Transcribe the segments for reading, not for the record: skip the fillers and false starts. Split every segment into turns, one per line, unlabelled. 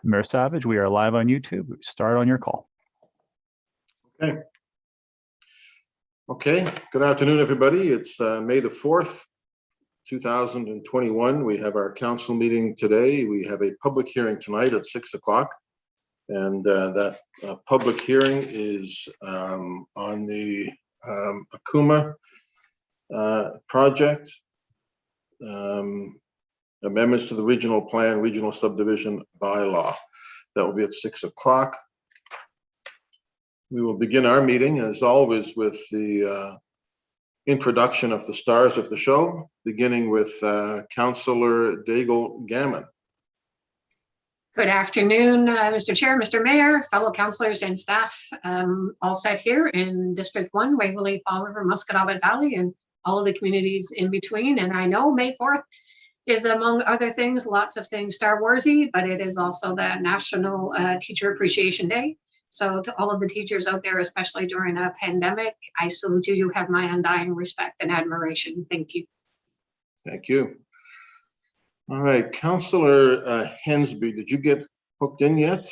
Mayor Savage, we are live on YouTube. Start on your call.
Okay. Okay. Good afternoon, everybody. It's May the 4th, 2021. We have our council meeting today. We have a public hearing tonight at 6 o'clock. And that public hearing is on the Akuma project, amendments to the regional plan, regional subdivision bylaw. That will be at 6 o'clock. We will begin our meeting, as always, with the introduction of the stars of the show, beginning with Councillor Daigle-Gammon.
Good afternoon, Mr. Chair, Mr. Mayor, fellow councillors and staff, all set here in District 1, Waverley, Fall River, Musquodoboit Valley, and all of the communities in between. And I know May 4th is, among other things, lots of things Star Warsy, but it is also the National Teacher Appreciation Day. So to all of the teachers out there, especially during a pandemic, I salute you. You have my undying respect and admiration. Thank you.
Thank you. All right, Councillor Hensby, did you get hooked in yet?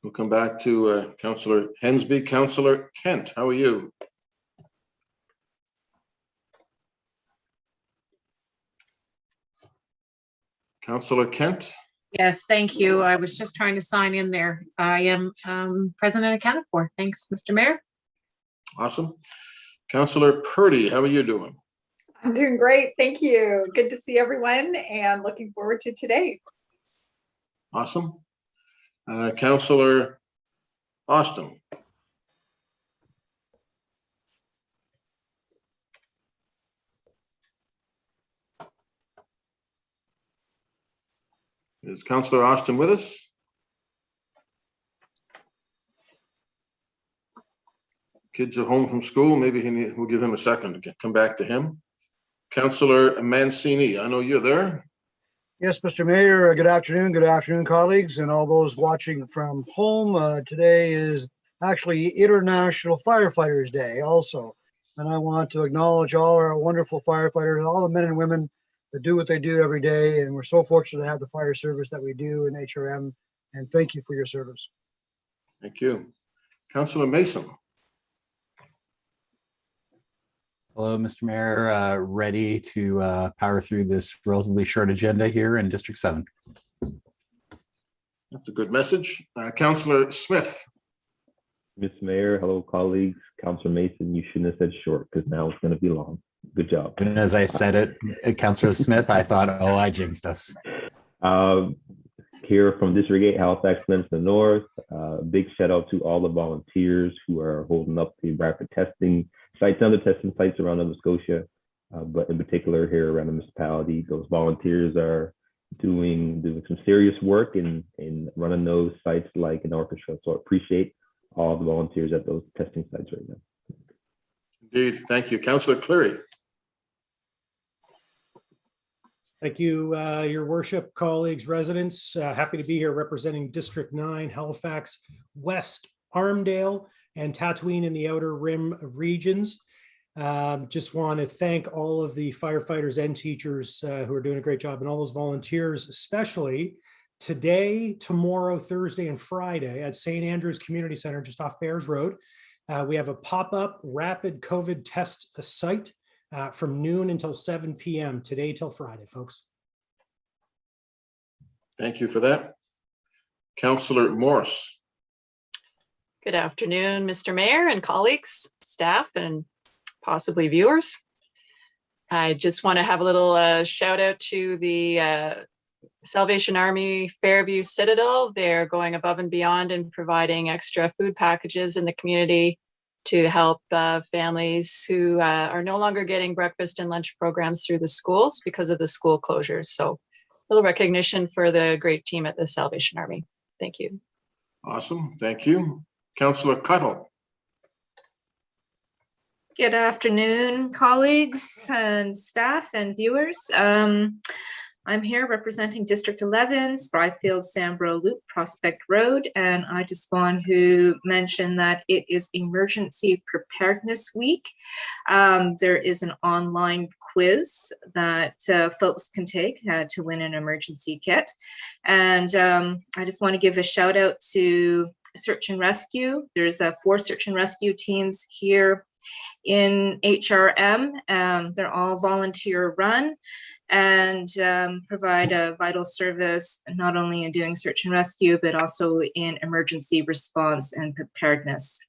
We'll come back to Councillor Hensby. Councillor Kent, how are you? Councillor Kent?
Yes, thank you. I was just trying to sign in there. I am present and accounted for. Thanks, Mr. Mayor.
Awesome. Councillor Purdy, how are you doing?
I'm doing great. Thank you. Good to see everyone and looking forward to today.
Awesome. Councillor Austin. Is Councillor Austin with us? Kids are home from school. Maybe we'll give him a second to come back to him. Councillor Mancini, I know you're there.
Yes, Mr. Mayor, good afternoon, colleagues, and all those watching from home. Today is actually International Firefighters Day also, and I want to acknowledge all our wonderful firefighters, all the men and women that do what they do every day, and we're so fortunate to have the fire service that we do in HRM, and thank you for your service.
Thank you. Councillor Mason.
Hello, Mr. Mayor. Ready to power through this relatively short agenda here in District 7.
That's a good message. Councillor Smith.
Mr. Mayor, hello, colleagues. Councillor Mason, you shouldn't have said short because now it's going to be long. Good job.
And as I said it, Councillor Smith, I thought, oh, I jinxed us.
Here from District 8, Halifax, Livingston North. Big shout out to all the volunteers who are holding up the rapid testing sites, other testing sites around Nova Scotia, but in particular here around the municipality. Those volunteers are doing some serious work in running those sites like an orchestra. So I appreciate all the volunteers at those testing sites right now.
Indeed. Thank you. Councillor Cleary.
Thank you, Your Worship, colleagues, residents. Happy to be here representing District 9, Halifax, West, Armdale, and Tatooine in the Outer Rim regions. Just want to thank all of the firefighters and teachers who are doing a great job, and all those volunteers, especially today, tomorrow, Thursday, and Friday at St. Andrew's Community Center, just off Bears Road. We have a pop-up rapid COVID test site from noon until 7 p.m. today till Friday, folks.
Thank you for that. Councillor Morse.
Good afternoon, Mr. Mayor and colleagues, staff, and possibly viewers. I just want to have a little shout out to the Salvation Army Fairview Citadel. They're going above and beyond and providing extra food packages in the community to help families who are no longer getting breakfast and lunch programs through the schools because of the school closures. So a little recognition for the great team at the Salvation Army. Thank you.
Awesome. Thank you. Councillor Cuttle.
Good afternoon, colleagues and staff and viewers. I'm here representing District 11, Spryfield, Sambro Loop, Prospect Road, and I just want to mention that it is Emergency Preparedness Week. There is an online quiz that folks can take to win an emergency kit. And I just want to give a shout out to Search and Rescue. There's 4 search and rescue teams here in HRM. They're all volunteer run and provide a vital service, not only in doing search and rescue, but also in emergency response and preparedness.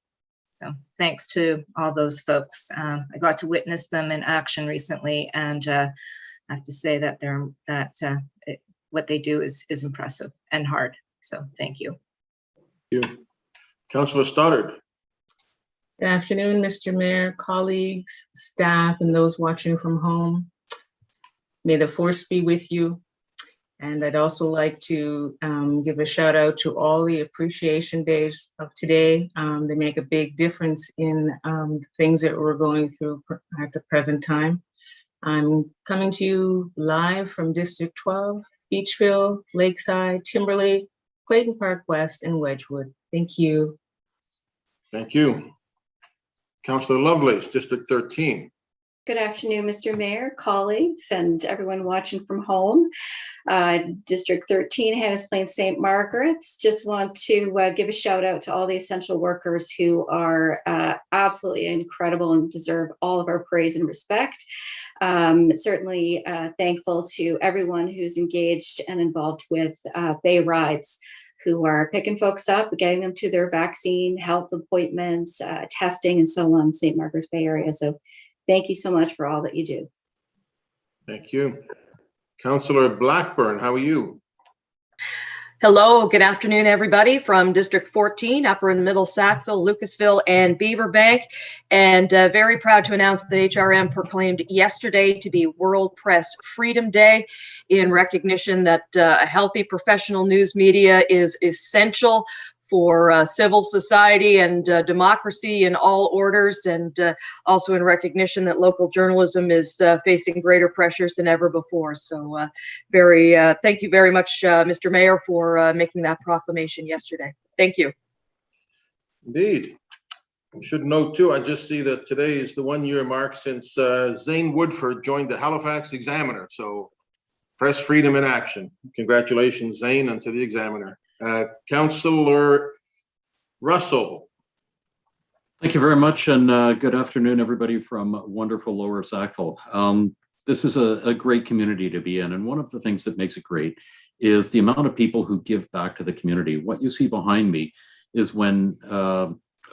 So thanks to all those folks. I got to witness them in action recently, and I have to say that what they do is impressive and hard. So thank you.
Thank you. Councillor Stoddard.
Good afternoon, Mr. Mayor, colleagues, staff, and those watching from home. May the force be with you. And I'd also like to give a shout out to all the appreciation days of today. They make a big difference in things that we're going through at the present time. I'm coming to you live from District 12, Beachville, Lakeside, Timberlake, Clayton Park West, and Wedgwood. Thank you.
Thank you. Councillor Lovelace, District 13.
Good afternoon, Mr. Mayor, colleagues, and everyone watching from home. District 13, Hannah's Plains, St. Margaret's. Just want to give a shout out to all the essential workers who are absolutely incredible and deserve all of our praise and respect. Certainly thankful to everyone who's engaged and involved with Bay Rides, who are picking folks up, getting them to their vaccine, health appointments, testing, and so on in St. Margaret's Bay Area. So thank you so much for all that you do.
Thank you. Councillor Blackburn, how are you?
Hello, good afternoon, everybody from District 14, Upper and Middle Sackville, Lucasville, and Beaverbank. And very proud to announce that HRM proclaimed yesterday to be World Press Freedom Day in recognition that a healthy professional news media is essential for civil society and democracy in all orders, and also in recognition that local journalism is facing greater pressures than ever before. So thank you very much, Mr. Mayor, for making that proclamation yesterday. Thank you.
Indeed. I should note too, I just see that today is the 1-year mark since Zane Woodford joined the Halifax Examiner. So press freedom in action. Congratulations, Zane, and to the Examiner. Councillor Russell.
Thank you very much, and good afternoon, everybody from wonderful Lower Sackville. This is a great community to be in, and one of the things that makes it great is the amount of people who give back to the community. What you see behind me is when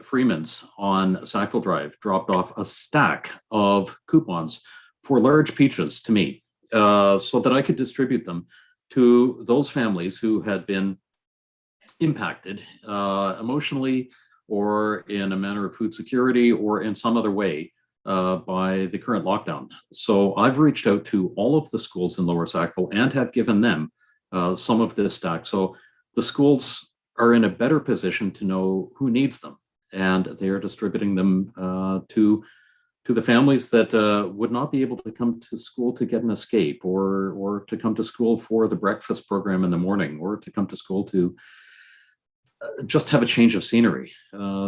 Freeman's on Sackville Drive dropped off a stack of coupons for large peaches to me, so that I could distribute them to those families who had been impacted emotionally or in a manner of food security or in some other way by the current lockdown. So I've reached out to all of the schools in Lower Sackville and have given them some of this stack. So the schools are in a better position to know who needs them, and they are distributing them to the families that would not be able to come to school to get an escape, or to come to school for the breakfast program in the morning, or to come to school to just have a change of scenery.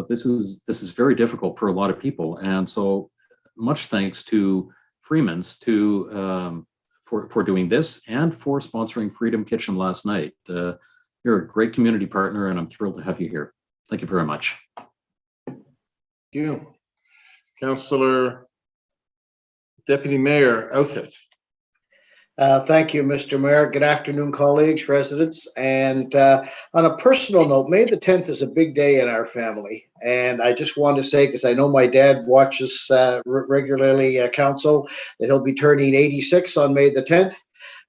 This is very difficult for a lot of people, and so much thanks to Freeman's for doing this and for sponsoring Freedom Kitchen last night. You're a great community partner, and I'm thrilled to have you here. Thank you very much.
Thank you. Councillor Deputy Mayor Outfit.
Thank you, Mr. Mayor. Good afternoon, colleagues, residents. And on a personal note, May the 10th is a big day in our family. And I just want to say, because I know my dad watches regularly council, that he'll be turning 86 on May the 10th.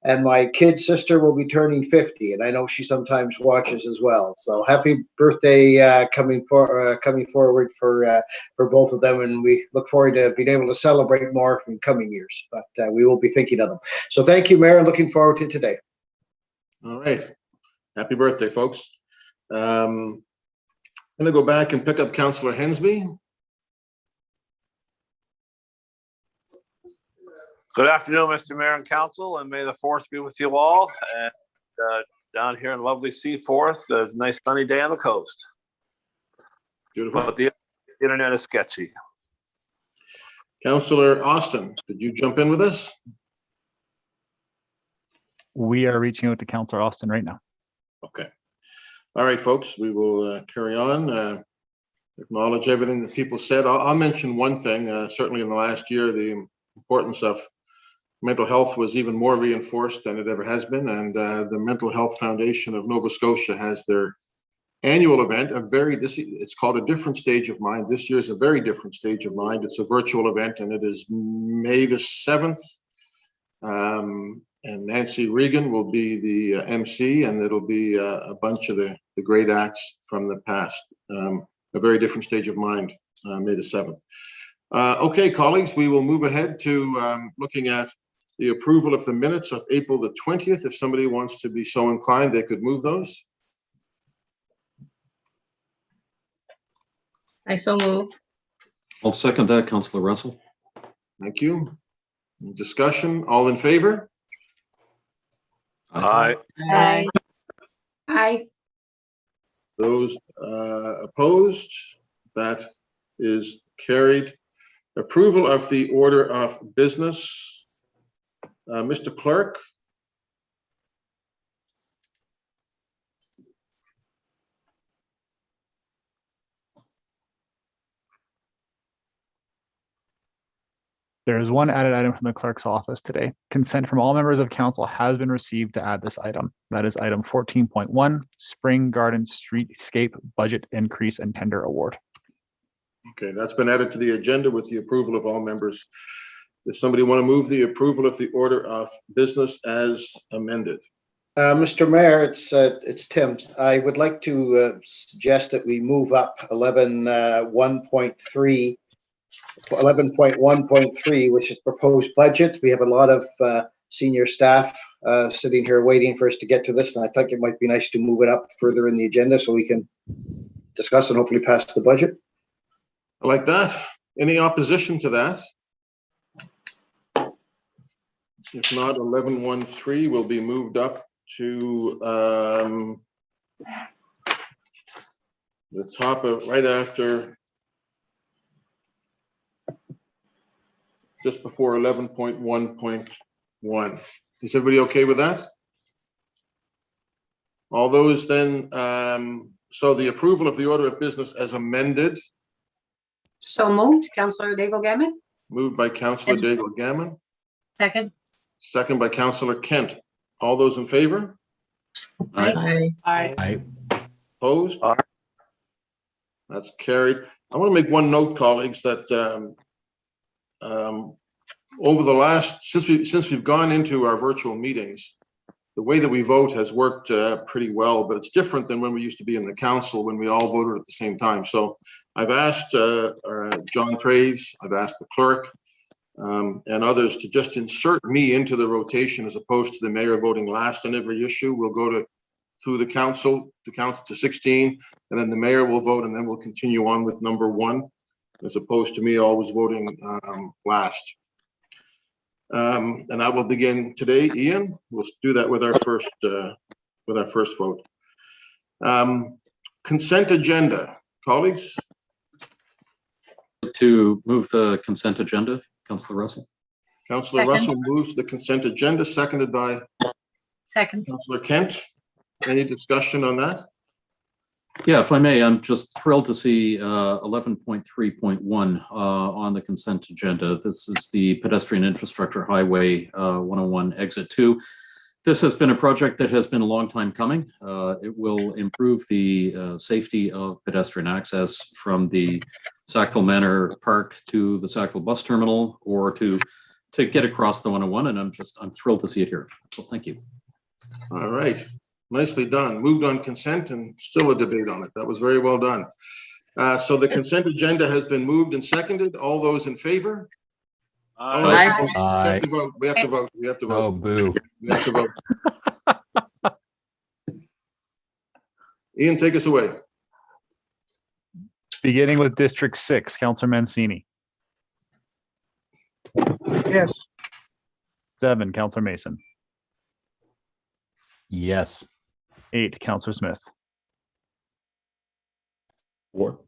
And my kid's sister will be turning 50, and I know she sometimes watches as well. So happy birthday coming forward for both of them, and we look forward to being able to celebrate more in coming years. But we will be thinking of them. So thank you, Mayor. Looking forward to today.
All right, happy birthday, folks. I'm going to go back and pick up Councillor Hensby.
Good afternoon, Mr. Mayor and Council, and may the fourth be with you all. And down here in lovely Seaforth, a nice sunny day on the coast.
Beautiful.
But the internet is sketchy.
Councillor Austin, could you jump in with us?
We are reaching out to Councillor Austin right now.
Okay. All right, folks, we will carry on. Acknowledge everything that people said. I'll mention one thing. Certainly in the last year, the importance of mental health was even more reinforced than it ever has been. And the Mental Health Foundation of Nova Scotia has their annual event, it's called A Different Stage of Mind. This year is a very different stage of mind. It's a virtual event, and it is May the 7th. And Nancy Regan will be the MC, and it'll be a bunch of the great acts from the past. A very different stage of mind, May the 7th. Okay, colleagues, we will move ahead to looking at the approval of the minutes of April the 20th. If somebody wants to be so inclined, they could move those.
I so move.
I'll second that, Councillor Russell.
Thank you. Discussion, all in favor?
Aye.
Aye. Aye.
Those opposed? That is carried. Approval of the order of business. Mr. Clerk.
There is one added item from the clerk's office today. Consent from all members of council has been received to add this item. That is item 14.1, Spring Garden Streetscape Budget Increase and Tender Award.
Okay, that's been added to the agenda with the approval of all members. Does somebody want to move the approval of the order of business as amended?
Mr. Mayor, it's Tim. I would like to suggest that we move up 11.1.3, which is proposed budget. We have a lot of senior staff sitting here waiting for us to get to this, and I think it might be nice to move it up further in the agenda so we can discuss and hopefully pass the budget.
I like that. Any opposition to that? If not, 11.1.3 will be moved up to the top of right after, just before 11.1.1. Is everybody okay with that? All those then, so the approval of the order of business as amended.
So moved, Councillor Daigle-Gammon.
Moved by Councillor Daigle-Gammon.
Second.
Second by Councillor Kent. All those in favor?
Aye.
Aye.
Opposed? That's carried. I want to make one note, colleagues, that over the last, since we've gone into our virtual meetings, the way that we vote has worked pretty well, but it's different than when we used to be in the council when we all voted at the same time. So I've asked John Traves, I've asked the clerk, and others to just insert me into the rotation as opposed to the mayor voting last on every issue. We'll go through the council to 16, and then the mayor will vote, and then we'll continue on with number 1, as opposed to me always voting last. And I will begin today. Ian, we'll do that with our first vote. Consent agenda, colleagues.
To move the consent agenda, Councillor Russell.
Councillor Russell moves the consent agenda, seconded by
Second.
Councillor Kent. Any discussion on that?
Yeah, if I may, I'm just thrilled to see 11.3.1 on the consent agenda. This is the pedestrian infrastructure highway 101 exit 2. This has been a project that has been a long time coming. It will improve the safety of pedestrian access from the Sackville Manor Park to the Sackville bus terminal, or to get across the 101, and I'm thrilled to see it here. So thank you.
All right. Nicely done. Moved on consent and still a debate on it. That was very well done. So the consent agenda has been moved and seconded. All those in favor?
Aye.
We have to vote. We have to vote. We have to vote.
Oh, boo.
We have to vote. Ian, take us away.
Beginning with District 6, Councillor Mancini.
Yes.
7, Counselor Mason.
Yes.
8, Counselor Smith.
4.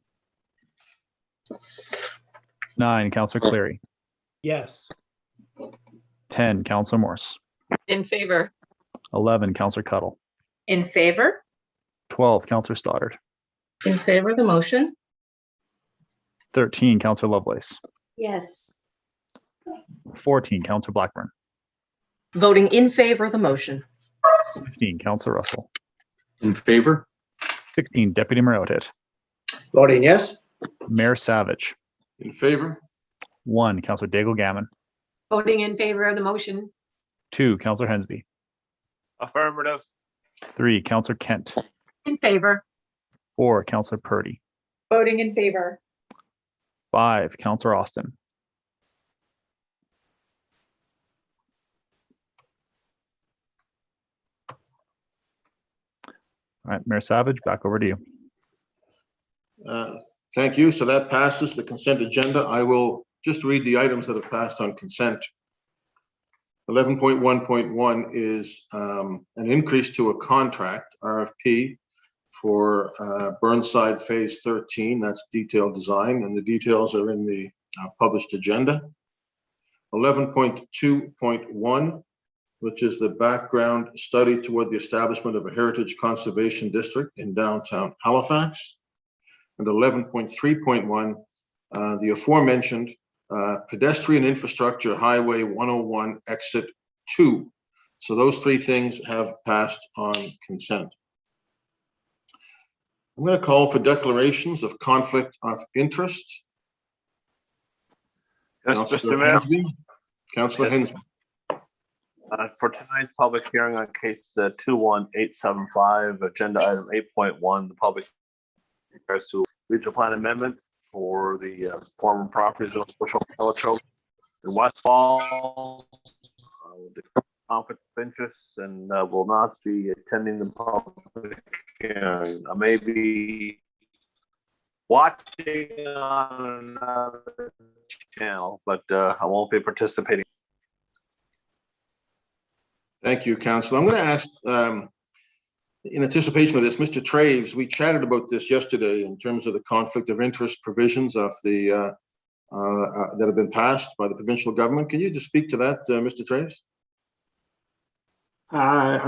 9, Counselor Cleary.
Yes.
10, Counselor Morse.
In favor.
11, Counselor Cuddle.
In favor?
12, Counselor Stoddard.
In favor of the motion?
13, Counselor Lovelace.
Yes.
14, Counselor Blackburn.
Voting in favor of the motion.
15, Counselor Russell.
In favor?
16, Deputy Mayor Outett.
Voting yes.
Mayor Savage.
In favor?
1, Counselor Daigle Gammon.
Voting in favor of the motion.
2, Counselor Hensby.
Affirmative.
3, Counselor Kent.
In favor.
4, Counselor Purdy.
Voting in favor.
5, Counselor Austin. All right, Mayor Savage, back over to you.
Thank you. So that passes the consent agenda. I will just read the items that have passed on consent. 11.1.1 is an increase to a contract, RFP, for Burnside Phase 13. That's detailed design, and the details are in the published agenda. 11.2.1, which is the background study toward the establishment of a heritage conservation district in downtown Halifax. And 11.3.1, the aforementioned pedestrian infrastructure highway 101 exit 2. So those 3 things have passed on consent. I'm going to call for declarations of conflict of interest.
Yes,
Councillor
Mr. Mayor.
Hensby. Councillor Hensby.
For tonight's public hearing on case 21875, agenda item 8.1, the public regards to regional plan amendment for the former properties of social in Westfall. Conflict of interest and will not be attending the public hearing. I may be watching on another channel, but I won't be participating.
Thank you, Councillor. I'm going to ask, in anticipation of this, Mr. Traves, we chatted about this yesterday in terms of the conflict of interest provisions of the that have been passed by the provincial government. Can you just speak to that, Mr. Traves?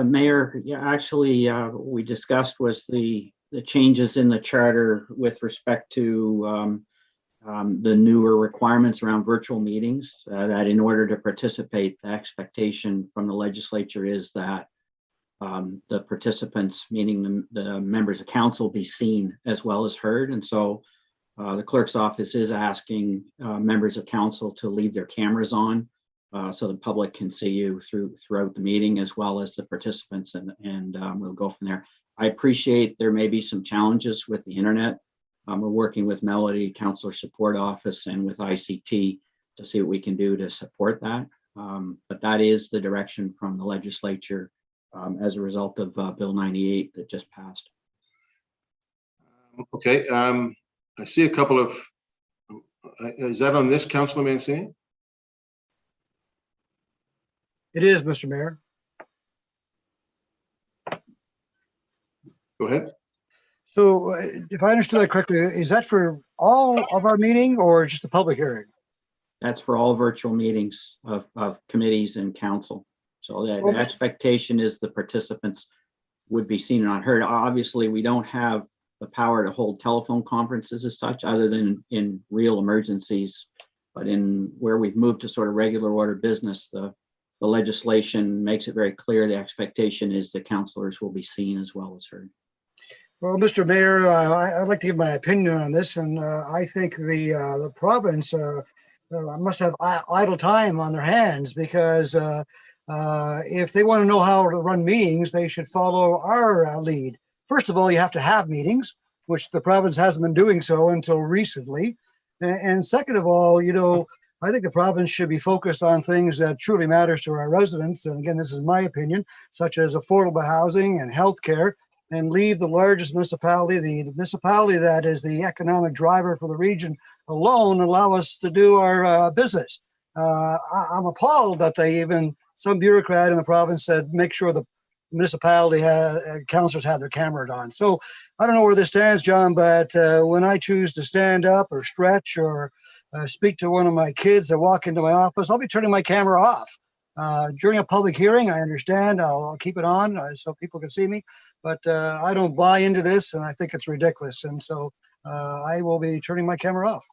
Mayor, yeah, actually, we discussed was the changes in the charter with respect to the newer requirements around virtual meetings, that in order to participate, the expectation from the legislature is that the participants, meaning the members of council, be seen as well as heard. And so the clerk's office is asking members of council to leave their cameras on so the public can see you throughout the meeting as well as the participants, and we'll go from there. I appreciate there may be some challenges with the internet. We're working with Melody Councilor Support Office and with ICT to see what we can do to support that. But that is the direction from the legislature as a result of Bill 98 that just passed.
Okay, I see a couple of, is that on this, Councillor Mancini?
It is, Mr. Mayor.
Go ahead.
So if I understood that correctly, is that for all of our meeting or just the public hearing?
That's for all virtual meetings of committees and council. So the expectation is the participants would be seen and not heard. Obviously, we don't have the power to hold telephone conferences as such, other than in real emergencies. But in where we've moved to sort of regular order business, the legislation makes it very clear the expectation is that councilors will be seen as well as heard.
Well, Mr. Mayor, I'd like to give my opinion on this, and I think the province must have idle time on their hands, because if they want to know how to run meetings, they should follow our lead. First of all, you have to have meetings, which the province hasn't been doing so until recently. And second of all, you know, I think the province should be focused on things that truly matters to our residents. And again, this is my opinion, such as affordable housing and healthcare, and leave the largest municipality, the municipality that is the economic driver for the region, alone, allow us to do our business. I'm appalled that they even some bureaucrat in the province said, make sure the municipality councillors have their cameras on. So I don't know where this stands, John, but when I choose to stand up or stretch or speak to one of my kids that walk into my office, I'll be turning my camera off. During a public hearing, I understand, I'll keep it on so people can see me, but I don't buy into this, and I think it's ridiculous. And so I will be turning my camera off.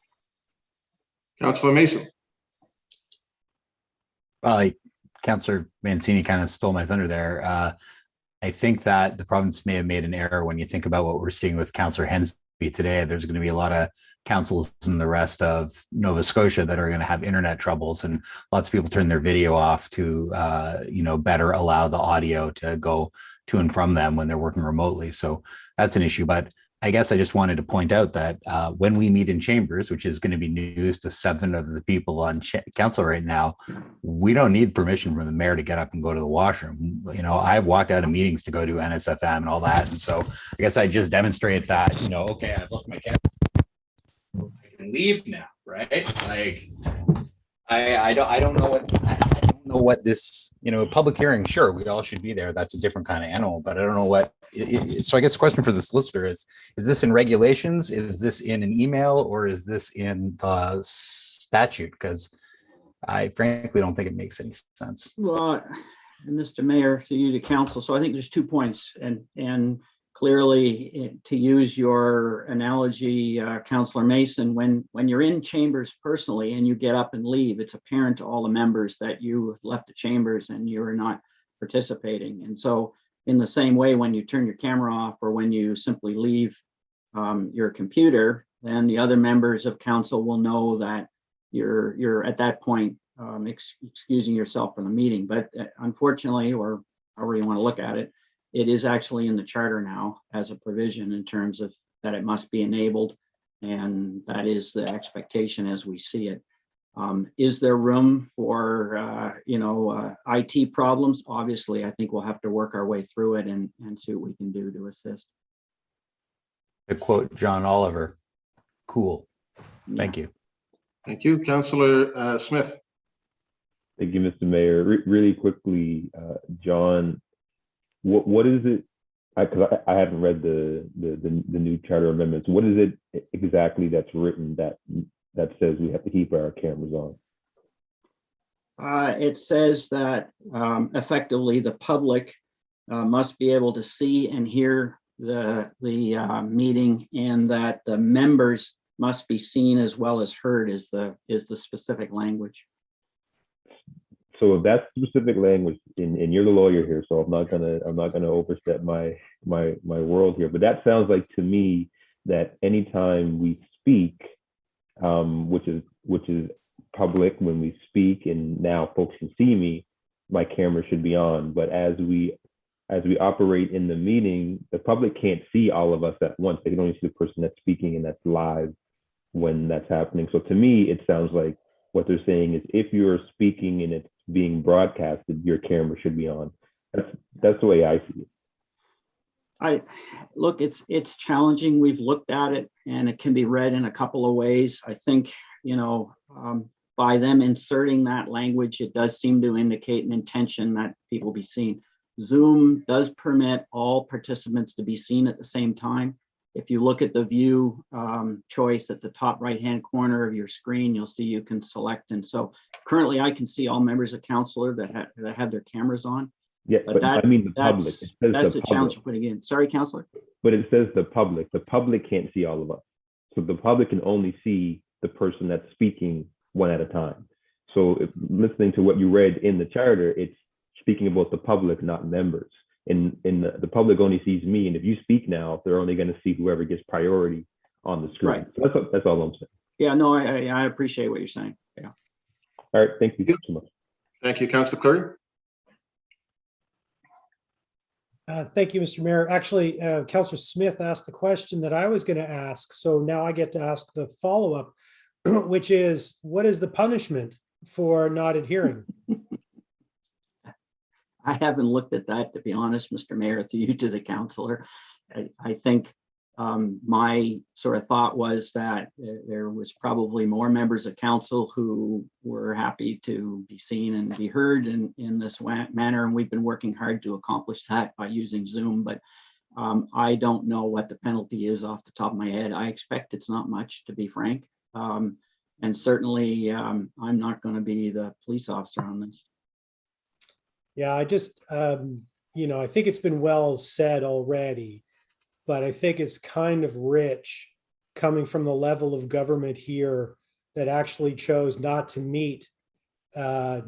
Councillor Mason.
Well, Councillor Mancini kind of stole my thunder there. I think that the province may have made an error when you think about what we're seeing with Councillor Hensby today. There's going to be a lot of councils in the rest of Nova Scotia that are going to have internet troubles, and lots of people turn their video off to, better allow the audio to go to and from them when they're working remotely. So that's an issue. But I guess I just wanted to point out that when we meet in chambers, which is going to be news to 7 of the people on council right now, we don't need permission from the mayor to get up and go to the washroom. I've walked out of meetings to go to NSFM and all that. And so I guess I just demonstrate that, okay, I've left my camera. I can leave now, right? Like, I don't know what this, public hearing, sure, we all should be there. That's a different kind of animal, but I don't know what. So I guess the question for the solicitor is this in regulations? Is this in an email, or is this in the statute? Because I frankly don't think it makes any sense.
Well, Mr. Mayor, to you, to council. So I think there's 2 points, and clearly, to use your analogy, Councillor Mason, when you're in chambers personally and you get up and leave, it's apparent to all the members that you have left the chambers and you're not participating. And so in the same way, when you turn your camera off or when you simply leave your computer, then the other members of council will know that you're at that point excusing yourself from the meeting. But unfortunately, or however you want to look at it, it is actually in the charter now as a provision in terms of that it must be enabled, and that is the expectation as we see it. Is there room for IT problems? Obviously, I think we'll have to work our way through it and see what we can do to assist.
To quote John Oliver, cool. Thank you.
Thank you, Councillor Smith.
Thank you, Mr. Mayor. Really quickly, John, what is it? Because I haven't read the new charter amendments. What is it exactly that's written that says we have to keep our cameras on?
It says that effectively the public must be able to see and hear the meeting, and that the members must be seen as well as heard is the specific language.
So if that's specific language, and you're the lawyer here, so I'm not gonna overstep my world here, but that sounds like to me that anytime we speak, which is public when we speak, and now folks can see me, my camera should be on. But as we operate in the meeting, the public can't see all of us at once. They can only see the person that's speaking, and that's live when that's happening. So to me, it sounds like what they're saying is if you're speaking and it's being broadcasted, your camera should be on. That's the way I see it.
Look, it's challenging. We've looked at it, and it can be read in a couple of ways. I think, by them inserting that language, it does seem to indicate an intention that people be seen. Zoom does permit all participants to be seen at the same time. If you look at the view choice at the top right-hand corner of your screen, you'll see you can select. And so currently I can see all members of council that have their cameras on.
Yeah, but I mean the public.
That's the challenge of putting in. Sorry, Councillor.
But it says the public. The public can't see all of us. So the public can only see the person that's speaking one at a time. So listening to what you read in the charter, it's speaking about the public, not members. And the public only sees me. And if you speak now, they're only going to see whoever gets priority on the screen.
Right.
So that's all I'm saying.
Yeah, no, I appreciate what you're saying. Yeah.
All right. Thank you so much.
Thank you, Councillor Cleary.
Thank you, Mr. Mayor. Actually, Councillor Smith asked the question that I was going to ask. So now I get to ask the follow-up, which is, what is the punishment for not adhering?
I haven't looked at that, to be honest, Mr. Mayor, to you, to the councillor. I think My sort of thought was that there was probably more members of council who were happy to be seen and be heard in this manner. And we've been working hard to accomplish that by using Zoom, but I don't know what the penalty is off the top of my head. I expect it's not much, to be frank. And certainly I'm not going to be the police officer on this.
Yeah, I just, I think it's been well said already, but I think it's kind of rich coming from the level of government here that actually chose not to meet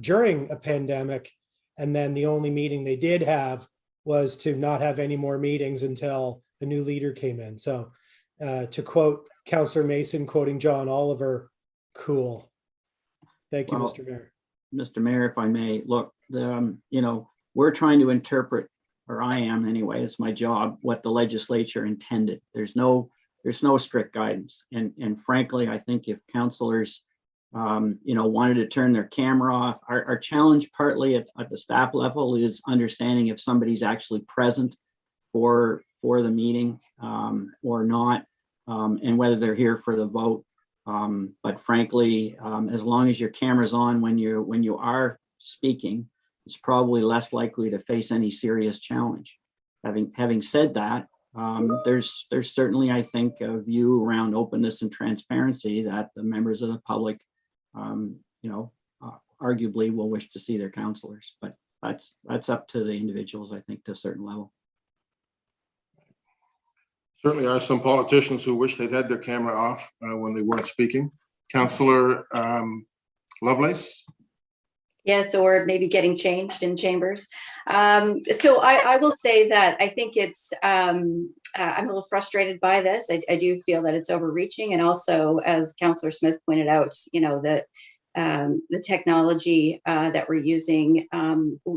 during a pandemic. And then the only meeting they did have was to not have any more meetings until a new leader came in. So to quote Councillor Mason, quoting John Oliver, cool. Thank you, Mr. Mayor.
Mr. Mayor, if I may, look, we're trying to interpret, or I am anyway, it's my job, what the legislature intended. There's no strict guidance. And frankly, I think if councillors, wanted to turn their camera off, our challenge partly at the staff level is understanding if somebody's actually present for the meeting or not, and whether they're here for the vote. But frankly, as long as your camera's on when you are speaking, it's probably less likely to face any serious challenge. Having said that, there's certainly, I think, a view around openness and transparency that the members of the public, arguably will wish to see their councillors. But that's up to the individuals, I think, to a certain level.
Certainly are some politicians who wish they'd had their camera off when they weren't speaking. Councillor Lovelace?
Yes, or maybe getting changed in chambers. So I will say that I think it's, I'm a little frustrated by this. I do feel that it's overreaching. And also, as Councillor Smith pointed out, the technology that we're using,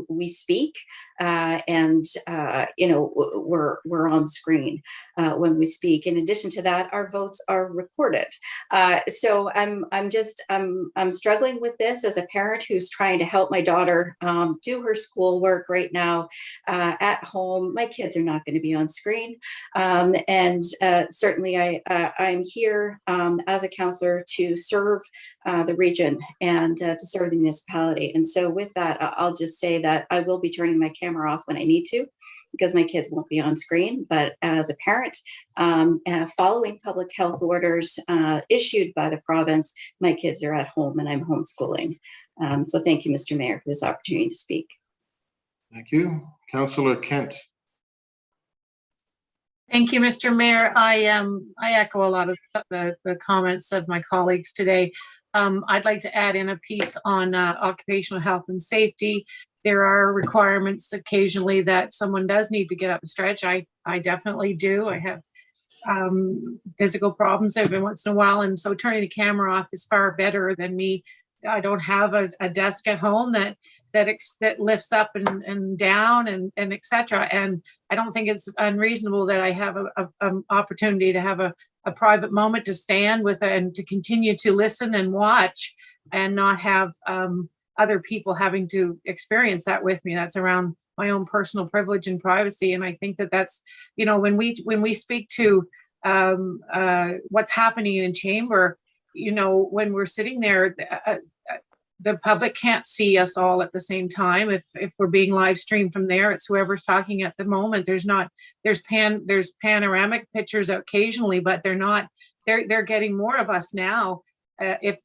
we speak and we're on screen when we speak. In addition to that, our votes are recorded. So I'm struggling with this as a parent who's trying to help my daughter do her schoolwork right now at home. My kids are not going to be on screen, and certainly I'm here as a councillor to serve the region and to serve the municipality. And so with that, I'll just say that I will be turning my camera off when I need to, because my kids won't be on screen. But as a parent, following public health orders issued by the province, my kids are at home and I'm homeschooling. So thank you, Mr. Mayor, for this opportunity to speak.
Thank you. Councillor Kent.
Thank you, Mr. Mayor. I echo a lot of the comments of my colleagues today. I'd like to add in a piece on occupational health and safety. There are requirements occasionally that someone does need to get up and stretch. I definitely do. I have physical problems every once in a while, and so turning the camera off is far better than me. I don't have a desk at home that lifts up and down and etc. And I don't think it's unreasonable that I have an opportunity to have a private moment to stand with and to continue to listen and watch, and not have other people having to experience that with me. That's around my own personal privilege and privacy. And I think that's, when we speak to what's happening in chamber, when we're sitting there, the public can't see us all at the same time. If we're being live streamed from there, it's whoever's talking at the moment. There's panoramic pictures occasionally, but they're getting more of us now. If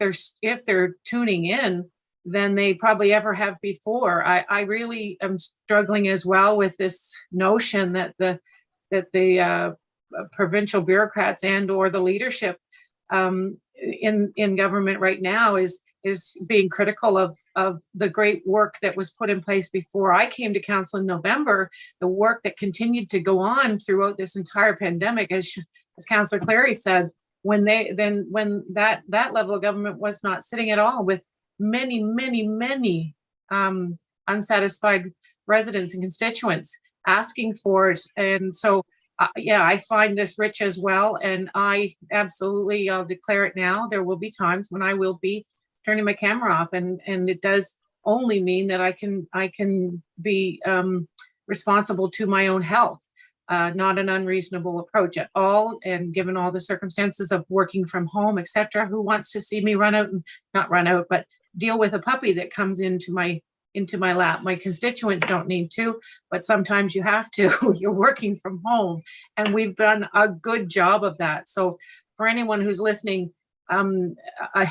they're tuning in than they probably ever have before. I really am struggling as well with this notion that the provincial bureaucrats and or the leadership in government right now is being critical of the great work that was put in place before I came to council in November, the work that continued to go on throughout this entire pandemic, as Councillor Clary said, when that level of government was not sitting at all with many unsatisfied residents and constituents asking for it. And so I find this rich as well, and I'll declare it now, there will be times when I will be turning my camera off, and it does only mean that I can be responsible to my own health. not an unreasonable approach at all. And given all the circumstances of working from home, etc., who wants to see me not run out, but deal with a puppy that comes into my lap? My constituents don't need to, but sometimes you have to. You're working from home, and we've done a good job of that. So for anyone who's listening, I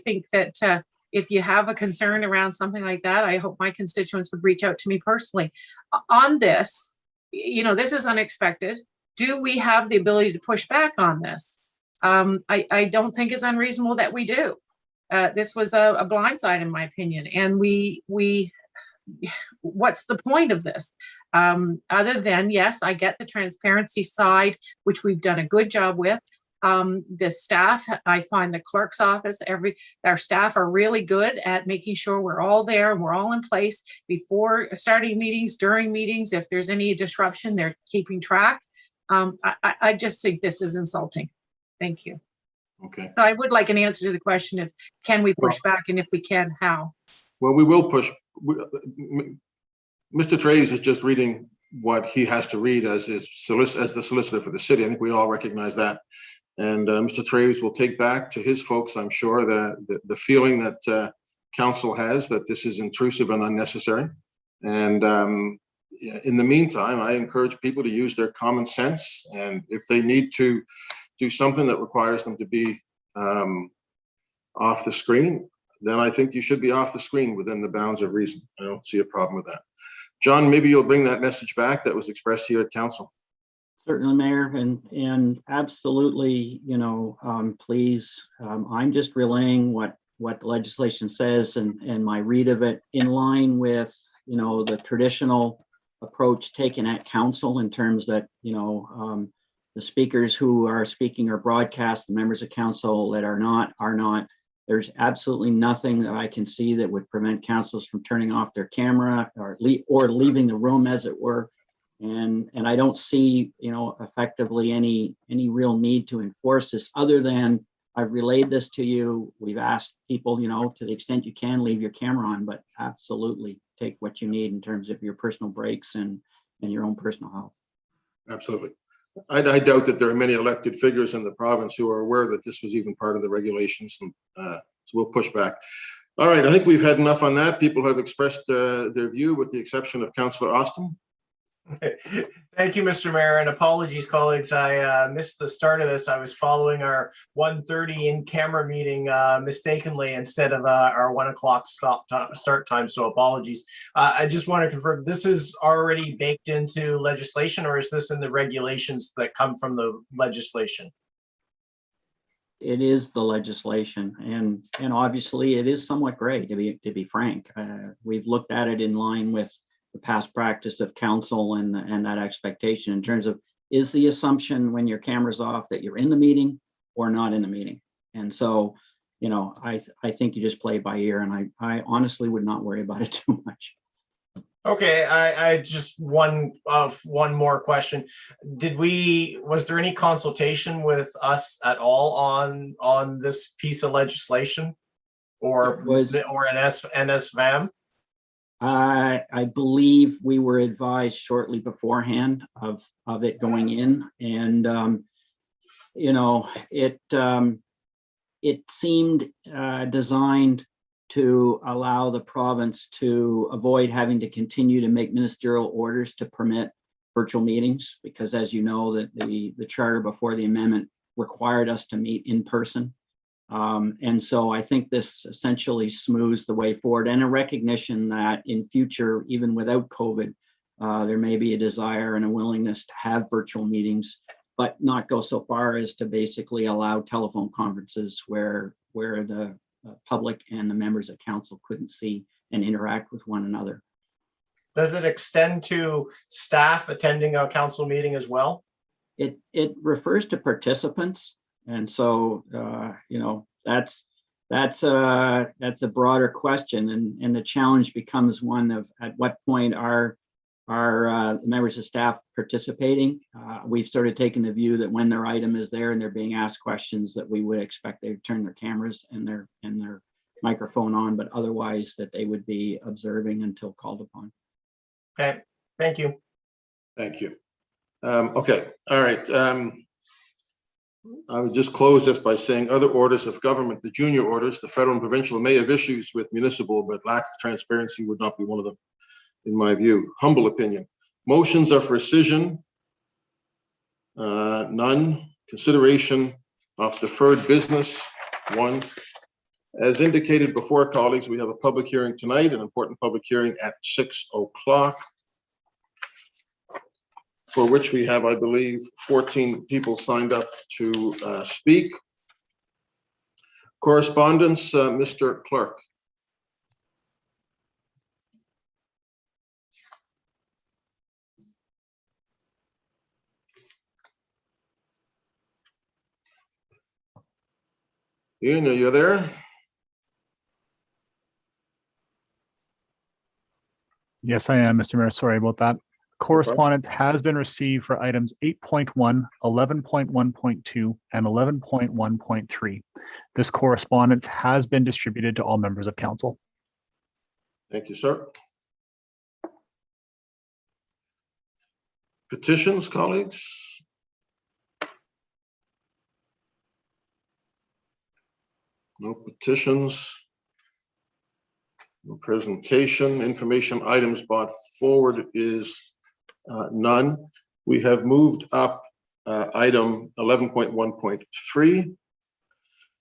think that if you have a concern around something like that, I hope my constituents would reach out to me personally on this. This is unexpected. Do we have the ability to push back on this? I don't think it's unreasonable that we do. This was a blindside, in my opinion. And what's the point of this? Other than, yes, I get the transparency side, which we've done a good job with. The staff, I find the clerk's office, our staff are really good at making sure we're all there and we're all in place before starting meetings, during meetings. If there's any disruption, they're keeping track. I just think this is insulting. Thank you.
Okay.
So I would like an answer to the question of, can we push back, and if we can, how?
Well, we will push. Mr. Traves is just reading what he has to read as the solicitor for the city. I think we all recognize that. And Mr. Traves will take back to his folks, I'm sure, the feeling that council has that this is intrusive and unnecessary. And in the meantime, I encourage people to use their common sense. And if they need to do something that requires them to be off the screen, then I think you should be off the screen within the bounds of reason. I don't see a problem with that. John, maybe you'll bring that message back that was expressed here at council.
Certainly, Mayor, and absolutely, please, I'm just relaying what the legislation says and my read of it in line with, the traditional approach taken at council in terms that, the speakers who are speaking are broadcast, the members of council that are not. There's absolutely nothing that I can see that would prevent councilors from turning off their camera or leaving the room, as it were. And I don't see, effectively any real need to enforce this, other than I've relayed this to you. We've asked people, to the extent you can, leave your camera on, but absolutely take what you need in terms of your personal breaks and your own personal health.
Absolutely. I doubt that there are many elected figures in the province who are aware that this was even part of the regulations. And so we'll push back. All right. I think we've had enough on that. People have expressed their view, with the exception of Councillor Austin.
Thank you, Mr. Mayor, and apologies, colleagues. I missed the start of this. I was following our 1:30 in-camera meeting mistakenly instead of our 1 o'clock start time, so apologies. I just want to confirm, this is already baked into legislation, or is this in the regulations that come from the legislation?
It is the legislation, and obviously it is somewhat gray, to be frank. We've looked at it in line with the past practice of council and that expectation in terms of, is the assumption when your camera's off that you're in the meeting or not in the meeting? And so, I think you just play by ear, and I honestly would not worry about it too much.
Okay, I just one more question. Was there any consultation with us at all on this piece of legislation, or an NSVAM?
I believe we were advised shortly beforehand of it going in, and it seemed designed to allow the province to avoid having to continue to make ministerial orders to permit virtual meetings, because, as you know, that the charter before the amendment required us to meet in person. And so I think this essentially smooths the way forward, and a recognition that in future, even without COVID, there may be a desire and a willingness to have virtual meetings, but not go so far as to basically allow telephone conferences where the public and the members of council couldn't see and interact with one another.
Does it extend to staff attending a council meeting as well?
It refers to participants. And so, that's a broader question, and the challenge becomes one of, at what point are members of staff participating? We've sort of taken the view that when their item is there and they're being asked questions, that we would expect they would turn their cameras and their microphone on, but otherwise that they would be observing until called upon.
Okay, thank you.
Thank you. Okay, all right. I would just close this by saying other orders of government, the junior orders, the federal and provincial may have issues with municipal, but lack of transparency would not be one of them, in my view. Humble opinion. Motions are for rescission. None. Consideration of deferred business. One. As indicated before, colleagues, we have a public hearing tonight, an important public hearing at 6 o'clock, for which we have, I believe, 14 people signed up to speak. Correspondence, Mr. Clerk. Ian, are you there?
Yes, I am, Mr. Mayor. Sorry about that. Correspondence has been received for items 8.1, 11.1.2, and 11.1.3. This correspondence has been distributed to all members of council.
Thank you, sir. Petitions, colleagues? No petitions. No presentation. Information items brought forward is none. We have moved up item 11.1.3.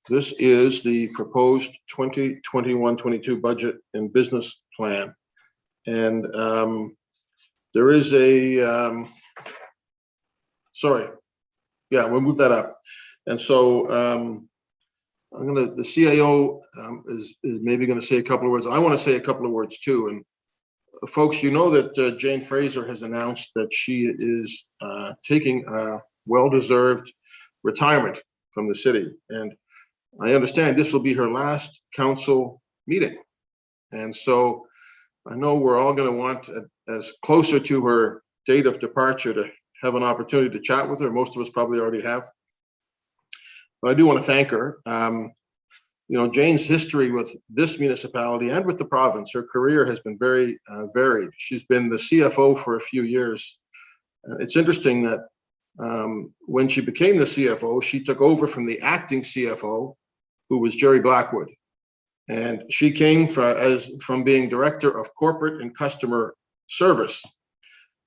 This is the proposed 2021-22 budget and business plan. And there is a, sorry, yeah, we'll move that up. And so the CAO is maybe gonna say a couple of words. I wanna say a couple of words too. And folks, you know that Jane Fraser has announced that she is taking a well-deserved retirement from the city. And I understand this will be her last council meeting. And so I know we're all going to want, as closer to her date of departure, to have an opportunity to chat with her. Most of us probably already have. But I do want to thank her. You know, Jane's history with this municipality and with the province, her career has been very varied. She's been the CFO for a few years. It's interesting that when she became the CFO, she took over from the acting CFO, who was Jerry Blackwood. And she came from being Director of Corporate and Customer Service.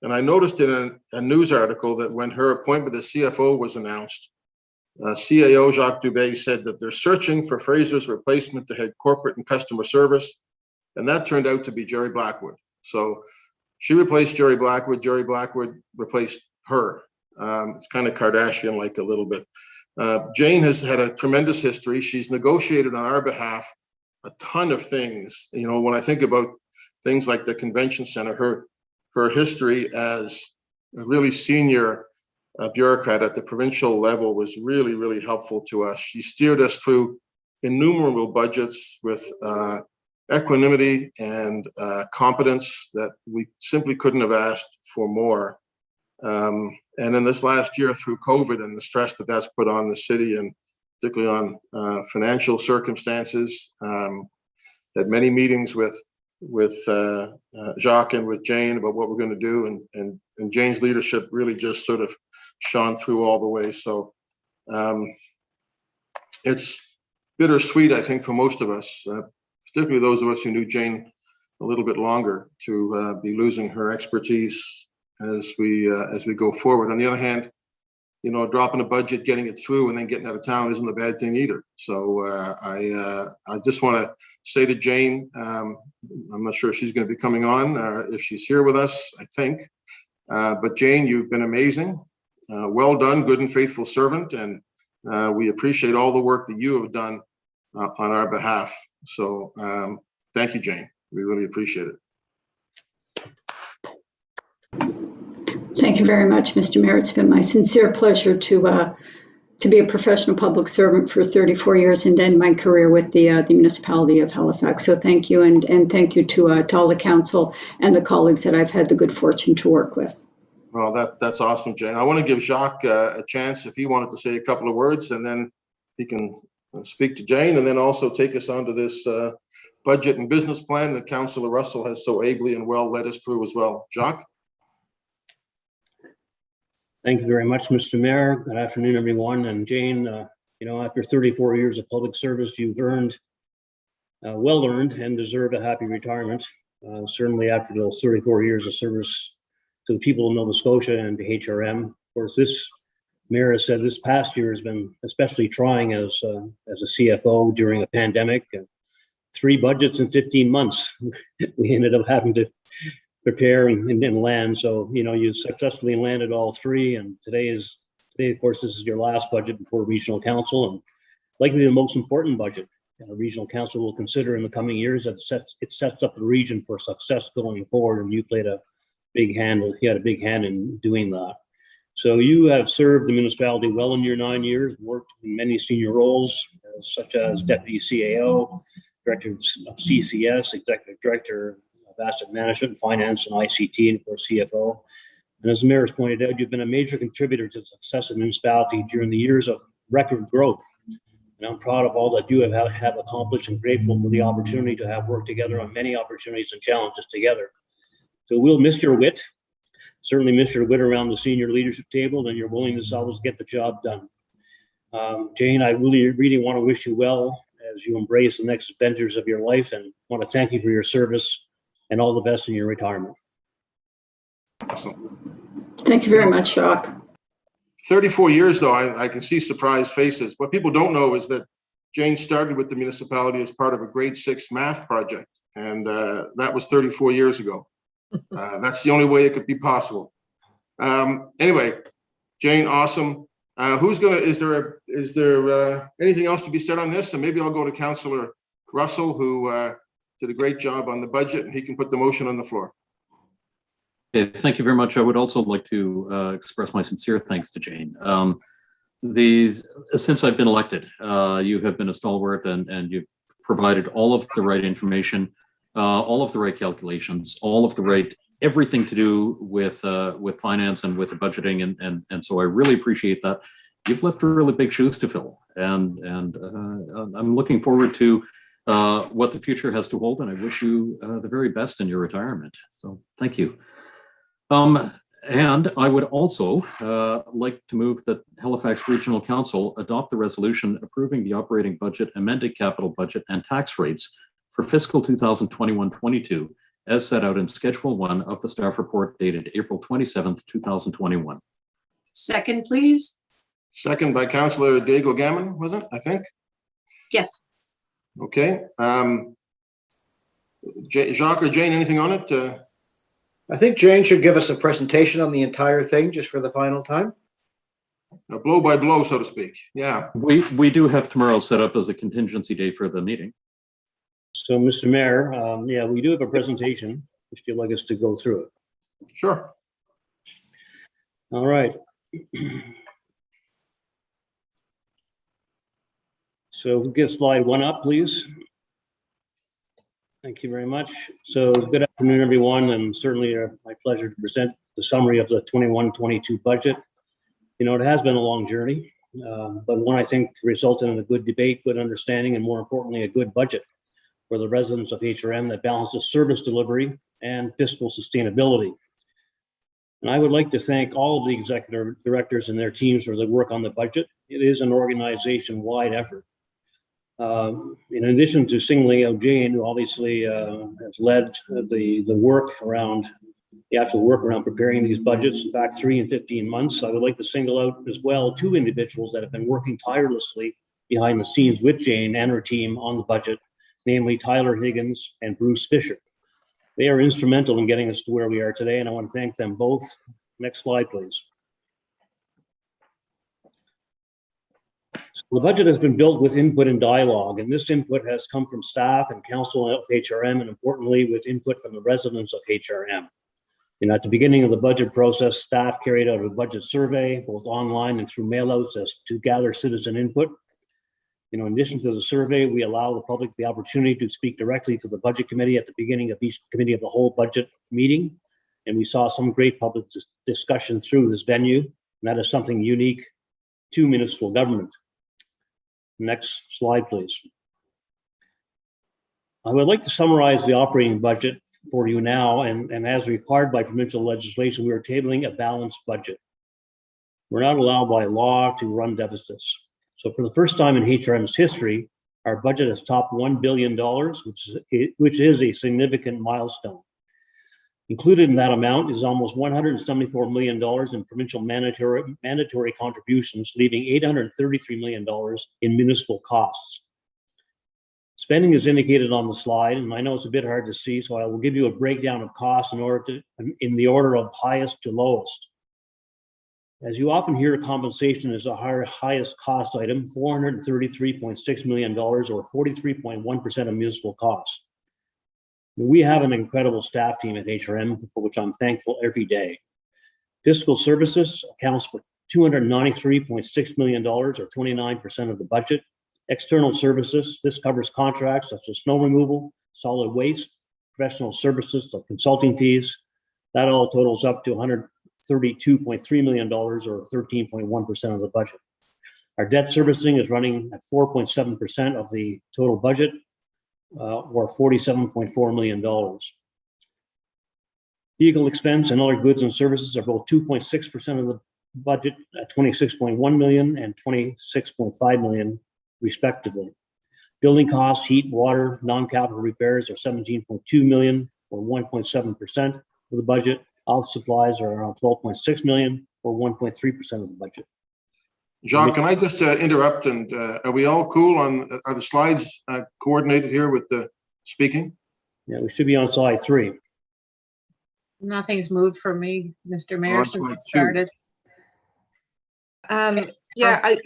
And I noticed in a news article that when her appointment as CFO was announced, CAO Jacques Dubé said that they're searching for Fraser's replacement to head corporate and customer service. And that turned out to be Jerry Blackwood. So she replaced Jerry Blackwood. Jerry Blackwood replaced her. It's kind of Kardashian-like a little bit. Jane has had a tremendous history. She's negotiated on our behalf a ton of things. You know, when I think about things like the convention center, her history as a really senior bureaucrat at the provincial level was really, really helpful to us. She steered us through innumerable budgets with equanimity and competence that we simply couldn't have asked for more. And in this last year through COVID and the stress that that's put on the city and particularly on financial circumstances, had many meetings with Jacques and with Jane about what we're going to do, and Jane's leadership really just sort of shone through all the way. So it's bittersweet, I think, for most of us, particularly those of us who knew Jane a little bit longer, to be losing her expertise as we go forward. On the other hand, you know, dropping a budget, getting it through, and then getting out of town isn't a bad thing either. So I just want to say to Jane, I'm not sure if she's going to be coming on, if she's here with us, I think. But Jane, you've been amazing. Well done, good and faithful servant. And we appreciate all the work that you have done on our behalf. So thank you, Jane. We really appreciate it.
Thank you very much, Mr. Mayor. It's been my sincere pleasure to be a professional public servant for 34 years and end my career with the municipality of Halifax. So thank you, and thank you to all the council and the colleagues that I've had the good fortune to work with.
Well, that's awesome, Jane. I want to give Jacques a chance if he wanted to say a couple of words, and then he can speak to Jane, and then also take us on to this budget and business plan that Councillor Russell has so ably and well led us through as well. Jacques?
Thank you very much, Mr. Mayor. Good afternoon, everyone. And Jane, after 34 years of public service, you've earned, well earned, and deserve a happy retirement. Certainly after those 34 years of service to the people of Nova Scotia and to HRM. Of course, this Mayor has said this past year has been especially trying as a CFO during a pandemic. 3 budgets in 15 months. We ended up having to prepare and land. So, you successfully landed all 3. And today, of course, this is your last budget before regional council, and likely the most important budget regional council will consider in the coming years. That it sets up the region for success going forward. And you had a big hand in doing that. So you have served the municipality well in your 9 years, worked in many senior roles, such as Deputy CAO, Director of CCS, Executive Director of Asset Management, Finance, and ICT, and of course CFO. And as the Mayor has pointed out, you've been a major contributor to the success of the municipality during the years of record growth. And I'm proud of all that you have accomplished and grateful for the opportunity to have worked together on many opportunities and challenges together. So we'll miss your wit. Certainly miss your wit around the senior leadership table and your willingness to always get the job done. Jane, I really want to wish you well as you embrace the next ventures of your life, and want to thank you for your service and all the best in your retirement.
Awesome.
Thank you very much, Jacques.
34 years, though, I can see surprised faces. What people don't know is that Jane started with the municipality as part of a grade 6 math project, and that was 34 years ago. That's the only way it could be possible. Anyway, Jane, awesome. Is there anything else to be said on this? And maybe I'll go to Councillor Russell, who did a great job on the budget, and he can put the motion on the floor.
Okay, thank you very much. I would also like to express my sincere thanks to Jane. Since I've been elected, you have been a stalwart, and you've provided all of the right information, all of the right calculations, all of the right everything to do with finance and with the budgeting, and so I really appreciate that. You've left really big shoes to fill, and I'm looking forward to what the future has to hold, and I wish you the very best in your retirement. So thank you. And I would also like to move that Halifax Regional Council adopt the resolution approving the operating budget, amended capital budget, and tax rates for fiscal 2021-22 as set out in Schedule 1 of the staff report dated April 27th, 2021.
Second, please.
Second by Councillor Diego Gammon, was it? I think.
Yes.
Okay. Jacques or Jane, anything on it?
I think Jane should give us a presentation on the entire thing just for the final time.
Blow by blow, so to speak. Yeah.
We do have tomorrow set up as a contingency day for the meeting.
So, Mr. Mayor, yeah, we do have a presentation if you'd like us to go through it.
Sure.
All right. So we'll get slide 1 up, please. Thank you very much. So good afternoon, everyone, and certainly my pleasure to present the summary of the 21-22 budget. It has been a long journey, but one I think resulted in a good debate, good understanding, and more importantly, a good budget for the residents of HRM that balances service delivery and fiscal sustainability. And I would like to thank all of the executive directors and their teams for the work on the budget. It is an organization-wide effort. In addition to singling out Jane, who obviously has led the work around the actual work around preparing these budgets, in fact, 3 and 15 months, I would like to single out as well 2 individuals that have been working tirelessly behind the scenes with Jane and her team on the budget, namely Tyler Higgins and Bruce Fisher. They are instrumental in getting us to where we are today, and I want to thank them both. Next slide, please. So the budget has been built with input and dialogue, and this input has come from staff and council of HRM, and importantly, with input from the residents of HRM. At the beginning of the budget process, staff carried out a budget survey, both online and through mailouts, as to gather citizen input. In addition to the survey, we allow the public the opportunity to speak directly to the budget committee at the beginning of each committee of the whole budget meeting. And we saw some great public discussion through this venue, and that is something unique to municipal government. Next slide, please. I would like to summarize the operating budget for you now, and as required by provincial legislation, we are tabling a balanced budget. We're not allowed by law to run deficits. So for the first time in HRM's history, our budget has topped $1 billion, which is a significant milestone. Included in that amount is almost $174 million in provincial mandatory contributions, leaving $833 million in municipal costs. Spending is indicated on the slide, and I know it's a bit hard to see, so I will give you a breakdown of costs in the order of highest to lowest. As you often hear, compensation is a highest cost item, $433.6 million, or 43.1% of municipal costs. We have an incredible staff team at HRM, for which I'm thankful every day. Fiscal services accounts for $293.6 million, or 29% of the budget. External services, this covers contracts such as snow removal, solid waste, professional services, like consulting fees. That all totals up to $132.3 million, or 13.1% of the budget. Our debt servicing is running at 4.7% of the total budget, or $47.4 million. Vehicle expense and other goods and services are both 2.6% of the budget at $26.1 million and $26.5 million, respectively. Building costs, heat, water, non-capital repairs are $17.2 million, or 1.7% of the budget. Office supplies are around $12.6 million, or 1.3% of the budget.
Jacques, can I just interrupt, and are we all cool on, are the slides coordinated here with the speaking?
Yeah, we should be on slide 3.
Nothing's moved for me, Mr. Mayor, since it started.
Yeah,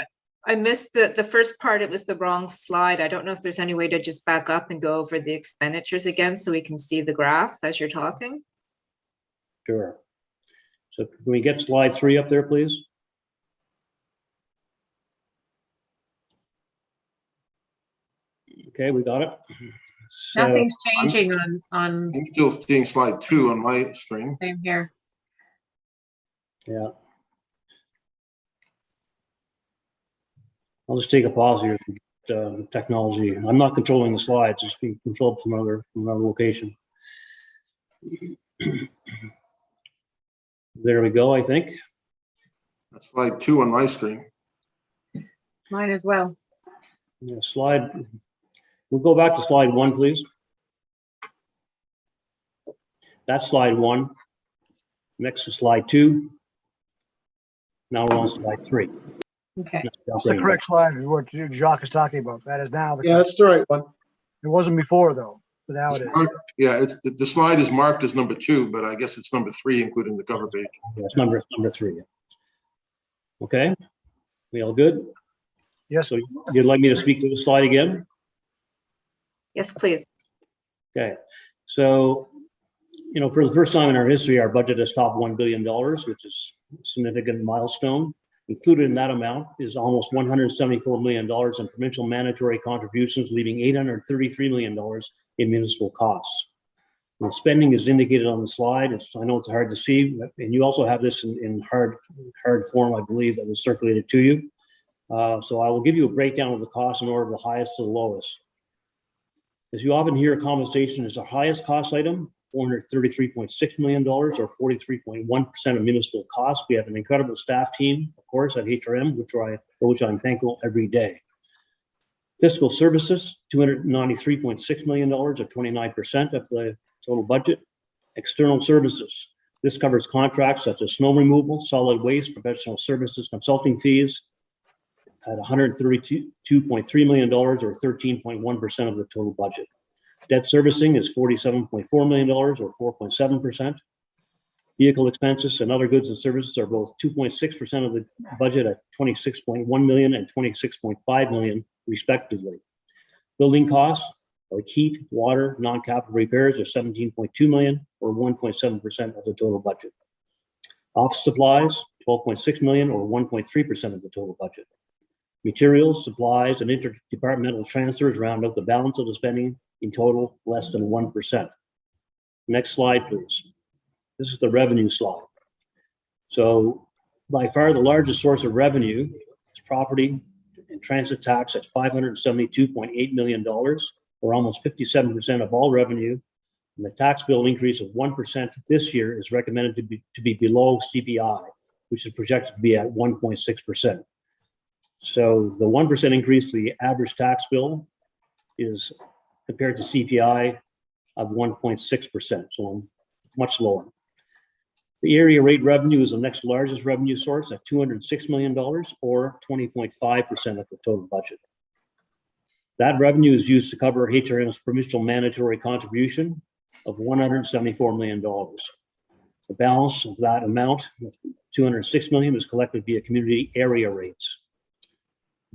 I missed the first part. It was the wrong slide. I don't know if there's any way to just back up and go over the expenditures again so we can see the graph as you're talking.
Sure. So can we get slide 3 up there, please? Okay, we got it. So,
Nothing's changing on.
I'm still seeing slide 2 on my screen.
Same here.
Yeah. I'll just take a pause here for technology. I'm not controlling the slides, it's being controlled from another location. There we go, I think.
That's slide 2 on my screen.
Mine as well.
Yeah, we'll go back to slide 1, please. That's slide 1. Next to slide 2. Now we're on slide 3.
Okay.
That's the correct slide, what Jacques is talking about. That is now the.
Yeah, that's the right one.
It wasn't before, though, but now it is.
Yeah, the slide is marked as number 2, but I guess it's number 3, including the cover page.
Yeah, it's number 3. Okay, we all good?
Yes.
So you'd like me to speak to the slide again?
Yes, please.
Okay, so, for the first time in our history, our budget has topped $1 billion, which is a significant milestone. Included in that amount is almost $174 million in provincial mandatory contributions, leaving $833 million in municipal costs. The spending is indicated on the slide. I know it's hard to see, and you also have this in hard form, I believe, that was circulated to you. So I will give you a breakdown of the costs in order of the highest to the lowest. As you often hear, compensation is the highest cost item, $433.6 million, or 43.1% of municipal costs. We have an incredible staff team, of course, at HRM, for which I'm thankful every day. Fiscal services, $293.6 million, or 29% of the total budget. External services, this covers contracts such as snow removal, solid waste, professional services, consulting fees, at $132.3 million, or 13.1% of the total budget. Debt servicing is $47.4 million, or 4.7%. Vehicle expenses and other goods and services are both 2.6% of the budget at $26.1 million and $26.5 million, respectively. Building costs, like heat, water, non-capital repairs, are $17.2 million, or 1.7% of the total budget. Office supplies, $12.6 million, or 1.3% of the total budget. Materials, supplies, and interdepartmental transfers round out the balance of the spending, in total less than 1%. Next slide, please. This is the revenue slide. So by far the largest source of revenue is property and transit tax at $572.8 million, or almost 57% of all revenue. And the tax bill increase of 1% this year is recommended to be below CPI. which is projected to be at 1.6%. So the 1% increase to the average tax bill is compared to CPI of 1.6%, so much lower. The area rate revenue is the next largest revenue source at $206 million, or 20.5% of the total budget. That revenue is used to cover HRM's provincial mandatory contribution of $174 million. The balance of that amount, $206 million, is collected via community area rates.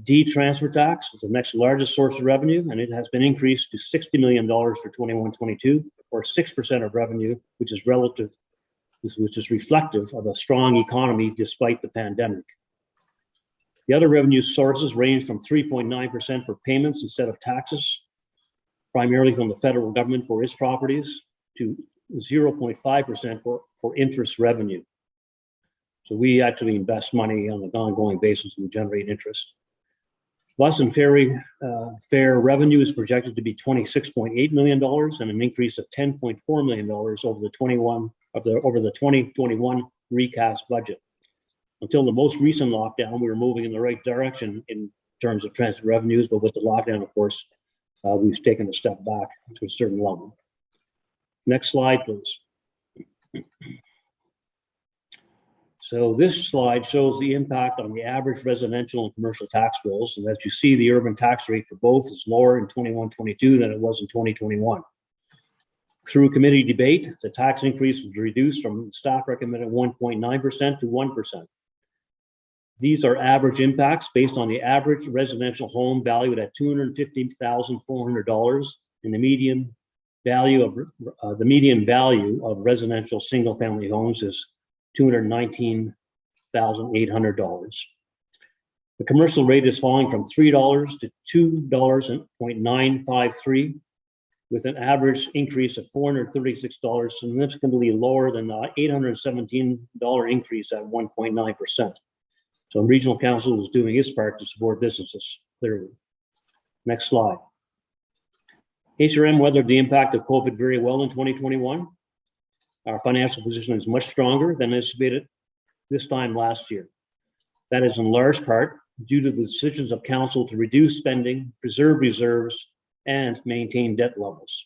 D transfer tax is the next largest source of revenue, and it has been increased to $60 million for 21-22, or 6% of revenue, which is reflective of a strong economy despite the pandemic. The other revenue sources range from 3.9% for payments instead of taxes, primarily from the federal government for its properties, to 0.5% for interest revenue. So we actually invest money on an ongoing basis and generate interest. Bus and ferry fare revenue is projected to be $26.8 million, and an increase of $10.4 million over the 2021 recast budget. Until the most recent lockdown, we were moving in the right direction in terms of transit revenues, but with the lockdown, of course, we've taken a step back to a certain level. Next slide, please. So this slide shows the impact on the average residential and commercial tax bills. And as you see, the urban tax rate for both is lower in 21-22 than it was in 2021. Through committee debate, the tax increase was reduced from staff recommended 1.9% to 1%. These are average impacts based on the average residential home valued at $250,400, and the median value of residential single-family homes is $219,800. The commercial rate is falling from $3 to $2.953, with an average increase of $436, significantly lower than the $817 increase at 1.9%. So regional council is doing its part to support businesses, clearly. Next slide. HRM weathered the impact of COVID very well in 2021. Our financial position is much stronger than anticipated this time last year. That is in large part due to the decisions of council to reduce spending, preserve reserves, and maintain debt levels.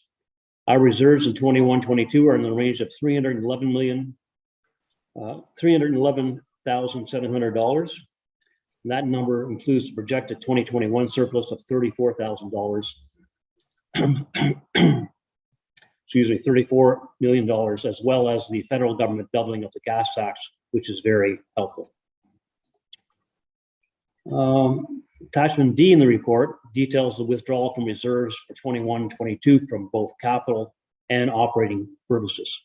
Our reserves in 21-22 are in the range of $311,700. That number includes the projected 2021 surplus of $34,000. Excuse me, $34 million, as well as the federal government doubling of the gas tax, which is very helpful. Attachment D in the report details the withdrawal from reserves for 21-22 from both capital and operating purposes.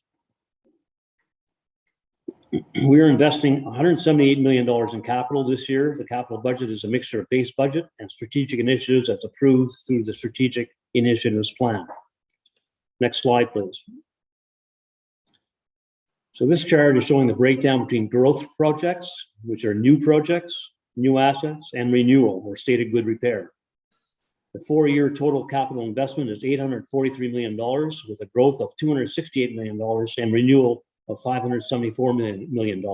We are investing $178 million in capital this year. The capital budget is a mixture of base budget and strategic initiatives that's approved through the Strategic Initiatives Plan. Next slide, please. So this chart is showing the breakdown between growth projects, which are new projects, new assets, and renewal or stated good repair. The 4-year total capital investment is $843 million, with a growth of $268 million and renewal of $574 million.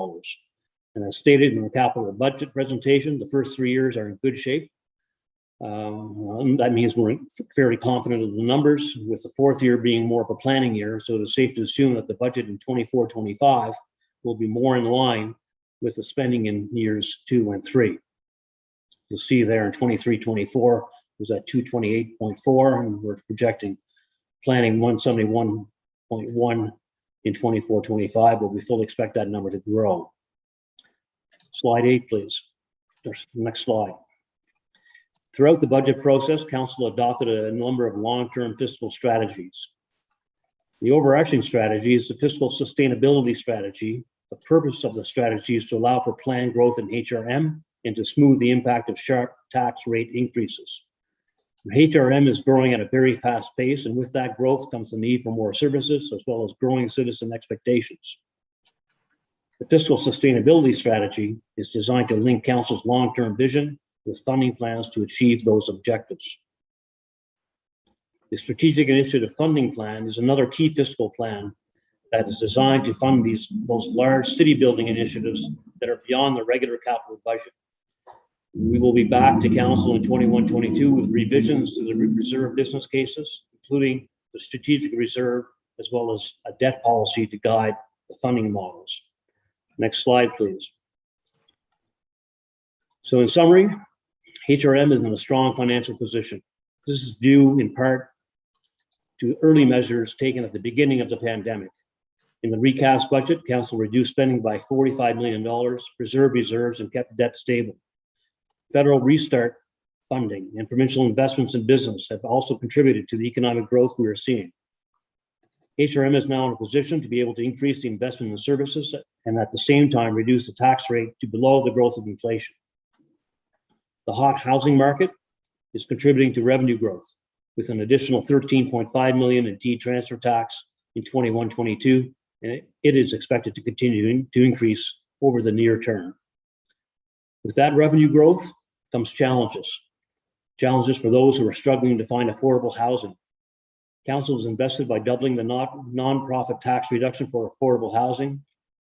And as stated in the capital budget presentation, the first 3 years are in good shape. That means we're fairly confident of the numbers, with the 4th year being more of a planning year. So it's safe to assume that the budget in 24-25 will be more in line with the spending in years 2 and 3. You'll see there in 23-24 was at 228.4, and we're projecting planning 171.1 in 24-25, but we fully expect that number to grow. Slide 8, please. Next slide. Throughout the budget process, council adopted a number of long-term fiscal strategies. The overarching strategy is the fiscal sustainability strategy. The purpose of the strategy is to allow for planned growth in HRM and to smooth the impact of sharp tax rate increases. HRM is growing at a very fast pace, and with that growth comes the need for more services as well as growing citizen expectations. The fiscal sustainability strategy is designed to link council's long-term vision with funding plans to achieve those objectives. The Strategic Initiative Funding Plan is another key fiscal plan that is designed to fund those large city building initiatives that are beyond the regular capital budget. We will be back to council in 21-22 with revisions to the reserve business cases, including the strategic reserve, as well as a debt policy to guide the funding models. Next slide, please. So in summary, HRM is in a strong financial position. This is due in part to early measures taken at the beginning of the pandemic. In the recast budget, council reduced spending by $45 million, preserved reserves, and kept debt stable. Federal restart funding and provincial investments in business have also contributed to the economic growth we are seeing. HRM is now in a position to be able to increase the investment in services and at the same time reduce the tax rate to below the growth of inflation. The hot housing market is contributing to revenue growth with an additional $13.5 million in T-transfer tax in 21-22, and it is expected to continue to increase over the near term. With that revenue growth comes challenges. Challenges for those who are struggling to find affordable housing. Council is invested by doubling the non-profit tax reduction for affordable housing,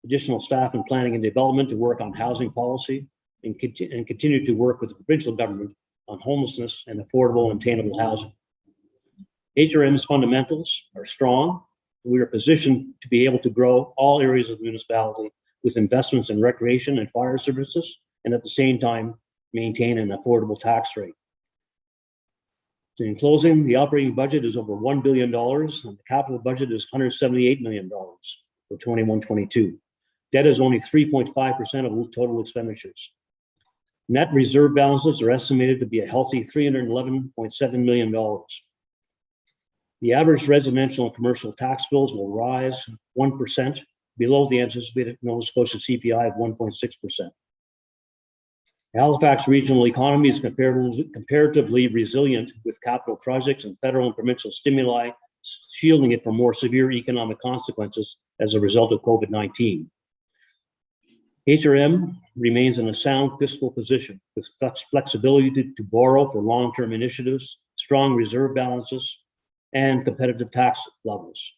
additional staff in planning and development to work on housing policy, and continue to work with the provincial government on homelessness and affordable and attainable housing. HRM's fundamentals are strong. We are positioned to be able to grow all areas of the municipality with investments in recreation and fire services, and at the same time, maintain an affordable tax rate. So in closing, the operating budget is over $1 billion, and the capital budget is $178 million for 21-22. Debt is only 3.5% of total expenditures. Net reserve balances are estimated to be a healthy $311.7 million. The average residential and commercial tax bills will rise 1% below the anticipated Nova Scotia CPI of 1.6%. Halifax regional economy is comparatively resilient with capital projects and federal and provincial stimuli shielding it from more severe economic consequences as a result of COVID-19. HRM remains in a sound fiscal position with flexibility to borrow for long-term initiatives, strong reserve balances, and competitive tax levels.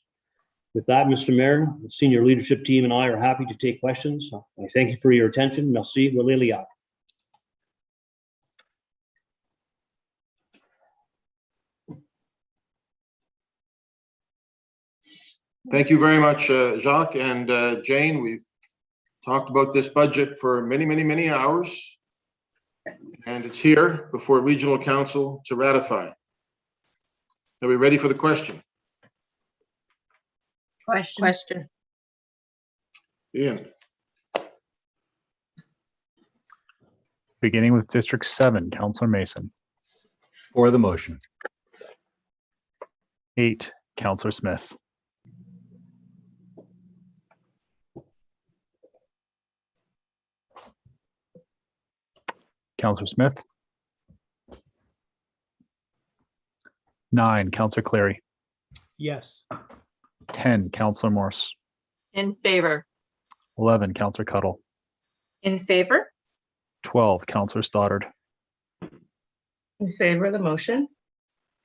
With that, Mr. Mayor, the senior leadership team and I are happy to take questions. I thank you for your attention. Merci, Lilia.
Thank you very much, Jacques and Jane. We've talked about this budget for many, many, many hours, and it's here before Regional Council to ratify. Are we ready for the question?
Question.
Ian.
Beginning with District 7, Councillor Mason.
For the motion.
8, Councillor Smith. Councillor Smith. 9, Councillor Clary.
Yes.
10, Councillor Morse.
In favor.
11, Councillor Cuddle.
In favor.
12, Councillor Stoddard.
In favor of the motion.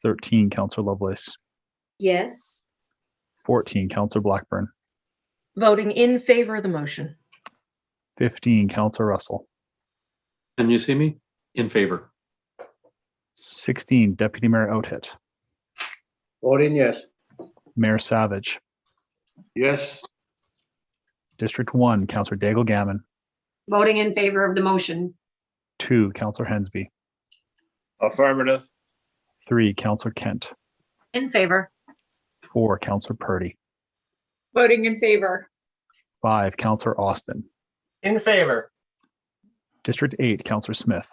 13, Councillor Lovelace.
Yes.
14, Councillor Blackburn.
Voting in favor of the motion.
15, Councillor Russell.
Can you see me? In favor.
16, Deputy Mayor Outhit.
Voting yes.
Mayor Savage.
Yes.
District 1, Councillor Daigle Gammon.
Voting in favor of the motion.
2, Councillor Hensby.
Affirmative.
3, Councillor Kent.
In favor.
4, Councillor Purdy.
Voting in favor.
5, Councillor Austin.
In favor.
District 8, Councillor Smith.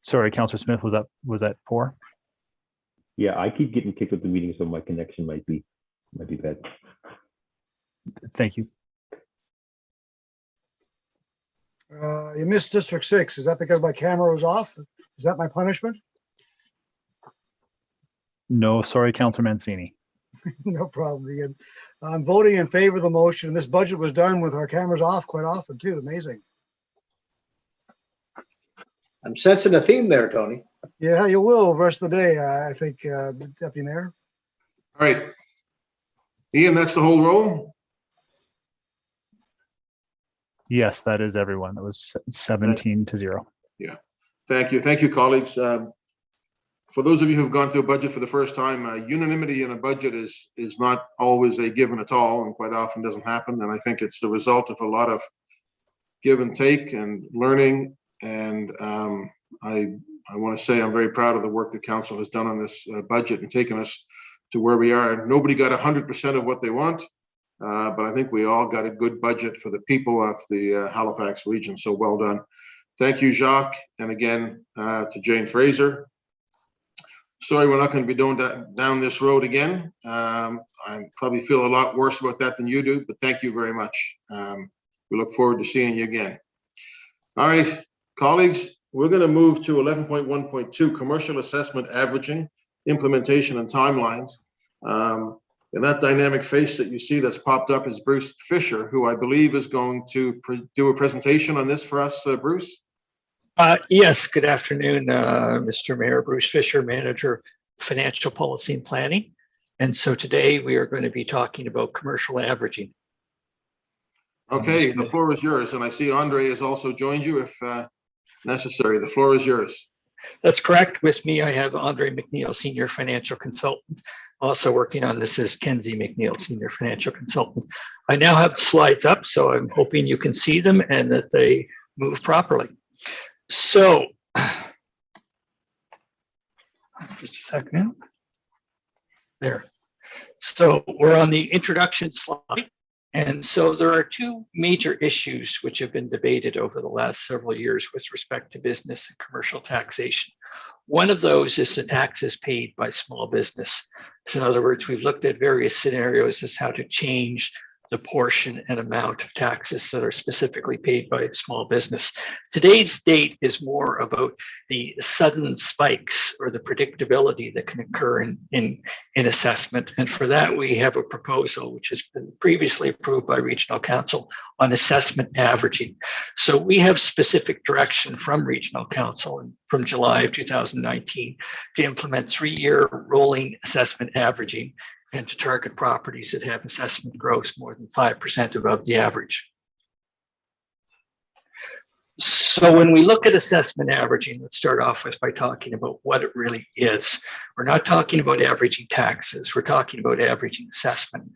Sorry, Councillor Smith, was that 4?
Yeah, I keep getting kicked with the meeting, so my connection might be bad.
Thank you.
You missed District 6. Is that because my camera was off? Is that my punishment?
No, sorry, Councillor Mancini.
No problem, Ian. I'm voting in favor of the motion. This budget was done with our cameras off quite often too. Amazing.
I'm sensing a theme there, Tony.
Yeah, you will the rest of the day, I think, Deputy Mayor.
All right. Ian, that's the whole roll?
Yes, that is everyone. It was 17-0.
Yeah. Thank you. Thank you, colleagues. For those of you who've gone through a budget for the first time, unanimity in a budget is not always a given at all, and quite often doesn't happen. And I think it's the result of a lot of give and take and learning. And I want to say I'm very proud of the work the council has done on this budget and taken us to where we are. Nobody got 100% of what they want, but I think we all got a good budget for the people of the Halifax region. So well done. Thank you, Jacques. And again, to Jane Fraser. Sorry, we're not going to be doing that down this road again. I probably feel a lot worse about that than you do, but thank you very much. We look forward to seeing you again. All right, colleagues, we're going to move to 11.1.2, commercial assessment averaging, implementation and timelines. And that dynamic face that you see that's popped up is Bruce Fisher, who I believe is going to do a presentation on this for us, Bruce.
Yes, good afternoon, Mr. Mayor. Bruce Fisher, Manager, Financial Policy and Planning. And so today we are going to be talking about commercial averaging.
Okay, the floor is yours. And I see Andre has also joined you if necessary. The floor is yours.
That's correct. With me, I have Andre McNeil, Senior Financial Consultant. Also working on this is Kenzie McNeil, Senior Financial Consultant. I now have the slides up, so I'm hoping you can see them and that they move properly. So, just a second. There. So we're on the introduction slide. And so there are two major issues which have been debated over the last several years with respect to business and commercial taxation. One of those is the taxes paid by small business. So in other words, we've looked at various scenarios as how to change the portion and amount of taxes that are specifically paid by small business. Today's date is more about the sudden spikes or the predictability that can occur in assessment. And for that, we have a proposal which has been previously approved by Regional Council on assessment averaging. So we have specific direction from Regional Council and from July of 2019 to implement 3-year rolling assessment averaging and to target properties that have assessment growth more than 5% above the average. So when we look at assessment averaging, let's start off with by talking about what it really is. We're not talking about averaging taxes, we're talking about averaging assessment.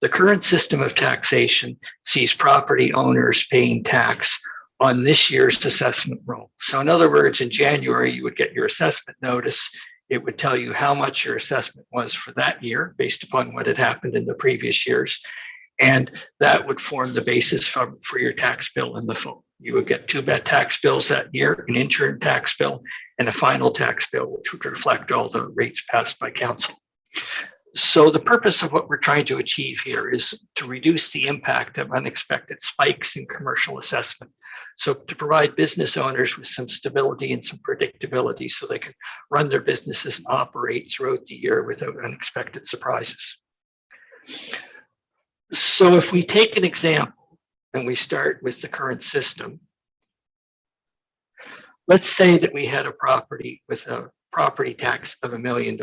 The current system of taxation sees property owners paying tax on this year's assessment roll. So in other words, in January, you would get your assessment notice. It would tell you how much your assessment was for that year based upon what had happened in the previous years. And that would form the basis for your tax bill in the phone. You would get 2 tax bills that year, an interim tax bill and a final tax bill, which would reflect all the rates passed by council. So the purpose of what we're trying to achieve here is to reduce the impact of unexpected spikes in commercial assessment. So to provide business owners with some stability and some predictability so they can run their businesses and operate throughout the year without unexpected surprises. So if we take an example and we start with the current system, let's say that we had a property with a property tax of $1 million.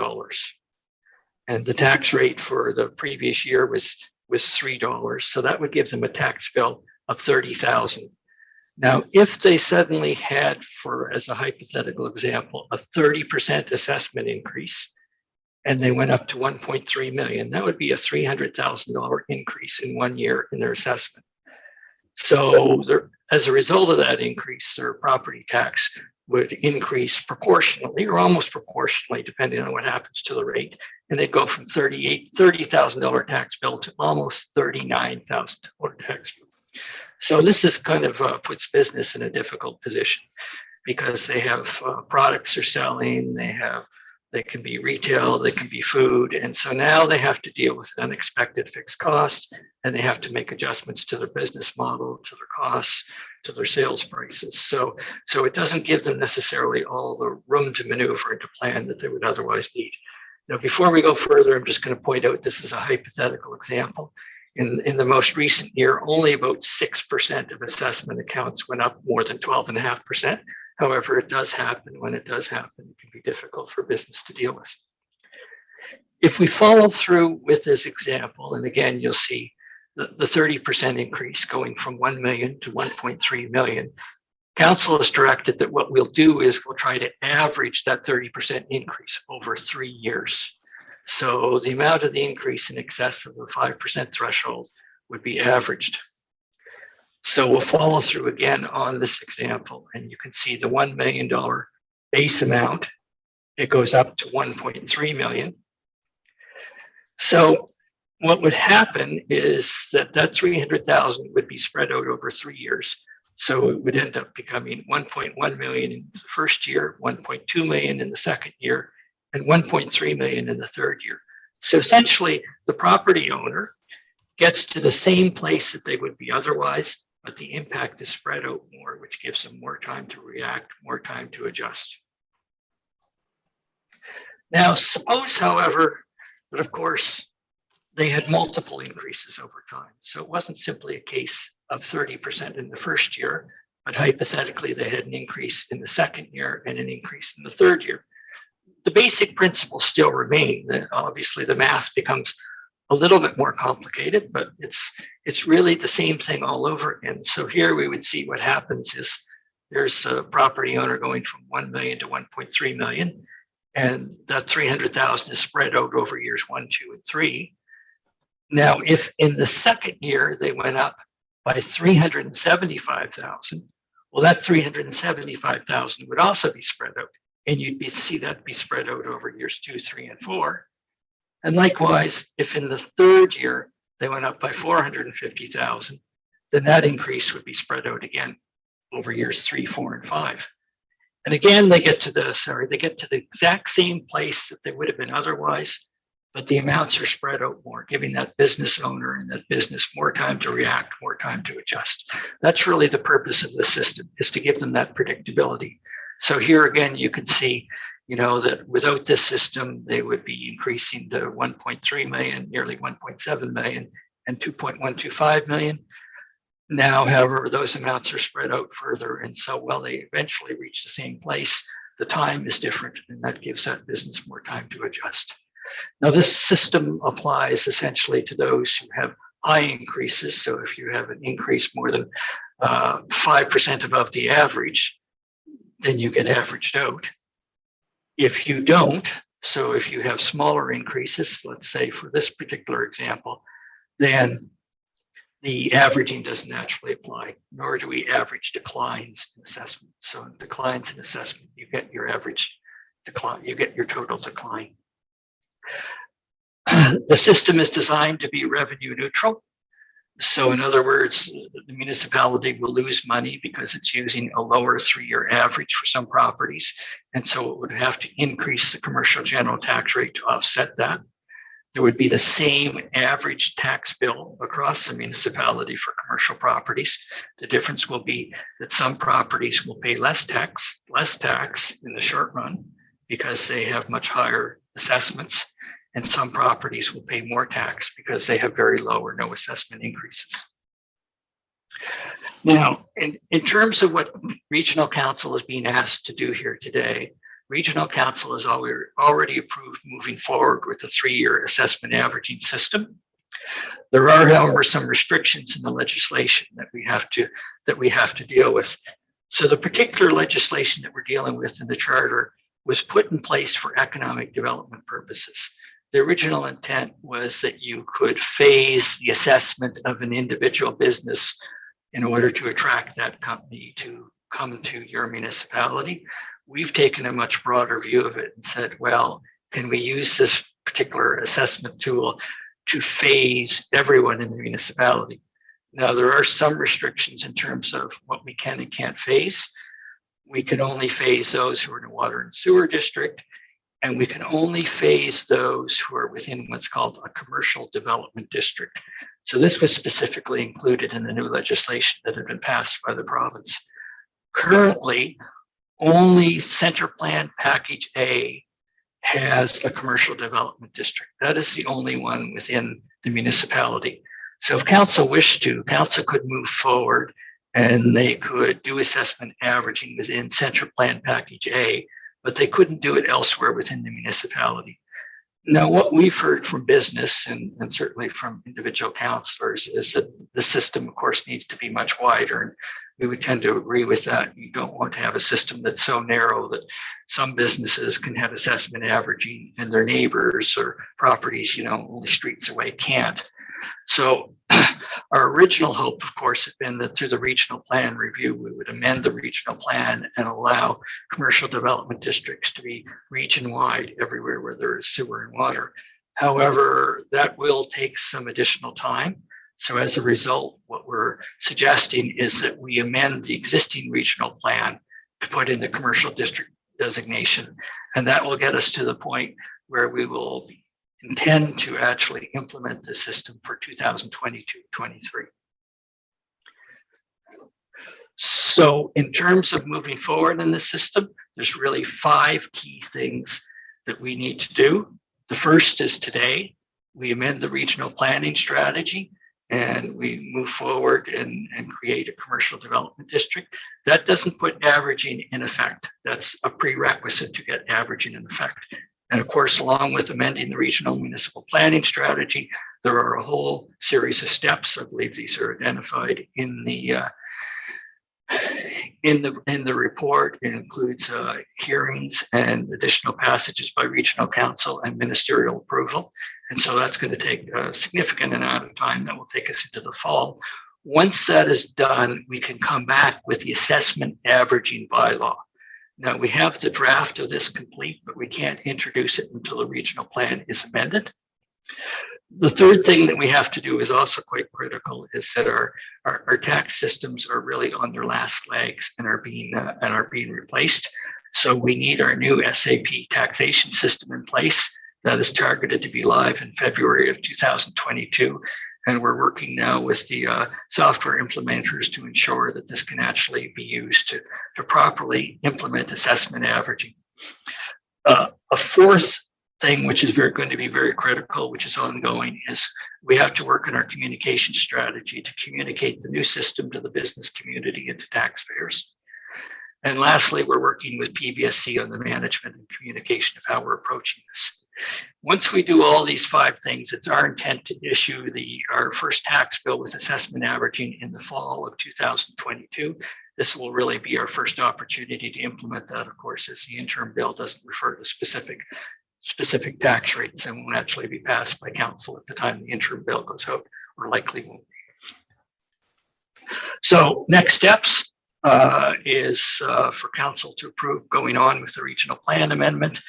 And the tax rate for the previous year was $3. So that would give them a tax bill of $30,000. Now, if they suddenly had, for as a hypothetical example, a 30% assessment increase, and they went up to 1.3 million, that would be a $300,000 increase in 1 year in their assessment. So as a result of that increase, their property tax would increase proportionally or almost proportionally, depending on what happens to the rate. And they'd go from $30,000 tax bill to almost $39,000 tax bill. So this is kind of puts business in a difficult position because they have products they're selling, they can be retail, they can be food. And so now they have to deal with unexpected fixed costs and they have to make adjustments to their business model, to their costs, to their sales prices. So it doesn't give them necessarily all the room to maneuver and to plan that they would otherwise need. Now, before we go further, I'm just going to point out this is a hypothetical example. In the most recent year, only about 6% of assessment accounts went up more than 12.5%. However, it does happen. When it does happen, it can be difficult for business to deal with. If we follow through with this example, and again, you'll see the 30% increase going from 1 million to 1.3 million, council has directed that what we'll do is we'll try to average that 30% increase over 3 years. So the amount of the increase in excess of the 5% threshold would be averaged. So we'll follow through again on this example, and you can see the $1 million base amount, it goes up to 1.3 million. So what would happen is that 300,000 would be spread out over 3 years. So it would end up becoming 1.1 million in the first year, 1.2 million in the second year, and 1.3 million in the third year. So essentially, the property owner gets to the same place that they would be otherwise, but the impact is spread out more, which gives them more time to react, more time to adjust. Now, suppose, however, that of course, they had multiple increases over time. So it wasn't simply a case of 30% in the first year, but hypothetically, they had an increase in the second year and an increase in the third year. The basic principles still remain. Obviously, the math becomes a little bit more complicated, but it's really the same thing all over again. So here we would see what happens is there's a property owner going from 1 million to 1.3 million, and that 300,000 is spread out over years 1, 2, and 3. Now, if in the second year they went up by 375,000, well, that 375,000 would also be spread out, and you'd see that be spread out over years 2, 3, and 4. And likewise, if in the third year they went up by 450,000, then that increase would be spread out again over years 3, 4, and 5. And again, they get to the exact same place that they would have been otherwise, but the amounts are spread out more, giving that business owner and that business more time to react, more time to adjust. That's really the purpose of the system, is to give them that predictability. So here again, you can see, that without this system, they would be increasing to 1.3 million, nearly 1.7 million, and 2.125 million. Now, however, those amounts are spread out further, and so while they eventually reach the same place, the time is different, and that gives that business more time to adjust. Now, this system applies essentially to those who have high increases. So if you have an increase more than 5% above the average, then you get averaged out. If you don't, so if you have smaller increases, let's say for this particular example, then the averaging doesn't actually apply, nor do we average declines in assessment. So in declines in assessment, you get your average decline, you get your total decline. The system is designed to be revenue neutral. So in other words, the municipality will lose money because it's using a lower 3-year average for some properties. And so it would have to increase the commercial general tax rate to offset that. There would be the same average tax bill across the municipality for commercial properties. The difference will be that some properties will pay less tax in the short run because they have much higher assessments, and some properties will pay more tax because they have very low or no assessment increases. Now, in terms of what Regional Council is being asked to do here today, Regional Council has already approved moving forward with a 3-year assessment averaging system. There are, however, some restrictions in the legislation that we have to deal with. So the particular legislation that we're dealing with in the charter was put in place for economic development purposes. The original intent was that you could phase the assessment of an individual business in order to attract that company to come to your municipality. We've taken a much broader view of it and said, well, can we use this particular assessment tool to phase everyone in the municipality? Now, there are some restrictions in terms of what we can and can't phase. We can only phase those who are in a water and sewer district, and we can only phase those who are within what's called a commercial development district. So this was specifically included in the new legislation that had been passed by the province. Currently, only Center Plan Package A has a commercial development district. That is the only one within the municipality. So if council wished to, council could move forward and they could do assessment averaging within Central Plan Package A, but they couldn't do it elsewhere within the municipality. Now, what we've heard from business and certainly from individual councillors is that the system, of course, needs to be much wider. And we would tend to agree with that. You don't want to have a system that's so narrow that some businesses can have assessment averaging and their neighbors or properties, only streets away can't. So our original hope, of course, had been that through the regional plan review, we would amend the regional plan and allow commercial development districts to be region-wide everywhere where there is sewer and water. However, that will take some additional time. So as a result, what we're suggesting is that we amend the existing regional plan to put in the commercial district designation. And that will get us to the point where we will intend to actually implement the system for 2022-23. So in terms of moving forward in the system, there's really 5 key things that we need to do. The first is today, we amend the regional planning strategy and we move forward and create a commercial development district. That doesn't put averaging in effect. That's a prerequisite to get averaging in effect. And of course, along with amending the regional municipal planning strategy, there are a whole series of steps. I believe these are identified in the report. It includes hearings and additional passages by regional council and ministerial approval. And so that's going to take a significant amount of time that will take us into the fall. Once that is done, we can come back with the assessment averaging bylaw. Now, we have the draft of this complete, but we can't introduce it until the regional plan is amended. The third thing that we have to do is also quite critical, is that our tax systems are really on their last legs and are being replaced. So we need our new SAP taxation system in place that is targeted to be live in February of 2022. And we're working now with the software implementers to ensure that this can actually be used to properly implement assessment averaging. A fourth thing, which is going to be very critical, which is ongoing, is we have to work on our communication strategy to communicate the new system to the business community and to taxpayers. And lastly, we're working with PBSC on the management and communication of how we're approaching this. Once we do all these 5 things, it's our intent to issue our first tax bill with assessment averaging in the fall of 2022. This will really be our first opportunity to implement that, of course, as the interim bill doesn't refer to specific tax rates and won't actually be passed by council at the time the interim bill goes out, or likely won't be. So next steps is for council to approve going on with the regional plan amendment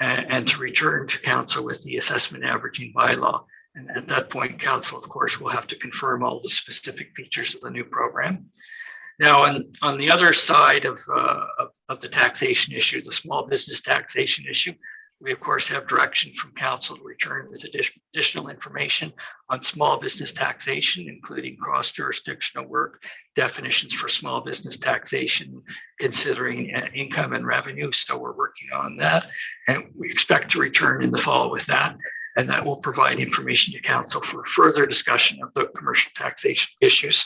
and to return to council with the assessment averaging bylaw. And at that point, council, of course, will have to confirm all the specific features of the new program. Now, on the other side of the taxation issue, the small business taxation issue, we, of course, have direction from council to return with additional information on small business taxation, including cross-jurisdictional work, definitions for small business taxation, considering income and revenue. So we're working on that, and we expect to return in the fall with that. And that will provide information to council for further discussion of the commercial taxation issues.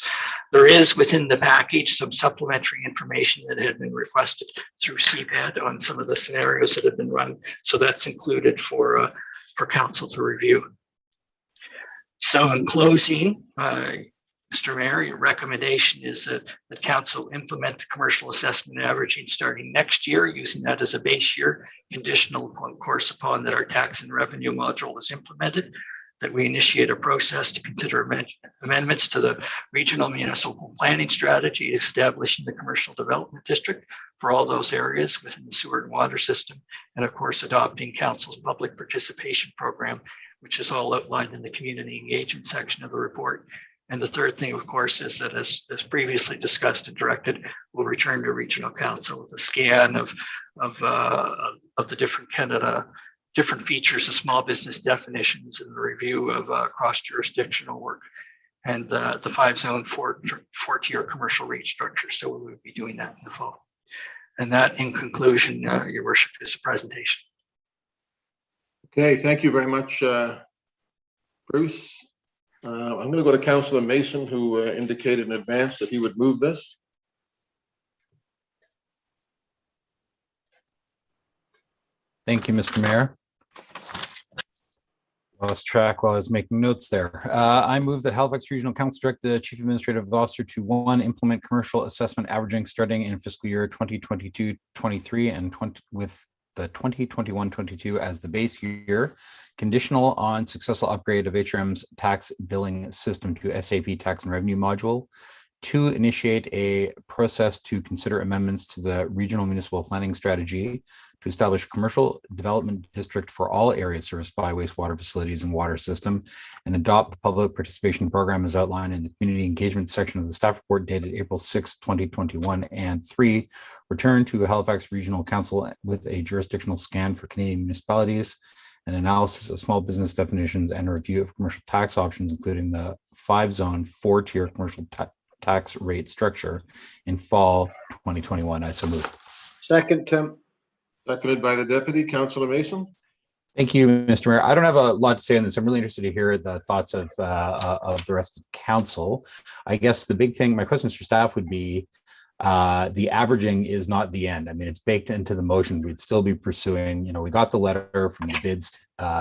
There is within the package some supplementary information that had been requested through CPAD on some of the scenarios that have been run. So that's included for council to review. So in closing, Mr. Mayor, your recommendation is that the council implement the commercial assessment averaging starting next year, using that as a base year, conditional, of course, upon that our tax and revenue module is implemented, that we initiate a process to consider amendments to the regional municipal planning strategy, establishing the commercial development district for all those areas within the sewer and water system, and of course, adopting council's public participation program, which is all outlined in the community engagement section of the report. And the third thing, of course, is that as previously discussed and directed, we'll return to regional council with a scan of the different features of small business definitions and the review of cross-jurisdictional work and the 5-zone 4-tier commercial rate structure. So we will be doing that in the fall. And that, in conclusion, your worship, is a presentation.
Okay, thank you very much, Bruce. I'm going to go to Councillor Mason, who indicated in advance that he would move this.
Thank you, Mr. Mayor. Lost track while I was making notes there. I move that Halifax Regional Council direct the Chief Administrative Officer to 1, implement commercial assessment averaging starting in fiscal year 2022-23 and with the 2021-22 as the base year, conditional on successful upgrade of HRM's tax billing system to SAP tax and revenue module. 2, initiate a process to consider amendments to the regional municipal planning strategy to establish a commercial development district for all areas serviced by wastewater facilities and water system, and adopt the public participation program as outlined in the community engagement section of the staff report dated April 6, 2021. And 3, return to Halifax Regional Council with a jurisdictional scan for Canadian municipalities, an analysis of small business definitions, and a review of commercial tax options, including the 5-zone 4-tier commercial tax rate structure in fall 2021. I so move.
Second, Tim.
Seconded by the Deputy, Councillor Mason.
Thank you, Mr. Mayor. I don't have a lot to say on this. I'm really interested to hear the thoughts of the rest of council. I guess the big thing, my questions for staff would be, the averaging is not the end. I mean, it's baked into the motion. We'd still be pursuing, you know, we got the letter from the bids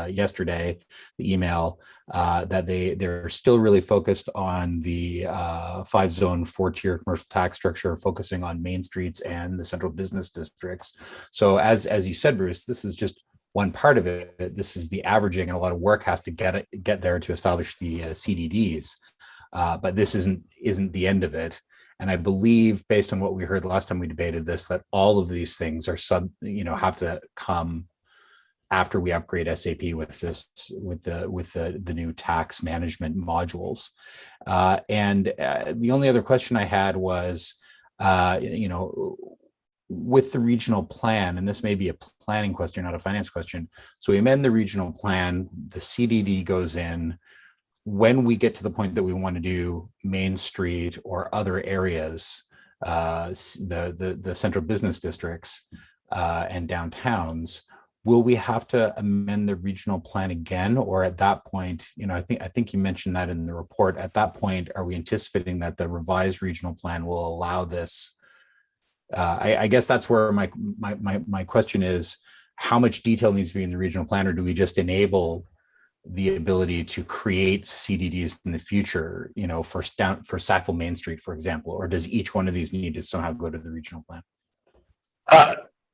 yesterday, the email, that they're still really focused on the 5-zone 4-tier commercial tax structure, focusing on main streets and the central business districts. So as you said, Bruce, this is just one part of it. This is the averaging, and a lot of work has to get there to establish the CDDs. But this isn't the end of it. And I believe, based on what we heard last time we debated this, that all of these things are have to come after we upgrade SAP with the new tax management modules. And the only other question I had was, with the regional plan, and this may be a planning question, not a finance question. So we amend the regional plan, the CDD goes in. When we get to the point that we want to do Main Street or other areas, the central business districts and downtowns, will we have to amend the regional plan again? Or at that point, I think you mentioned that in the report. At that point, are we anticipating that the revised regional plan will allow this? I guess that's where my question is: how much detail needs to be in the regional plan, or do we just enable the ability to create CDDs in the future, for Sackville Main Street, for example, or does each one of these need to somehow go to the regional plan?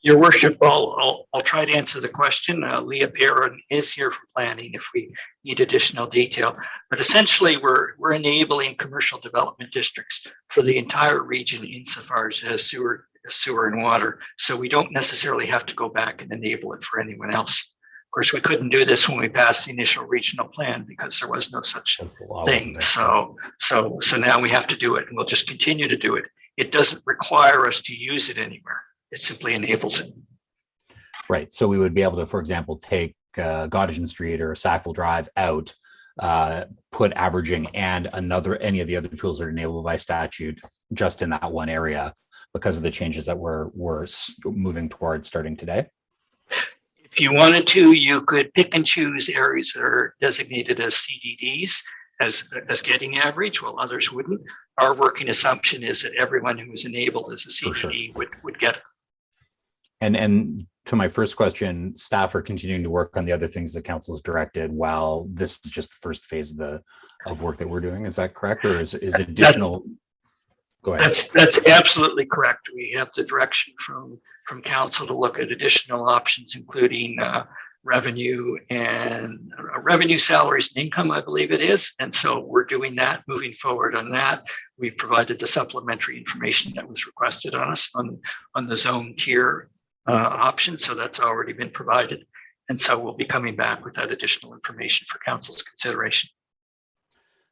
Your worship, I'll try to answer the question. Leah Barron is here for planning if we need additional detail, but essentially we're enabling commercial development districts for the entire region insofar as sewer and water. So we don't necessarily have to go back and enable it for anyone else. Of course, we couldn't do this when we passed the initial regional plan because there was no such thing. So now we have to do it, and we'll just continue to do it. It doesn't require us to use it anywhere. It simply enables it.
Right. So we would be able to, for example, take Gottingen Street or Sackville Drive out, put averaging and any of the other tools that are enabled by statute just in that one area because of the changes that we're moving towards starting today.
If you wanted to, you could pick and choose areas that are designated as CDDs as getting average, while others wouldn't. Our working assumption is that everyone who is enabled as a CDD would get it.
And to my first question, staff are continuing to work on the other things that council's directed while this is just the first phase of work that we're doing. Is that correct? Or is additional? Go ahead.
That's absolutely correct. We have the direction from council to look at additional options, including revenue and revenue, salaries, and income, I believe it is. And so we're doing that, moving forward on that. We've provided the supplementary information that was requested on us on the zone tier option. So that's already been provided. And so we'll be coming back with that additional information for council's consideration.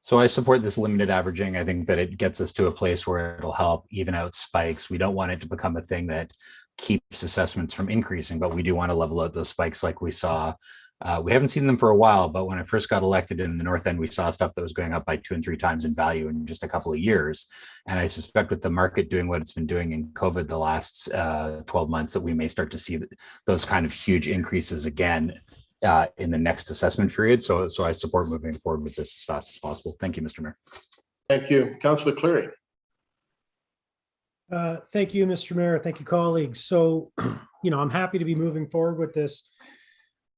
So I support this limited averaging. I think that it gets us to a place where it'll help even out spikes. We don't want it to become a thing that keeps assessments from increasing, but we do want to level out those spikes like we saw. We haven't seen them for a while, but when I first got elected in the North End, we saw stuff that was going up by 2 and 3 times in value in just a couple of years. And I suspect with the market doing what it's been doing in COVID the last 12 months, that we may start to see those kind of huge increases again in the next assessment period. So I support moving forward with this as fast as possible. Thank you, Mr. Mayor.
Thank you. Councillor Cleary.
Thank you, Mr. Mayor. Thank you, colleagues. So, I'm happy to be moving forward with this.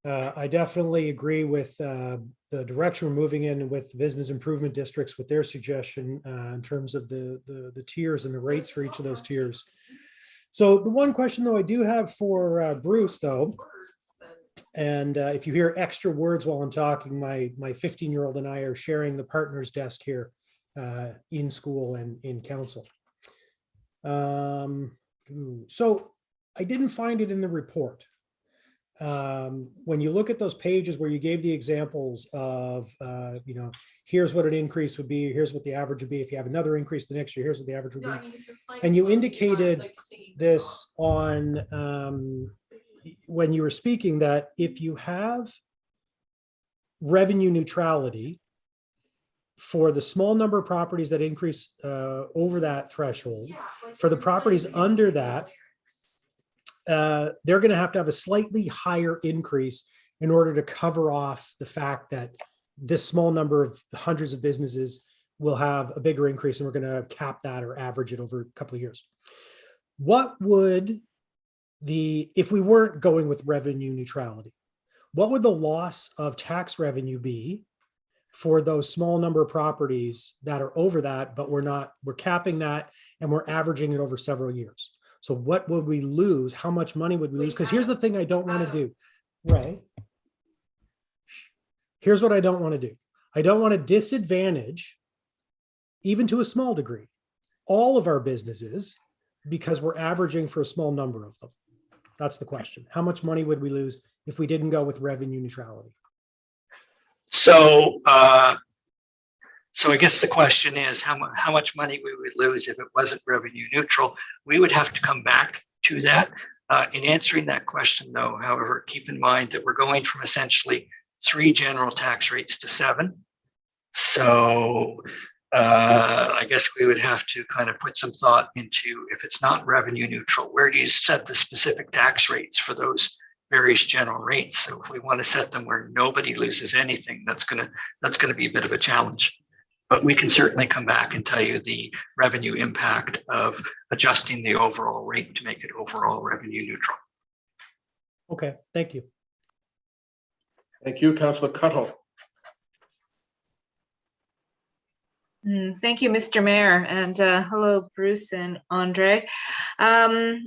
I definitely agree with the direction we're moving in with business improvement districts with their suggestion in terms of the tiers and the rates for each of those tiers. So the one question though I do have for Bruce though, and if you hear extra words while I'm talking, my 15-year-old and I are sharing the partner's desk here in school and in council. So I didn't find it in the report. When you look at those pages where you gave the examples of, here's what an increase would be, here's what the average would be. If you have another increase the next year, here's what the average would be. And you indicated this on when you were speaking that if you have revenue neutrality for the small number of properties that increase over that threshold, for the properties under that, they're going to have a slightly higher increase in order to cover off the fact that this small number of hundreds of businesses will have a bigger increase, and we're going to cap that or average it over a couple of years. What would if we weren't going with revenue neutrality, what would the loss of tax revenue be for those small number of properties that are over that, but we're capping that and we're averaging it over several years? So what would we lose? How much money would we lose? Because here's the thing I don't want to do, Ray. Here's what I don't want to do. I don't want to disadvantage, even to a small degree, all of our businesses because we're averaging for a small number of them. That's the question. How much money would we lose if we didn't go with revenue neutrality?
So I guess the question is how much money we would lose if it wasn't revenue neutral. We would have to come back to that. In answering that question, though, however, keep in mind that we're going from essentially 3 general tax rates to 7. So I guess we would have to kind of put some thought into, if it's not revenue neutral, where do you set the specific tax rates for those various general rates? So if we want to set them where nobody loses anything, that's gonna be a bit of a challenge. But we can certainly come back and tell you the revenue impact of adjusting the overall rate to make it overall revenue neutral.
Okay, thank you.
Thank you, Councillor Cuttle.
Thank you, Mr. Mayor, and hello, Bruce and Andre. So,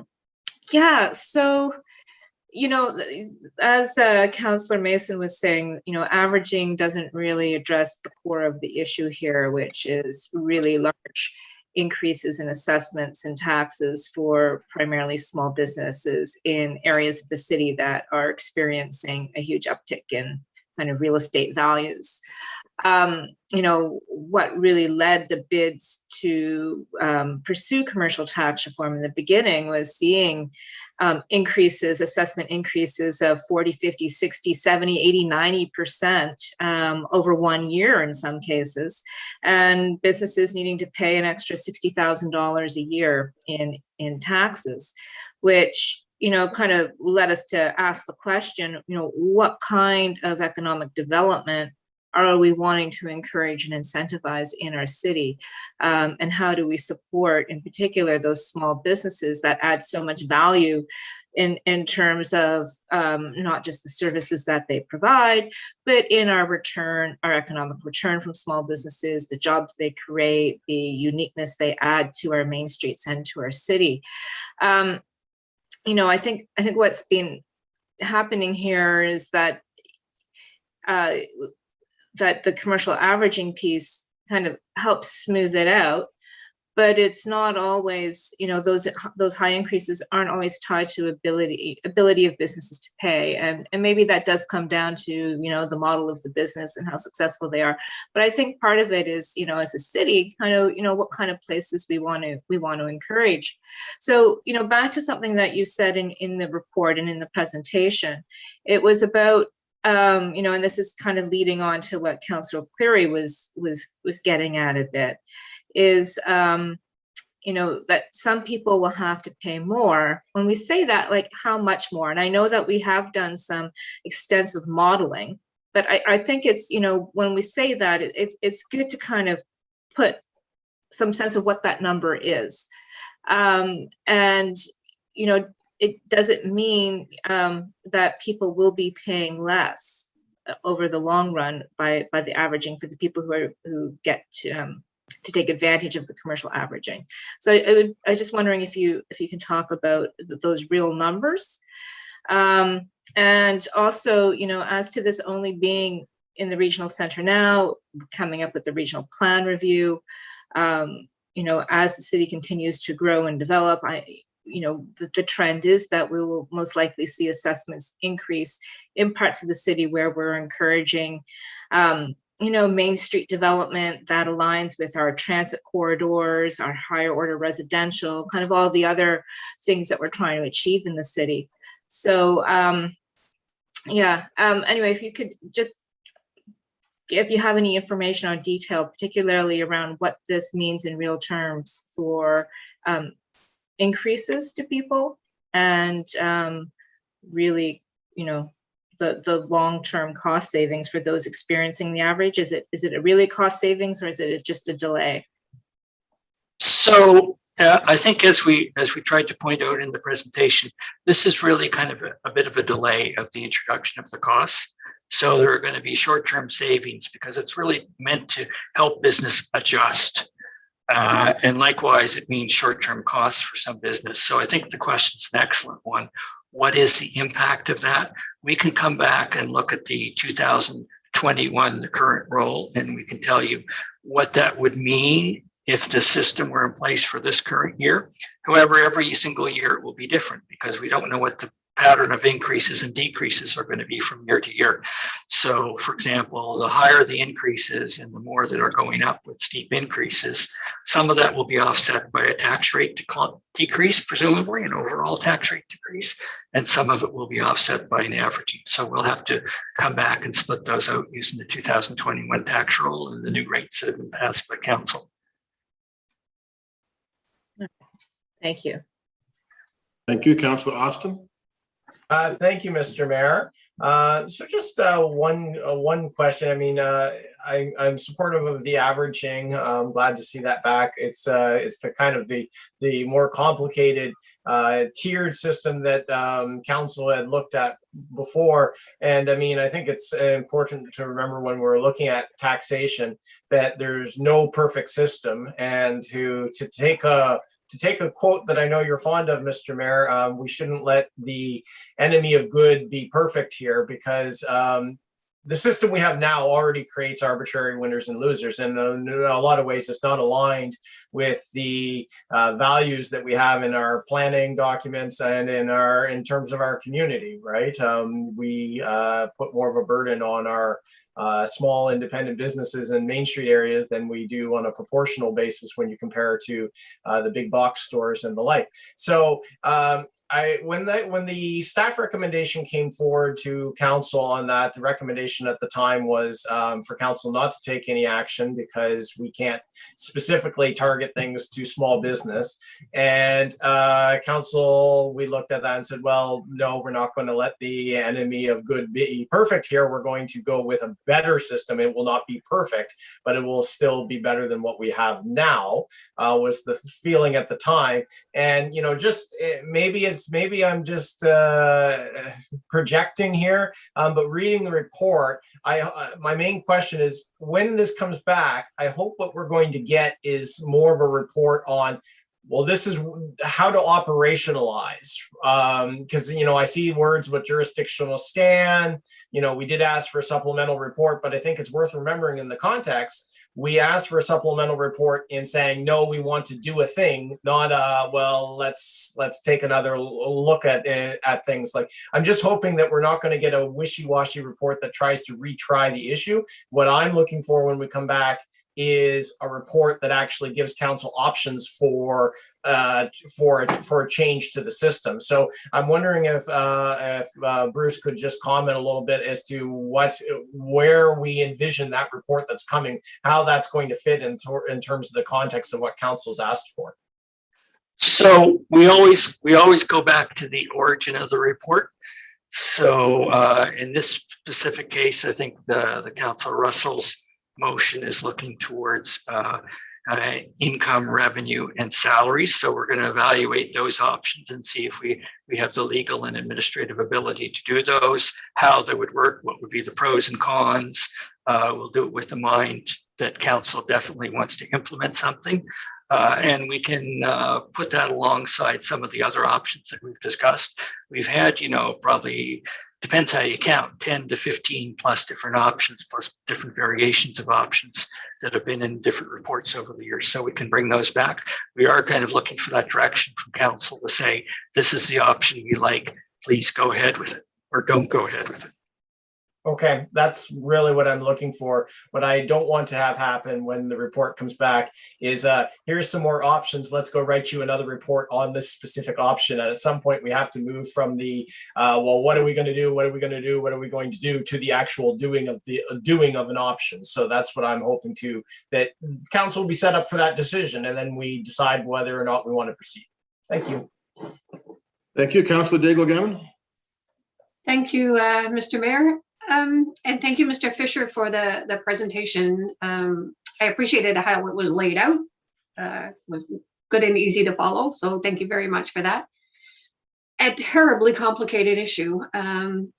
as Councillor Mason was saying, averaging doesn't really address the core of the issue here, which is really large increases in assessments and taxes for primarily small businesses in areas of the city that are experiencing a huge uptick in kind of real estate values. What really led the bids to pursue commercial tax reform in the beginning was seeing assessment increases of 40, 50, 60, 70, 80, 90% over 1 year in some cases, and businesses needing to pay an extra $60,000 a year in taxes, which kind of led us to ask the question, what kind of economic development are we wanting to encourage and incentivize in our city? And how do we support, in particular, those small businesses that add so much value in terms of not just the services that they provide, but in our economic return from small businesses, the jobs they create, the uniqueness they add to our main streets and to our city. I think what's been happening here is that the commercial averaging piece kind of helps smooth it out, but it's not always, those high increases aren't always tied to ability of businesses to pay. And maybe that does come down to, the model of the business and how successful they are. But I think part of it is, as a city, kind of, what kind of places we want to encourage. So, back to something that you said in the report and in the presentation, it was about, and this is kind of leading on to what Councillor Cleary was getting at a bit, is, that some people will have to pay more. When we say that, like how much more? And I know that we have done some extensive modeling, but I think it's, when we say that, it's good to kind of put some sense of what that number is. It doesn't mean that people will be paying less over the long run by the averaging for the people who get to take advantage of the commercial averaging. So I was just wondering if you can talk about those real numbers. And also, as to this only being in the regional center now, coming up with the regional plan review, as the city continues to grow and develop, the trend is that we will most likely see assessments increase in parts of the city where we're encouraging Main Street development that aligns with our transit corridors, our higher order residential, kind of all the other things that we're trying to achieve in the city. So anyway, if you could just, if you have any information on detail, particularly around what this means in real terms for increases to people and really, the long-term cost savings for those experiencing the average. Is it a really cost savings, or is it just a delay?
So I think as we tried to point out in the presentation, this is really kind of a bit of a delay of the introduction of the costs. So there are going to be short-term savings because it's really meant to help business adjust. And likewise, it means short-term costs for some business. So I think the question's an excellent one. What is the impact of that? We can come back and look at the 2021, the current roll, and we can tell you what that would mean if the system were in place for this current year. However, every single year it will be different because we don't know what the pattern of increases and decreases are going to be from year to year. So, for example, the higher the increases and the more that are going up with steep increases, some of that will be offset by a tax rate decrease, presumably an overall tax rate decrease, and some of it will be offset by an averaging. So we'll have to come back and split those out using the 2021 tax roll and the new rates that have been passed by council.
Thank you.
Thank you, Councillor Austin.
Thank you, Mr. Mayor. So just one question. I mean, I'm supportive of the averaging. I'm glad to see that back. It's the kind of the more complicated tiered system that council had looked at before. And I mean, I think it's important to remember when we're looking at taxation that there's no perfect system, and to take a quote that I know you're fond of, Mr. Mayor, we shouldn't let the enemy of good be perfect here, because the system we have now already creates arbitrary winners and losers. And in a lot of ways, it's not aligned with the values that we have in our planning documents and in terms of our community, right? We put more of a burden on our small independent businesses in Main Street areas than we do on a proportional basis when you compare to the big box stores and the like. So when the staff recommendation came forward to council on that, the recommendation at the time was for council not to take any action because we can't specifically target things to small business. And council, we looked at that and said, well, no, we're not going to let the enemy of good be perfect here. We're going to go with a better system. It will not be perfect, but it will still be better than what we have now, was the feeling at the time. And, you know, just maybe I'm just projecting here, but reading the report, my main question is, when this comes back, I hope what we're going to get is more of a report on, well, this is how to operationalize, because, you know, I see words with jurisdictional scan. You know, we did ask for a supplemental report, but I think it's worth remembering in the context, we asked for a supplemental report in saying, no, we want to do a thing, not well, let's take another look at things. Like, I'm just hoping that we're not going to get a wishy-washy report that tries to retry the issue. What I'm looking for when we come back is a report that actually gives council options for a change to the system. So I'm wondering if Bruce could just comment a little bit as to where we envision that report that's coming, how that's going to fit in terms of the context of what council's asked for.
So we always go back to the origin of the report. So in this specific case, I think the Council Russell's motion is looking towards income, revenue, and salaries. So we're going to evaluate those options and see if we have the legal and administrative ability to do those, how they would work, what would be the pros and cons. We'll do it with the mind that council definitely wants to implement something. And we can put that alongside some of the other options that we've discussed. We've had, probably depends how you count, 10 to 15 plus different options, plus different variations of options that have been in different reports over the years. So we can bring those back. We are kind of looking for that direction from council to say, this is the option we like, please go ahead with it, or don't go ahead with it.
Okay, that's really what I'm looking for. What I don't want to have happen when the report comes back is here's some more options. Let's go write you another report on this specific option. And at some point, we have to move from the well, what are we going to do? What are we going to do? What are we going to do? To the actual doing of an option. So that's what I'm hoping to, that council will be set up for that decision, and then we decide whether or not we want to proceed. Thank you.
Thank you, Councillor Daigle Gammon.
Thank you, Mr. Mayor. And thank you, Mr. Fisher, for the presentation. I appreciated how it was laid out. It was good and easy to follow. So thank you very much for that. A terribly complicated issue.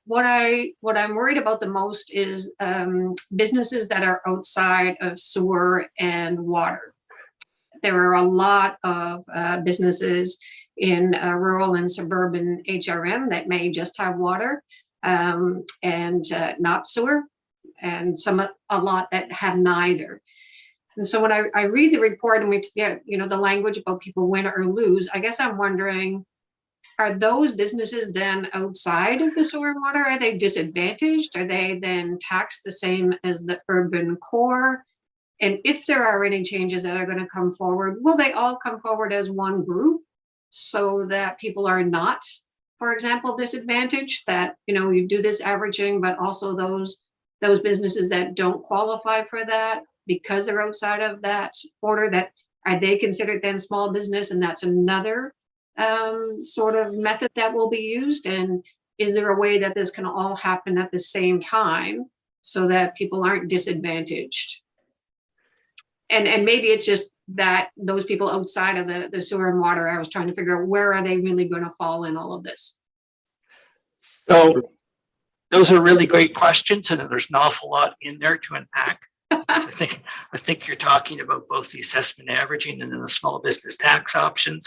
What I'm worried about the most is businesses that are outside of sewer and water. There are a lot of businesses in rural and suburban HRM that may just have water and not sewer, and a lot that have neither. And so when I read the report and we get, the language about people win or lose, I guess I'm wondering, are those businesses then outside of the sewer and water? Are they disadvantaged? Are they then taxed the same as the urban core? And if there are any changes that are going to come forward, will they all come forward as one group so that people are not, for example, disadvantaged, that, you do this averaging, but also those businesses that don't qualify for that because they're outside of that order, that are they considered then small business? And that's another sort of method that will be used. And is there a way that this can all happen at the same time so that people aren't disadvantaged? And maybe it's just that those people outside of the sewer and water, I was trying to figure out, where are they really going to fall in all of this?
So those are really great questions, and there's an awful lot in there to unpack. I think you're talking about both the assessment averaging and then the small business tax options.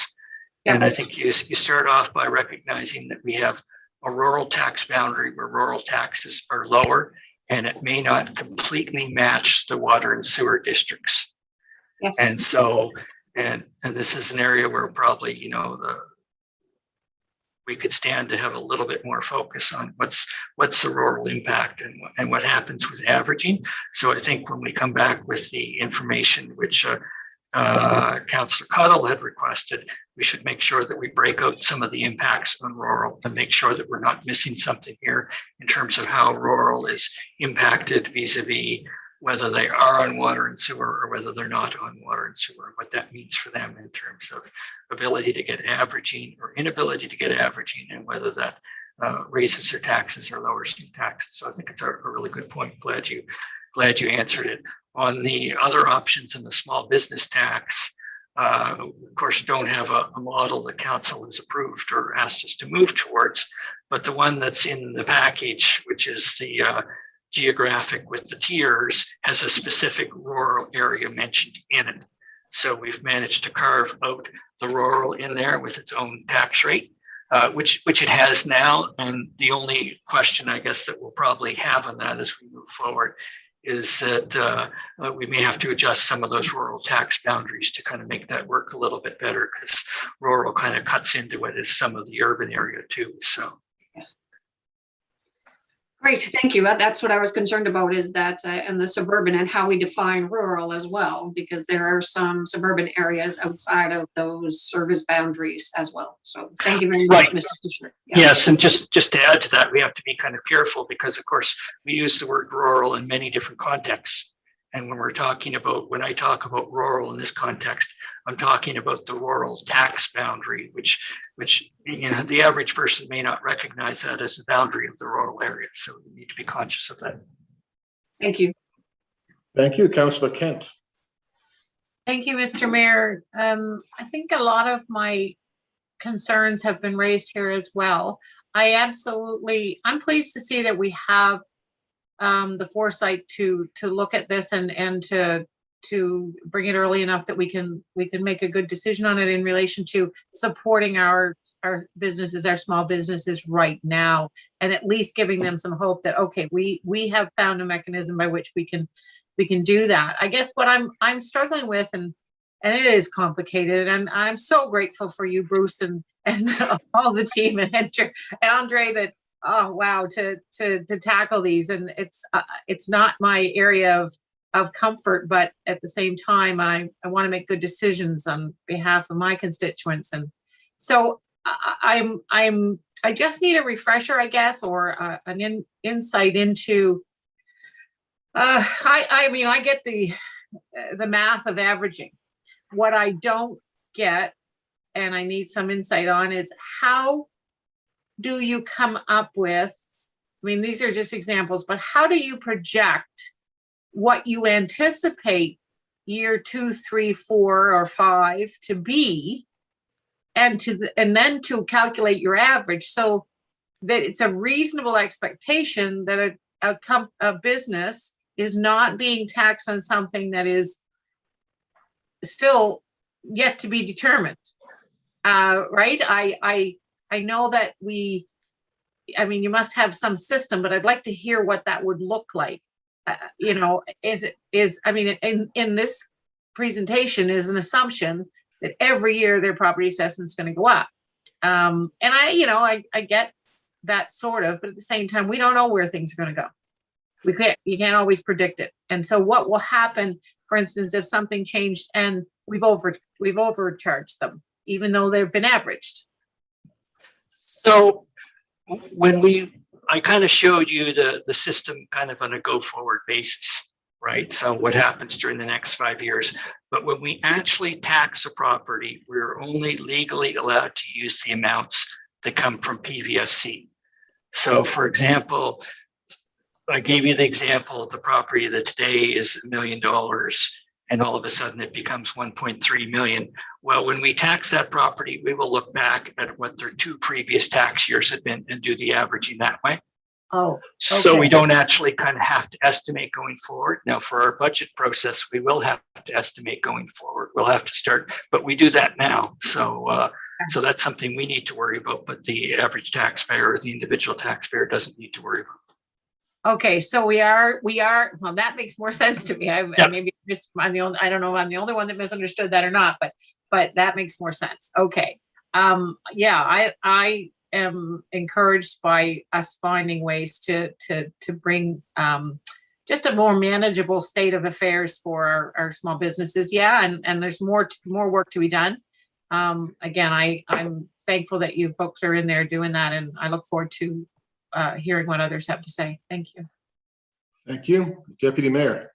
Yeah. And I think you start off by recognizing that we have a rural tax boundary where rural taxes are lower, and it may not completely match the water and sewer districts. Yes. And so, and this is an area where probably, we could stand to have a little bit more focus on what's the rural impact and what happens with averaging. So I think when we come back with the information which Councillor Cottle had requested, we should make sure that we break out some of the impacts on rural and make sure that we're not missing something here in terms of how rural is impacted vis-a-vis whether they are on water and sewer or whether they're not on water and sewer, what that means for them in terms of ability to get averaging or inability to get averaging, and whether that raises their taxes or lowers their taxes. So I think it's a really good point. Glad you answered it. On the other options in the small business tax, of course, don't have a model that council has approved or asked us to move towards, but the one that's in the package, which is the geographic with the tiers, has a specific rural area mentioned in it. So we've managed to carve out the rural in there with its own tax rate, which it has now. And the only question, I guess, that we'll probably have on that as we move forward is that we may have to adjust some of those rural tax boundaries to kind of make that work a little bit better, because rural kind of cuts into what is some of the urban area too. So. Yes.
Great, thank you. That's what I was concerned about, is that and the suburban and how we define rural as well, because there are some suburban areas outside of those service boundaries as well. So thank you very much, Mr. Fisher. Yeah.
Yes, and just to add to that, we have to be kind of careful because, of course, we use the word rural in many different contexts. And when when I talk about rural in this context, I'm talking about the rural tax boundary, which the average person may not recognize that as the boundary of the rural area. So we need to be conscious of that.
Thank you.
Thank you, Councillor Kent.
Thank you, Mr. Mayor. I think a lot of my concerns have been raised here as well. I'm pleased to see that we have the foresight to look at this and to bring it early enough that we can make a good decision on it in relation to supporting our businesses, our small businesses right now, and at least giving them some hope that, okay, we have found a mechanism by which we can do that. I guess what I'm struggling with, and it is complicated, and I'm so grateful for you, Bruce, and all the team, and Andre, that, oh wow, to tackle these. And it's not my area of comfort, but at the same time, I want to make good decisions on behalf of my constituents. And so I just need a refresher, I guess, or an insight into I get the math of averaging. What I don't get, and I need some insight on, is how do you come up with, these are just examples, but how do you project what you anticipate year 2, 3, 4, or 5 to be, and then to calculate your average so that it's a reasonable expectation that a business is not being taxed on something that is still yet to be determined, right? I know that you must have some system, but I'd like to hear what that would look like. In this presentation is an assumption that every year their property assessment is going to go up. And I get that sort of, but at the same time, we don't know where things are going to go. You can't always predict it. And so what will happen, for instance, if something changed and we've overcharged them, even though they've been averaged?
So I kind of showed you the system kind of on a go forward basis, right? So what happens during the next 5 years. But when we actually tax a property, we're only legally allowed to use the amounts that come from PVSC. So for example, I gave you the example of the property that today is $1 million, and all of a sudden it becomes 1.3 million. Well, when we tax that property, we will look back at what their 2 previous tax years have been and do the averaging that way.
Oh, okay.
So we don't actually kind of have to estimate going forward. Now, for our budget process, we will have to estimate going forward. We'll have to start, but we do that now. So that's something we need to worry about, but the average taxpayer or the individual taxpayer doesn't need to worry about.
Okay, so we are, well, that makes more sense to me. Maybe I don't know, I'm the only one that misunderstood that or not, but that makes more sense. Okay. I am encouraged by us finding ways to bring just a more manageable state of affairs for our small businesses. Yeah, and there's more work to be done. Again, I'm thankful that you folks are in there doing that, and I look forward to hearing what others have to say. Thank you.
Thank you. Deputy Mayor.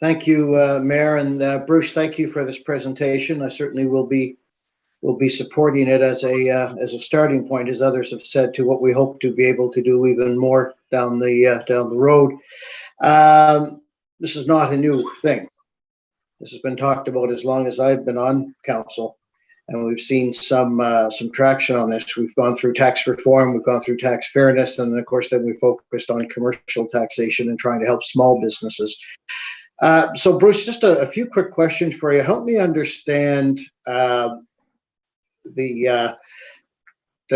Thank you, Mayor, and Bruce, thank you for this presentation. I certainly will be supporting it as a starting point, as others have said, to what we hope to be able to do even more down the road. This is not a new thing. This has been talked about as long as I've been on council, and we've seen some traction on this. We've gone through tax reform, we've gone through tax fairness, and of course then we focused on commercial taxation and trying to help small businesses. So Bruce, just a few quick questions for you. Help me understand the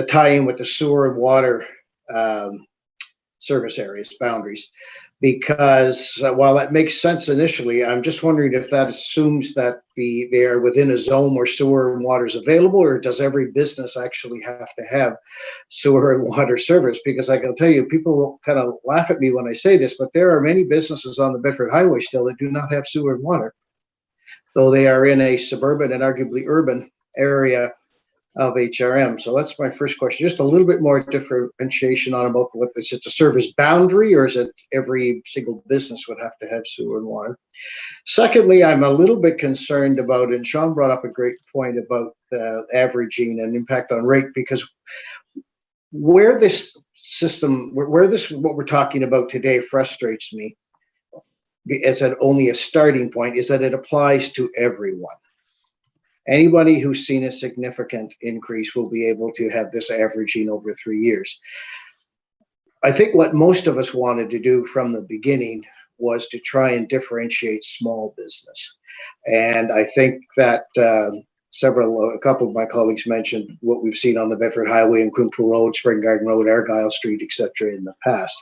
tie-in with the sewer and water service areas boundaries, because while that makes sense initially, I'm just wondering if that assumes that they are within a zone where sewer and water is available, or does every business actually have to have sewer and water service? Because I can tell you, people will kind of laugh at me when I say this, but there are many businesses on the Bedford Highway still that do not have sewer and water, though they are in a suburban and arguably urban area of HRM. So that's my first question. Just a little bit more differentiation on about what is it, a service boundary, or is it every single business would have to have sewer and water? Secondly, I'm a little bit concerned about, and Sean brought up a great point about averaging and impact on rate, because where this system, where this, what we're talking about today frustrates me as only a starting point, is that it applies to everyone. Anybody who's seen a significant increase will be able to have this averaging over 3 years. I think what most of us wanted to do from the beginning was to try and differentiate small business. And I think that a couple of my colleagues mentioned what we've seen on the Bedford Highway and Quinpool Road, Spring Garden Road, Argyle Street, etc. in the past,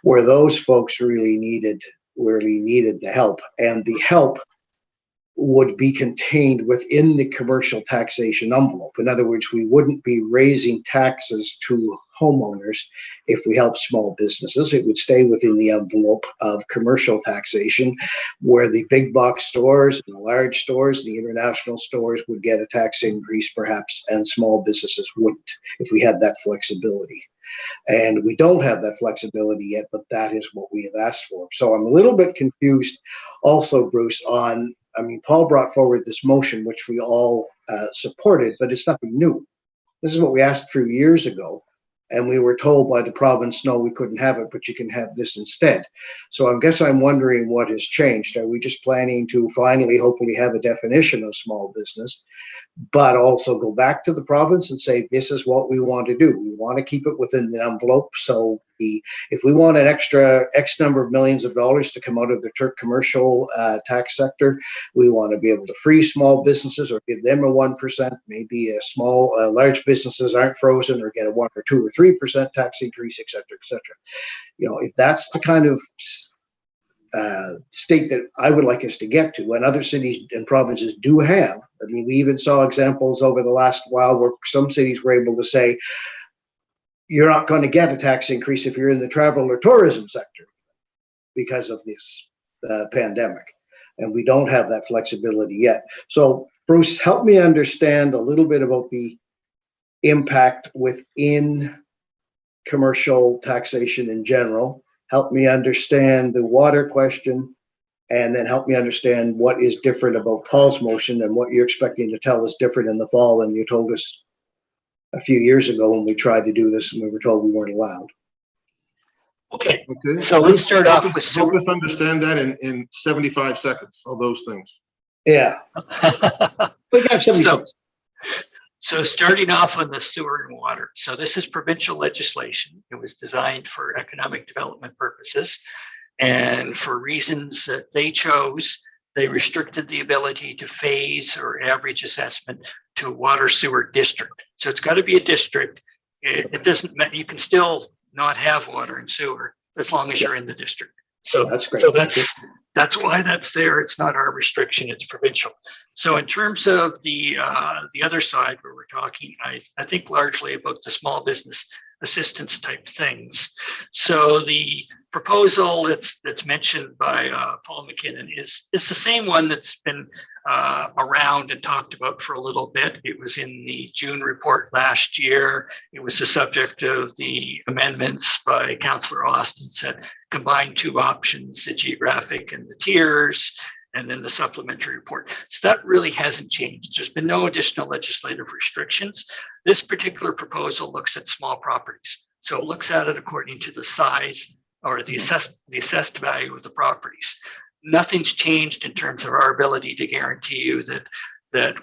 where those folks really needed the help. And the help would be contained within the commercial taxation envelope. In other words, we wouldn't be raising taxes to homeowners if we help small businesses. It would stay within the envelope of commercial taxation, where the big box stores and the large stores, the international stores would get a tax increase perhaps, and small businesses wouldn't, if we had that flexibility. And we don't have that flexibility yet, but that is what we have asked for. So I'm a little bit confused also, Bruce, on, I mean, Paul brought forward this motion, which we all supported, but it's nothing new. This is what we asked 3 years ago. And we were told by the province, no, we couldn't have it, but you can have this instead. So I guess I'm wondering what has changed. Are we just planning to finally, hopefully, have a definition of small business, but also go back to the province and say, this is what we want to do. We want to keep it within the envelope. So if we want an extra X number of millions of dollars to come out of the commercial tax sector, we want to be able to free small businesses or give them a 1%. Maybe large businesses aren't frozen, or get a 1 or 2 or 3% tax increase, et cetera, et cetera. You know, if that's the kind of state that I would like us to get to, and other cities and provinces do have. I mean, we even saw examples over the last while where some cities were able to say, you're not going to get a tax increase if you're in the travel or tourism sector because of this pandemic. And we don't have that flexibility yet. So, Bruce, help me understand a little bit about the impact within commercial taxation in general. Help me understand the water question, and then help me understand what is different about Paul's motion and what you're expecting to tell us different in the fall than you told us a few years ago when we tried to do this and we were told we weren't allowed.
Okay. So let's start off with
help us understand that in 75 seconds, all those things.
Yeah. We got 70 seconds.
So starting off on the sewer and water. So this is provincial legislation. It was designed for economic development purposes. And for reasons that they chose, they restricted the ability to phase or average assessment to a water sewer district. So it's got to be a district. It doesn't matter. You can still not have water and sewer as long as you're in the district. So
that's great.
So that's why that's there. It's not our restriction, it's provincial. So in terms of the other side where we're talking, I think largely about the small business assistance type things. So the proposal that's mentioned by Paul McKinnon is the same one that's been around and talked about for a little bit. It was in the June report last year. It was the subject of the amendments by Councillor Austin, said combine two options, the geographic and the tiers, and then the supplementary report. So that really hasn't changed. There's been no additional legislative restrictions. This particular proposal looks at small properties. So it looks at it according to the size or the assessed value of the properties. Nothing's changed in terms of our ability to guarantee you that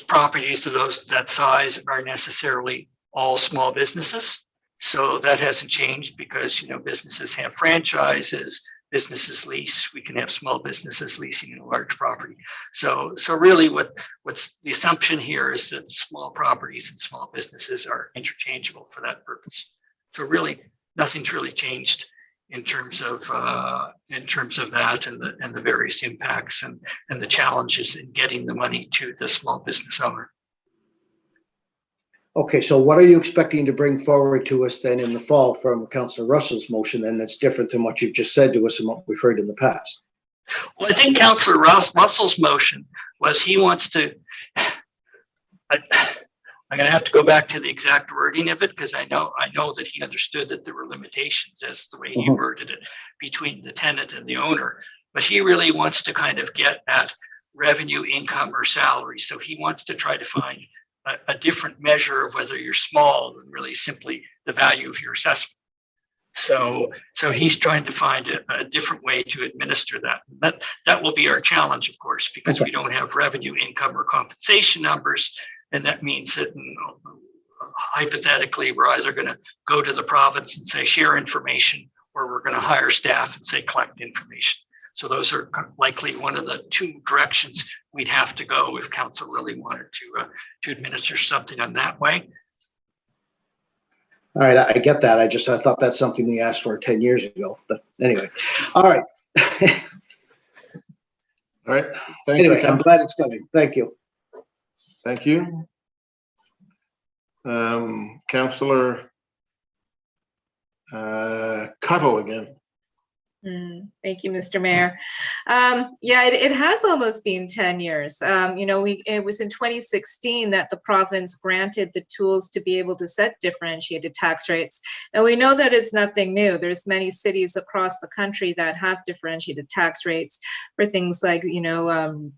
properties of that size are necessarily all small businesses. So that hasn't changed because, you know, businesses have franchises, businesses lease. We can have small businesses leasing a large property. So really what's the assumption here is that small properties and small businesses are interchangeable for that purpose. So really nothing's really changed in terms of that and the various impacts and the challenges in getting the money to the small business owner.
Okay, so what are you expecting to bring forward to us then in the fall from Councillor Russell's motion then that's different than what you've just said to us and what we've heard in the past?
Well, I think Councillor Russell's motion was he wants to I'm going to have to go back to the exact wording of it because I know that he understood that there were limitations as the way he worded it between the tenant and the owner. But he really wants to kind of get at revenue, income, or salary. So he wants to try to find a different measure of whether you're small than really simply the value of your assessment. So he's trying to find a different way to administer that. That will be our challenge, of course, because we don't have revenue, income, or compensation numbers. And that means that hypothetically, we're either going to go to the province and say, share information, or we're going to hire staff and say, collect information. So those are likely one of the two directions we'd have to go if council really wanted to administer something on that way.
All right, I get that. I thought that's something we asked for 10 years ago. But anyway, all right.
All right. Thank
anyway,
you,
I'm glad it's coming. Thank you.
Thank you. Councillor Cuttle again.
Thank you, Mr. Mayor. Yeah, it has almost been 10 years. It was in 2016 that the province granted the tools to be able to set differentiated tax rates. And we know that it's nothing new. There's many cities across the country that have differentiated tax rates for things like,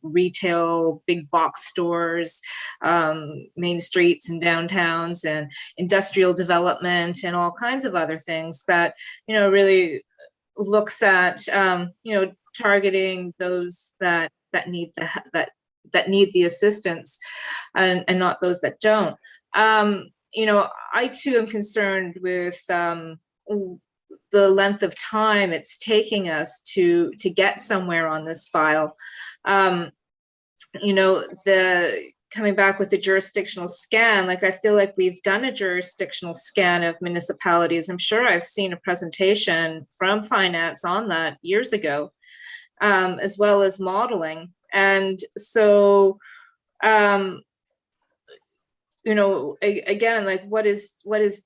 retail, big box stores, main streets and downtowns, and industrial development, and all kinds of other things that, really looks at targeting those that need the assistance and not those that don't. I too am concerned with the length of time it's taking us to get somewhere on this file. Coming back with the jurisdictional scan, I feel like we've done a jurisdictional scan of municipalities. I'm sure I've seen a presentation from finance on that years ago, as well as modeling. And so, again, what is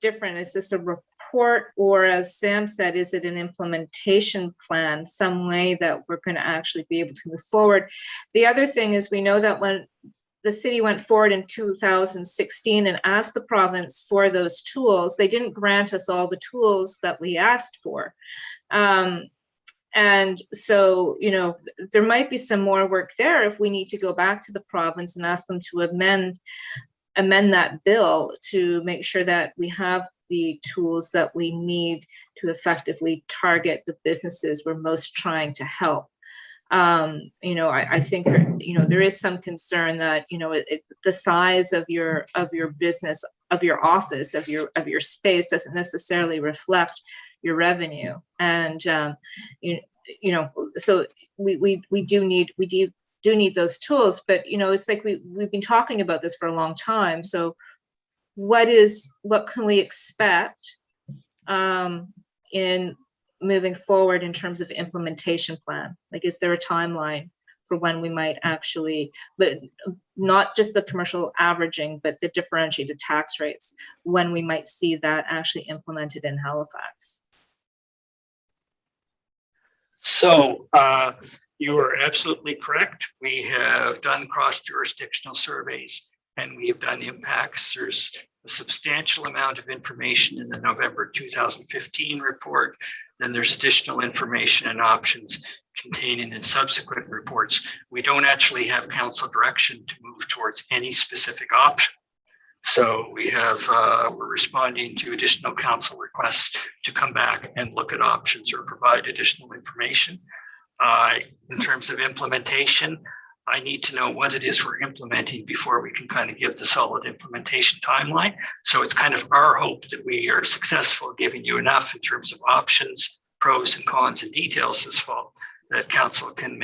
different? Is this a report, or, as Sam said, is it an implementation plan, some way that we're going to actually be able to move forward? The other thing is, we know that when the city went forward in 2016 and asked the province for those tools, they didn't grant us all the tools that we asked for. And so, there might be some more work there if we need to go back to the province and ask them to amend that bill to make sure that we have the tools that we need to effectively target the businesses we're most trying to help. I think there is some concern that the size of your business, of your office, of your space doesn't necessarily reflect your revenue, and so we do need those tools. But it's like we've been talking about this for a long time. So what can we expect in moving forward in terms of implementation plan? Is there a timeline for when we might actually, but not just the commercial averaging, but the differentiated tax rates, when we might see that actually implemented in Halifax?
So you are absolutely correct. We have done cross-jurisdictional surveys and we have done impacts. There's a substantial amount of information in the November 2015 report. Then there's additional information and options contained in subsequent reports. We don't actually have council direction to move towards any specific option. So we're responding to additional council requests to come back and look at options or provide additional information. In terms of implementation, I need to know what it is we're implementing before we can kind of give the solid implementation timeline. So it's kind of our hope that we are successful giving you enough in terms of options, pros and cons and details this fall, that council can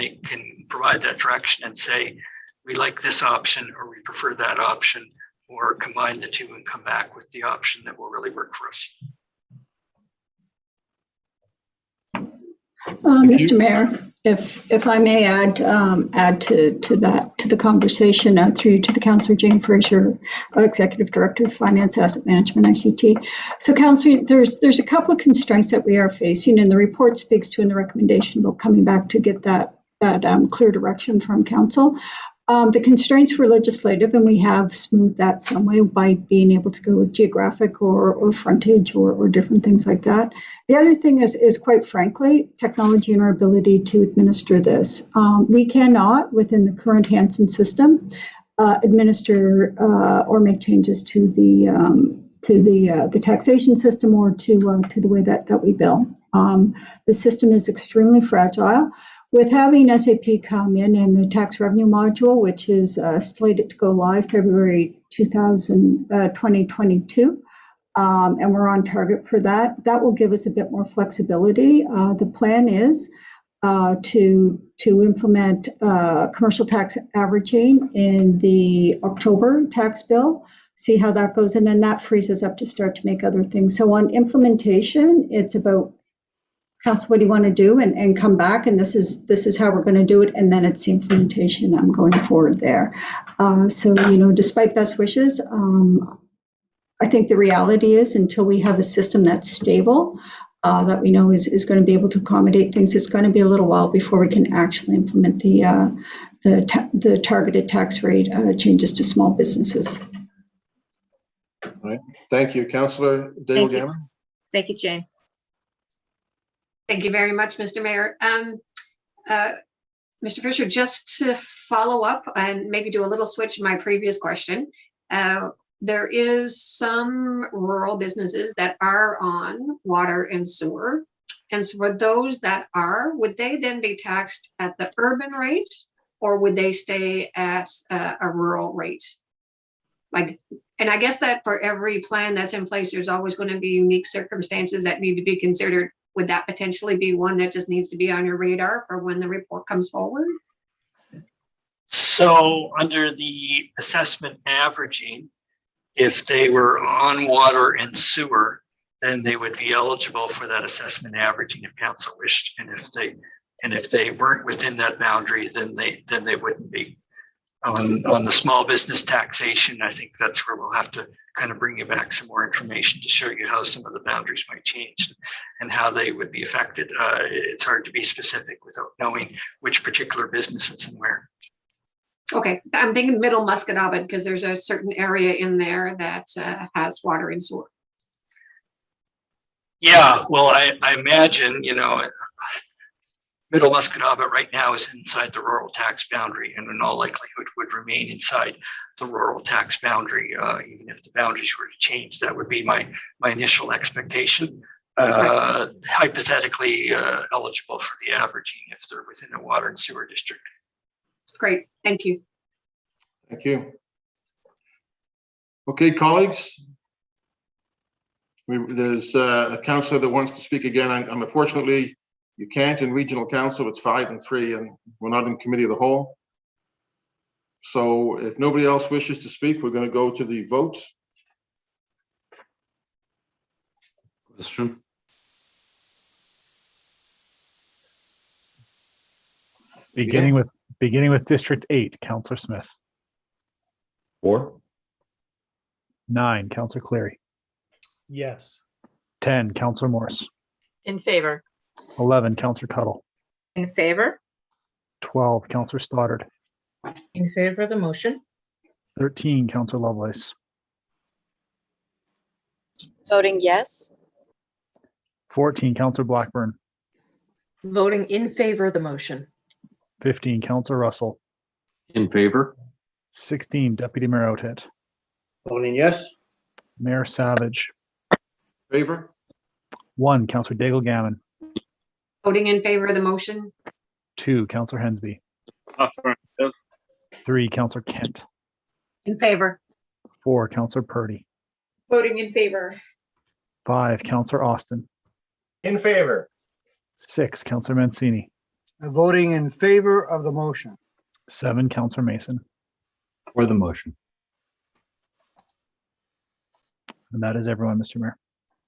provide that direction and say, we like this option or we prefer that option, or combine the two and come back with the option that will really work for us.
Mr. Mayor, if I may add to the conversation through to the Councillor Jane Fraser, Executive Director of Finance, Asset Management, ICT. So, Councillor, there's a couple of constraints that we are facing, and the report speaks to in the recommendation about coming back to get that clear direction from Council. The constraints were legislative, and we have smoothed that some way by being able to go with geographic or frontage or different things like that. The other thing is quite frankly, technology and our ability to administer this. We cannot, within the current Hansen system, administer or make changes to the taxation system or to the way that we bill. The system is extremely fragile. With having SAP come in and the tax revenue module, which is slated to go live February 2022, and we're on target for that, that will give us a bit more flexibility. The plan is to implement commercial tax averaging in the October tax bill, see how that goes, and then that frees us up to start to make other things. So on implementation, it's about, Council, what do you want to do, and come back, and this is how we're going to do it, and then it's the implementation going forward there. So, despite best wishes, I think the reality is until we have a system that's stable, that we know is going to be able to accommodate things, it's going to be a little while before we can actually implement the targeted tax rate changes to small businesses.
All right. Thank you, Councillor Dale Gammon.
Thank you, Jane.
Thank you very much, Mr. Mayor. Mr. Fisher, just to follow up and maybe do a little switch in my previous question, there is some rural businesses that are on water and sewer. And so for those that are, would they then be taxed at the urban rate, or would they stay at a rural rate? And I guess that for every plan that's in place, there's always going to be unique circumstances that need to be considered. Would that potentially be one that just needs to be on your radar for when the report comes forward?
So under the assessment averaging, if they were on water and sewer, then they would be eligible for that assessment averaging if council wished. And if they weren't within that boundary, then they wouldn't be. On the small business taxation, I think that's where we'll have to kind of bring you back some more information to show you how some of the boundaries might change and how they would be affected. It's hard to be specific without knowing which particular businesses and where.
Okay, I'm thinking Middle Musquodoboit because there's a certain area in there that has water and sewer.
Yeah, well, I imagine, Middle Musquodoboit right now is inside the rural tax boundary and in all likelihood would remain inside the rural tax boundary, even if the boundaries were to change. That would be my initial expectation. Hypothetically eligible for the averaging if they're within a water and sewer district.
Great, thank you.
Thank you. Okay, colleagues. There's a councillor that wants to speak again. I'm unfortunately, you can't in regional council. It's 5 and 3, and we're not in committee of the whole. So if nobody else wishes to speak, we're going to go to the votes.
Question.
Beginning with District 8, Councillor Smith.
4.
9, Councillor Cleary.
Yes.
10, Councillor Morse.
In favor.
11, Councillor Tuttle.
In favor.
12, Councillor Stoddard.
In favor of the motion.
13, Councillor Lovelace.
Voting yes.
14, Councillor Blackburn.
Voting in favor of the motion.
15, Councillor Russell.
In favor.
16, Deputy Mayor Outhet.
Voting yes.
Mayor Savage.
Favor.
1, Councillor Daigle Gammon.
Voting in favor of the motion.
2, Councillor Hensby.
Affirmative.
3, Councillor Kent.
In favor.
4, Councillor Purdy.
Voting in favor.
5, Councillor Austin.
In favor.
6, Councillor Mancini.
Voting in favor of the motion.
7, Councillor Mason.
For the motion.
And that is everyone, Mr. Mayor.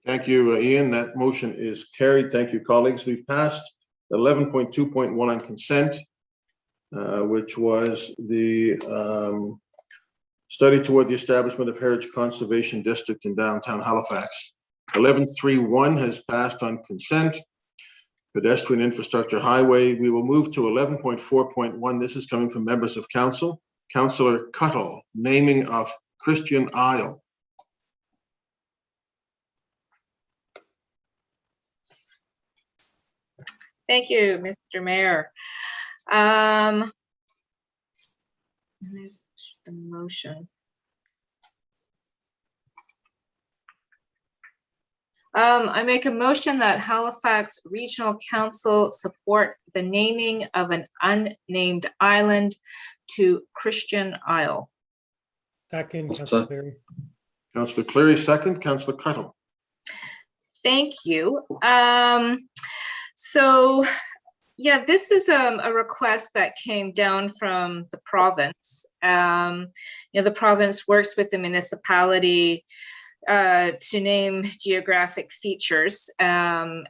Thank you, Ian. That motion is carried. Thank you, colleagues. We've passed 11.2.1 on consent, which was the study toward the establishment of Heritage Conservation District in downtown Halifax. 11.3.1 has passed on consent. pedestrian infrastructure highway. We will move to 11.4.1. This is coming from members of council. Councillor Cuttle, naming of Christian Isle.
Thank you, Mr. Mayor. There's the motion. I make a motion that Halifax Regional Council support the naming of an unnamed island to Christian Isle.
Second, Councillor Cleary.
Councillor Cleary, second. Councillor Cuttle.
Thank you. So, yeah, this is a request that came down from the province. The province works with the municipality to name geographic features, and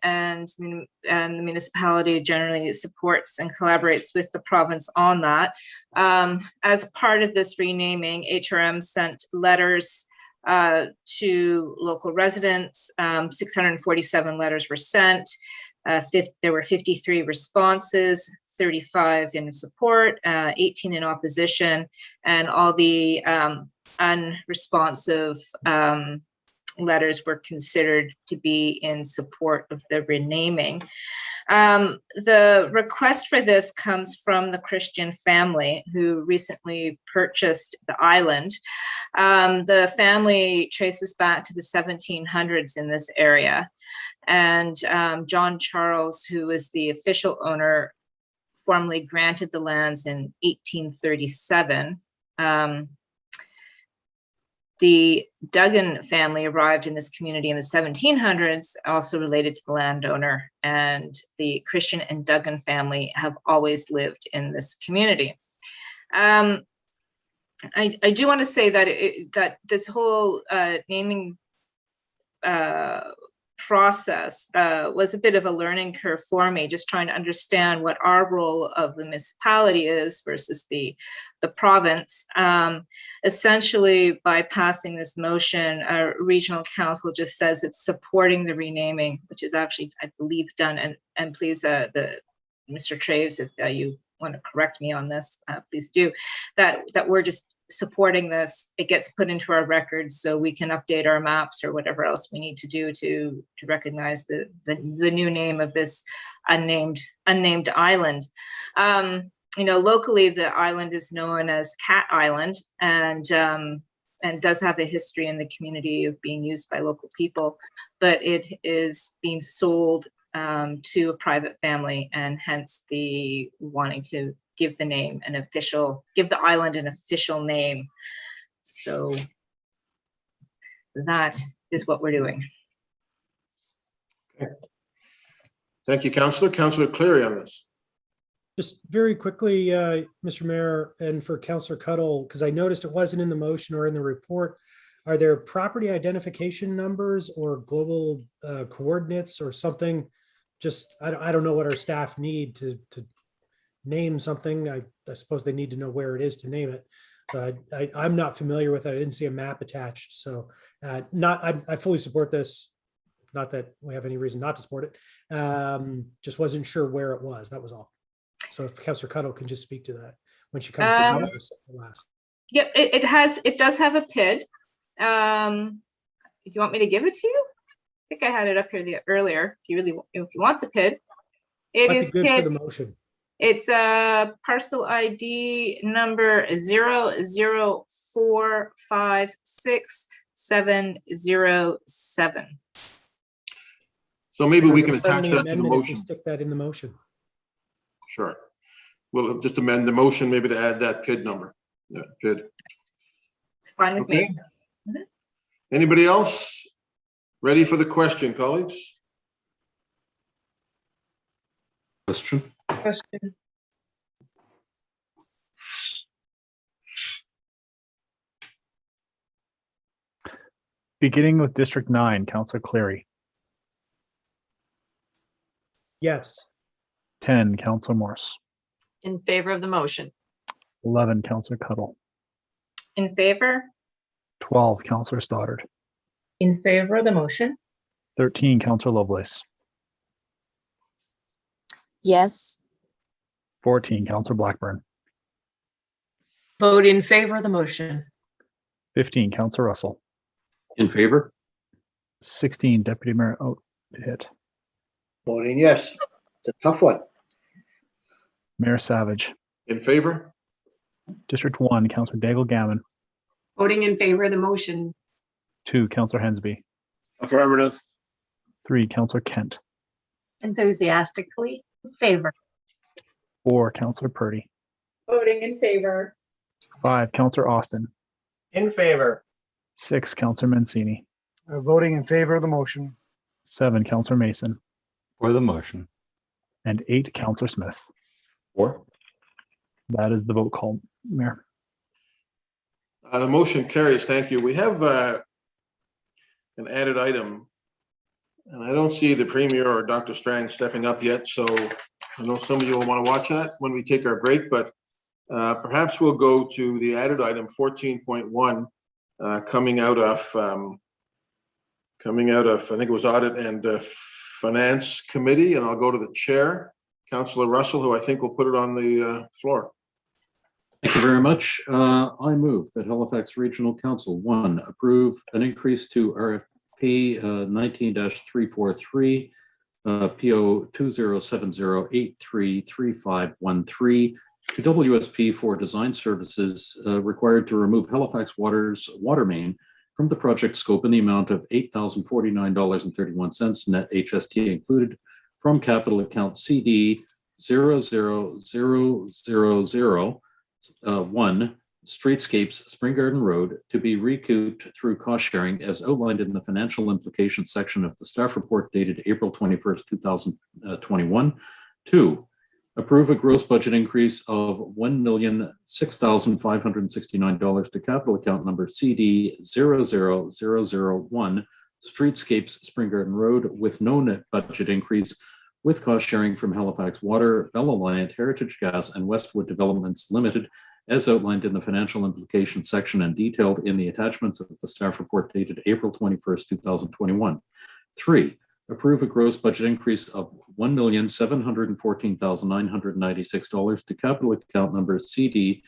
the municipality generally supports and collaborates with the province on that. As part of this renaming, HRM sent letters to local residents. 647 letters were sent. There were 53 responses, 35 in support, 18 in opposition, and all the unresponsive letters were considered to be in support of the renaming. The request for this comes from the Christian family who recently purchased the island. The family traces back to the 1700s in this area. And John Charles, who was the official owner, formally granted the lands in 1837. The Duggan family arrived in this community in the 1700s, also related to the landowner, and the Christian and Duggan family have always lived in this community. I do want to say that that this whole naming process was a bit of a learning curve for me, just trying to understand what our role of the municipality is versus the province. Essentially, by passing this motion, regional council just says it's supporting the renaming, which is actually, I believe, done. And please, Mr. Traves, if you want to correct me on this, please do. That we're just supporting this. It gets put into our records so we can update our maps or whatever else we need to do to recognize the new name of this unnamed island. Locally, the island is known as Cat Island, and does have a history in the community of being used by local people, but it is being sold to a private family, and hence the wanting to give the island an official name. So that is what we're doing.
Okay. Thank you, Councillor. Councillor Cleary on this.
Just very quickly, Mr. Mayor, and for Councillor Cuttle, because I noticed it wasn't in the motion or in the report, are there property identification numbers or global coordinates or something? Just, I don't know what our staff need to name something. I suppose they need to know where it is to name it. I'm not familiar with it. I didn't see a map attached. So I fully support this. Not that we have any reason not to support it. Just wasn't sure where it was. That was all. So if Councillor Cuttle can just speak to that when she comes to the last.
Yep, it does have a PID. Do you want me to give it to you? I think I had it up here earlier. If you want the PID, it is
good
PID.
for the motion.
It's a parcel ID number 004567707.
So maybe we can attach that to the
If we
motion.
stick that in the motion.
Sure. We'll just amend the motion maybe to add that PID number. Yeah, PID.
It's fine with me.
Anybody else ready for the question, colleagues?
Question?
Beginning with District 9, Councillor Cleary.
Yes.
10, Councillor Morse.
In favor of the motion.
11, Councillor Cuttle.
In favor?
12, Councillor Stoddard.
In favor of the motion.
13, Councillor Lovelace.
yes.
14, Counselor Blackburn.
Vote in favor of the motion.
15, Counselor Russell.
In favor?
16, Deputy Mayor Oathit.
Voting yes. It's a tough one.
Mayor Savage.
In favor?
District 1, Counselor Daigle Gammon.
Voting in favor of the motion.
2, Counselor Hensby.
Affirmative.
3, Counselor Kent.
Enthusiastically in favor.
4, Counselor Purdy.
Voting in favor.
5, Counselor Austin.
In favor.
6, Counselor Mancini.
Voting in favor of the motion.
7, Counselor Mason.
For the motion.
And 8, Counselor Smith.
For.
That is the vote called, Mayor.
The motion carries. Thank you. We have an added item, and I don't see the Premier or Dr. Strang stepping up yet, so I know some of you will want to watch that when we take our break, but perhaps we'll go to the added item 14.1 coming out of, I think it was Audit and Finance Committee, and I'll go to the chair, Councillor Russell, who I think will put it on the floor.
Thank you very much. I move that Halifax Regional Council, 1, approve an increase to RFP 19-343, PO 2070833513 to WSP for design services required to remove Halifax Water's water main from the project scope in the amount of $8,049.31 net HST included from capital account CD 00001 Streetscapes Spring Garden Road to be recouped through cost sharing as outlined in the financial implications section of the staff report dated April 21st, 2021. 2, approve a gross budget increase of $1,006,569 to capital account number CD 00001 Streetscapes Spring Garden Road with no net budget increase with cost sharing from Halifax Water, Bell Alliant, Heritage Gas, and Westwood Developments Limited, as outlined in the financial implications section and detailed in the attachments of the staff report dated April 21st, 2021. 3, approve a gross budget increase of $1,714,996 to capital account number CD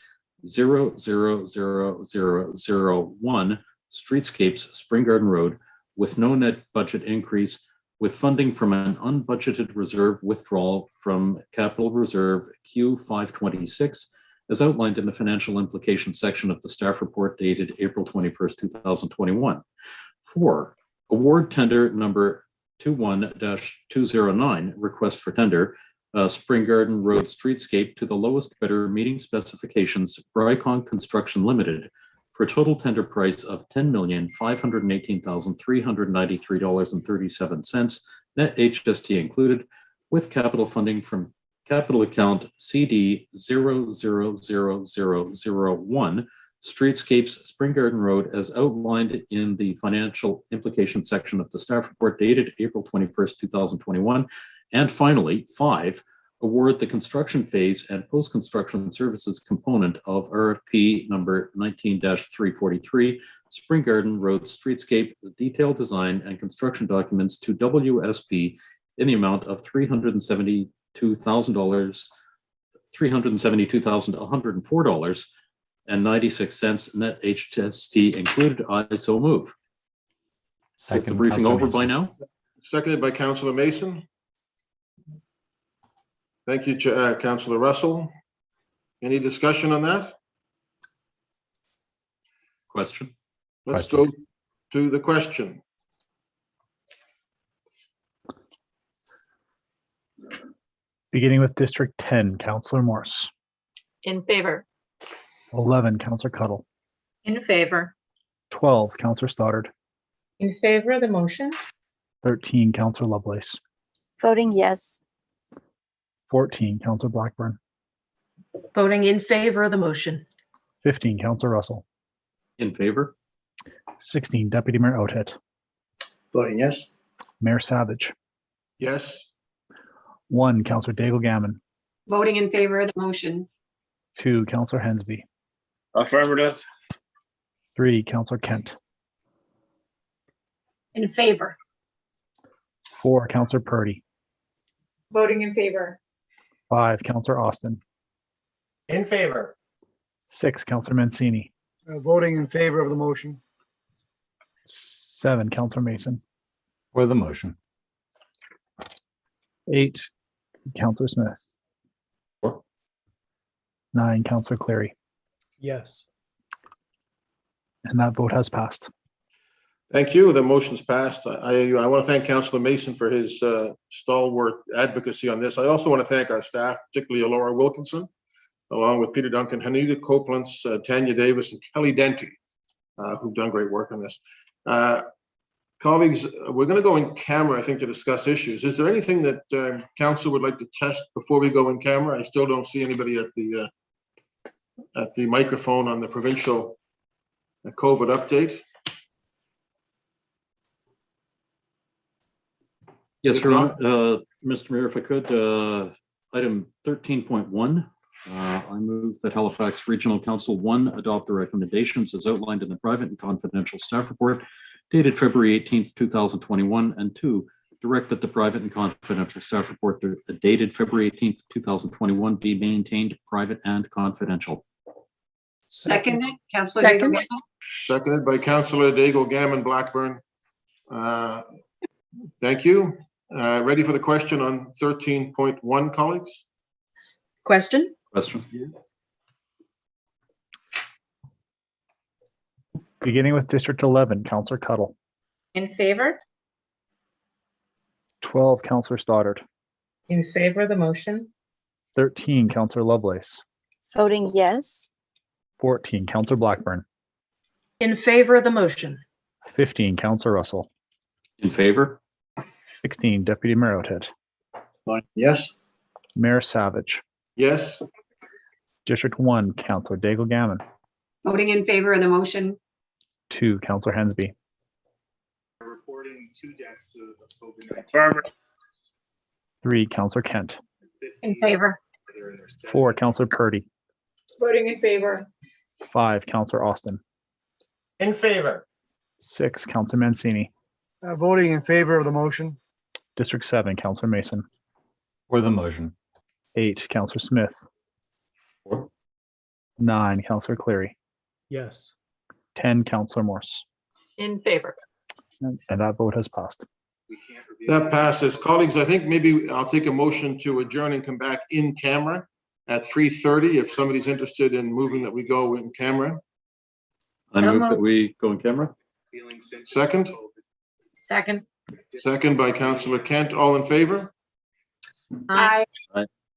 00001 Streetscapes Spring Garden Road with no net budget increase with funding from an unbudgeted reserve withdrawal from Capital Reserve Q526 as outlined in the financial implications section of the staff report dated April 21st, 2021. 4, award tender number 21-209, request for tender, Spring Garden Road Streetscape to the lowest bidder meeting specifications, Brycon Construction Limited, for a total tender price of $10,518,393.37, net HST included, with capital funding from capital account CD 00001 Streetscapes Spring Garden Road as outlined in the financial implications section of the staff report dated April 21st, 2021. And finally, 5, award the construction phase and post-construction services component of RFP number 19-343 Spring Garden Road Streetscape, detailed design and construction documents to WSP in the amount of $372,104.96 net HST included. I so move. Is the briefing over by now?
Seconded by Councillor Mason. Thank you, Councillor Russell. Any discussion on that?
Question.
Let's go to the question.
Beginning with District 10, Councillor Morse.
In favor.
11, Councillor Cuddle.
In favor.
12, Councillor Stoddard.
In favor of the motion.
13, Councillor Lovelace.
Voting yes.
14, Councillor Blackburn.
Voting in favor of the motion.
15, Councillor Russell.
In favor.
16, Deputy Mayor Oathit.
Voting yes.
Mayor Savage.
Yes.
1, Councillor Daigle Gammon.
Voting in favor of the motion.
2, Councillor Hensby.
Affirmative.
3, Councillor Kent.
In favor.
4, Councillor Purdy.
Voting in favor.
5, Counselor Austin.
In favor.
6, Counselor Mancini.
Voting in favor of the motion.
7, Counselor Mason.
For the motion.
8, Counselor Smith. 9, Counselor Cleary.
Yes.
And that vote has passed.
Thank you. The motion's passed. I want to thank Councillor Mason for his stalwart advocacy on this. I also want to thank our staff, particularly Laura Wilkinson, along with Peter Duncan, Hanita Copeland's, Tanya Davis, and Kelly Denty, who've done great work on this. Colleagues, we're going to go in camera, I think, to discuss issues. Is there anything that council would like to test before we go in camera? I still don't see anybody at the microphone on the provincial COVID update.
Yes, Your Honor. Mr. Mayor, if I could, item 13.1, I move that Halifax Regional Council 1 adopt the recommendations as outlined in the private and confidential staff report dated February 18th, 2021, and 2, direct that the private and confidential staff report dated February 18th, 2021 be maintained private and confidential.
Seconded, Councillor
Second.
Daigle.
Seconded by Councillor Daigle, Gammon, Blackburn. Thank you. Ready for the question on 13.1, colleagues?
Question?
Question.
Beginning with District 11, Counselor Cuddle.
In favor?
12, Counselor Stoddard.
In favor of the motion?
13, Counselor Lovelace.
Voting yes.
14, Counselor Blackburn.
In favor of the motion.
15, Counselor Russell.
In favor?
16, Deputy Mayor Oathead.
Yes.
Mayor Savage.
Yes.
District 1, Counselor Daigle Gammon.
Voting in favor of the motion.
2, Counselor Hensby.
Reporting 2 deaths of COVID-19.
3, Counselor Kent.
In favor.
4, Counselor Purdy.
Voting in favor.
5, Counselor Austin.
In favor.
6, Counselor Mancini.
Voting in favor of the motion.
District 7, Counselor Mason.
For the motion.
8, Counselor Smith. 9, Counselor Cleary.
Yes.
10, Counselor Morse.
In favor.
And that vote has passed.
That passes. Colleagues, I think maybe I'll take a motion to adjourn and come back in camera at 3:30 if somebody's interested in moving that we go in camera.
I move that we go in camera.
Second?
Second.
Second by Councillor Kent. All in favor?
Aye.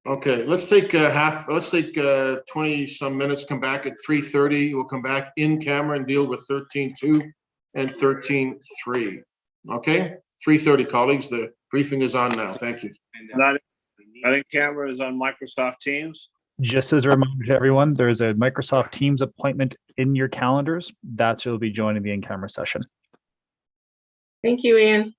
Okay, let's take 20 some minutes, come back at 3:30. We'll come back in camera and deal with 13.2 and 13.3. Okay, 3:30, colleagues. The briefing is on now. Thank you.
I think camera is on Microsoft Teams.
Just as a reminder to everyone, there's a Microsoft Teams appointment in your calendars. That's who will be joining the in-camera session.
Thank you, Ian.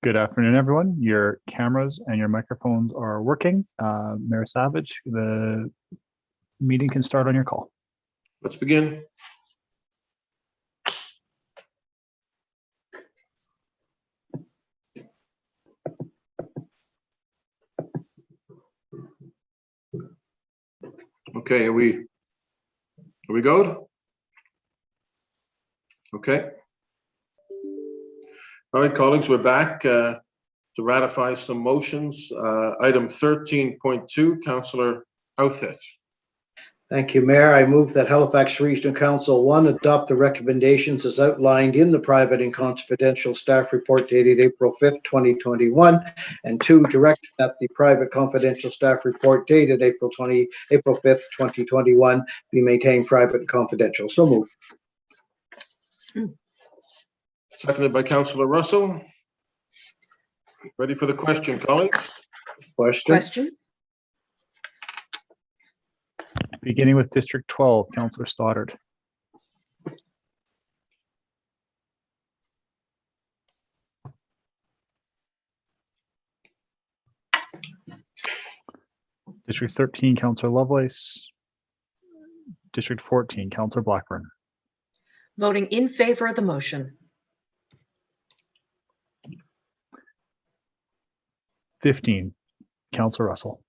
Good afternoon, everyone. Your cameras and your microphones are working. Mayor Savage, the meeting can start on your call.
Let's begin. Okay, are we good? Okay. All right, colleagues, we're back to ratify some motions. Item 13.2, Councillor Outfit.
Thank you, Mayor. I move that Halifax Regional Council 1 adopt the recommendations as outlined in the private and confidential staff report dated April 5th, 2021, and 2, direct that the private confidential staff report dated April 5th, 2021 be maintained private and confidential. So moved.
Seconded by Councillor Russell. Ready for the question, colleagues?
Question?
Beginning with District 12, Councillor Stoddard. District 13, Councillor Lovelace. District 14, Councillor Blackburn.
Voting in favor of the motion.
15, Councillor Russell.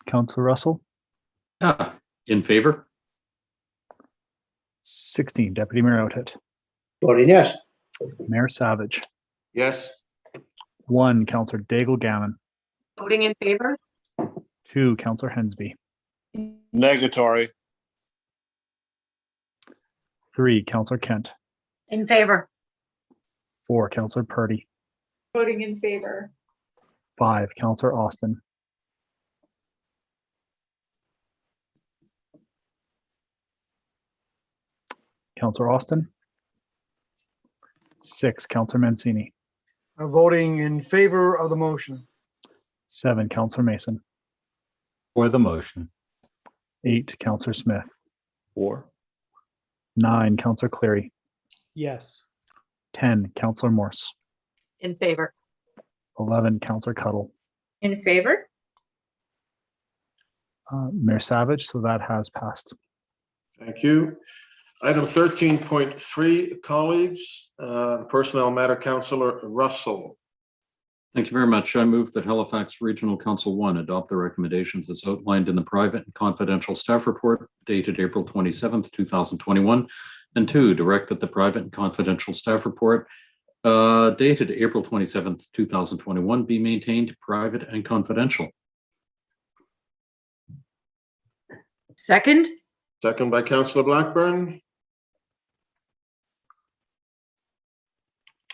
Councillor Russell.
In favor?
16, Deputy Mayor Outfit.
Voting yes.
Mayor Savage.
Yes.
1, Councillor Daigle Gammon.
Voting in favor?
2, Councillor Hensby.
Negatory.
3, Councillor Kent.
In favor.
4, Councillor Purdy.
Voting in favor.
5, Councillor Austin. Councillor Austin. 6, Councillor Mancini.
Voting in favor of the motion.
7, Councillor Mason.
For the motion.
8, Councillor Smith.
For.
9, Councillor Cleary.
Yes.
10, Councillor Morse.
In favor.
11, Councillor Cuddle.
In favor?
Mayor Savage, so that has passed.
Thank you. Item 13.3, colleagues, personnel matter, Councillor Russell.
Thank you very much. I move that Halifax Regional Council 1 adopt the recommendations as outlined in the private and confidential staff report dated April 27th, 2021, and 2, direct that the private and confidential staff report dated April 27th, 2021 be maintained private and confidential.
Second?
Second by Councillor Blackburn.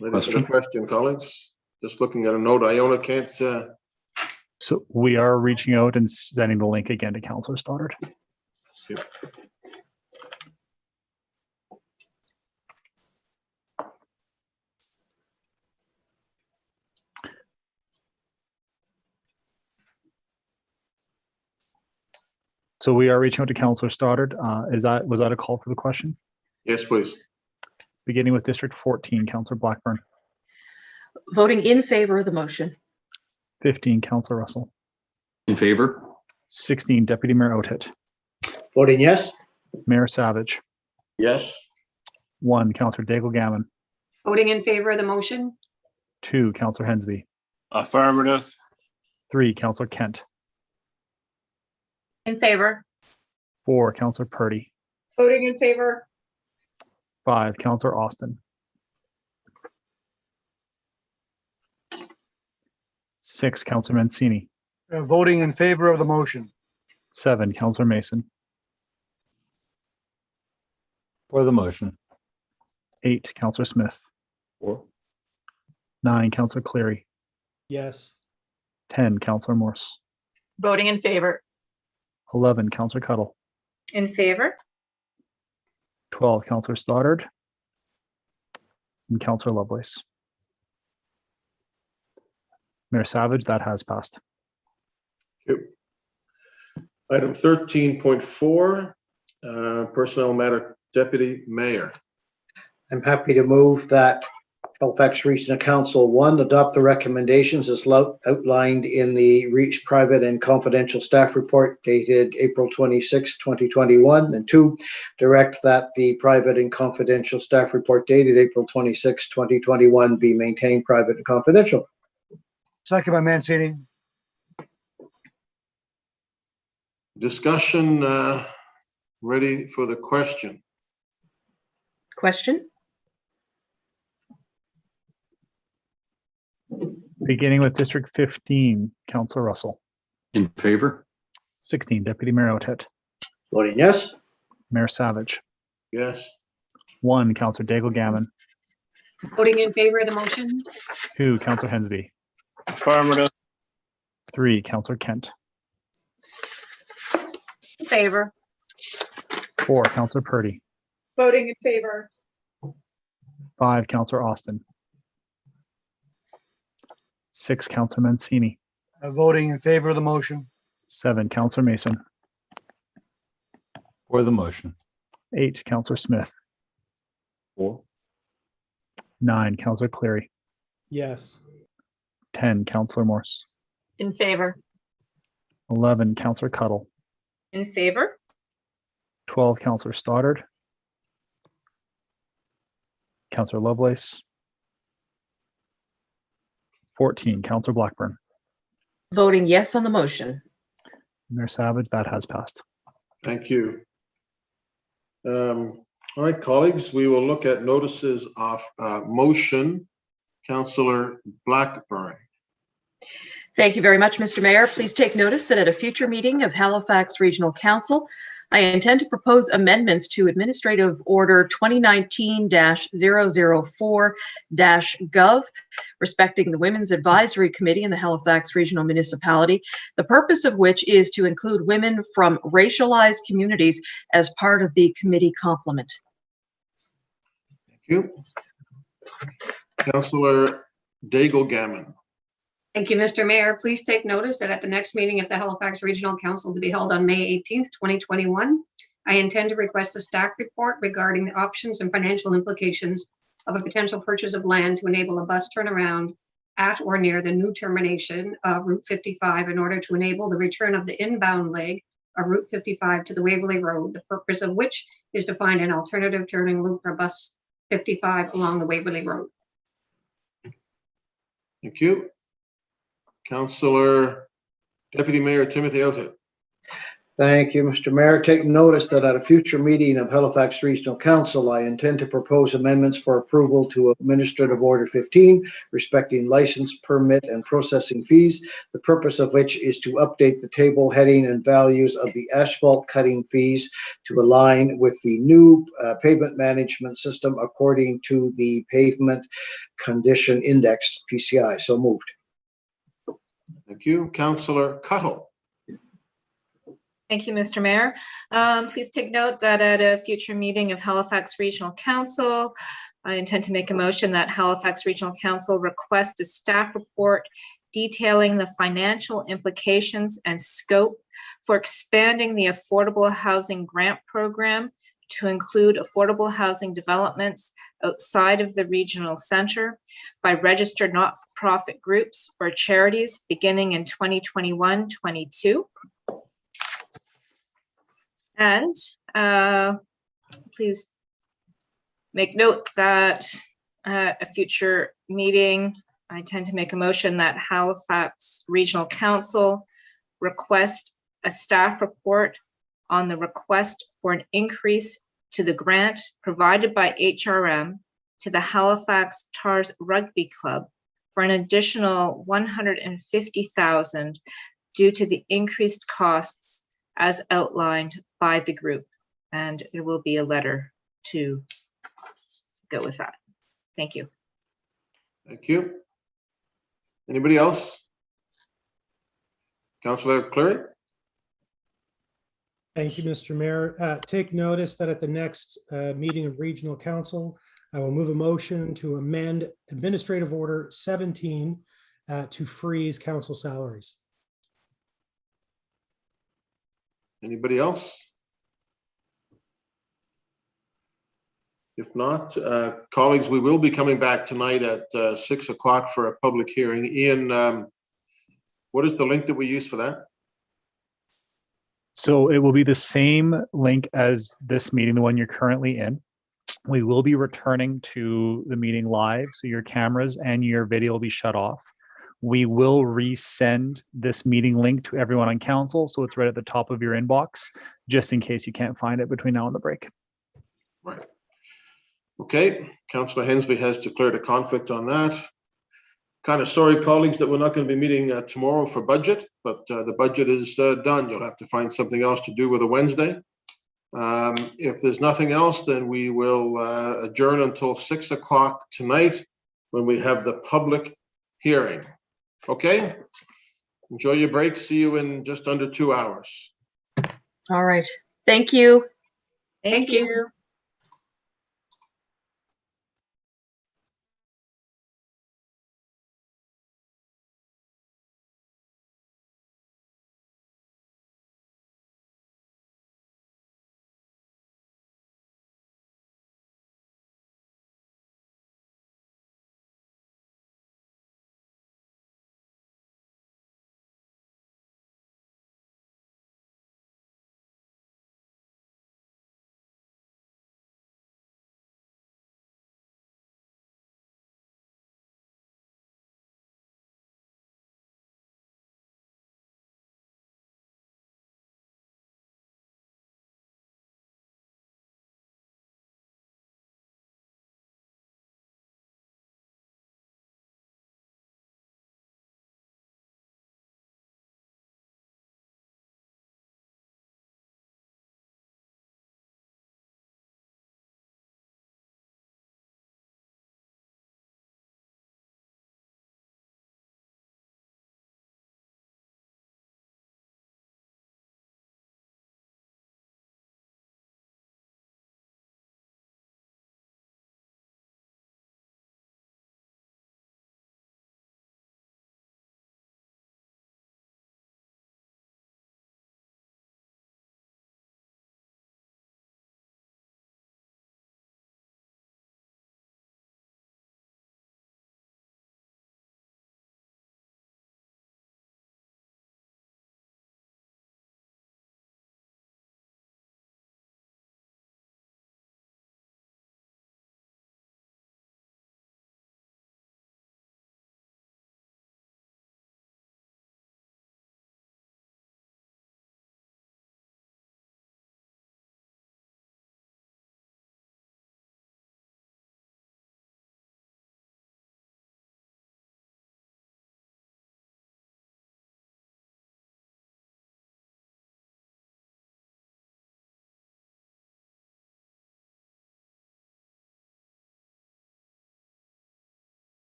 Ready for the question, colleagues? Just looking at a note, Iona can't.
So we are reaching out and sending the link again to Councillor Stoddard.
Yep.
So we are reaching out to Councillor Stoddard. Was that a call for the question?
Yes, please.
Beginning with District 14, Councillor Blackburn.
Voting in favor of the motion.
15, Councillor Russell.
In favor?
16, Deputy Mayor Outfit.
Voting yes.
Mayor Savage.
Yes.
1, Councillor Daigle Gammon.
Voting in favor of the motion?
2, Councillor Hensby.
Affirmative.
3, Councillor Kent.
In favor.
4, Councillor Purdy.
Voting in favor.
5, Councillor Austin. 6, Councillor Mancini.
Voting in favor of the motion.
7, Councillor Mason.
For the motion.
8, Councillor Smith.
For.
9, Councillor Cleary.
Yes.
10, Councillor Morse.
Voting in favor.
11, Councillor Cuddle.
In favor?
12, Councillor Stoddard. And Councillor Lovelace. Mayor Savage, that has passed.
Thank you. Item 13.4, personnel matter, Deputy Mayor.
I'm happy to move that Halifax Regional Council, 1, adopt the recommendations as outlined in the Reach Private and Confidential Staff Report dated April 26, 2021, and 2, direct that the Private and Confidential Staff Report dated April 26, 2021 be maintained private and confidential.
Second by Mancini.
Discussion, ready for the question.
Question?
Beginning with District 15, Councillor Russell.
In favor?
16, Deputy Mayor Outhet.
Voting yes.
Mayor Savage.
Yes.
1, Councillor Daigle Gammon.
Voting in favor of the motion.
2, Councillor Hensby.
Affirmative.
3, Councillor Kent.
In favor.
4, Councillor Purdy.
Voting in favor.
5, Councillor Austin. 6, Councillor Mancini.
Voting in favor of the motion.
7, Councillor Mason.
For the motion.
8, Councillor Smith.
4.
9, Councillor Cleary.
Yes.
10, Councillor Morse.
In favor.
11, Councillor Cuttle.
In favor?
12, Councillor Stoddard. Councillor Lovelace. 14, Councillor Blackburn.
Voting yes on the motion.
Mayor Savage, that has passed.
Thank you. All right, colleagues, we will look at notices of motion. Councillor Blackburn.
Thank you very much, Mr. Mayor. Please take notice that at a future meeting of Halifax Regional Council, I intend to propose amendments to Administrative Order 2019-004-Gov respecting the Women's Advisory Committee in the Halifax Regional Municipality, the purpose of which is to include women from racialized communities as part of the committee complement.
Thank you. Councillor Daigle Gammon.
Thank you, Mr. Mayor. Please take notice that at the next meeting of the Halifax Regional Council to be held on May 18th, 2021, I intend to request a staff report regarding the options and financial implications of a potential purchase of land to enable a bus turnaround at or near the new termination of Route 55 in order to enable the return of the inbound leg of Route 55 to the Waverley Road, the purpose of which is to find an alternative turning loop for bus 55 along the Waverley Road.
Thank you. Councillor Deputy Mayor Timothy Outhet.
Thank you, Mr. Mayor. Take notice that at a future meeting of Halifax Regional Council, I intend to propose amendments for approval to Administrative Order 15 respecting license, permit, and processing fees, the purpose of which is to update the table heading and values of the asphalt cutting fees to align with the new pavement management system according to the Pavement Condition Index, PCI. So moved.
Thank you. Councillor Cuttle.
Thank you, Mr. Mayor. Please take note that at a future meeting of Halifax Regional Council, I intend to make a motion that Halifax Regional Council request a staff report detailing the financial implications and scope for expanding the affordable housing grant program to include affordable housing developments outside of the regional center by registered not-for-profit groups or charities beginning in 2021-22. And please make note that at a future meeting, I intend to make a motion that Halifax Regional Council request a staff report on the request for an increase to the grant provided by HRM to the Halifax Tars Rugby Club for an additional $150,000 due to the increased costs as outlined by the group. And there will be a letter to go with that. Thank you.
Thank you. Anybody else? Councillor Cleary.
Thank you, Mr. Mayor. Take notice that at the next meeting of Regional Council, I will move a motion to amend Administrative Order 17 to freeze council salaries.
Anybody else? If not, colleagues, we will be coming back tonight at 6 o'clock for a public hearing. Ian, what is the link that we use for that?
So it will be the same link as this meeting, the one you're currently in. We will be returning to the meeting live, so your cameras and your video will be shut off. We will resend this meeting link to everyone on council, so it's right at the top of your inbox, just in case you can't find it between now and the break.
Right. Okay, Councillor Hensby has declared a conflict on that. Kind of sorry, colleagues, that we're not going to be meeting tomorrow for budget, but the budget is done. You'll have to find something else to do with a Wednesday. If there's nothing else, then we will adjourn until 6 o'clock tonight when we have the public hearing. Okay? Enjoy your break. See you in just under 2 hours.
All right. Thank you.
Thank you.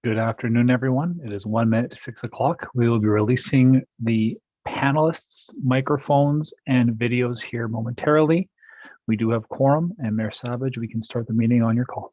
Good afternoon, everyone. It is 1 minute to 6 o'clock. We will be releasing the panelists' microphones and videos here momentarily. We do have quorum, and Mayor Savage, we can start the meeting on your call.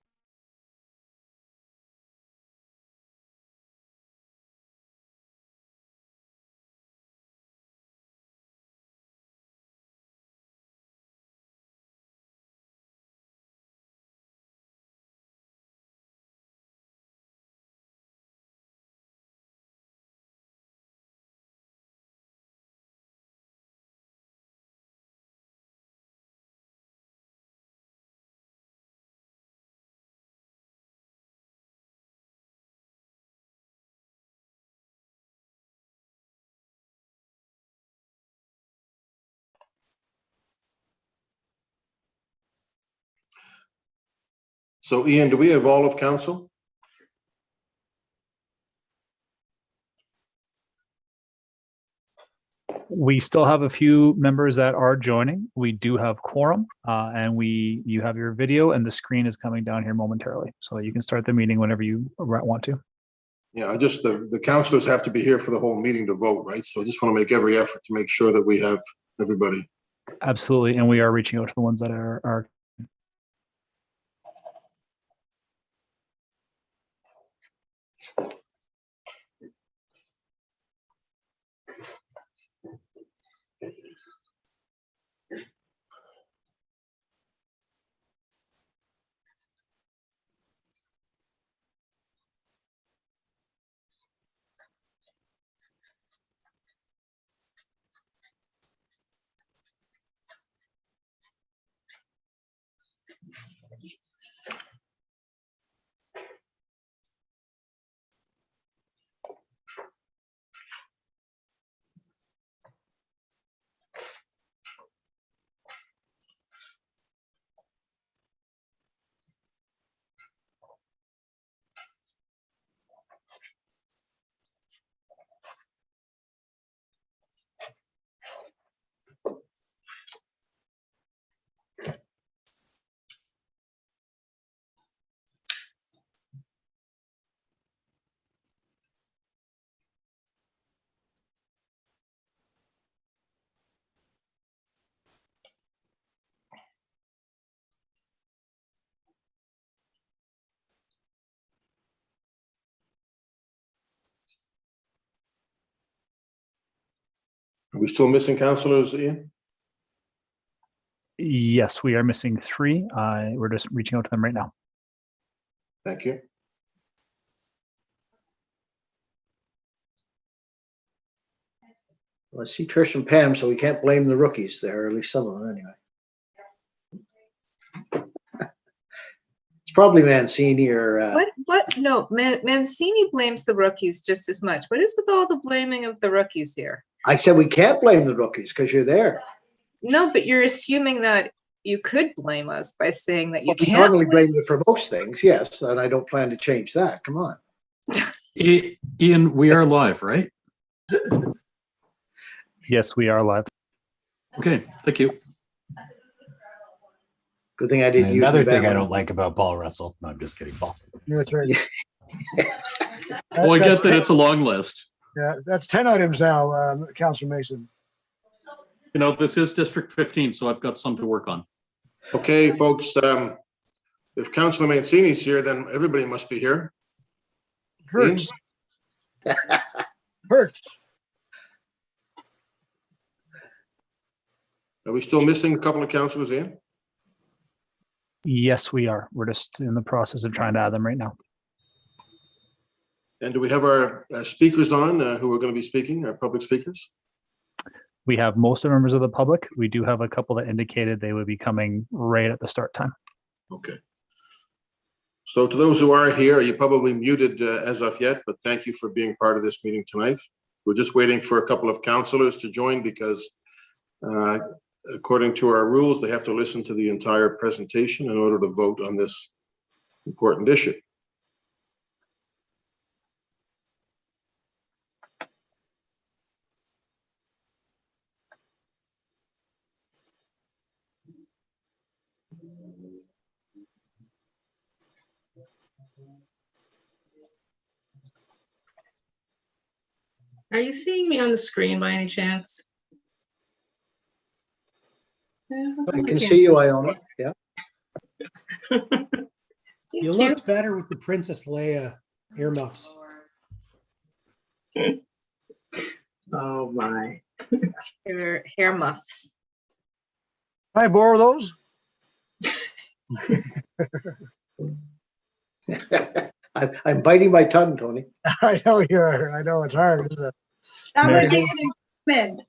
So Ian, do we have all of council?
We still have a few members that are joining. We do have quorum, and you have your video, and the screen is coming down here momentarily. So you can start the meeting whenever you want to.
Yeah, the councilors have to be here for the whole meeting to vote, right? So I just want to make every effort to make sure that we have everybody.
Absolutely, and we are reaching out to the ones that are.
Are we still missing councilors, Ian?
Yes, we are missing 3. We're just reaching out to them right now.
Thank you.
Well, I see Trish and Pam, so we can't blame the rookies there, or at least some of them anyway. It's probably Mancini or.
What? No, Mancini blames the rookies just as much. What is with all the blaming of the rookies here?
I said we can't blame the rookies because you're there.
No, but you're assuming that you could blame us by saying that you
We
can't.
normally blame you for most things, yes, and I don't plan to change that. Come on.
Ian, we are live, right?
Yes, we are live.
Okay, thank you.
Good thing I didn't use
Another
the
thing I
banner.
don't like about Paul Russell. No, I'm just kidding, Paul.
Yeah, that's right.
Well, I guess that it's a long list.
Yeah, that's 10 items now, Councillor Mason.
You know, this is District 15, so I've got some to work on.
Okay, folks, if Councilor Mancini's here, then everybody must be here.
Hurts. Hurts.
Are we still missing a couple of councilors, Ian?
Yes, we are. We're just in the process of trying to add them right now.
And do we have our speakers on who are going to be speaking, our public speakers?
We have most of the members of the public. We do have a couple that indicated they would be coming right at the start time.
Okay. So to those who are here, you're probably muted as of yet, but thank you for being part of this meeting tonight. We're just waiting for a couple of councilors to join because according to our rules, they have to listen to the entire presentation in order to vote on this important issue.
Are you seeing me on the screen by any chance? Yeah, how
I
come
can
can't
see you, Iona. Yeah.
You looked better with the Princess Leia earmuffs.
Oh my.
Hair muffs.
Can I borrow those?
I'm biting my tongue, Tony.
I know you are. I know it's hard, isn't it?
That
Mary-
would make an improvement.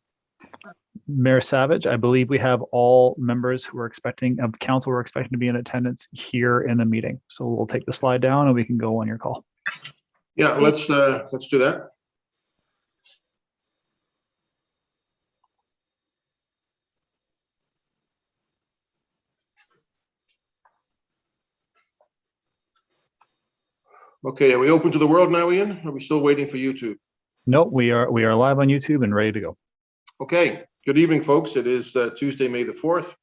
Mayor Savage, I believe we have all members who are expecting of council who are expecting to be in attendance here in the meeting. So we'll take the slide down and we can go on your call.
Yeah, let's do that. Okay, are we open to the world now, Ian? Are we still waiting for YouTube?
No, we are live on YouTube and ready to go.
Okay, good evening, folks. It is Tuesday, May the 4th.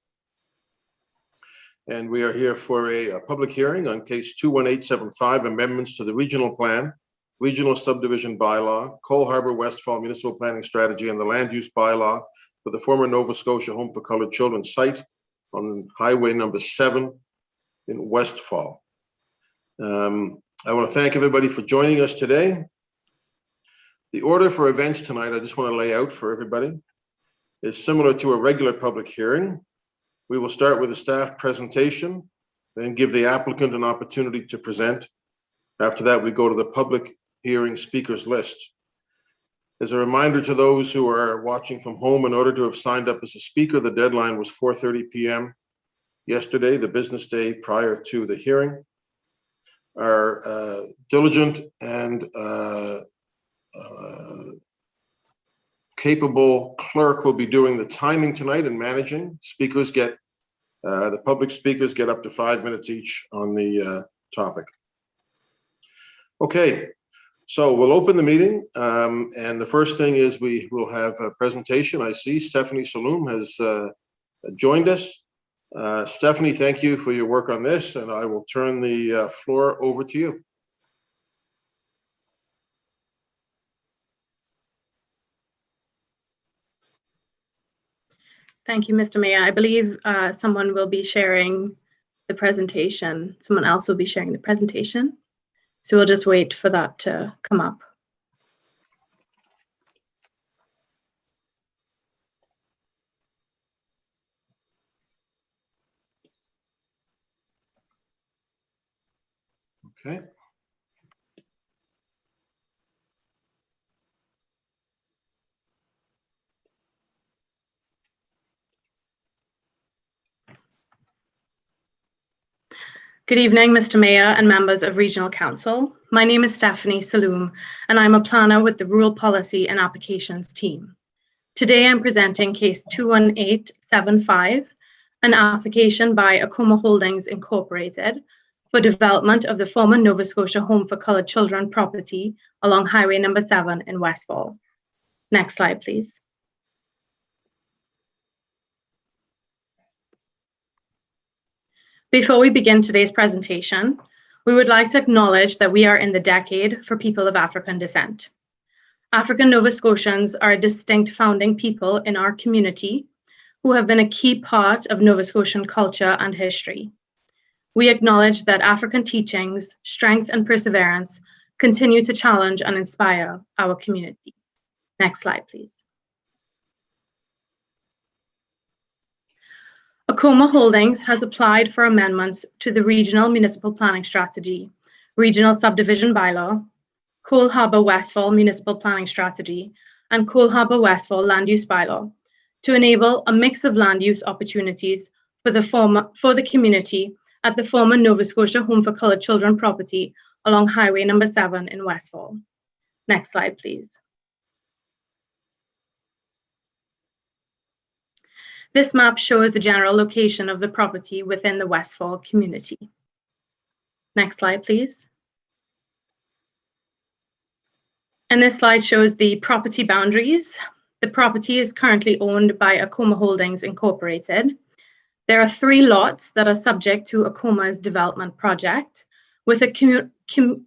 And we are here for a public hearing on case 21875, amendments to the regional plan, regional subdivision bylaw, Cole Harbour Westfall municipal planning strategy, and the land use bylaw for the former Nova Scotia Home for Colored Children site on Highway number 7 in Westfall. I want to thank everybody for joining us today. The order for events tonight, I just want to lay out for everybody, is similar to a regular public hearing. We will start with a staff presentation, then give the applicant an opportunity to present. After that, we go to the public hearing speakers list. As a reminder to those who are watching from home, in order to have signed up as a speaker, the deadline was 4:30 p.m. yesterday, the business day prior to the hearing. Our diligent and capable clerk will be doing the timing tonight and managing. Speakers get, the public speakers get up to 5 minutes each on the topic. Okay, so we'll open the meeting. And the first thing is we will have a presentation. I see Stephanie Saloom has joined us. Stephanie, thank you for your work on this, and I will turn the floor over to you.
Thank you, Mr. Mayor. I believe someone will be sharing the presentation. Someone else will be sharing the presentation. So we'll just wait for that to come up.
Okay.
Good evening, Mr. Mayor and members of Regional Council. My name is Stephanie Saloom, and I'm a planner with the Rural Policy and Applications team. Today, I'm presenting case 21875, an application by Acoma Holdings Incorporated for development of the former Nova Scotia Home for Colored Children property along Highway number 7 in Westfall. Next slide, please. Before we begin today's presentation, we would like to acknowledge that we are in the decade for people of African descent. African Nova Scotians are a distinct founding people in our community who have been a key part of Nova Scotian culture and history. We acknowledge that African teachings, strength, and perseverance continue to challenge and inspire our community. Next slide, please. Acoma Holdings has applied for amendments to the Regional Municipal Planning Strategy, Regional Subdivision Bylaw, Cole Harbour Westfall Municipal Planning Strategy, and Cole Harbour Westfall Land Use Bylaw to enable a mix of land use opportunities for the community at the former Nova Scotia Home for Colored Children property along Highway number 7 in Westfall. Next slide, please. This map shows the general location of the property within the Westfall community. Next slide, please. And this slide shows the property boundaries. The property is currently owned by Acoma Holdings Incorporated. There are 3 lots that are subject to Acoma's development project with a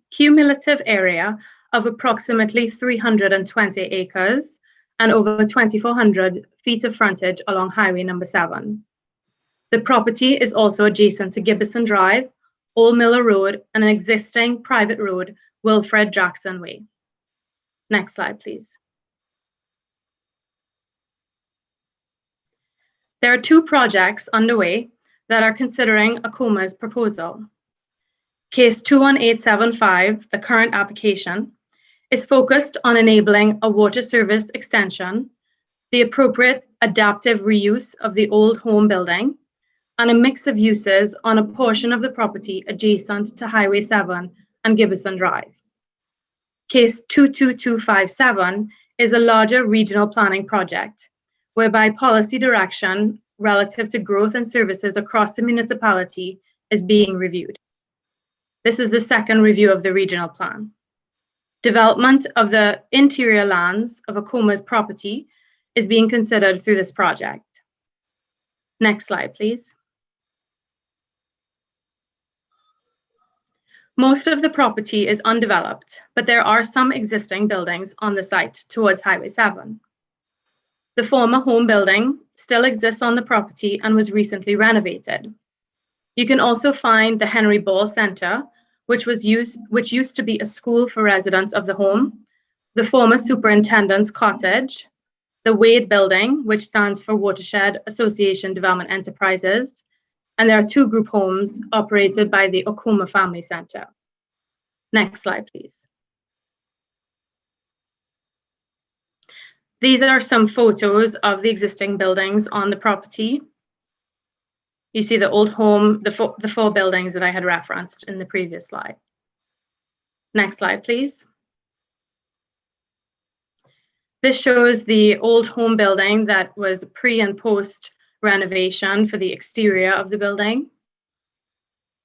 cumulative area of approximately 320 acres and over 2,400 feet of frontage along Highway number 7. The property is also adjacent to Gibbison Drive, Old Miller Road, and an existing private road, Wilfred Jackson Way. Next slide, please. There are 2 projects underway that are considering ACOMA's proposal. Case 21875, the current application, is focused on enabling a water service extension, the appropriate adaptive reuse of the old home building, and a mix of uses on a portion of the property adjacent to Highway 7 and Gibbison Drive. Case 22257 is a larger regional planning project, whereby policy direction relative to growth and services across the municipality is being reviewed. This is the second review of the regional plan. Development of the interior lands of ACOMA's property is being considered through this project. Next slide, please. Most of the property is undeveloped, but there are some existing buildings on the site towards Highway 7. The former home building still exists on the property and was recently renovated. You can also find the Henry Ball Center, which used to be a school for residents of the home, the former superintendent's cottage, the Wade Building, which stands for Watershed Association Development Enterprises, and there are 2 group homes operated by the ACOMA Family Center. Next slide, please. These are some photos of the existing buildings on the property. You see the old home, the 4 buildings that I had referenced in the previous slide. Next slide, please. This shows the old home building that was pre and post renovation for the exterior of the building.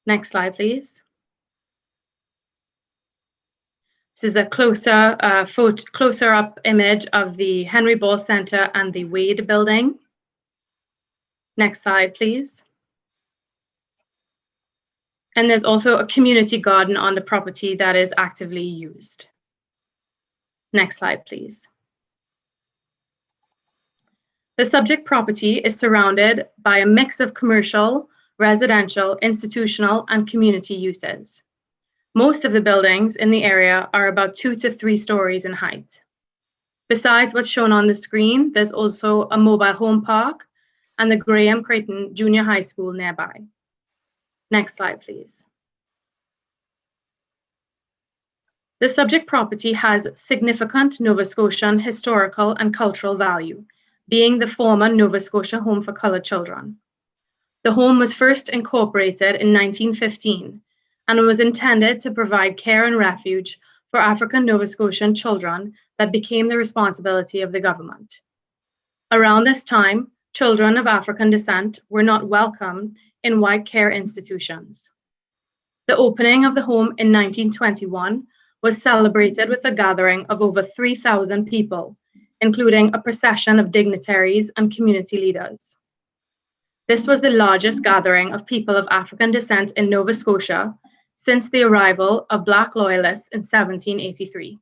Next slide, please. This is a closer up image of the Henry Ball Center and the Wade Building. Next slide, please. And there's also a community garden on the property that is actively used. Next slide, please. The subject property is surrounded by a mix of commercial, residential, institutional, and community uses. Most of the buildings in the area are about 2 to 3 stories in height. Besides what's shown on the screen, there's also a mobile home park and the Graham Creighton Junior High School nearby. Next slide, please. The subject property has significant Nova Scotian historical and cultural value, being the former Nova Scotia Home for Coloured Children. The home was first incorporated in 1915 and was intended to provide care and refuge for African Nova Scotian children that became the responsibility of the government. Around this time, children of African descent were not welcome in white care institutions. The opening of the home in 1921 was celebrated with a gathering of over 3,000 people, including a procession of dignitaries and community leaders. This was the largest gathering of people of African descent in Nova Scotia since the arrival of Black Loyalists in 1783.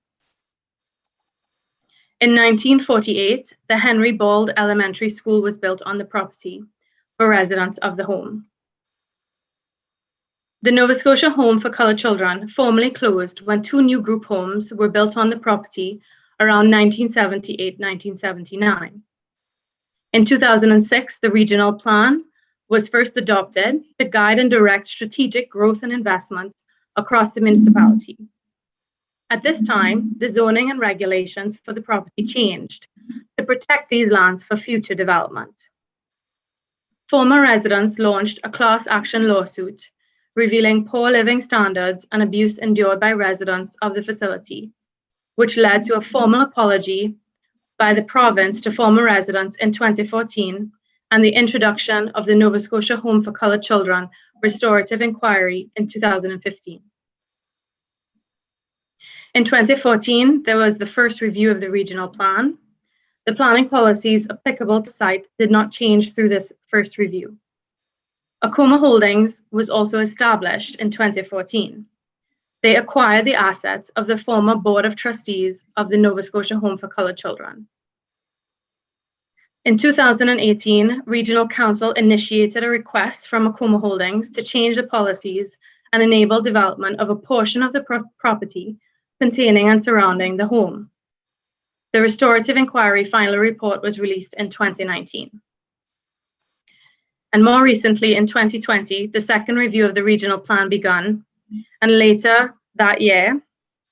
In 1948, the Henry Ball Elementary School was built on the property for residents of the home. The Nova Scotia Home for Coloured Children formally closed when 2 new group homes were built on the property around 1978-1979. In 2006, the regional plan was first adopted to guide and direct strategic growth and investment across the municipality. At this time, the zoning and regulations for the property changed to protect these lands for future development. Former residents launched a class action lawsuit revealing poor living standards and abuse endured by residents of the facility, which led to a formal apology by the province to former residents in 2014 and the introduction of the Nova Scotia Home for Coloured Children Restorative Inquiry in 2015. In 2014, there was the first review of the regional plan. The planning policies applicable to site did not change through this first review. ACOMA Holdings was also established in 2014. They acquired the assets of the former Board of Trustees of the Nova Scotia Home for Coloured Children. In 2018, Regional Council initiated a request from Akuma Holdings to change the policies and enable development of a portion of the property containing and surrounding the home. The restorative inquiry final report was released in 2019. And more recently, in 2020, the second review of the regional plan began, and later that year,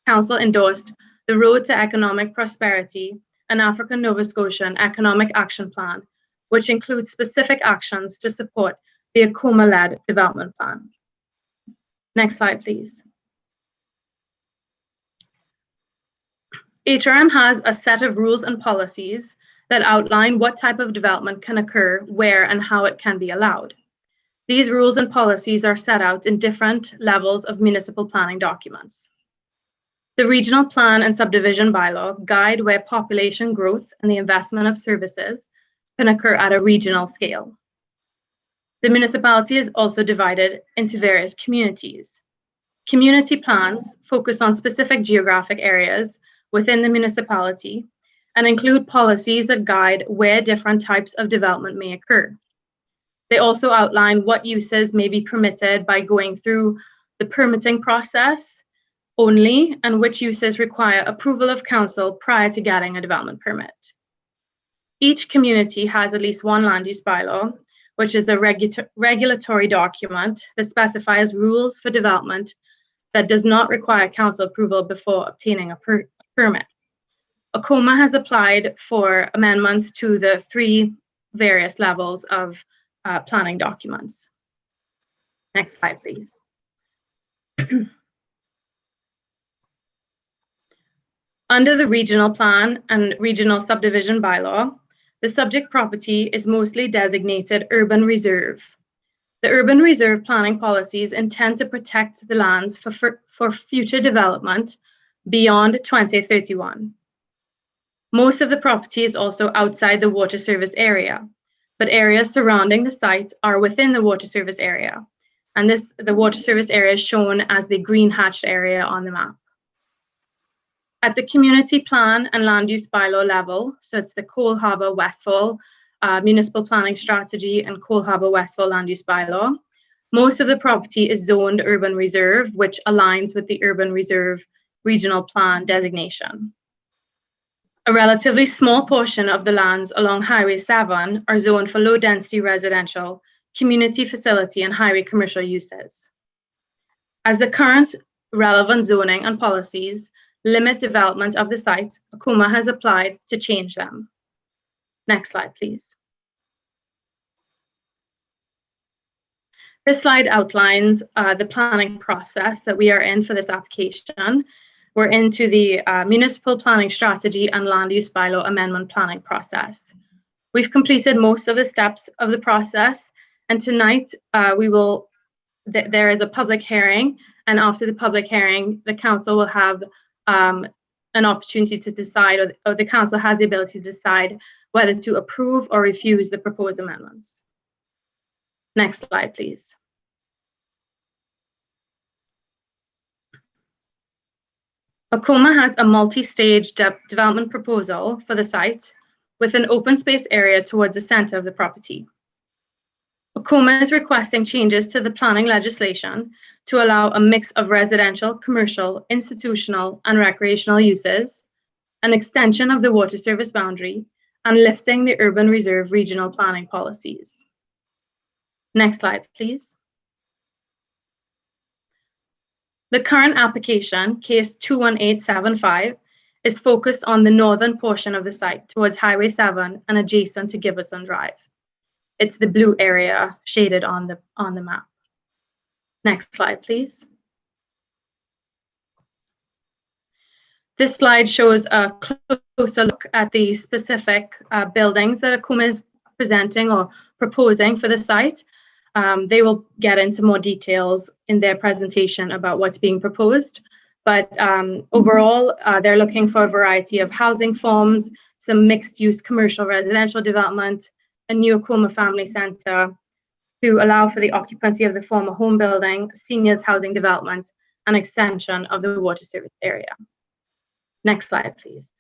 Council endorsed the Road to Economic Prosperity, an African Nova Scotian Economic Action Plan, which includes specific actions to support the Akuma-led development plan. Next slide, please. HRM has a set of rules and policies that outline what type of development can occur, where, and how it can be allowed. These rules and policies are set out in different levels of municipal planning documents. The Regional Plan and Subdivision Bylaw guide where population growth and the investment of services can occur at a regional scale. The municipality is also divided into various communities. Community plans focus on specific geographic areas within the municipality and include policies that guide where different types of development may occur. They also outline what uses may be permitted by going through the permitting process only and which uses require approval of council prior to getting a development permit. Each community has at least one land use bylaw, which is a regulatory document that specifies rules for development that does not require council approval before obtaining a permit. Akuma has applied for amendments to the 3 various levels of planning documents. Next slide, please. Under the regional plan and regional subdivision bylaw, the subject property is mostly designated urban reserve. The urban reserve planning policies intend to protect the lands for future development beyond 2031. Most of the property is also outside the water service area, but areas surrounding the site are within the water service area. And the water service area is shown as the green hatched area on the map. At the community plan and land use bylaw level, so it's the Cole Harbour Westfall Municipal Planning Strategy and Cole Harbour Westfall Land Use Bylaw, most of the property is zoned urban reserve, which aligns with the urban reserve regional plan designation. A relatively small portion of the lands along Highway 7 are zoned for low density residential, community facility, and highway commercial uses. As the current relevant zoning and policies limit development of the site, Akuma has applied to change them. Next slide, please. This slide outlines the planning process that we are in for this application. We're into the Municipal Planning Strategy and Land Use Bylaw Amendment Planning process. We've completed most of the steps of the process, and tonight there is a public hearing, and after the public hearing, the council will have an opportunity to decide, or the council has the ability to decide whether to approve or refuse the proposed amendments. Next slide, please. Akuma has a multi-stage development proposal for the site with an open space area towards the center of the property. Akuma is requesting changes to the planning legislation to allow a mix of residential, commercial, institutional, and recreational uses, an extension of the water service boundary, and lifting the urban reserve regional planning policies. Next slide, please. The current application, case 21875, is focused on the northern portion of the site towards Highway 7 and adjacent to Gibbison Drive. It's the blue area shaded on the map. Next slide, please. This slide shows a closer look at the specific buildings that Akuma is presenting or proposing for the site. They will get into more details in their presentation about what's being proposed. But overall, they're looking for a variety of housing forms, some mixed-use commercial residential development, a new Akuma Family Centre to allow for the occupancy of the former home building, seniors housing development, and extension of the water service area. Next slide, please.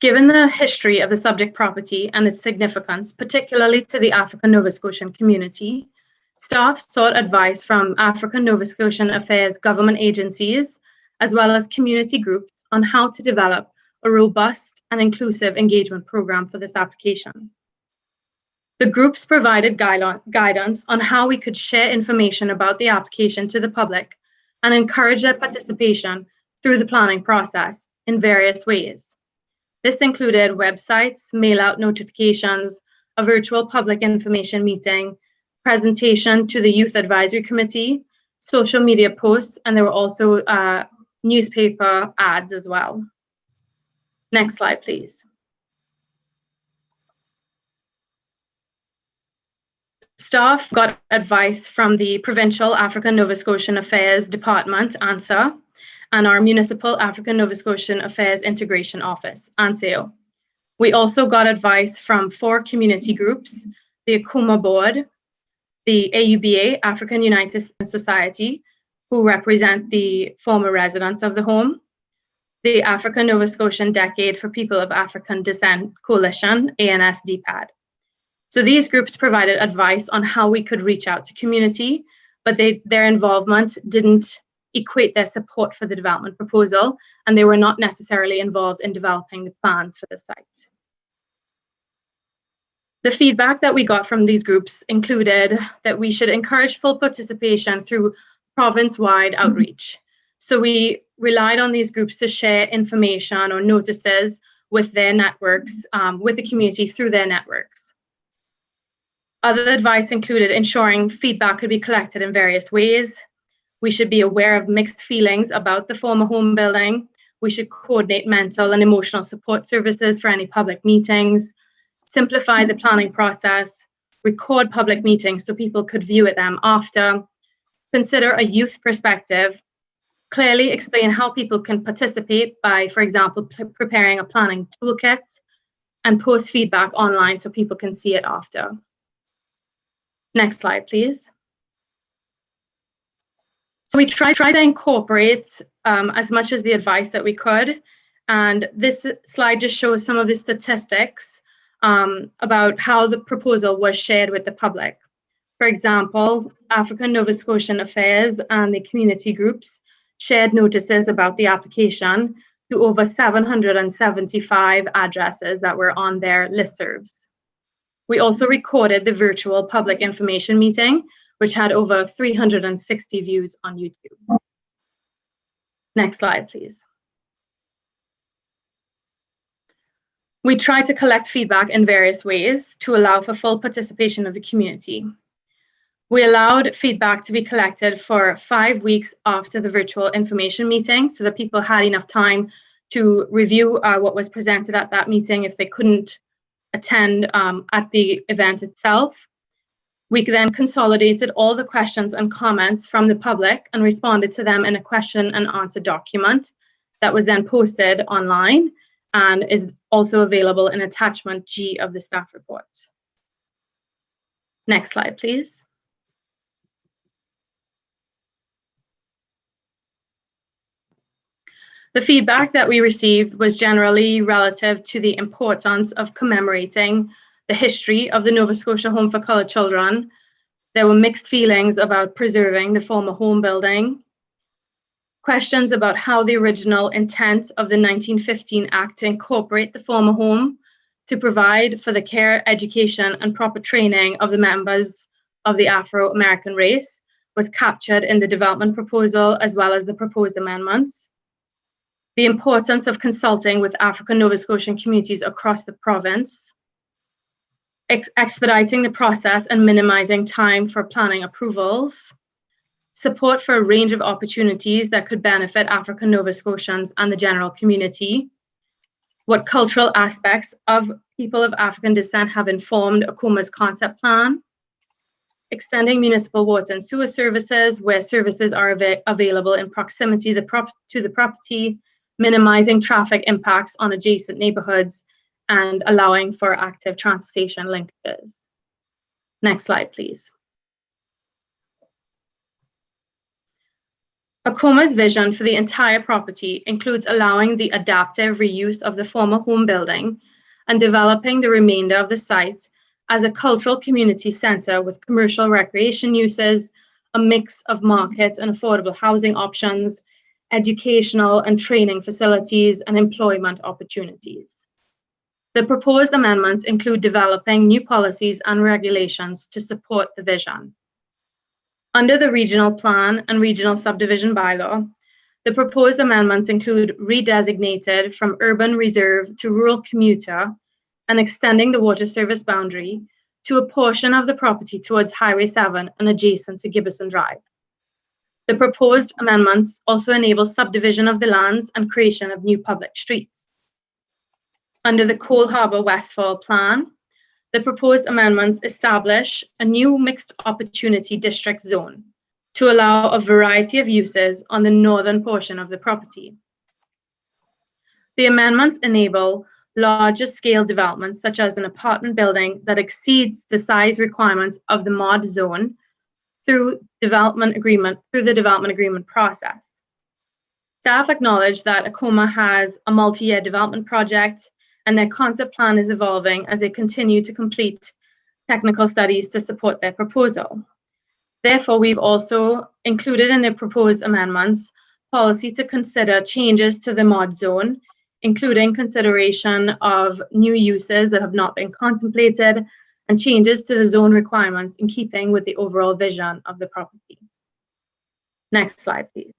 Given the history of the subject property and its significance, particularly to the African Nova Scotian community, staff sought advice from African Nova Scotian Affairs government agencies, as well as community groups, on how to develop a robust and inclusive engagement program for this application. The groups provided guidance on how we could share information about the application to the public and encourage their participation through the planning process in various ways. This included websites, mail-out notifications, a virtual public information meeting, presentation to the Youth Advisory Committee, social media posts, and there were also newspaper ads as well. Next slide, please. Staff got advice from the Provincial African Nova Scotian Affairs Department, ANSA, and our Municipal African Nova Scotian Affairs Integration Office, ANSEO. We also got advice from 4 community groups, the Akuma Board, the AUBA, African United Society, who represent the former residents of the home, the African Nova Scotian Decade for People of African Descent Coalition, ANS-DPAD. So these groups provided advice on how we could reach out to community, but their involvement didn't equate their support for the development proposal, and they were not necessarily involved in developing the plans for the site. The feedback that we got from these groups included that we should encourage full participation through province-wide outreach. So we relied on these groups to share information or notices with their networks, with the community through their networks. Other advice included ensuring feedback could be collected in various ways. We should be aware of mixed feelings about the former home building. We should coordinate mental and emotional support services for any public meetings, simplify the planning process, record public meetings so people could view them after, consider a youth perspective, clearly explain how people can participate by, for example, preparing a planning toolkit, and post feedback online so people can see it after. Next slide, please. So we tried to incorporate as much as the advice that we could. And this slide just shows some of the statistics about how the proposal was shared with the public. For example, African Nova Scotian Affairs and the community groups shared notices about the application to over 775 addresses that were on their listservs. We also recorded the virtual public information meeting, which had over 360 views on YouTube. Next slide, please. We tried to collect feedback in various ways to allow for full participation of the community. We allowed feedback to be collected for 5 weeks after the virtual information meeting so that people had enough time to review what was presented at that meeting if they couldn't attend at the event itself. We then consolidated all the questions and comments from the public and responded to them in a question and answer document that was then posted online and is also available in attachment G of the staff report. Next slide, please. The feedback that we received was generally relative to the importance of commemorating the history of the Nova Scotia Home for Coloured Children. There were mixed feelings about preserving the former home building, questions about how the original intent of the 1915 Act to incorporate the former home to provide for the care, education, and proper training of the members of the Afro-American race was captured in the development proposal as well as the proposed amendments. The importance of consulting with African Nova Scotian communities across the province, expediting the process and minimizing time for planning approvals, support for a range of opportunities that could benefit African Nova Scotians and the general community, what cultural aspects of people of African descent have informed Akuma's concept plan, extending municipal water and sewer services where services are available in proximity to the property, minimizing traffic impacts on adjacent neighborhoods, and allowing for active transportation linkages. Next slide, please. ACOMA's vision for the entire property includes allowing the adaptive reuse of the former home building and developing the remainder of the site as a cultural community center with commercial recreation uses, a mix of market and affordable housing options, educational and training facilities, and employment opportunities. The proposed amendments include developing new policies and regulations to support the vision. Under the regional plan and regional subdivision bylaw, the proposed amendments include redesignated from urban reserve to rural commuter and extending the water service boundary to a portion of the property towards Highway 7 and adjacent to Gibbison Drive. The proposed amendments also enable subdivision of the lands and creation of new public streets. Under the Cole Harbour Westfall plan, the proposed amendments establish a new mixed opportunity district zone to allow a variety of uses on the northern portion of the property. The amendments enable larger scale developments such as an apartment building that exceeds the size requirements of the mod zone through the development agreement process. Staff acknowledge that ACOMA has a multi-year development project and their concept plan is evolving as they continue to complete technical studies to support their proposal. Therefore, we've also included in the proposed amendments policy to consider changes to the mod zone, including consideration of new uses that have not been contemplated and changes to the zone requirements in keeping with the overall vision of the property. Next slide, please.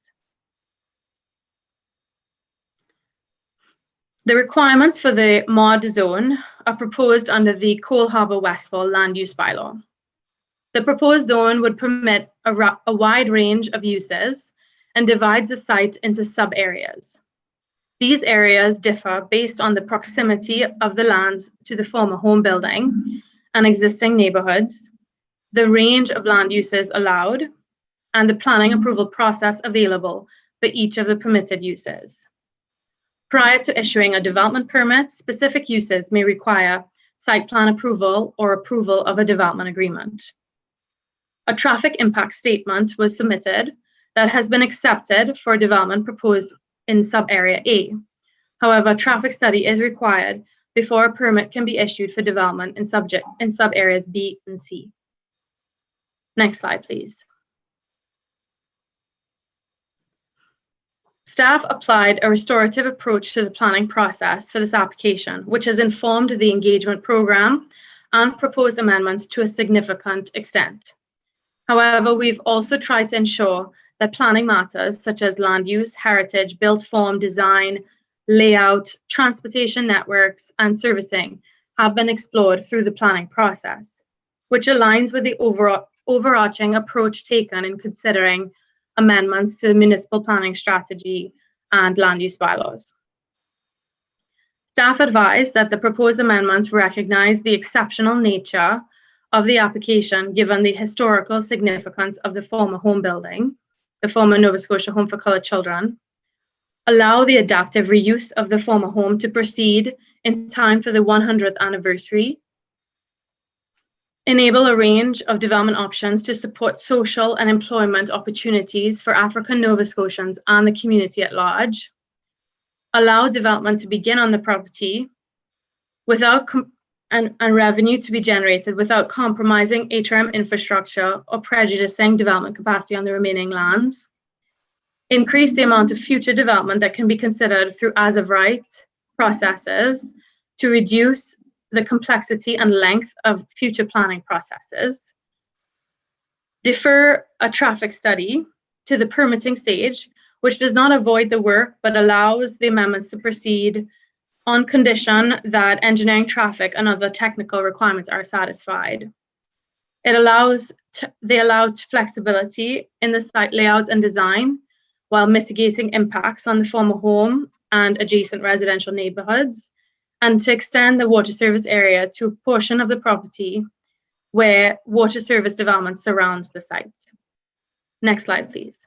The requirements for the mod zone are proposed under the Cole Harbour Westfall land use bylaw. The proposed zone would permit a wide range of uses and divides the site into sub-areas. These areas differ based on the proximity of the lands to the former home building and existing neighborhoods, the range of land uses allowed, and the planning approval process available for each of the permitted uses. Prior to issuing a development permit, specific uses may require site plan approval or approval of a development agreement. A traffic impact statement was submitted that has been accepted for development proposed in sub-area A. However, a traffic study is required before a permit can be issued for development in sub-areas B and C. Next slide, please. Staff applied a restorative approach to the planning process for this application, which has informed the engagement program and proposed amendments to a significant extent. However, we've also tried to ensure that planning matters such as land use, heritage, built form, design, layout, transportation networks, and servicing have been explored through the planning process, which aligns with the overarching approach taken in considering amendments to the municipal planning strategy and land use bylaws. Staff advised that the proposed amendments recognize the exceptional nature of the application given the historical significance of the former home building, the former Nova Scotia Home for Coloured Children, allow the adaptive reuse of the former home to proceed in time for the 100th anniversary, enable a range of development options to support social and employment opportunities for African Nova Scotians and the community at large, allow development to begin on the property without and revenue to be generated without compromising HRM infrastructure or prejudicing development capacity on the remaining lands, increase the amount of future development that can be considered through as-of-right processes to reduce the complexity and length of future planning processes, defer a traffic study to the permitting stage, which does not avoid the work but allows the amendments to proceed on condition that engineering, traffic, and other technical requirements are satisfied. They allow flexibility in the site layouts and design while mitigating impacts on the former home and adjacent residential neighborhoods, and to extend the water service area to a portion of the property where water service development surrounds the site. Next slide, please.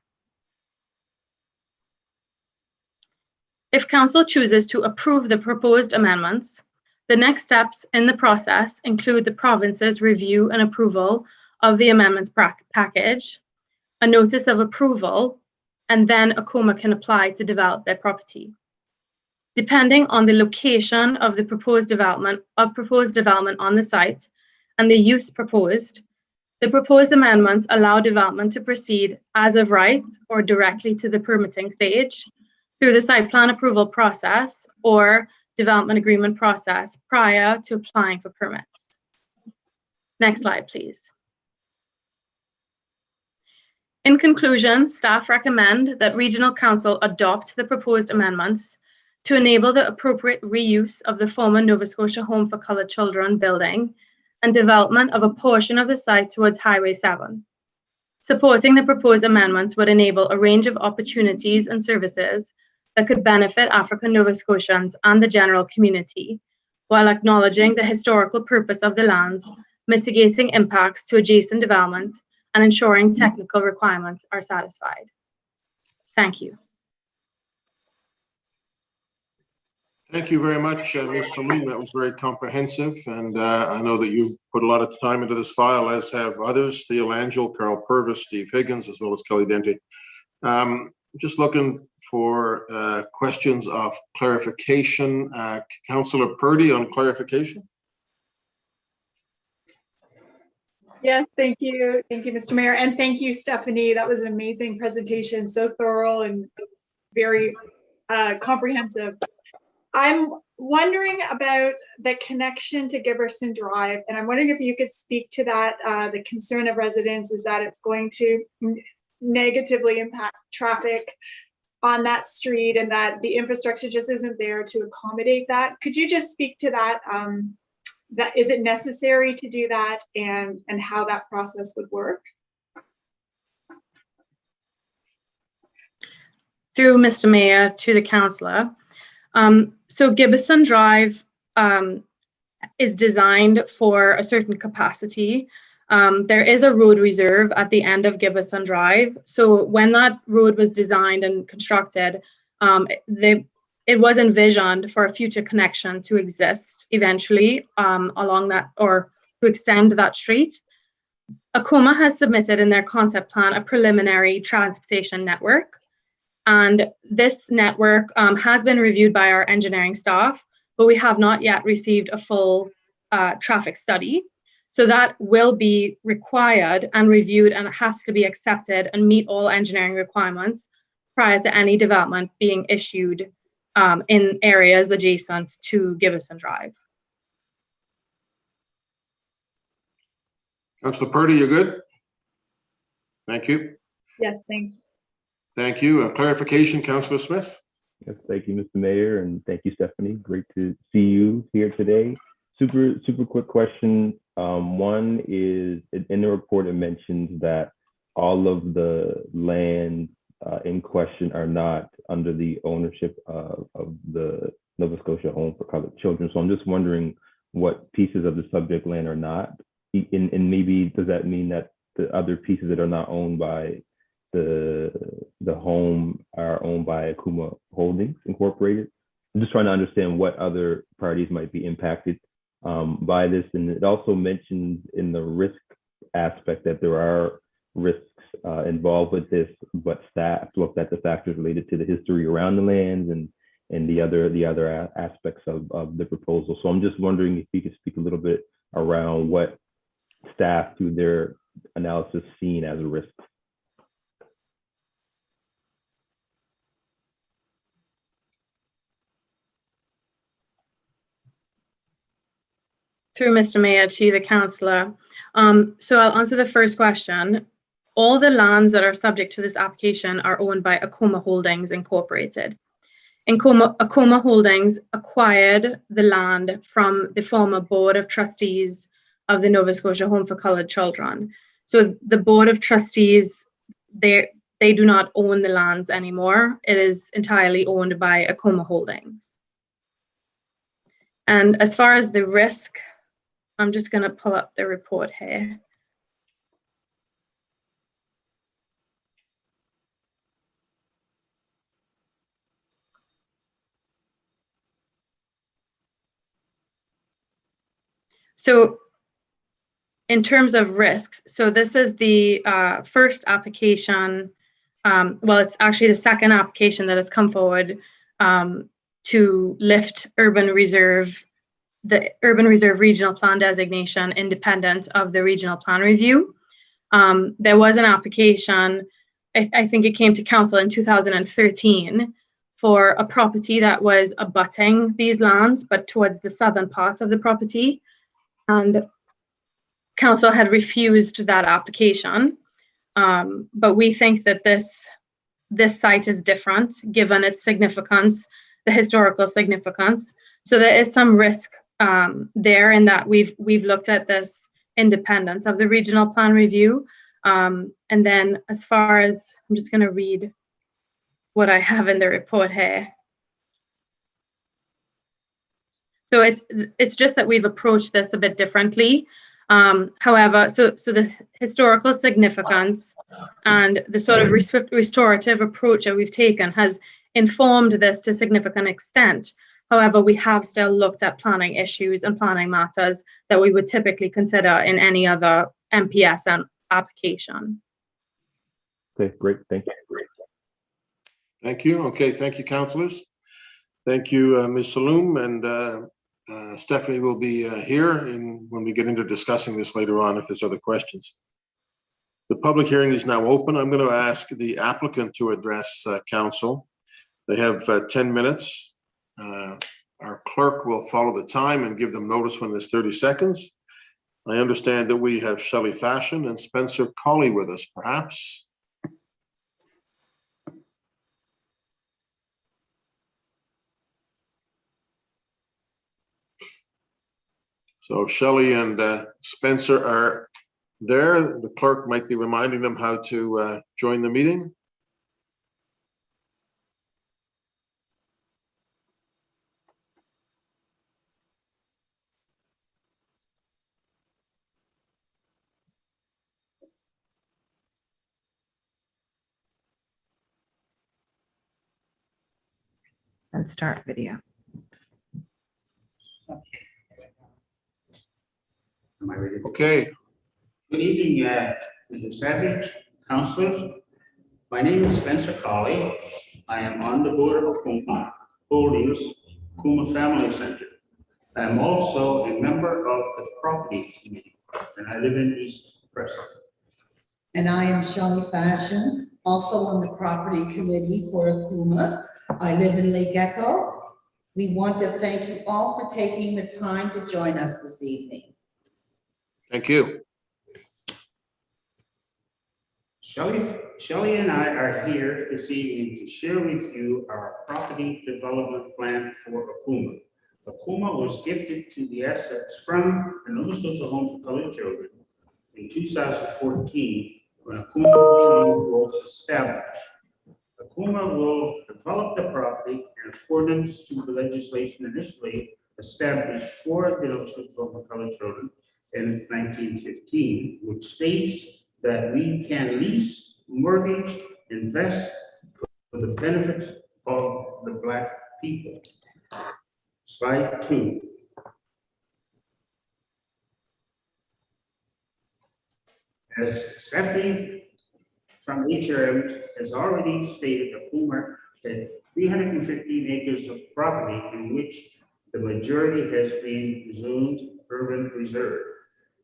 If Council chooses to approve the proposed amendments, the next steps in the process include the province's review and approval of the amendments package, a notice of approval, and then ACOMA can apply to develop their property. Depending on the location of the proposed development on the site and the use proposed, the proposed amendments allow development to proceed as of right or directly to the permitting stage through the site plan approval process or development agreement process prior to applying for permits. Next slide, please. In conclusion, staff recommend that Regional Council adopt the proposed amendments to enable the appropriate reuse of the former Nova Scotia Home for Coloured Children building and development of a portion of the site towards Highway 7. Supporting the proposed amendments would enable a range of opportunities and services that could benefit African Nova Scotians and the general community, while acknowledging the historical purpose of the lands, mitigating impacts to adjacent developments, and ensuring technical requirements are satisfied. Thank you.
Thank you very much, Ms. Salim. That was very comprehensive, and I know that you've put a lot of time into this file, as have others, Theo Angel, Carl Purvis, Steve Higgins, as well as Kelly Dente. Just looking for questions of clarification. Councillor Purdy on clarification.
Yes, thank you. Thank you, Mr. Mayor. And thank you, Stephanie. That was an amazing presentation, so thorough and very comprehensive. I'm wondering about the connection to Giberson Drive, and I'm wondering if you could speak to that. The concern of residents is that it's going to negatively impact traffic on that street and that the infrastructure just isn't there to accommodate that. Could you just speak to that? That is it necessary to do that, and how that process would work?
Through Mr. Mayor to the councillor. So Giberson Drive is designed for a certain capacity. There is a road reserve at the end of Giberson Drive. So when that road was designed and constructed, it was envisioned for a future connection to exist eventually along that, or to extend that street. ACOMA has submitted in their concept plan a preliminary transportation network. And this network has been reviewed by our engineering staff, but we have not yet received a full traffic study. So that will be required and reviewed, and it has to be accepted and meet all engineering requirements prior to any development being issued in areas adjacent to Giberson Drive.
Councillor Purdy, you're good? Thank you.
Yes, thanks.
Thank you. Clarification, Councillor Smith.
Yes, thank you, Mr. Mayor, and thank you, Stephanie. Great to see you here today. Super quick question. One is, in the report, it mentions that all of the land in question are not under the ownership of the Nova Scotia Home for Coloured Children. So I'm just wondering what pieces of the subject land are not, and maybe does that mean that the other pieces that are not owned by the home are owned by ACOMA Holdings Incorporated? I'm just trying to understand what other parties might be impacted by this. And it also mentions in the risk aspect that there are risks involved with this, but staff looked at the factors related to the history around the lands and the other aspects of the proposal. So I'm just wondering if you could speak a little bit around what staff through their analysis seen as a risk.
Through Mr. Mayor to the councillor. So I'll answer the first question. All the lands that are subject to this application are owned by ACOMA Holdings Incorporated. ACOMA Holdings acquired the land from the former Board of Trustees of the Nova Scotia Home for Coloured Children. So the Board of Trustees, they do not own the lands anymore. It is entirely owned by ACOMA Holdings. And as far as the risk, I'm just going to pull up the report here. So in terms of risks, so this is the first application well, it's actually the second application that has come forward to lift the Urban Reserve Regional Plan designation independent of the Regional Plan Review. There was an application, I think it came to council in 2013 for a property that was abutting these lands, but towards the southern part of the property. And council had refused that application. But we think that this site is different given its significance, the historical significance. So there is some risk there in that we've looked at this independent of the Regional Plan Review. And then as far as, I'm just going to read what I have in the report here. So it's just that we've approached this a bit differently. However, so the historical significance and the sort of restorative approach that we've taken has informed this to a significant extent. However, we have still looked at planning issues and planning matters that we would typically consider in any other MPSN application.
Okay, great. Thank you.
Thank you. Okay, thank you, councilors. Thank you, Ms. Saloom, and Stephanie will be here when we get into discussing this later on if there's other questions. The public hearing is now open. I'm going to ask the applicant to address council. They have 10 minutes. Our clerk will follow the time and give them notice when there's 30 seconds. I understand that we have Shelley Fashion and Spencer Colley with us, perhaps. So if Shelley and Spencer are there, the clerk might be reminding them how to join the meeting.
And start video.
Am I ready?
Okay.
Good evening, Mr. Savage, councilors. My name is Spencer Colley. I am on the board of Kuma Holdings, Kuma Family Center. I am also a member of the property committee, and I live in East Preston.
And I am Shelley Fashion, also on the property committee for Kuma. I live in Lake Echo. We want to thank you all for taking the time to join us this evening.
Thank you.
Shelley and I are here this evening to share with you our property development plan for Akuma. Akuma was gifted to the assets from the Nova Scotia Home for Colored Children in 2014 when Akuma Holdings was established. Akuma will develop the property in accordance to the legislation initially established for the Nova Scotia Home for Colored Children in 1915, which states that we can lease, mortgage, invest for the benefit of the Black people. Slide 2. As Stephanie from HRM has already stated, Akuma had 315 acres of property in which the majority has been zoned urban reserve.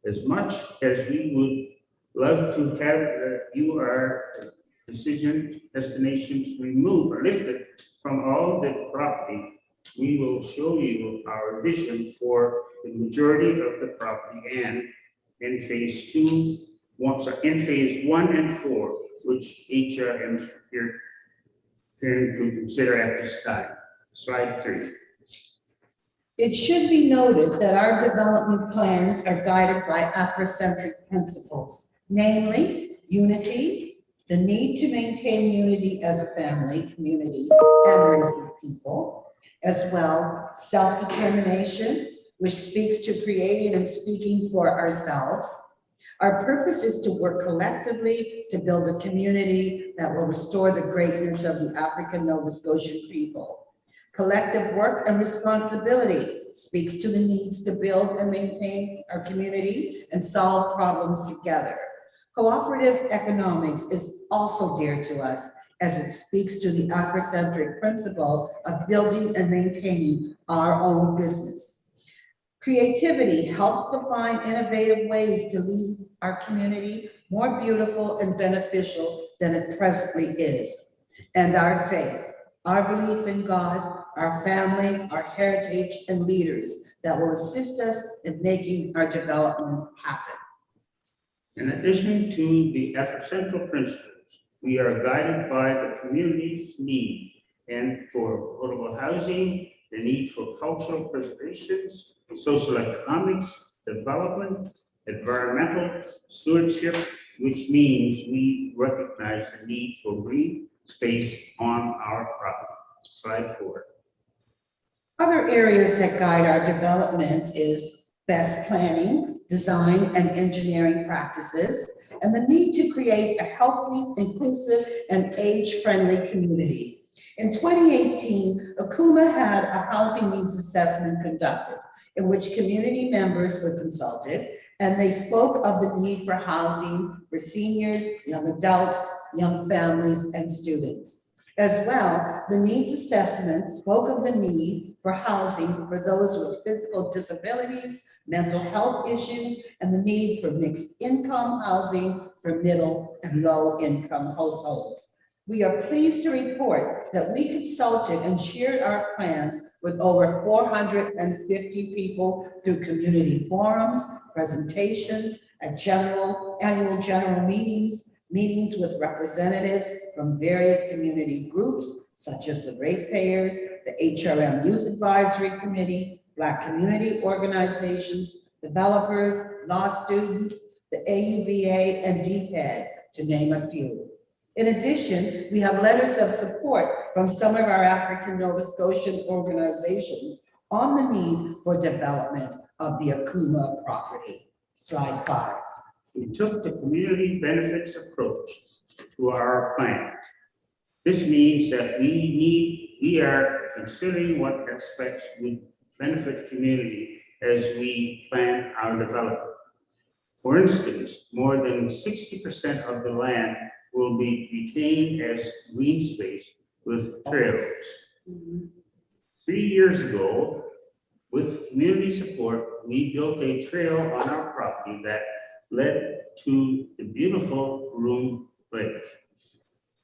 As much as we would love to have UR decision destinations removed or lifted from all the property, we will show you our vision for the majority of the property and in phase 1 and 4, which HRM is here to consider at this time. Slide 3.
It should be noted that our development plans are guided by Afrocentric principles, namely unity, the need to maintain unity as a family, community, and race of people, as well self-determination, which speaks to creating and speaking for ourselves. Our purpose is to work collectively to build a community that will restore the greatness of the African Nova Scotian people. Collective work and responsibility speaks to the needs to build and maintain our community and solve problems together. Cooperative economics is also dear to us as it speaks to the Afrocentric principle of building and maintaining our own business. Creativity helps to find innovative ways to leave our community more beautiful and beneficial than it presently is. And our faith, our belief in God, our family, our heritage, and leaders that will assist us in making our development happen.
In addition to the Afrocentral principles, we are guided by the community's need and for affordable housing, the need for cultural preservation, social economics, development, environmental stewardship, which means we recognize the need for green space on our property. Slide 4.
Other areas that guide our development is best planning, design, and engineering practices, and the need to create a healthy, inclusive, and age-friendly community. In 2018, Akuma had a housing needs assessment conducted in which community members were consulted, and they spoke of the need for housing for seniors, young adults, young families, and students. As well, the needs assessment spoke of the need for housing for those with physical disabilities, mental health issues, and the need for mixed income housing for middle and low income households. We are pleased to report that we consulted and shared our plans with over 450 people through community forums, presentations, at annual general meetings, meetings with representatives from various community groups, such as the ratepayers, the HRM Youth Advisory Committee, Black community organizations, developers, law students, the AUBA, and DPED, to name a few. In addition, we have letters of support from some of our African Nova Scotian organizations on the need for development of the Akuma property. Slide 5.
We took the community benefits approach to our plan. This means that we are considering what aspects would benefit community as we plan our development. For instance, more than 60% of the land will be retained as green space with trails. 3 years ago, with community support, we built a trail on our property that led to the beautiful Groom Lake.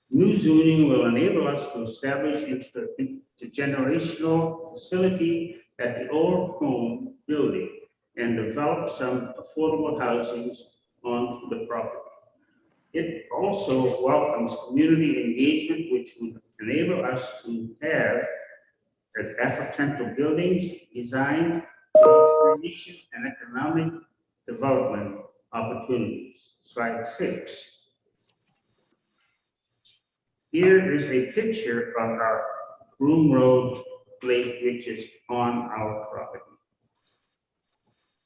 New zoning will enable us to establish intergenerational facility at the old home building and develop some affordable housing on the property. It also welcomes community engagement, which would enable us to have Afrocentral buildings designed to creation and economic development opportunities. Slide 6. Here is a picture of our Groom Road Lake, which is on our property.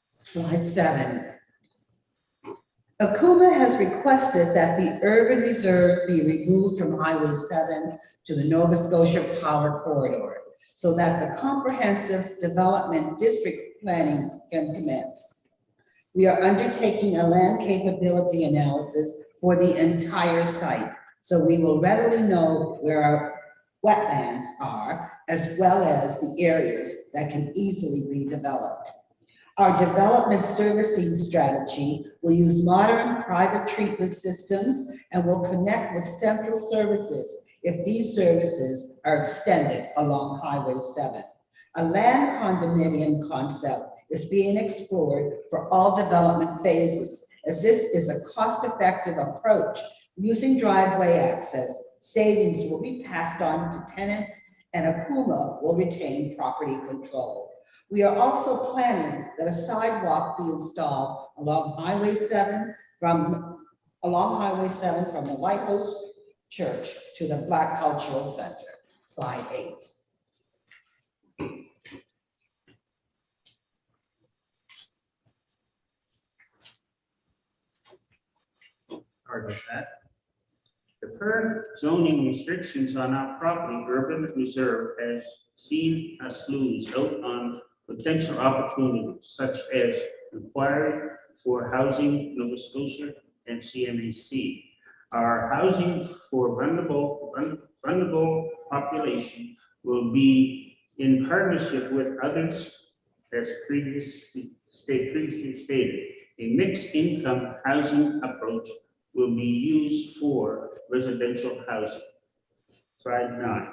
Slide 7. Akuma has requested that the urban reserve be removed from Highway 7 to the Nova Scotia Power Corridor so that the comprehensive development district planning can commence. We are undertaking a land capability analysis for the entire site, so we will readily know where our wetlands are, as well as the areas that can easily be developed. Our development servicing strategy will use modern private treatment systems and will connect with central services if these services are extended along Highway 7. A land condominium concept is being explored for all development phases, as this is a cost-effective approach. Using driveway access, savings will be passed on to tenants and Akuma will retain property control. We are also planning that a sidewalk be installed along Highway 7 from the White House Church to the Black Cultural Center. Slide 8.
Sorry about that. The current zoning restrictions on our property, urban reserve, has seen us lose out on potential opportunities such as inquiry for housing Nova Scotia and CMAC. Our housing for vulnerable population will be in partnership with others, as previously stated. A mixed income housing approach will be used for residential housing. Slide 9.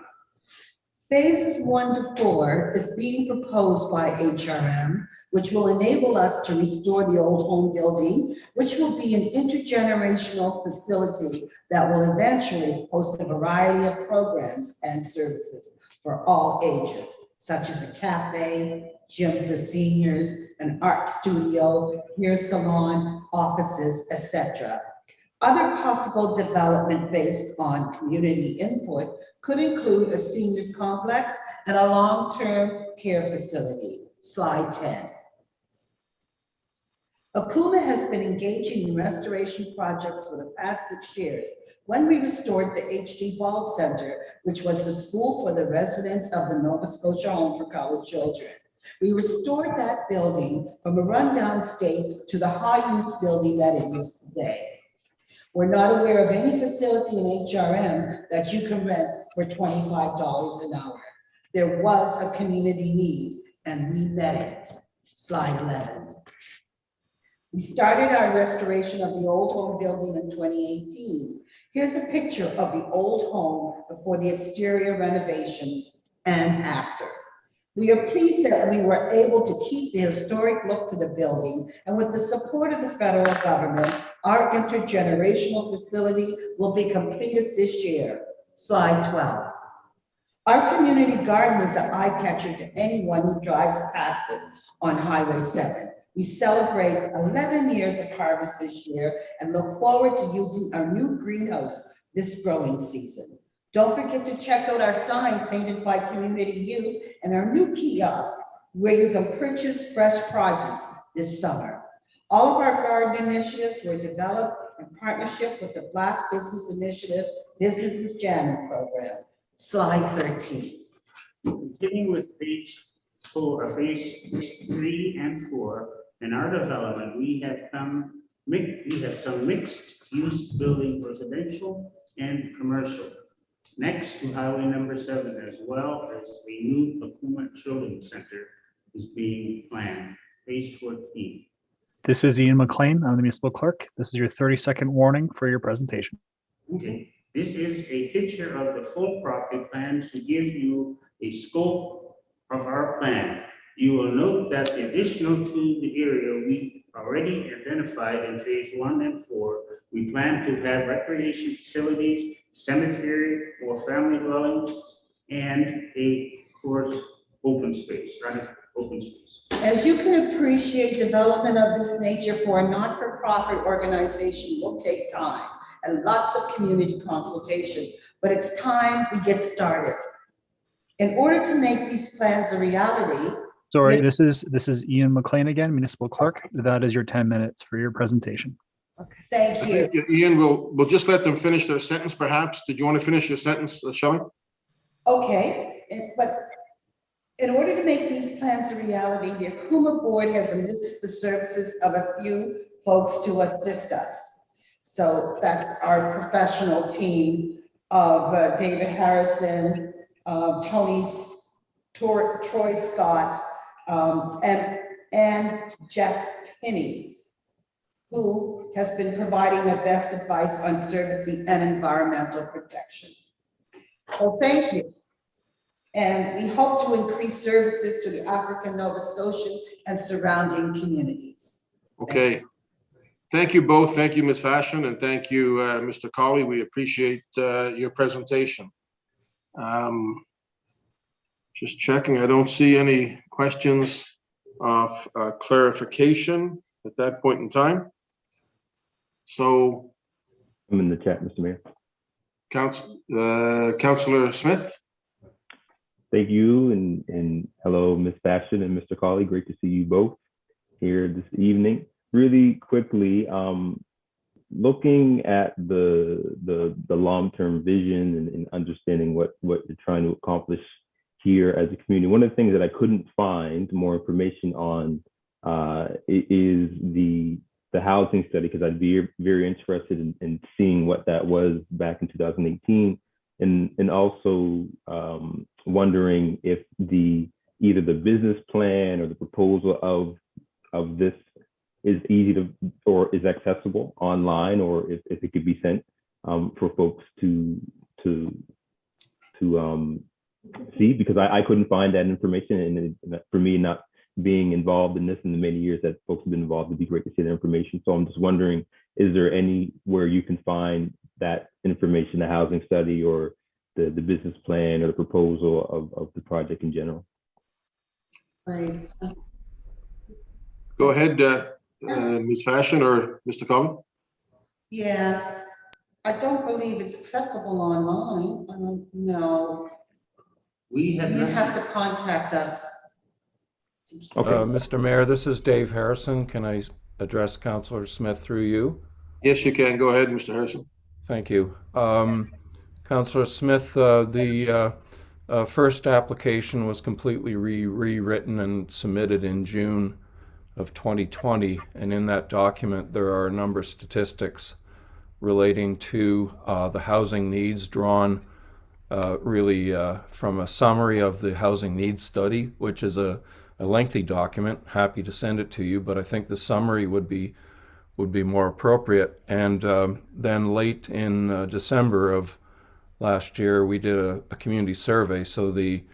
Phases 1 to 4 is being proposed by HRM, which will enable us to restore the old home building, which will be an intergenerational facility that will eventually host a variety of programs and services for all ages, such as a cafe, gym for seniors, an art studio, hair salon, offices, etc. Other possible development based on community input could include a seniors complex and a long-term care facility. Slide 10. Akuma has been engaging in restoration projects for the past 6 years when we restored the H.D. Ball Center, which was the school for the residents of the Nova Scotia Home for Colored Children. We restored that building from a rundown state to the high-use building that it is today. We're not aware of any facility in HRM that you can rent for $25 an hour. There was a community need and we met it. Slide 11. We started our restoration of the old home building in 2018. Here's a picture of the old home before the exterior renovations and after. We are pleased that we were able to keep the historic look to the building, and with the support of the federal government, our intergenerational facility will be completed this year. Slide 12. Our community garden is an eye catcher to anyone who drives past it on Highway 7. We celebrate 11 years of harvest this year and look forward to using our new greenhouse this growing season. Don't forget to check out our sign painted by community youth and our new kiosk where you can purchase fresh produce this summer. All of our garden initiatives were developed in partnership with the Black Business Initiative Businesses Jamming Program. Slide 13.
Continuing with phase 3 and 4 in our development, we have some mixed use building, residential and commercial. Next to highway number 7, as well as a new Akuma Children's Center is being planned. Page 14.
This is Ian McLean. I'm the municipal clerk. This is your 30-second warning for your presentation.
Okay, this is a picture of the full property plan to give you a scope of our plan. You will note that the additional to the area we already identified in phase 1 and 4, we plan to have recreation facilities, cemetery or family dwellings, and of course, open space, right? Open space.
As you can appreciate, development of this nature for a not-for-profit organization will take time and lots of community consultation, but it's time we get started. In order to make these plans a reality.
Sorry, this is Ian McLean again, municipal clerk. That is your 10 minutes for your presentation.
Okay. Thank you.
Ian, we'll just let them finish their sentence, perhaps. Did you want to finish your sentence, Shelley?
Okay, but in order to make these plans a reality, the Akuma board has enlisted the services of a few folks to assist us. So that's our professional team of David Harrison, Troy Scott, and Jeff Kinney, who has been providing the best advice on servicing and environmental protection. So thank you. And we hope to increase services to the African Nova Scotian and surrounding communities.
Okay. Thank you both. Thank you, Ms. Fashion, and thank you, Mr. Colley. We appreciate your presentation. Just checking, I don't see any questions of clarification at that point in time. So
I'm in the chat, Mr. Mayor.
Councillor Smith.
Thank you, and hello, Ms. Fashion and Mr. Colley. Great to see you both here this evening. Really quickly, looking at the long-term vision and understanding what you're trying to accomplish here as a community. One of the things that I couldn't find more information on is the housing study, because I'd be very interested in seeing what that was back in 2018, and also wondering if either the business plan or the proposal of this is easy to, or is accessible online, or if it could be sent for folks to see, because I couldn't find that information, and for me, not being involved in this in the many years that folks have been involved, it'd be great to see that information. So I'm just wondering, is there anywhere you can find that information, the housing study or the business plan or the proposal of the project in general?
Right.
Go ahead, Ms. Fashion or Mr. Cullen.
Yeah, I don't believe it's accessible online. No.
We have
You'd
not-
have to contact us.
Mr. Mayor, this is Dave Harrison. Can I address Councillor Smith through you?
Yes, you can. Go ahead, Mr. Harrison.
Thank you. Councillor Smith, the first application was completely rewritten and submitted in June of 2020. And in that document, there are a number of statistics relating to the housing needs drawn really from a summary of the housing needs study, which is a lengthy document. Happy to send it to you, but I think the summary would be more appropriate. And then late in December of last year, we did a community survey. So the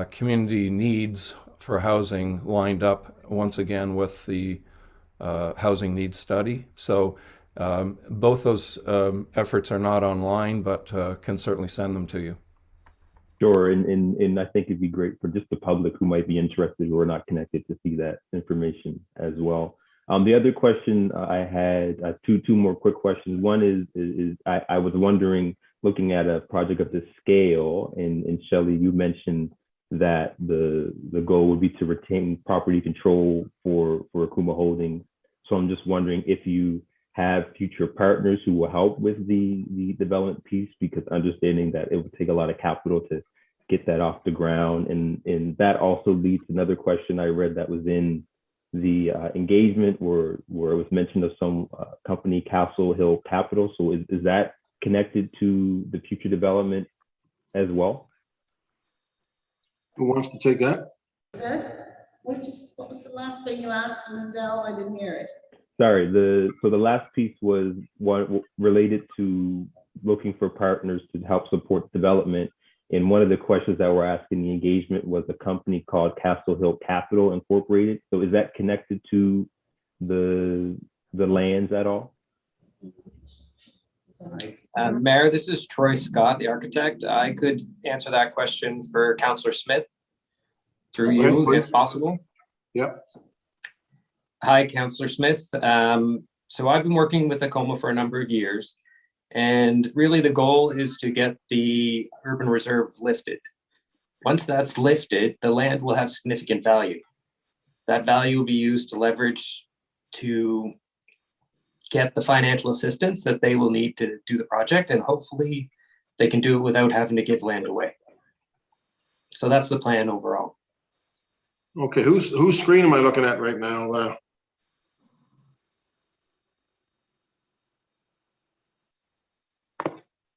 community needs for housing lined up once again with the housing needs study. So both those efforts are not online, but can certainly send them to you.
Sure, and I think it'd be great for just the public who might be interested who are not connected to see that information as well. The other question I had, two more quick questions. One is I was wondering, looking at a project of this scale, and Shelley, you mentioned that the goal would be to retain property control for Akuma Holdings. So I'm just wondering if you have future partners who will help with the development piece, because understanding that it would take a lot of capital to get that off the ground. And that also leads to another question I read that was in the engagement where it was mentioned of some company, Castle Hill Capital. So is that connected to the future development as well?
Who wants to take that?
What was the last thing you asked, Lindell? I didn't hear it.
Sorry, so the last piece was one related to looking for partners to help support development. And one of the questions that we're asking the engagement was a company called Castle Hill Capital Incorporated. So is that connected to the lands at all?
Mayor, this is Troy Scott, the architect. I could answer that question for Councillor Smith through you, if possible.
Yep.
Hi, Councillor Smith. So I've been working with Akuma for a number of years, and really the goal is to get the urban reserve lifted. Once that's lifted, the land will have significant value. That value will be used to leverage to get the financial assistance that they will need to do the project, and hopefully they can do it without having to give land away. So that's the plan overall.
Okay, whose screen am I looking at right now?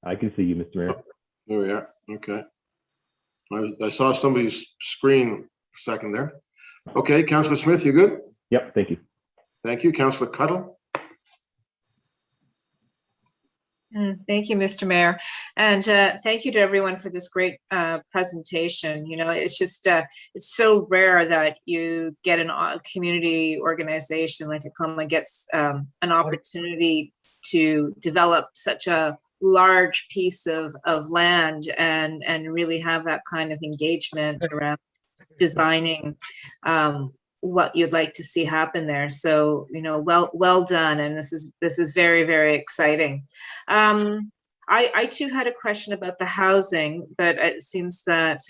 I can see you, Mr. Mayor.
There we are. Okay. I saw somebody's screen a second there. Okay, Councillor Smith, you good?
Yep, thank you.
Thank you. Councillor Cuttle.
Thank you, Mr. Mayor. And thank you to everyone for this great presentation. You know, it's just, it's so rare that you get a community organization like Akuma gets an opportunity to develop such a large piece of land and really have that kind of engagement around designing what you'd like to see happen there. So, you know, well done. And this is very, very exciting. I too had a question about the housing, but it seems that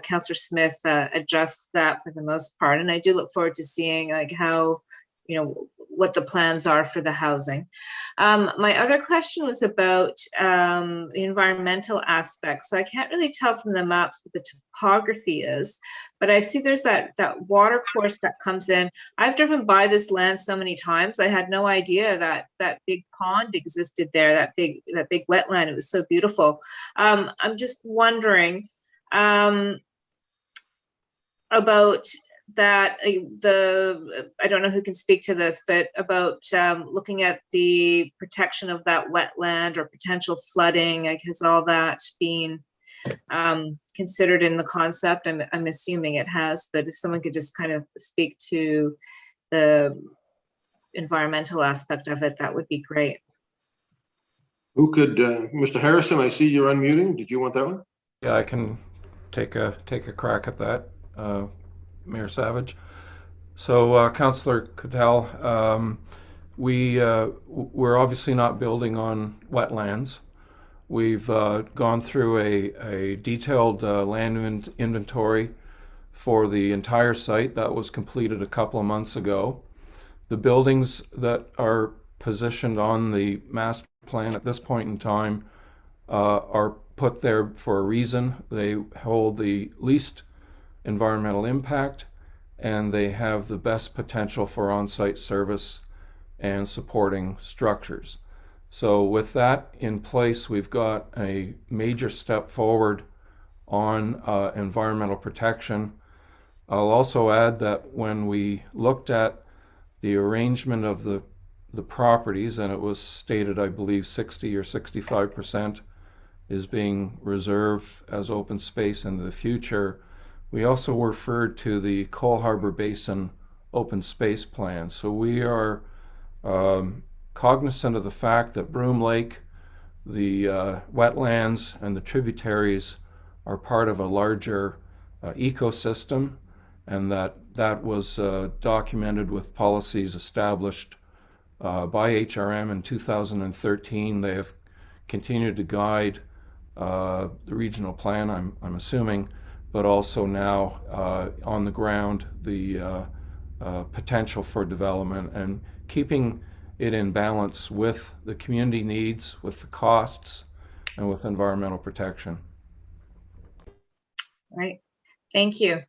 Councillor Smith addressed that for the most part. And I do look forward to seeing like how what the plans are for the housing. My other question was about the environmental aspects. So I can't really tell from the maps what the topography is, but I see there's that water course that comes in. I've driven by this land so many times. I had no idea that big pond existed there, that big wetland. It was so beautiful. I'm just wondering about that, I don't know who can speak to this, but about looking at the protection of that wetland or potential flooding, like has all that been considered in the concept? I'm assuming it has, but if someone could just kind of speak to the environmental aspect of it, that would be great.
Who could, Mr. Harrison, I see you're unmuting. Did you want that one?
Yeah, I can take a crack at that, Mayor Savage. So, Councillor Cattell, we're obviously not building on wetlands. We've gone through a detailed land inventory for the entire site that was completed a couple of months ago. The buildings that are positioned on the master plan at this point in time are put there for a reason. They hold the least environmental impact, and they have the best potential for on-site service and supporting structures. So with that in place, we've got a major step forward on environmental protection. I'll also add that when we looked at the arrangement of the properties, and it was stated, I believe, 60 or 65% is being reserved as open space in the future, we also referred to the Cole Harbour Basin open space plan. So we are cognizant of the fact that Broom Lake, the wetlands, and the tributaries are part of a larger ecosystem, and that was documented with policies established by HRM in 2013. They have continued to guide the regional plan, I'm assuming, but also now on the ground, the potential for development and keeping it in balance with the community needs, with the costs, and with environmental protection.
Right. Thank you.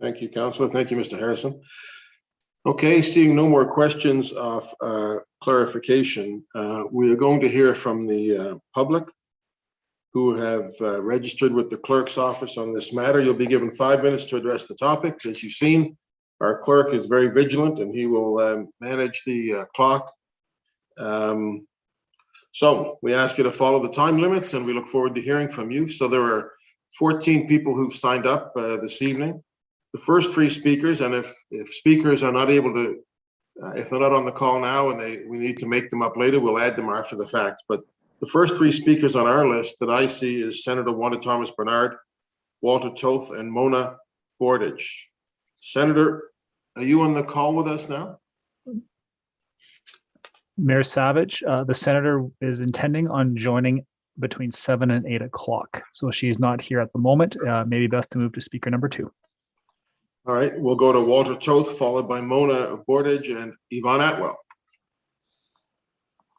Thank you, Councillor. Thank you, Mr. Harrison. Okay, seeing no more questions of clarification, we are going to hear from the public who have registered with the clerk's office on this matter. You'll be given 5 minutes to address the topic. As you've seen, our clerk is very vigilant and he will manage the clock. So we ask you to follow the time limits and we look forward to hearing from you. So there are 14 people who've signed up this evening. The first 3 speakers, and if speakers are not able to, if they're not on the call now and we need to make them up later, we'll add them after the fact. But the first 3 speakers on our list that I see is Senator Wanda Thomas Bernard, Walter Toth, and Mona Bordage. Senator, are you on the call with us now?
Mayor Savage, the senator is intending on joining between 7 and 8 o'clock. So she's not here at the moment. Maybe best to move to speaker number 2.
All right, we'll go to Walter Toth, followed by Mona Bordage and Yvonne Atwell.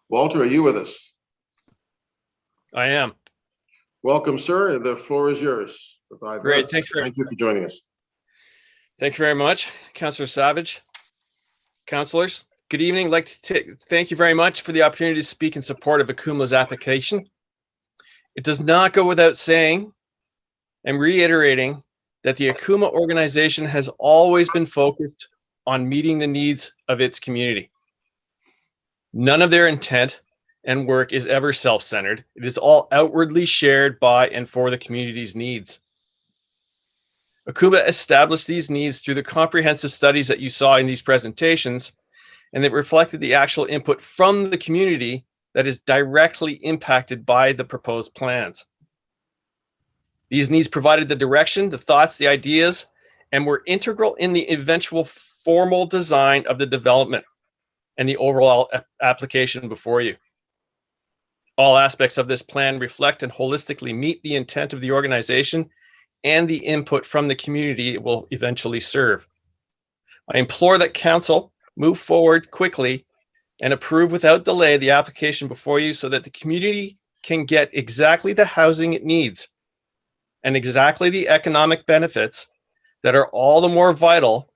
Walter, are you with us?
I am.
Welcome, sir. The floor is yours.
Great.
Thank you for joining us.
Thank you very much, Councillor Savage. Councillors, good evening. I'd like to thank you very much for the opportunity to speak in support of Akuma's application. It does not go without saying and reiterating that the Akuma organization has always been focused on meeting the needs of its community. None of their intent and work is ever self-centered. It is all outwardly shared by and for the community's needs. Akuma established these needs through the comprehensive studies that you saw in these presentations, and it reflected the actual input from the community that is directly impacted by the proposed plans. These needs provided the direction, the thoughts, the ideas, and were integral in the eventual formal design of the development and the overall application before you. All aspects of this plan reflect and holistically meet the intent of the organization and the input from the community it will eventually serve. I implore that council move forward quickly and approve without delay the application before you so that the community can get exactly the housing it needs and exactly the economic benefits that are all the more vital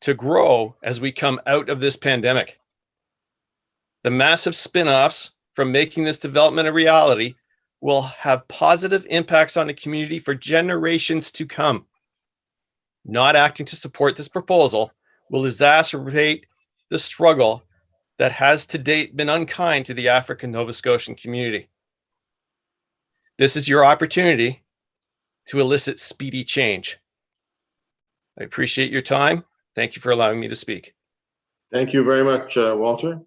to grow as we come out of this pandemic. The massive spin-offs from making this development a reality will have positive impacts on the community for generations to come. Not acting to support this proposal will exacerbate the struggle that has to date been unkind to the African Nova Scotian community. This is your opportunity to elicit speedy change. I appreciate your time. Thank you for allowing me to speak.
Thank you very much, Walter.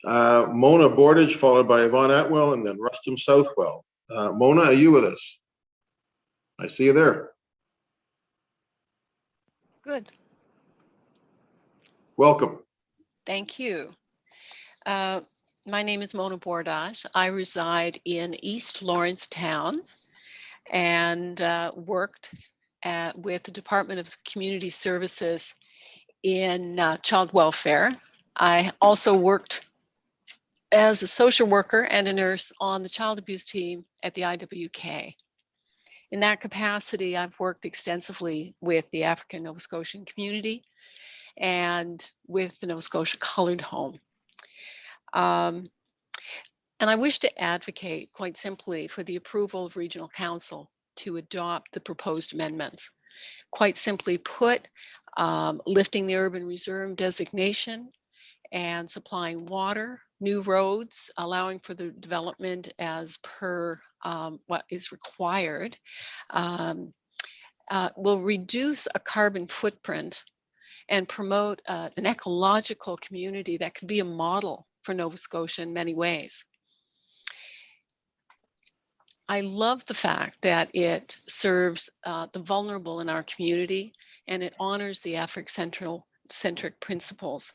Mona Bordage, followed by Yvonne Atwell, and then Rustum Southwell. Mona, are you with us? I see you there.
Good.
Welcome.
Thank you. My name is Mona Bordage. I reside in East Lawrencetown and worked with the Department of Community Services in child welfare. I also worked as a social worker and a nurse on the child abuse team at the IWK. In that capacity, I've worked extensively with the African Nova Scotian community and with the Nova Scotia Colored Home. And I wish to advocate quite simply for the approval of Regional Council to adopt the proposed amendments. Quite simply put, lifting the urban reserve designation and supplying water, new roads, allowing for the development as per what is required, will reduce a carbon footprint and promote an ecological community that could be a model for Nova Scotia in many ways. I love the fact that it serves the vulnerable in our community and it honors the African-centric principles.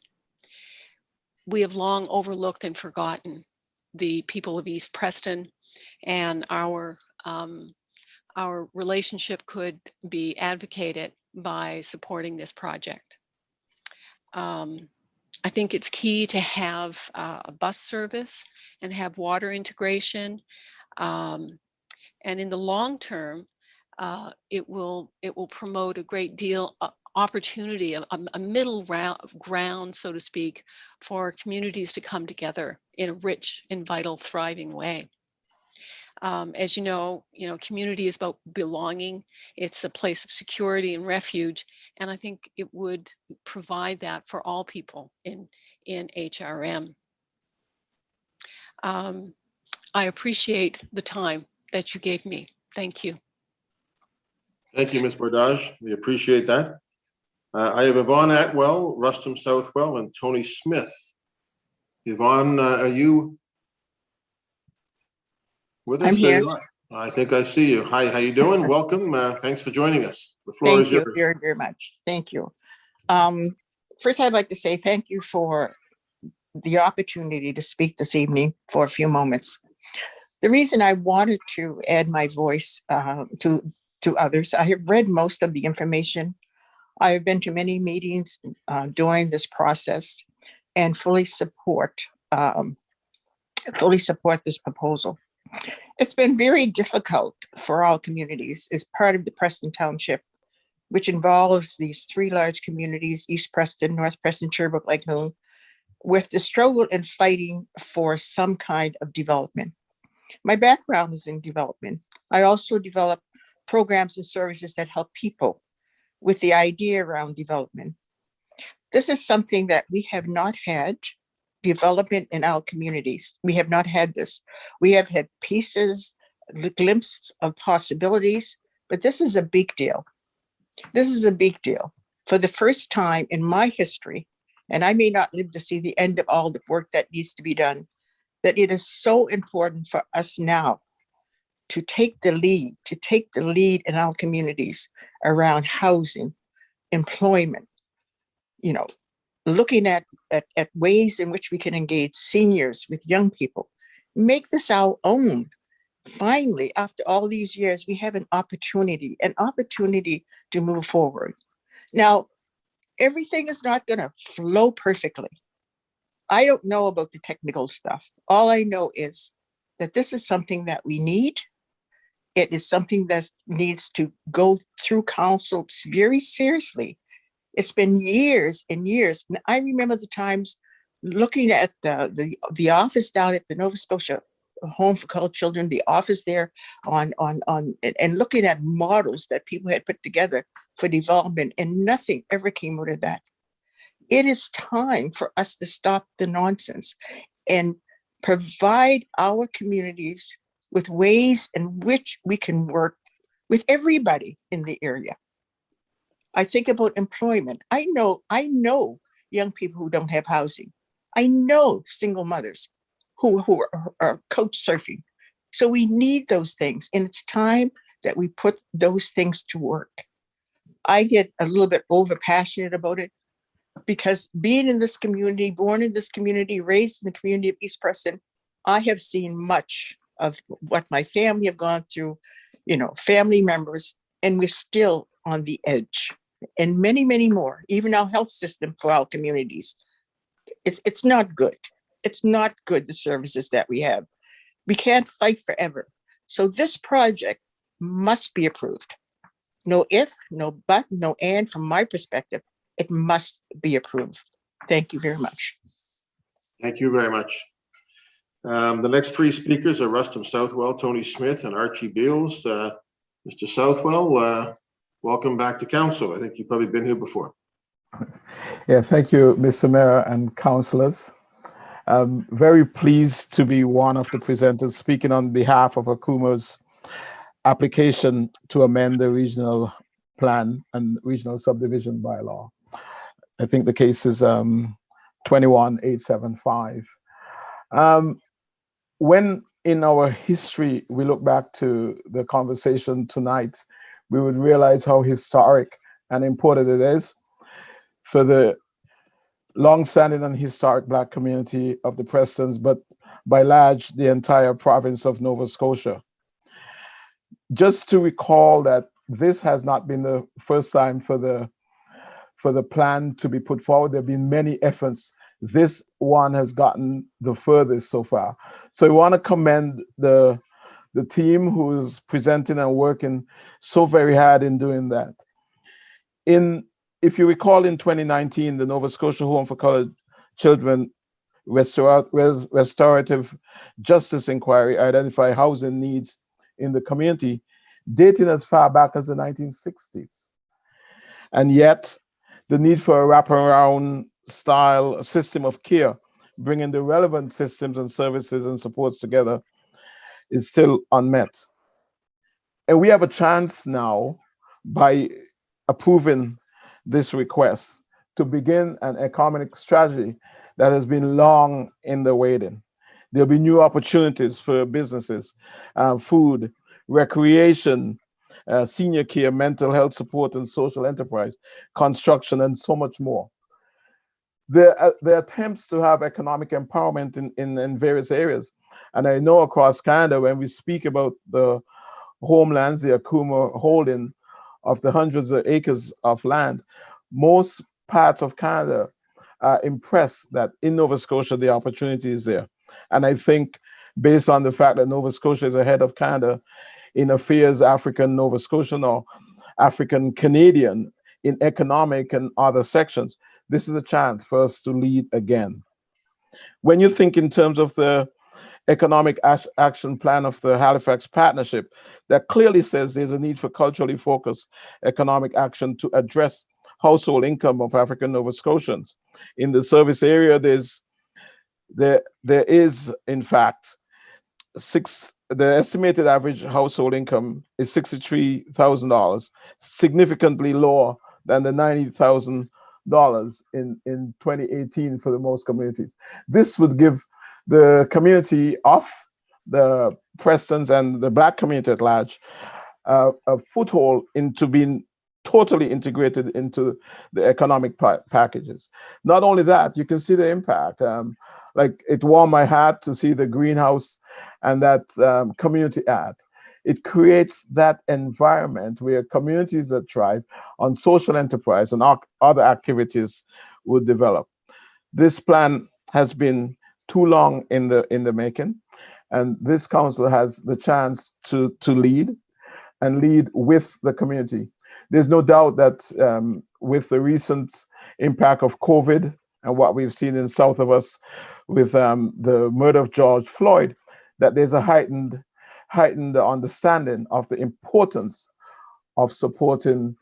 We have long overlooked and forgotten the people of East Preston, and our relationship could be advocated by supporting this project. I think it's key to have a bus service and have water integration. And in the long term, it will promote a great deal of opportunity, a middle ground, so to speak, for communities to come together in a rich and vital, thriving way. As you know, community is about belonging. It's a place of security and refuge, and I think it would provide that for all people in HRM. I appreciate the time that you gave me. Thank you.
Thank you, Ms. Bordage. We appreciate that. I have Yvonne Atwell, Rustum Southwell, and Tony Smith. Yvonne, are you with us?
I'm here.
There you are. I think I see you. Hi, how you doing? Welcome. Thanks for joining us. The floor
Thank
is
you
yours.
very, very much. Thank you. First, I'd like to say thank you for the opportunity to speak this evening for a few moments. The reason I wanted to add my voice to others, I have read most of the information. I have been to many meetings during this process and fully support this proposal. It's been very difficult for all communities as part of the Preston Township, which involves these three large communities, East Preston, North Preston, Sherbrooke, Lake Milne, with the struggle and fighting for some kind of development. My background is in development. I also develop programs and services that help people with the idea around development. This is something that we have not had, development in our communities. We have not had this. We have had pieces, the glimpses of possibilities, but this is a big deal. This is a big deal. For the first time in my history, and I may not live to see the end of all the work that needs to be done, that it is so important for us now to take the lead in our communities around housing, employment, looking at ways in which we can engage seniors with young people, make this our own. Finally, after all these years, we have an opportunity to move forward. Now, everything is not going to flow perfectly. I don't know about the technical stuff. All I know is that this is something that we need. It is something that needs to go through council very seriously. It's been years and years. And I remember the times looking at the office down at the Nova Scotia Home for Colored Children, the office there and looking at models that people had put together for development, and nothing ever came out of that. It is time for us to stop the nonsense and provide our communities with ways in which we can work with everybody in the area. I think about employment. I know young people who don't have housing. I know single mothers who are couch surfing. So we need those things, and it's time that we put those things to work. I get a little bit over passionate about it because being in this community, born in this community, raised in the community of East Preston, I have seen much of what my family have gone through, family members, and we're still on the edge. And many, many more, even our health system for our communities. It's not good. It's not good, the services that we have. We can't fight forever. So this project must be approved. No if, no but, no and. From my perspective, it must be approved. Thank you very much.
Thank you very much. The next three speakers are Rustum Southwell, Tony Smith, and Archie Beals. Mr. Southwell, welcome back to council. I think you've probably been here before.
Yeah, thank you, Mr. Mayor and councillors. I'm very pleased to be one of the presenters speaking on behalf of Akuma's application to amend the regional plan and regional subdivision bylaw. I think the case is 21875. When in our history we look back to the conversation tonight, we would realize how historic and important it is for the long-standing and historic Black community of the Prestons, but by large, the entire province of Nova Scotia. Just to recall that this has not been the first time for the plan to be put forward. There have been many efforts. This one has gotten the furthest so far. So I want to commend the team who is presenting and working so very hard in doing that. If you recall, in 2019, the Nova Scotia Home for Colored Children Restorative Justice Inquiry identified housing needs in the community dating as far back as the 1960s. And yet, the need for a wraparound style system of care, bringing the relevant systems and services and supports together, is still unmet. And we have a chance now, by approving this request, to begin an economic strategy that has been long in the waiting. There'll be new opportunities for businesses, food, recreation, senior care, mental health support and social enterprise, construction, and so much more. The attempts to have economic empowerment in various areas. And I know across Canada, when we speak about the homelands, the Akuma holding of the hundreds of acres of land, most parts of Canada are impressed that in Nova Scotia, the opportunity is there. And I think based on the fact that Nova Scotia is ahead of Canada in affairs African Nova Scotian or African Canadian in economic and other sections, this is a chance for us to lead again. When you think in terms of the economic action plan of the Halifax Partnership, that clearly says there's a need for culturally focused economic action to address household income of African Nova Scotians. In the service area, there is in fact the estimated average household income is $63,000, significantly lower than the $90,000 in 2018 for the most communities. This would give the community of the Prestons and the Black community at large a foothold into being totally integrated into the economic packages. Not only that, you can see the impact. Like, it warmed my heart to see the greenhouse and that community ad. it creates that environment where communities that thrive on social enterprise and other activities would develop. This plan has been too long in the making, and this council has the chance to lead and lead with the community. There's no doubt that with the recent impact of COVID and what we've seen in south of us with the murder of George Floyd, that there's a heightened understanding of the importance of supporting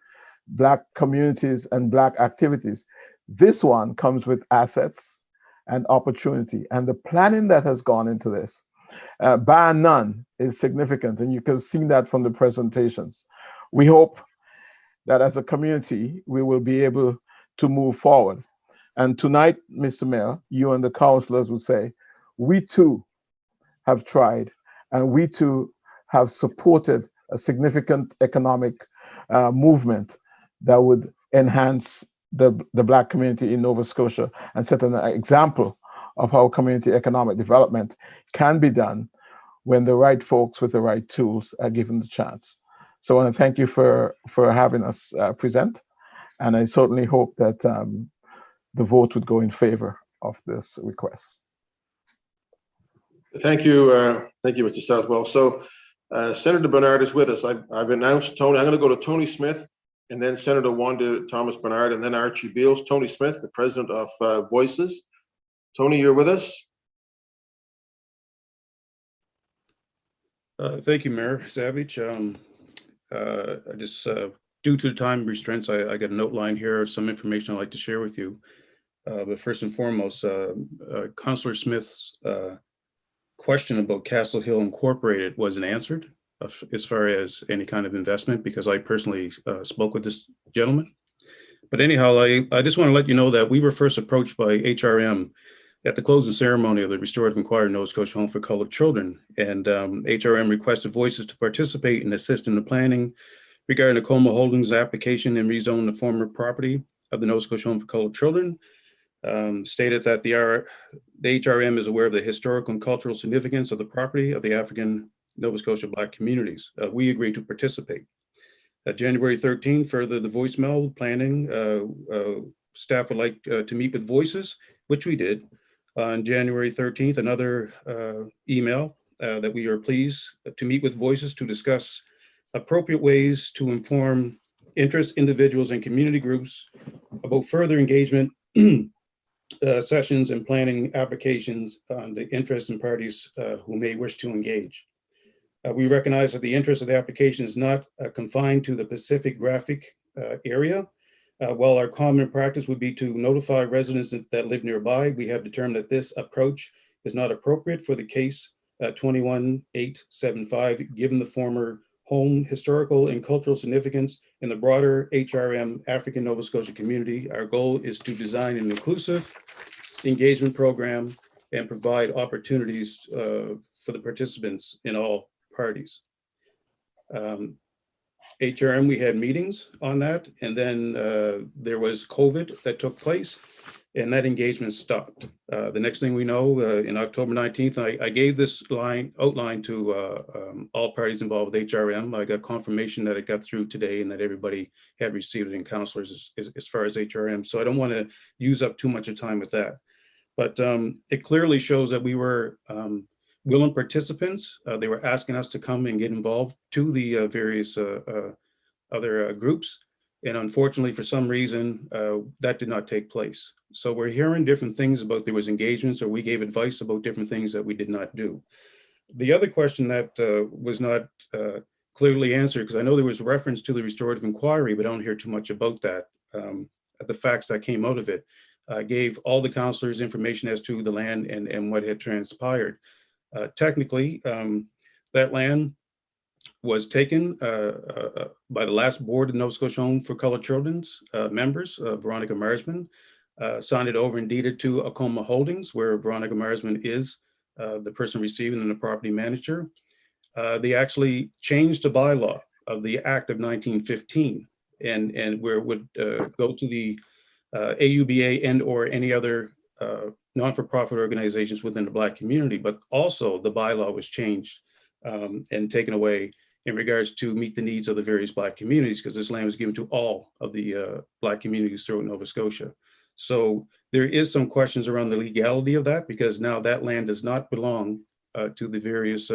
Black communities and Black activities. This one comes with assets and opportunity, and the planning that has gone into this, bar none, is significant, and you can see that from the presentations. We hope that as a community, we will be able to move forward. And tonight, Mr. Mayor, you and the councillors will say, we too have tried, and we too have supported a significant economic movement that would enhance the Black community in Nova Scotia and set an example of how community economic development can be done when the right folks with the right tools are given the chance. So I want to thank you for having us present, and I certainly hope that the vote would go in favor of this request.
Thank you, Mr. Southwell. So Senator Bernard is with us. I've announced Tony. I'm going to go to Tony Smith, and then Senator Wanda Thomas Bernard, and then Archie Beals. Tony Smith, the president of Voices. Tony, you're with us.
Thank you, Mayor Savage. I just, due to the time restraints, I got a note line here of some information I'd like to share with you. But first and foremost, Councillor Smith's question about Castle Hill Incorporated wasn't answered as far as any kind of investment, because I personally spoke with this gentleman. But anyhow, I just want to let you know that we were first approached by HRM at the closing ceremony of the Restorative Inquiry Nova Scotia Home for Colored Children. And HRM requested Voices to participate and assist in the planning regarding the Coma Holdings application and rezone the former property of the Nova Scotia Home for Colored Children. Stated that the HRM is aware of the historical and cultural significance of the property of the African Nova Scotia Black communities. We agreed to participate. January 13th, further the voicemail planning, staff would like to meet with Voices, which we did. On January 13th, another email that we are pleased to meet with Voices to discuss appropriate ways to inform interest individuals and community groups about further engagement sessions and planning applications on the interest in parties who may wish to engage. We recognize that the interest of the application is not confined to the Pacific graphic area. While our common practice would be to notify residents that live nearby, we have determined that this approach is not appropriate for the case 21875, given the former home historical and cultural significance in the broader HRM African Nova Scotia community. Our goal is to design an inclusive engagement program and provide opportunities for the participants in all parties. HRM, we had meetings on that, and then there was COVID that took place, and that engagement stopped. The next thing we know, in October 19th, I gave this outline to all parties involved with HRM. I got confirmation that it got through today and that everybody had received it in councilors as far as HRM. So I don't want to use up too much of time with that. But it clearly shows that we were willing participants. They were asking us to come and get involved to the various other groups. And unfortunately, for some reason, that did not take place. So we're hearing different things about there was engagements, or we gave advice about different things that we did not do. The other question that was not clearly answered, because I know there was reference to the restorative inquiry, but I don't hear too much about that. The facts that came out of it gave all the councilors information as to the land and what had transpired. Technically, that land was taken by the last board of Nova Scotia Home for Colored Children's members, Veronica Marsman, signed it over and deeded to Acoma Holdings, where Veronica Marsman is the person receiving and the property manager. They actually changed the bylaw of the Act of 1915, and where it would go to the AUBA and or any other non-for-profit organizations within the Black community, but also the bylaw was changed and taken away in regards to meet the needs of the various Black communities, because this land was given to all of the Black communities throughout Nova Scotia. So there is some questions around the legality of that, because now that land does not belong to the various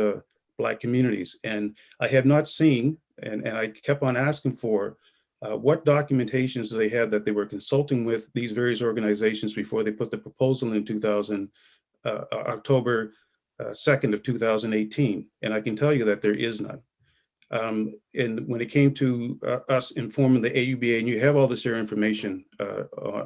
Black communities. And I have not seen, and I kept on asking for, what documentations do they have that they were consulting with these various organizations before they put the proposal in October 2nd of 2018. And I can tell you that there is none. And when it came to us informing the AUBA, and you have all this here information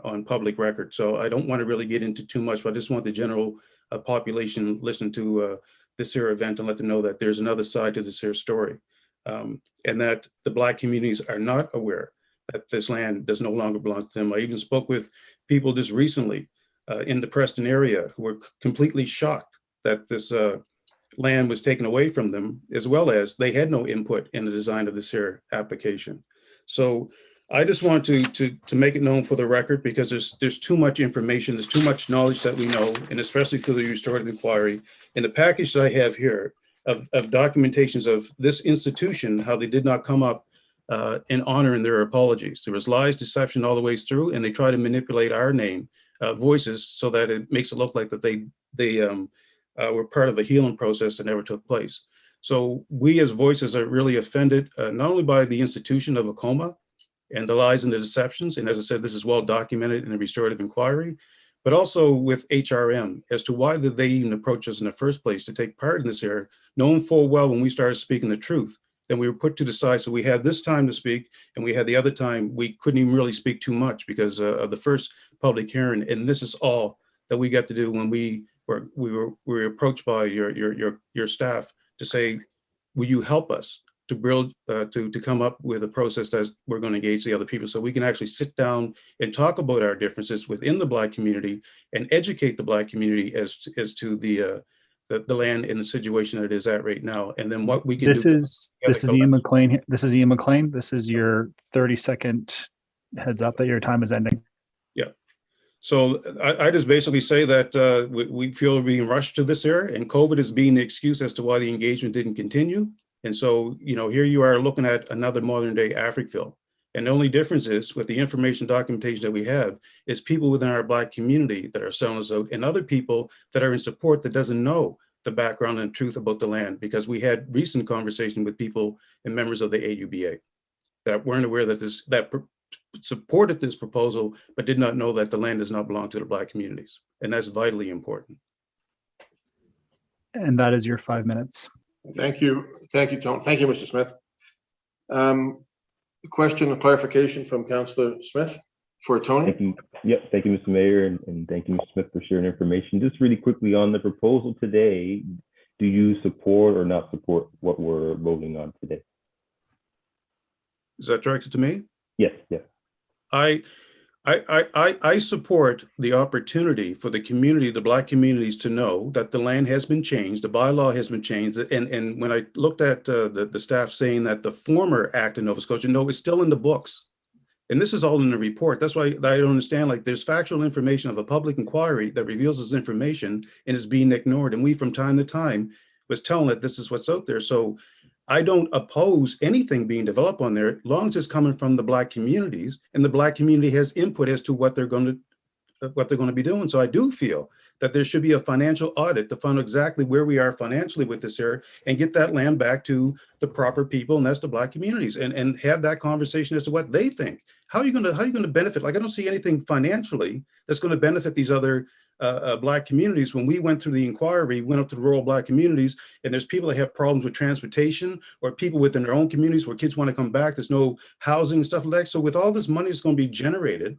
on public record, so I don't want to really get into too much, but I just want the general population listen to this here event and let them know that there's another side to this here story, and that the Black communities are not aware that this land does no longer belong to them. I even spoke with people just recently in the Preston area who were completely shocked that this land was taken away from them, as well as they had no input in the design of this here application. So I just want to make it known for the record, because there's too much information, there's too much knowledge that we know, and especially through the restorative inquiry. In the package that I have here of documentations of this institution, how they did not come up in honor in their apologies. There was lies, deception all the way through, and they try to manipulate our name, voices, so that it makes it look like that they were part of a healing process that never took place. So we as voices are really offended, not only by the institution of ACOMA and the lies and the deceptions, and as I said, this is well documented in the restorative inquiry, but also with HRM as to why did they even approach us in the first place to take part in this area, knowing full well when we started speaking the truth, then we were put to the side. So we had this time to speak, and we had the other time we couldn't even really speak too much because of the first public hearing. And this is all that we got to do when we were approached by your staff to say, will you help us to build to come up with a process that we're going to engage the other people, so we can actually sit down and talk about our differences within the Black community and educate the Black community as to the land and the situation that it is at right now, and then what we can
This
do.
is Ian McLean. This is Ian McLean. This is your 30-second heads up that your time is ending.
Yeah. So I just basically say that we feel we're being rushed to this area, and COVID is being the excuse as to why the engagement didn't continue. And so, here you are looking at another modern day Africville. And the only difference is with the information documentation that we have is people within our Black community that are selling us out, and other people that are in support that doesn't know the background and truth about the land, because we had recent conversation with people and members of the AUBA that weren't aware that supported this proposal, but did not know that the land does not belong to the Black communities. And that's vitally important.
And that is your 5 minutes.
Thank you. Thank you, Tony. Thank you, Mr. Smith. Question or clarification from Councillor Smith for Tony?
Thank you. Yep. Thank you, Mr. Mayor, and thank you, Mr. Smith, for sharing information. Just really quickly on the proposal today, do you support or not support what we're voting on today?
Is that directed to me?
Yes. Yes.
I support the opportunity for the community, the Black communities, to know that the land has been changed, the bylaw has been changed. And when I looked at the staff saying that the former act in Nova Scotia, no, it's still in the books. And this is all in the report. That's why I don't understand, like, there's factual information of a public inquiry that reveals this information and is being ignored. And we, from time to time, was telling that this is what's out there. So I don't oppose anything being developed on there, as long as it's coming from the Black communities and the Black community has input as to what they're going to be doing. So I do feel that there should be a financial audit to find exactly where we are financially with this area and get that land back to the proper people, and that's the Black communities, and have that conversation as to what they think. How are you going to benefit? Like, I don't see anything financially that's going to benefit these other Black communities. When we went through the inquiry, went up to the rural Black communities, and there's people that have problems with transportation, or people within their own communities where kids want to come back, there's no housing and stuff like that. So with all this money that's going to be generated,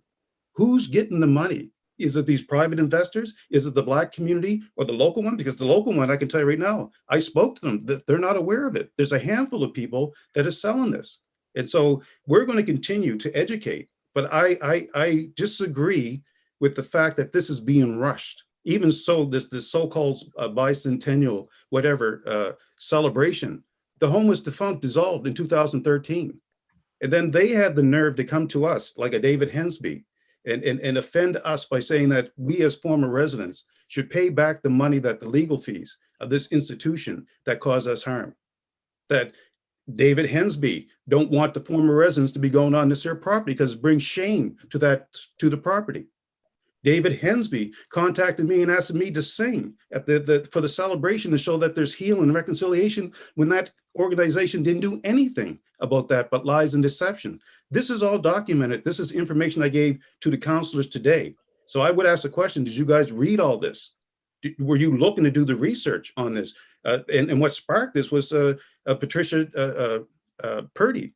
who's getting the money? Is it these private investors? Is it the Black community or the local one? Because the local one, I can tell you right now, I spoke to them, that they're not aware of it. There's a handful of people that are selling this. And so we're going to continue to educate, but I disagree with the fact that this is being rushed. Even so, this so-called bicentennial, celebration, the home was dissolved in 2013. And then they had the nerve to come to us like a David Hensby and offend us by saying that we as former residents should pay back the money, that the legal fees of this institution that caused us harm. That David Hensby don't want the former residents to be going on this their property because it brings shame to the property. David Hensby contacted me and asked me to sing at for the celebration to show that there's healing and reconciliation when that organization didn't do anything about that but lies and deception. This is all documented. This is information I gave to the councilors today. So I would ask the question, did you guys read all this? Were you looking to do the research on this? And what sparked this was Patricia Purdy,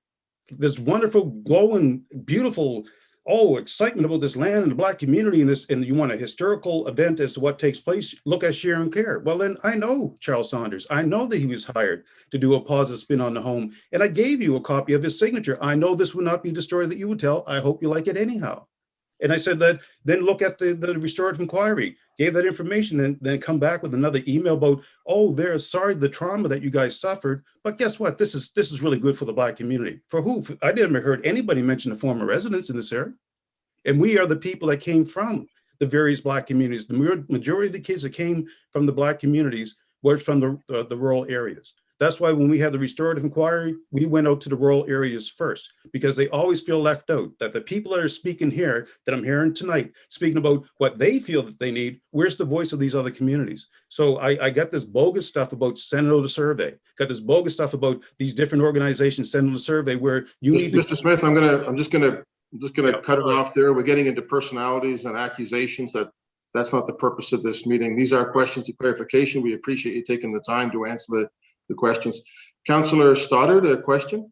this wonderful, glowing, beautiful, excitement about this land and the Black community and you want a historical event as to what takes place, look at Share and Care. Well, then I know Charles Saunders. I know that he was hired to do a positive spin on the home. And I gave you a copy of his signature. I know this would not be the story that you would tell. I hope you like it anyhow. And I said that, then look at the restorative inquiry, gave that information, and then come back with another email about, they're sorry the trauma that you guys suffered. But guess what? This is really good for the Black community. For who? I never heard anybody mention the former residents in this area. And we are the people that came from the various Black communities. The majority of the kids that came from the Black communities were from the rural areas. That's why when we had the restorative inquiry, we went out to the rural areas first, because they always feel left out, that the people that are speaking here, that I'm hearing tonight, speaking about what they feel that they need, where's the voice of these other communities? So I got this bogus stuff about sending out a survey, got this bogus stuff about these different organizations sending a survey where you need
Mr. Smith, I'm just gonna cut it off there. We're getting into personalities and accusations. That's not the purpose of this meeting. These are questions of clarification. We appreciate you taking the time to answer the questions. Councillor Stoddard, a question?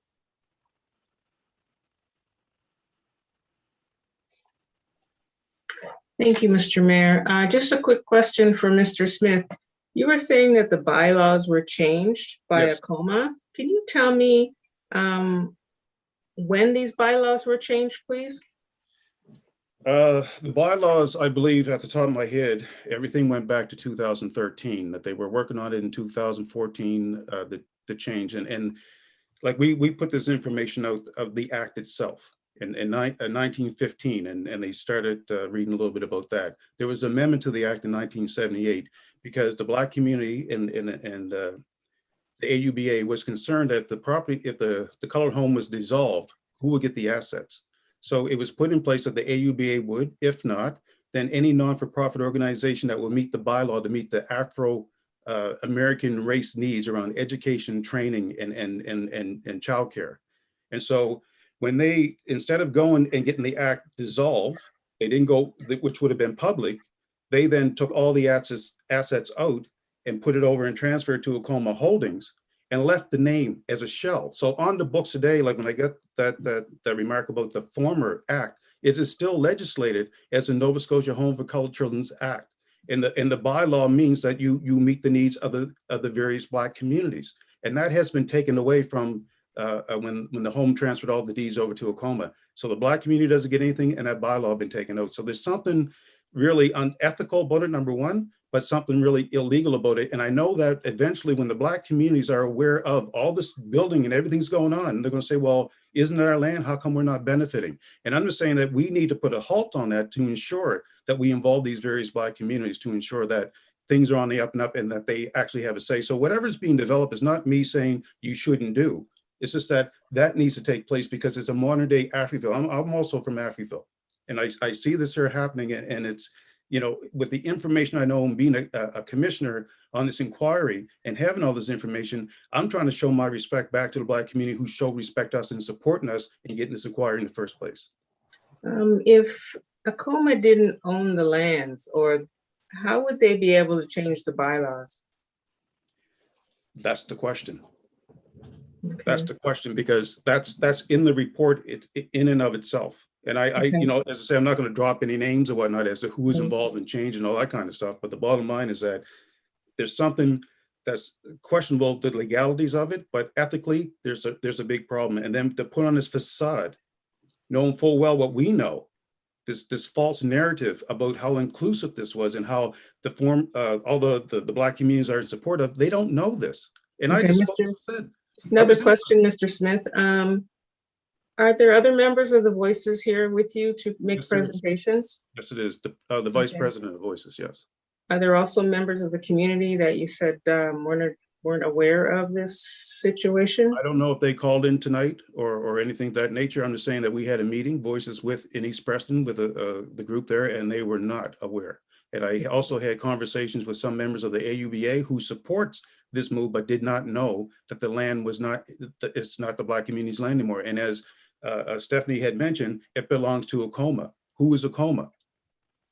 Thank you, Mr. Mayor. Just a quick question for Mr. Smith. You were saying that the bylaws were changed by ACOMA. Can you tell me when these bylaws were changed, please?
The bylaws, I believe, at the top of my head, everything went back to 2013, that they were working on it in 2014, the change. And like we put this information out of the act itself in 1915, and they started reading a little bit about that. There was an amendment to the act in 1978 because the Black community and the AUBA was concerned that if the colored home was dissolved, who would get the assets? So it was put in place that the AUBA would. If not, then any non-for-profit organization that will meet the bylaw to meet the Afro-American race needs around education, training, and childcare. And so when they, instead of going and getting the act dissolved, they didn't go, which would have been public, they then took all the assets out and put it over and transferred to ACOMA Holdings and left the name as a shell. So on the books today, like when I get that remark about the former act, it is still legislated as the Nova Scotia Home for Colored Children's Act. And the bylaw means that you meet the needs of the various Black communities. And that has been taken away from when the home transferred all the deeds over to ACOMA. So the Black community doesn't get anything, and that bylaw has been taken out. So there's something really unethical about it, number one, but something really illegal about it. And I know that eventually when the Black communities are aware of all this building and everything's going on, they're going to say, well, isn't it our land? How come we're not benefiting? And I'm just saying that we need to put a halt on that to ensure that we involve these various Black communities to ensure that things are on the up and up and that they actually have a say. So whatever's being developed is not me saying you shouldn't do. It's just that needs to take place because it's a modern day Africville. I'm also from Africville. And I see this here happening, and it's, with the information I know and being a commissioner on this inquiry and having all this information, I'm trying to show my respect back to the Black community who show respect us and supporting us in getting this inquiry in the first place.
If ACOMA didn't own the lands, or how would they be able to change the bylaws?
That's the question. Okay. That's the question, because that's in the report in and of itself. And I as I say, I'm not going to drop any names or whatnot as to who is involved in change and all that kind of stuff. But the bottom line is that there's something that's questionable, the legalities of it, but ethically, there's a big problem. And then to put on this facade, knowing full well what we know, this false narrative about how inclusive this was and how all the Black communities are in support of, they don't know this. And
okay,
I just said.
Another question, Mr. Smith. Are there other members of the Voices here with you to make presentations?
Yes, it is. The Vice President of Voices, yes.
Are there also members of the community that you said weren't weren't aware of this situation?
I don't know if they called in tonight or anything of that nature. I'm just saying that we had a meeting, Voices with in East Preston with the group there, and they were not aware. And I also had conversations with some members of the AUBA who supports this move, but did not know that the land was not, it's not the Black community's land anymore. And as Stephanie had mentioned, it belongs to Acoma. Who is Acoma?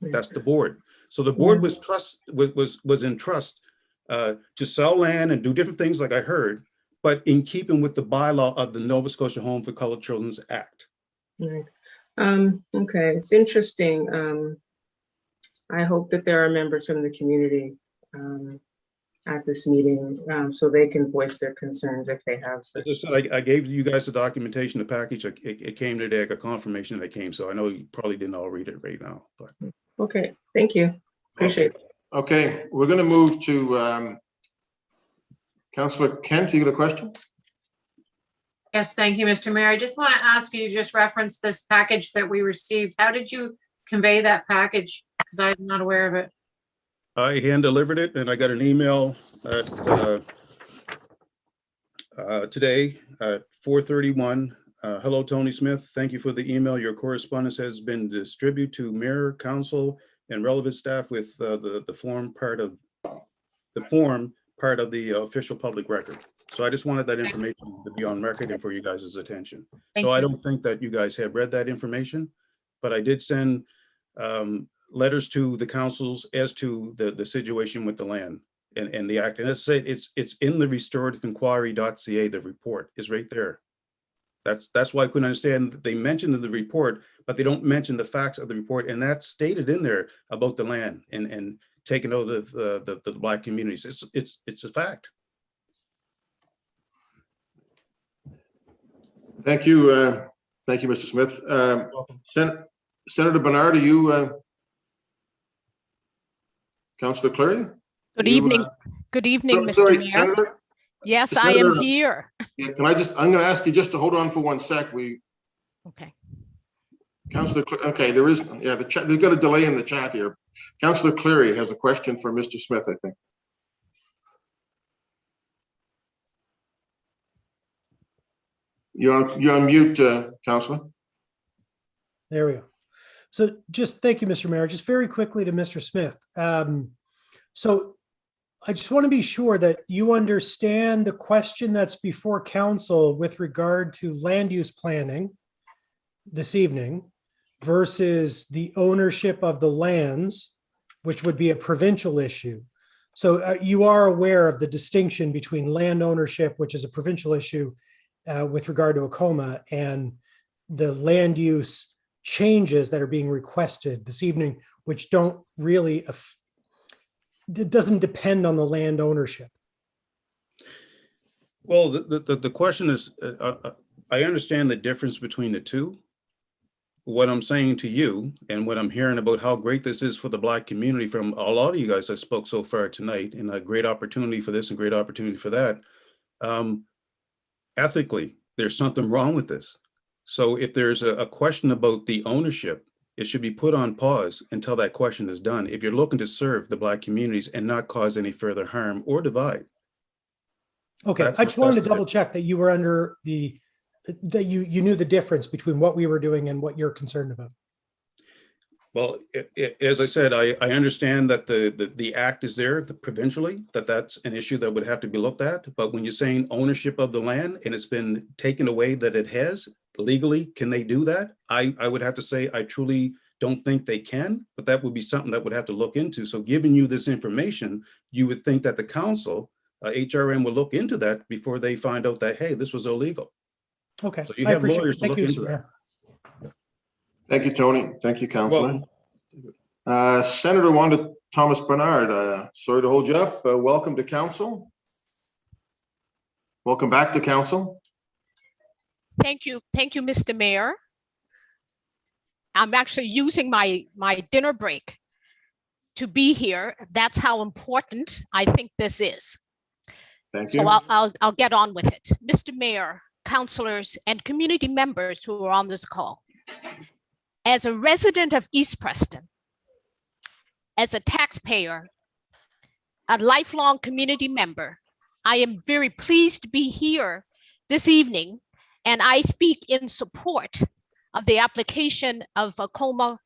That's the board. So the board was in trust to sell land and do different things like I heard, but in keeping with the bylaw of the Nova Scotia Home for Colored Children's Act.
Right. Okay, it's interesting. I hope that there are members from the community at this meeting so they can voice their concerns if they have such.
I gave you guys the documentation, the package. It came today. I got confirmation that it came. So I know you probably didn't all read it right now. But
okay, thank you. Appreciate it.
Okay, we're going to move to Councillor Kent. You got a question?
Yes, thank you, Mr. Mayor. I just want to ask you, just reference this package that we received. How did you convey that package? Because I'm not aware of it.
I hand delivered it, and I got an email at today at 4:31. Hello, Tony Smith. Thank you for the email. Your correspondence has been distributed to Mayor, Council, and relevant staff with the form part of the official public record. So I just wanted that information to be on record and for you guys' attention. So I don't think that you guys have read that information, but I did send letters to the councils as to the situation with the land and the act. And as I said, it's in the restorativeInquiry.ca. The report is right there. That's why I couldn't understand. They mentioned in the report, but they don't mention the facts of the report, and that's stated in there about the land and taking out of the Black communities. It's a fact.
Thank you, Mr. Smith. Senator Bernard, are you? Councillor Cleary?
Good evening. Good evening, Mr.
Sorry,
Mayor.
Senator?
Yes,
Senator,
I am here.
Yeah, I'm going to ask you just to hold on for 1 sec.
Okay.
Councillor, okay, there is, yeah, the chat, they've got a delay in the chat here. Councillor Cleary has a question for Mr. Smith, I think. You're on mute, Councillor.
There we go. So just thank you, Mr. Mayor. Just very quickly to Mr. Smith. So I just want to be sure that you understand the question that's before council with regard to land use planning this evening versus the ownership of the lands, which would be a provincial issue. So you are aware of the distinction between land ownership, which is a provincial issue with regard to Acoma, and the land use changes that are being requested this evening, which don't really, it doesn't depend on the land ownership.
Well, the question is, I understand the difference between the two. What I'm saying to you and what I'm hearing about how great this is for the Black community from a lot of you guys that spoke so far tonight, and a great opportunity for this and great opportunity for that. Ethically, there's something wrong with this. So if there's a question about the ownership, it should be put on pause until that question is done. If you're looking to serve the Black communities and not cause any further harm or divide.
Okay, I just wanted to double check that you were under that you knew the difference between what we were doing and what you're concerned about.
Well, as I said, I understand that the act is there provincially, that's an issue that would have to be looked at. But when you're saying ownership of the land and it's been taken away that it has, legally, can they do that? I would have to say, I truly don't think they can, but that would be something that would have to look into. So giving you this information, you would think that the council, HRM, will look into that before they find out that, hey, this was illegal.
Okay.
So you have lawyers to look into that.
Thank you, Tony. Thank you, Councillor. Senator Wanda Thomas Bernard, sorry to hold you up. Welcome to Council. Welcome back to Council.
Thank you, Mr. Mayor. I'm actually using my dinner break to be here. That's how important I think this is.
Thank you.
So I'll get on with it. Mr. Mayor, councillors, and community members who are on this call. As a resident of East Preston, as a taxpayer, a lifelong community member, I am very pleased to be here this evening, and I speak in support of the application of Acoma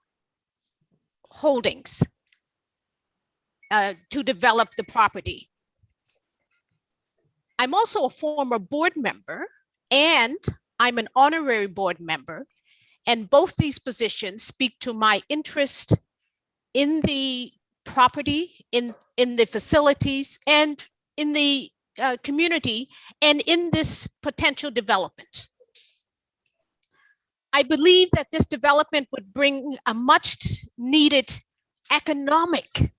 Holdings to develop the property. I'm also a former board member, and I'm an honorary board member, and both these positions speak to my interest in the property, in the facilities, and in the community, and in this potential development. I believe that this development would bring a much needed economic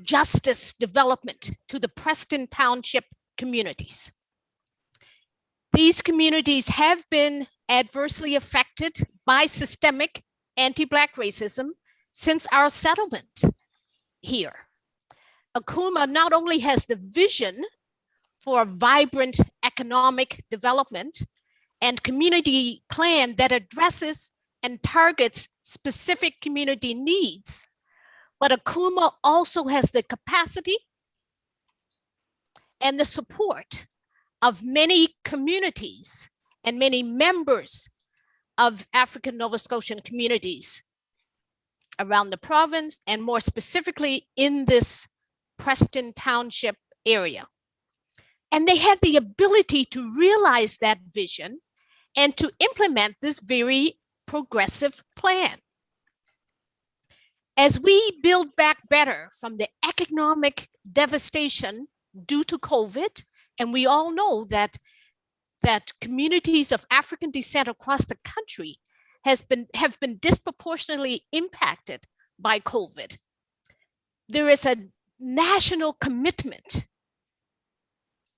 justice development to the Preston Township communities. These communities have been adversely affected by systemic anti-Black racism since our settlement here. Acoma not only has the vision for a vibrant economic development and community plan that addresses and targets specific community needs, but Acoma also has the capacity and the support of many communities and many members of African Nova Scotian communities around the province, and more specifically in this Preston Township area. And they have the ability to realize that vision and to implement this very progressive plan. As we build back better from the economic devastation due to COVID, and we all know that communities of African descent across the country have been disproportionately impacted by COVID. There is a national commitment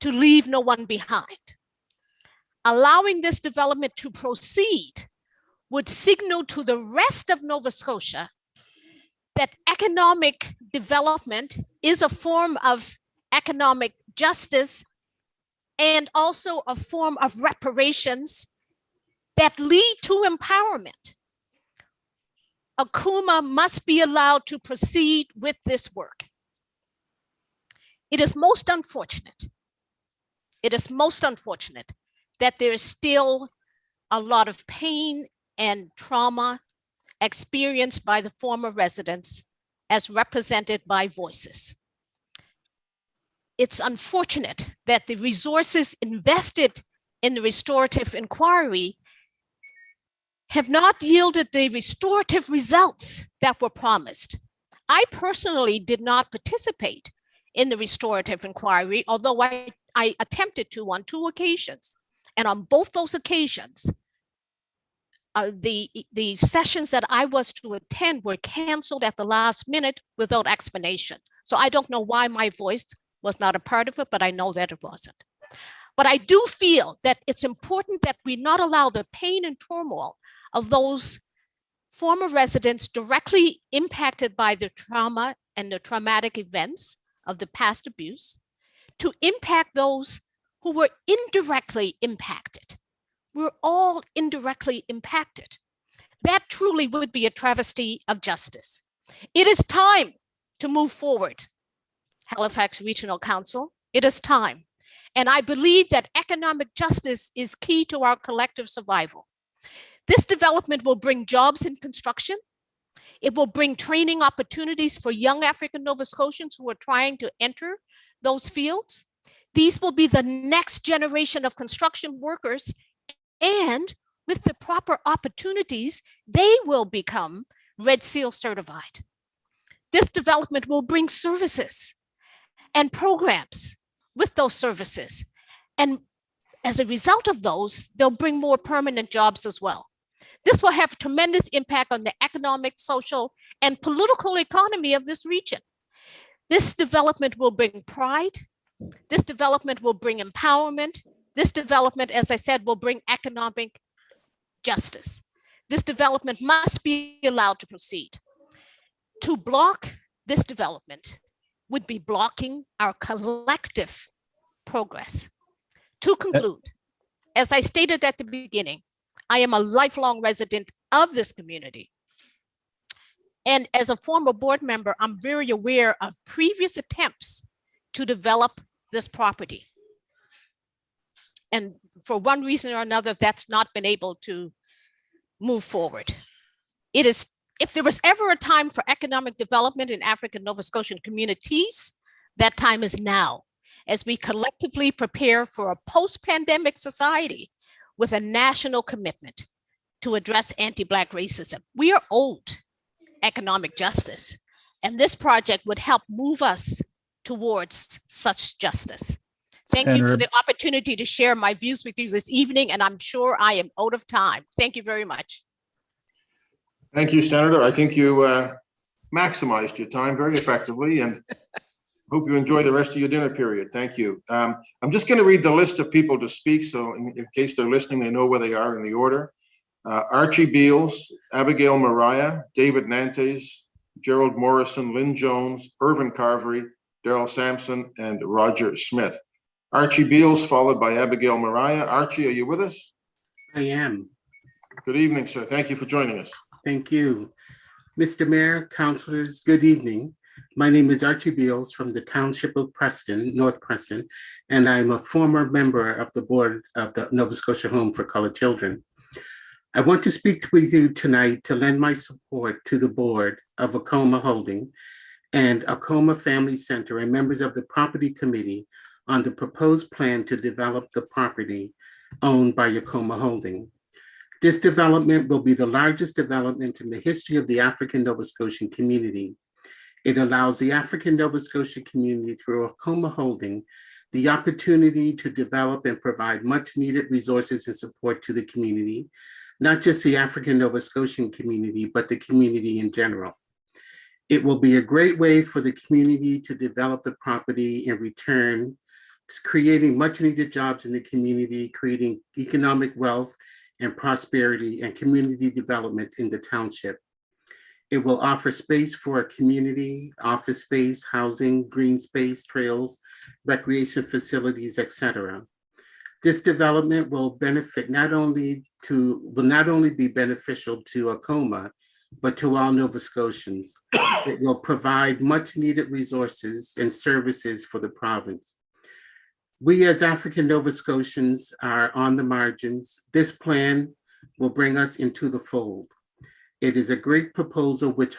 to leave no one behind. Allowing this development to proceed would signal to the rest of Nova Scotia that economic development is a form of economic justice and also a form of reparations that lead to empowerment. Acoma must be allowed to proceed with this work. It is most unfortunate. It is most unfortunate that there is still a lot of pain and trauma experienced by the former residents as represented by voices. It's unfortunate that the resources invested in the restorative inquiry have not yielded the restorative results that were promised. I personally did not participate in the restorative inquiry, although I attempted to on 2 occasions. And on both those occasions, the sessions that I was to attend were canceled at the last minute without explanation. So I don't know why my voice was not a part of it, but I know that it wasn't. But I do feel that it's important that we not allow the pain and turmoil of those former residents directly impacted by the trauma and the traumatic events of the past abuse to impact those who were indirectly impacted. We're all indirectly impacted. That truly would be a travesty of justice. It is time to move forward, Halifax Regional Council. It is time. And I believe that economic justice is key to our collective survival. This development will bring jobs in construction. It will bring training opportunities for young African Nova Scotians who are trying to enter those fields. These will be the next generation of construction workers, and with the proper opportunities, they will become Red Seal certified. This development will bring services and programs with those services. And as a result of those, they'll bring more permanent jobs as well. This will have a tremendous impact on the economic, social, and political economy of this region. This development will bring pride. This development will bring empowerment. This development, as I said, will bring economic justice. This development must be allowed to proceed. To block this development would be blocking our collective progress. To conclude, as I stated at the beginning, I am a lifelong resident of this community. And as a former board member, I'm very aware of previous attempts to develop this property. And for one reason or another, that's not been able to move forward. It is, if there was ever a time for economic development in African Nova Scotian communities, that time is now, as we collectively prepare for a post-pandemic society with a national commitment to address anti-Black racism. We are owed economic justice, and this project would help move us towards such justice. Thank you for
Senator-
the opportunity to share my views with you this evening, and I'm sure I am out of time. Thank you very much.
Thank you, Senator. I think you maximized your time very effectively, and hope you enjoy the rest of your dinner period. Thank you. I'm just going to read the list of people to speak, so in case they're listening, they know where they are in the order. Archie Beals, Abigail Mariah, David Nantes, Gerald Morrison, Lynn Jones, Irvin Carvery, Daryl Sampson, and Roger Smith. Archie Beals, followed by Abigail Mariah. Archie, are you with us?
I am.
Good evening, sir. Thank you for joining us.
Thank you. Mr. Mayor, councilors, good evening. My name is Archie Beals from the Township of Preston, North Preston, and I'm a former member of the board of the Nova Scotia Home for Colored Children. I want to speak with you tonight to lend my support to the board of Acoma Holding and Acoma Family Center and members of the property committee on the proposed plan to develop the property owned by Acoma Holding. This development will be the largest development in the history of the African Nova Scotian community. It allows the African Nova Scotia community through Acoma Holding the opportunity to develop and provide much needed resources and support to the community, not just the African Nova Scotian community, but the community in general. It will be a great way for the community to develop the property in return, creating much needed jobs in the community, creating economic wealth and prosperity and community development in the township. It will offer space for a community, office space, housing, green space, trails, recreation facilities, etc. This development will benefit not only be beneficial to Acoma, but to all Nova Scotians. It will provide much needed resources and services for the province. We as African Nova Scotians are on the margins. This plan will bring us into the fold. It is a great proposal which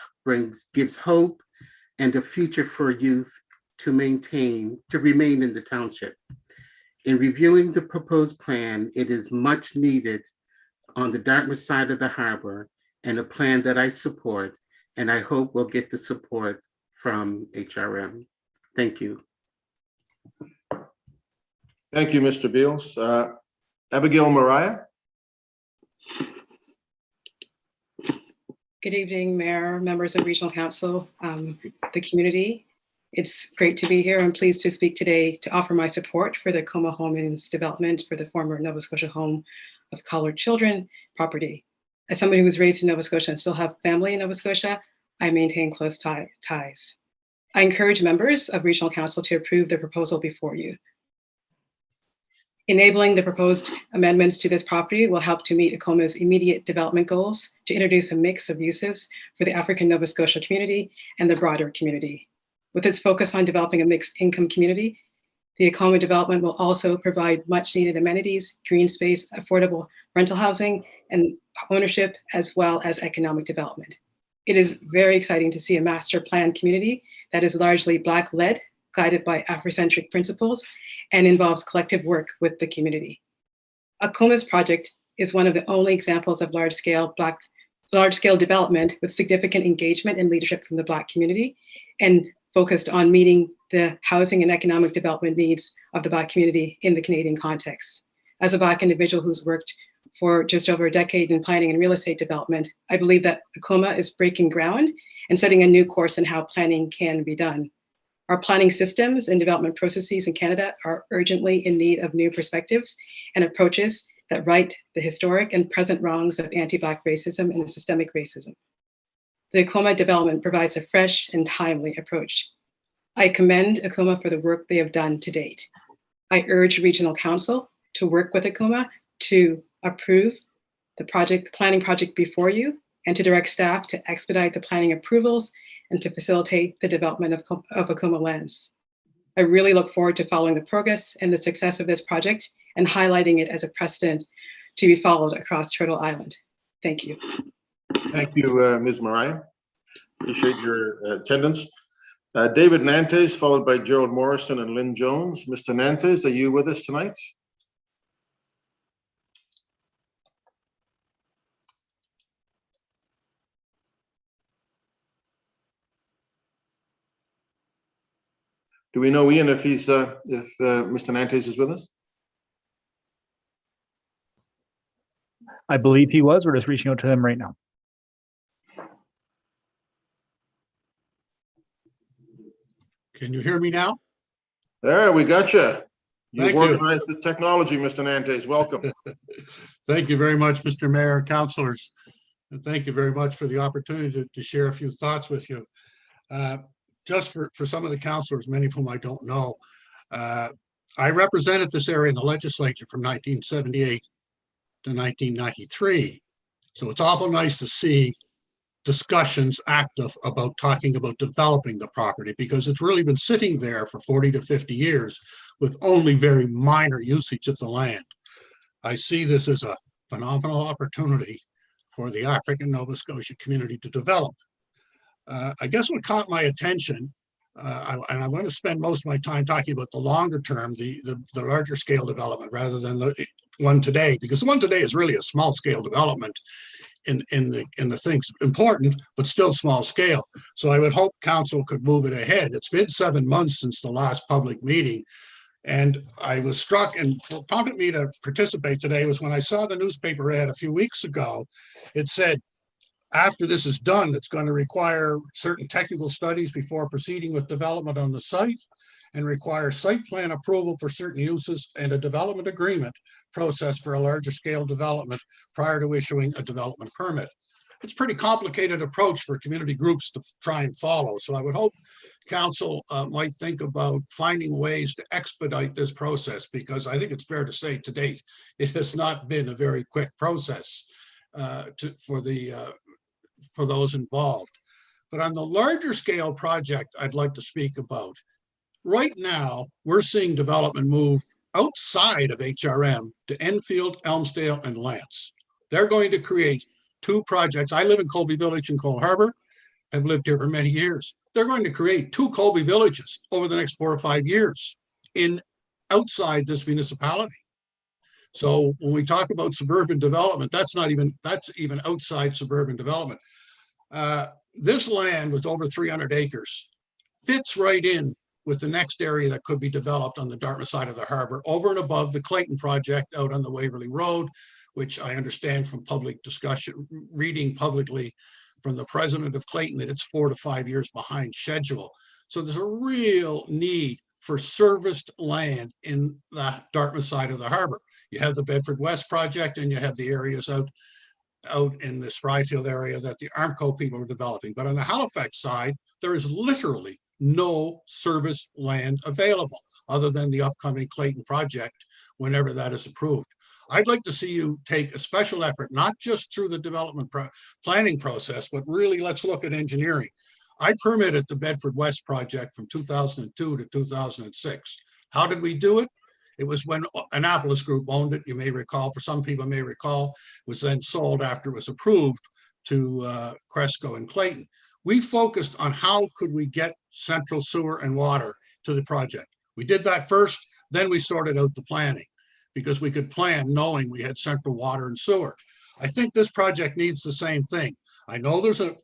gives hope and a future for youth to remain in the township. In reviewing the proposed plan, it is much needed on the Dartmouth side of the harbor and a plan that I support, and I hope will get the support from HRM. Thank you.
Thank you, Mr. Beals. Abigail Mariah.
Good evening, Mayor, members of Regional Council, the community. It's great to be here. I'm pleased to speak today to offer my support for the Acoma Homes development for the former Nova Scotia Home of Colored Children property. As somebody who was raised in Nova Scotia and still have family in Nova Scotia, I maintain close ties. I encourage members of Regional Council to approve the proposal before you. Enabling the proposed amendments to this property will help to meet Acoma's immediate development goals to introduce a mix of uses for the African Nova Scotia community and the broader community. With its focus on developing a mixed income community, the Acoma development will also provide much needed amenities, green space, affordable rental housing, and ownership, as well as economic development. It is very exciting to see a master plan community that is largely Black-led, guided by Afrocentric principles, and involves collective work with the community. Acoma's project is one of the only examples of large-scale development with significant engagement and leadership from the Black community, and focused on meeting the housing and economic development needs of the Black community in the Canadian context. As a Black individual who's worked for just over a decade in planning and real estate development, I believe that Acoma is breaking ground and setting a new course in how planning can be done. Our planning systems and development processes in Canada are urgently in need of new perspectives and approaches that right the historic and present wrongs of anti-Black racism and systemic racism. The Acoma development provides a fresh and timely approach. I commend Acoma for the work they have done to date. I urge Regional Council to work with Acoma to approve the planning project before you, and to direct staff to expedite the planning approvals and to facilitate the development of Acoma lands. I really look forward to following the progress and the success of this project and highlighting it as a precedent to be followed across Turtle Island. Thank you.
Thank you, Ms. Mariah. Appreciate your attendance. David Nantes, followed by Gerald Morrison and Lynn Jones. Mr. Nantes, are you with us tonight? Do we know, Ian, if he's Mr. Nantes is with us?
I believe he was. We're just reaching out to him right now.
Can you hear me now?
There, we got you. You've
Thank you.
organized the technology, Mr. Nantes. Welcome.
Thank you very much, Mr. Mayor, councilors. And thank you very much for the opportunity to share a few thoughts with you. Just for some of the councilors, many of whom I don't know, I represented this area in the legislature from 1978 to 1993. So it's awful nice to see discussions active about talking about developing the property, because it's really been sitting there for 40 to 50 years with only very minor usage of the land. I see this as a phenomenal opportunity for the African Nova Scotia community to develop. I guess what caught my attention, and I'm going to spend most of my time talking about the longer term, the larger scale development rather than the one today, because the one today is really a small scale development in the things important, but still small scale. So I would hope council could move it ahead. It's been 7 months since the last public meeting, and I was struck, and what prompted me to participate today was when I saw the newspaper ad a few weeks ago. It said, after this is done, it's going to require certain technical studies before proceeding with development on the site, and require site plan approval for certain uses and a development agreement process for a larger scale development prior to issuing a development permit. It's a pretty complicated approach for community groups to try and follow. So I would hope council might think about finding ways to expedite this process, because I think it's fair to say to date, it has not been a very quick process for those involved. But on the larger scale project I'd like to speak about, right now, we're seeing development move outside of HRM to Enfield, Elmsdale, and Lance. They're going to create 2 projects. I live in Colby Village in Cole Harbour. I've lived here for many years. They're going to create 2 Colby villages over the next 4 or 5 years outside this municipality. So when we talk about suburban development, that's even outside suburban development. This land with over 300 acres fits right in with the next area that could be developed on the Dartmouth side of the harbor, over and above the Clayton project out on the Waverly Road, which I understand from public discussion, reading publicly from the president of Clayton, that it's 4 to 5 years behind schedule. So there's a real need for serviced land in the Dartmouth side of the harbor. You have the Bedford West project, and you have the areas out in the Spryfield area that the Armco people are developing. But on the Halifax side, there is literally no service land available other than the upcoming Clayton project whenever that is approved. I'd like to see you take a special effort, not just through the development planning process, but really let's look at engineering. I permitted the Bedford West project from 2002 to 2006. How did we do it? It was when Annapolis Group owned it, you may recall, for some people may recall, it was then sold after it was approved to Cresco and Clayton. We focused on how could we get central sewer and water to the project. We did that first, then we sorted out the planning, because we could plan knowing we had central water and sewer. I think this project needs the same thing. I know there's a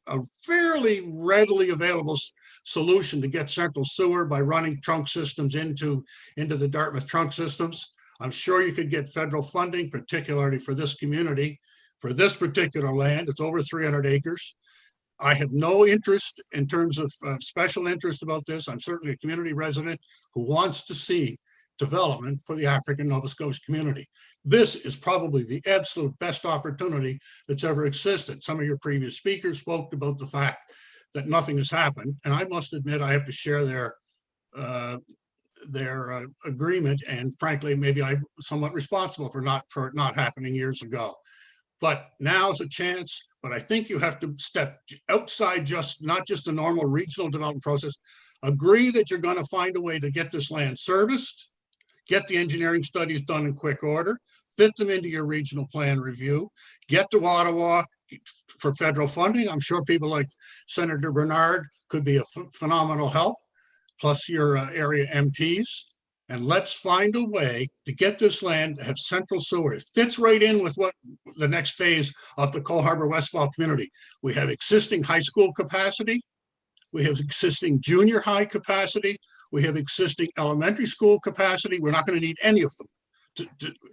fairly readily available solution to get central sewer by running trunk systems into the Dartmouth trunk systems. I'm sure you could get federal funding, particularly for this community. For this particular land, it's over 300 acres. I have no interest in terms of special interest about this. I'm certainly a community resident who wants to see development for the African Nova Scotia community. This is probably the absolute best opportunity that's ever existed. Some of your previous speakers spoke about the fact that nothing has happened, and I must admit I have to share their agreement, and frankly, maybe I'm somewhat responsible for it not happening years ago. But now's a chance. But I think you have to step outside not just the normal regional development process. agree that you're going to find a way to get this land serviced, get the engineering studies done in quick order, fit them into your regional plan review, get to Ottawa for federal funding. I'm sure people like Senator Bernard could be a phenomenal help, plus your area MPs. And let's find a way to get this land to have central sewer. It fits right in with what the next phase of the Cole Harbour Westfall community. We have existing high school capacity. We have existing junior high capacity. We have existing elementary school capacity. We're not going to need any of them.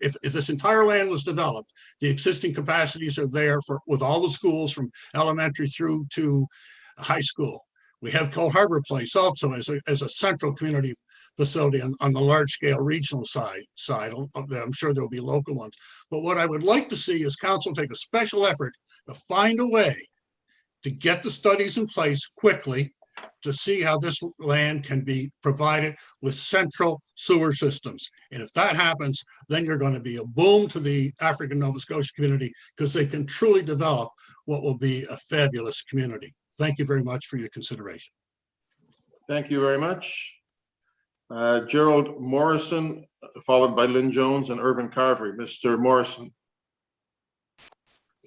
If this entire land was developed, the existing capacities are there with all the schools from elementary through to high school. We have Cole Harbour Place also as a central community facility on the large scale regional side. I'm sure there'll be local ones. But what I would like to see is council take a special effort to find a way to get the studies in place quickly to see how this land can be provided with central sewer systems. And if that happens, then you're going to be a boom to the African Nova Scotia community because they can truly develop what will be a fabulous community. Thank you very much for your consideration.
Thank you very much. Gerald Morrison, followed by Lynn Jones and Irvin Carvery. Mr. Morrison.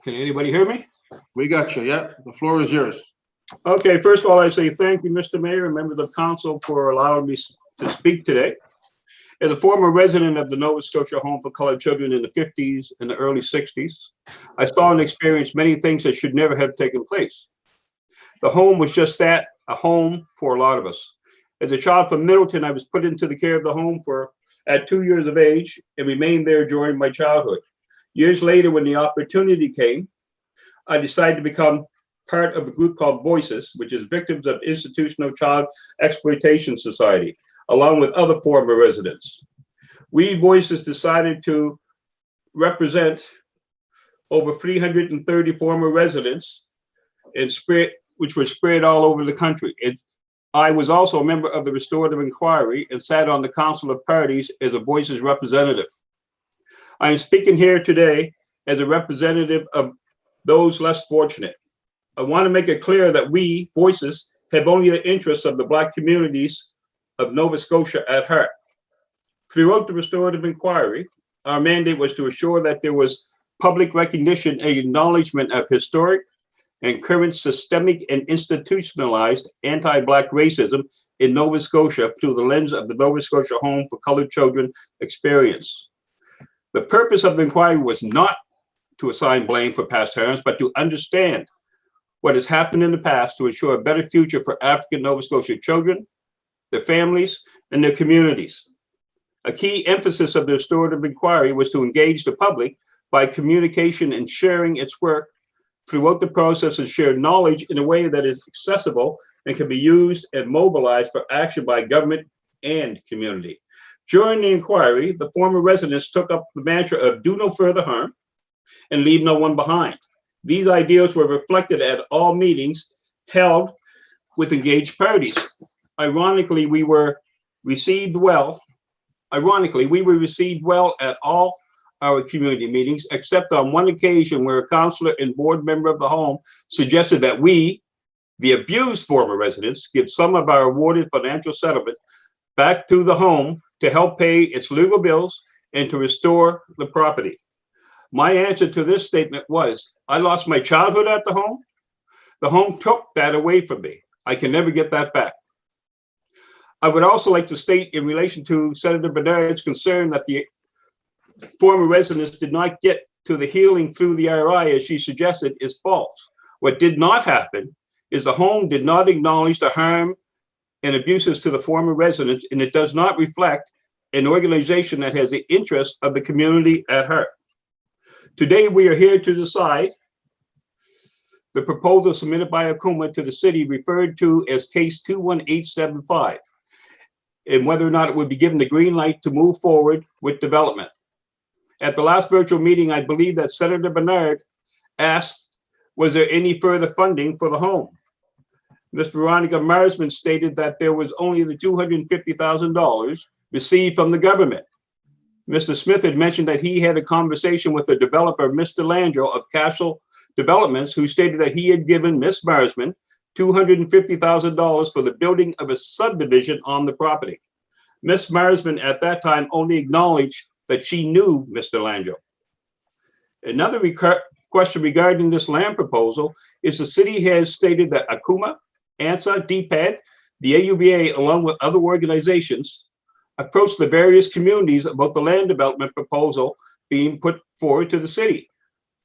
Can anybody hear me?
We got you. Yeah, the floor is yours.
Okay, first of all, I say thank you, Mr. Mayor and members of council for allowing me to speak today. As a former resident of the Nova Scotia Home for Colored Children in the 50s and the early 60s, I saw and experienced many things that should never have taken place. The home was just that, a home for a lot of us. As a child from Middleton, I was put into the care of the home at 2 years of age and remained there during my childhood. Years later, when the opportunity came, I decided to become part of a group called Voices, which is Victims of Institutional Child Exploitation Society, along with other former residents. We Voices decided to represent over 330 former residents which were spread all over the country. I was also a member of the Restorative Inquiry and sat on the Council of Parties as a Voices representative. I am speaking here today as a representative of those less fortunate. I want to make it clear that we, Voices, have only the interests of the Black communities of Nova Scotia at heart. Throughout the Restorative Inquiry, our mandate was to assure that there was public recognition and acknowledgement of historic and current systemic and institutionalized anti-Black racism in Nova Scotia through the lens of the Nova Scotia Home for Colored Children experience. The purpose of the inquiry was not to assign blame for past harms, but to understand what has happened in the past to ensure a better future for African Nova Scotia children, their families, and their communities. A key emphasis of the Restorative Inquiry was to engage the public by communication and sharing its work throughout the process and share knowledge in a way that is accessible and can be used and mobilized for action by government and community. During the inquiry, the former residents took up the mantra of do no further harm and leave no one behind. These ideals were reflected at all meetings held with engaged parties. Ironically, we were received well at all our community meetings, except on one occasion where a councillor and board member of the home suggested that we, the abused former residents, give some of our awarded financial settlement back to the home to help pay its legal bills and to restore the property. My answer to this statement was, I lost my childhood at the home. The home took that away from me. I can never get that back. I would also like to state in relation to Senator Bernard's concern that the former residents did not get to the healing through the RI as she suggested is false. What did not happen is the home did not acknowledge the harm and abuses to the former residents, and it does not reflect an organization that has the interest of the community at heart. Today, we are here to decide the proposal submitted by Akuma to the city referred to as case 21875 and whether or not it would be given the green light to move forward with development. At the last virtual meeting, I believe that Senator Bernard asked, was there any further funding for the home? Ms. Veronica Marsman stated that there was only the $250,000 received from the government. Mr. Smith had mentioned that he had a conversation with the developer, Mr. Landro of Castle Developments, who stated that he had given Ms. Marsman $250,000 for the building of a subdivision on the property. Ms. Marsman at that time only acknowledged that she knew Mr. Langell. Another question regarding this land proposal is the city has stated that Akuma, ANSA, DPAD, the AUBA, along with other organizations, approached the various communities about the land development proposal being put forward to the city.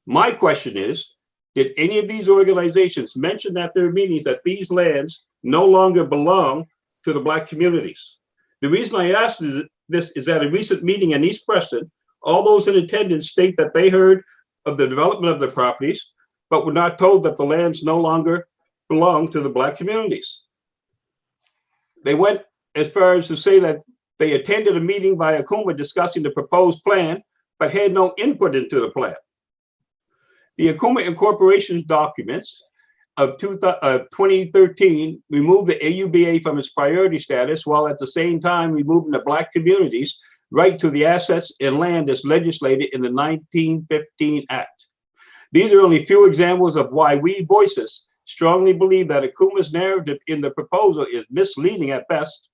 My question is, did any of these organizations mention at their meetings that these lands no longer belong to the Black communities? The reason I asked this is at a recent meeting in East Preston, all those in attendance state that they heard of the development of the properties, but were not told that the lands no longer belong to the Black communities. They went as far as to say that they attended a meeting by Akuma discussing the proposed plan, but had no input into the plan. The Akuma Incorporation's documents of 2013 removed the AUBA from its priority status, while at the same time removing the Black communities' right to the assets and land as legislated in the 1915 Act. These are only a few examples of why we Voices strongly believe that Akuma's narrative in the proposal is misleading at best,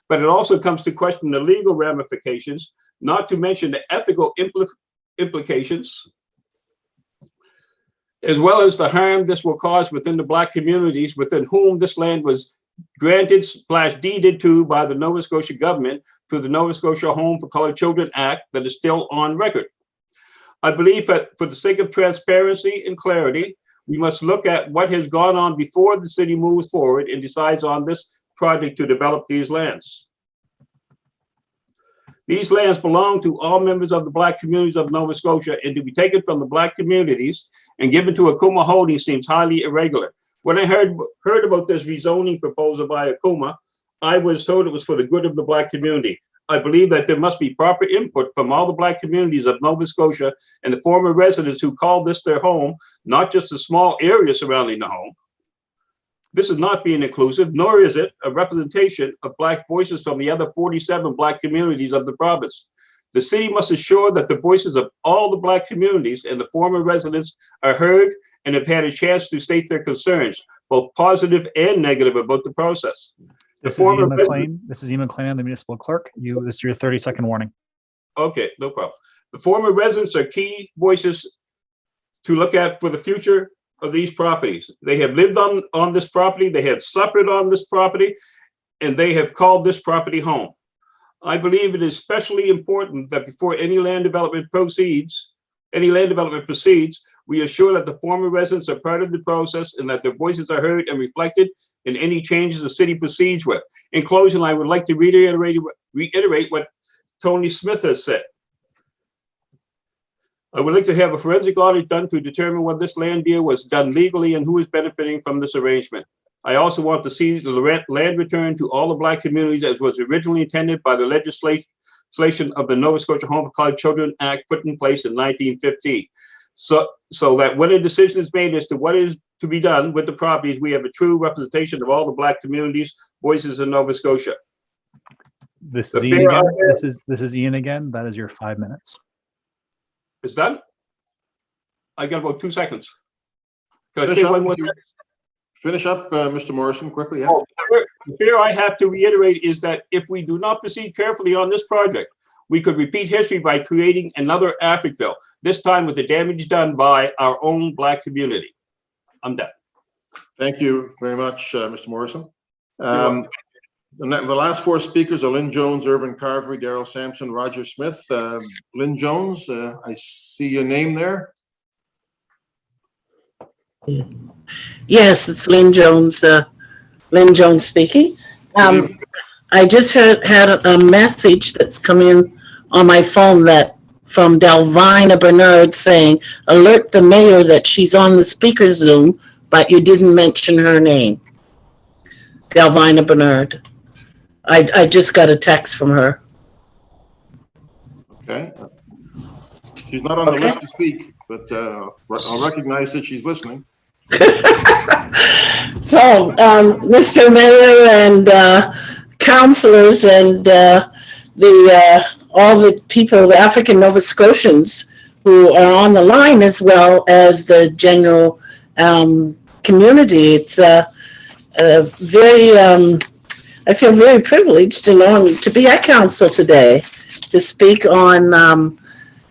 but it also comes to question the legal ramifications, not to mention the ethical implications, as well as the harm this will cause within the Black communities within whom this land was granted/deeded to by the Nova Scotia government through the Nova Scotia Home for Colored Children Act that is still on record. I believe that for the sake of transparency and clarity, we must look at what has gone on before the city moves forward and decides on this project to develop these lands. These lands belong to all members of the Black communities of Nova Scotia, and to be taken from the Black communities and given to Akuma Holdings seems highly irregular. When I heard about this rezoning proposal by Akuma, I was told it was for the good of the Black community. I believe that there must be proper input from all the Black communities of Nova Scotia and the former residents who call this their home, not just the small area surrounding the home. This is not being inclusive, nor is it a representation of Black voices from the other 47 Black communities of the province. The city must ensure that the voices of all the Black communities and the former residents are heard and have had a chance to state their concerns, both positive and negative, about the process.
This is Ian McLean. This is Ian McLean, I'm the municipal clerk. This is your 30-second warning.
Okay, no problem. The former residents are key voices to look at for the future of these properties. They have lived on this property, they have suffered on this property, and they have called this property home. I believe it is especially important that before any land development proceeds, we assure that the former residents are part of the process and that their voices are heard and reflected in any changes the city proceeds with. In closing, I would like to reiterate what Tony Smith has said. I would like to have a forensic audit done to determine whether this land deal was done legally and who is benefiting from this arrangement. I also want to see the land returned to all the Black communities as was originally intended by the legislation of the Nova Scotia Home for Colored Children Act put in place in 1915. So that when a decision is made as to what is to be done with the properties, we have a true representation of all the Black communities, voices in Nova Scotia.
This is Ian again. This is Ian again. That is your 5 minutes.
It's done? I got about 2 seconds. Can I say one more thing?
Finish up, Mr. Morrison, quickly. Yeah.
Oh, the fear I have to reiterate is that if we do not proceed carefully on this project, we could repeat history by creating another Africville, this time with the damage done by our own Black community. I'm done.
Thank you very much, Mr. Morrison. The last 4 speakers are Lynn Jones, Irvin Carvery, Daryl Sampson, Roger Smith. Lynn Jones, I see your name there.
Yes, it's Lynn Jones. Lynn Jones speaking. I just had a message that's come in on my phone that from Delvina Bernard saying, alert the mayor that she's on the speaker Zoom, but you didn't mention her name. Delvina Bernard. I just got a text from her.
Okay. She's not on the list to speak, but I'll recognize that she's listening.
So, Mr. Mayor and councilors and all the people, the African Nova Scotians who are on the line, as well as the general community, I feel very privileged to be at council today to speak on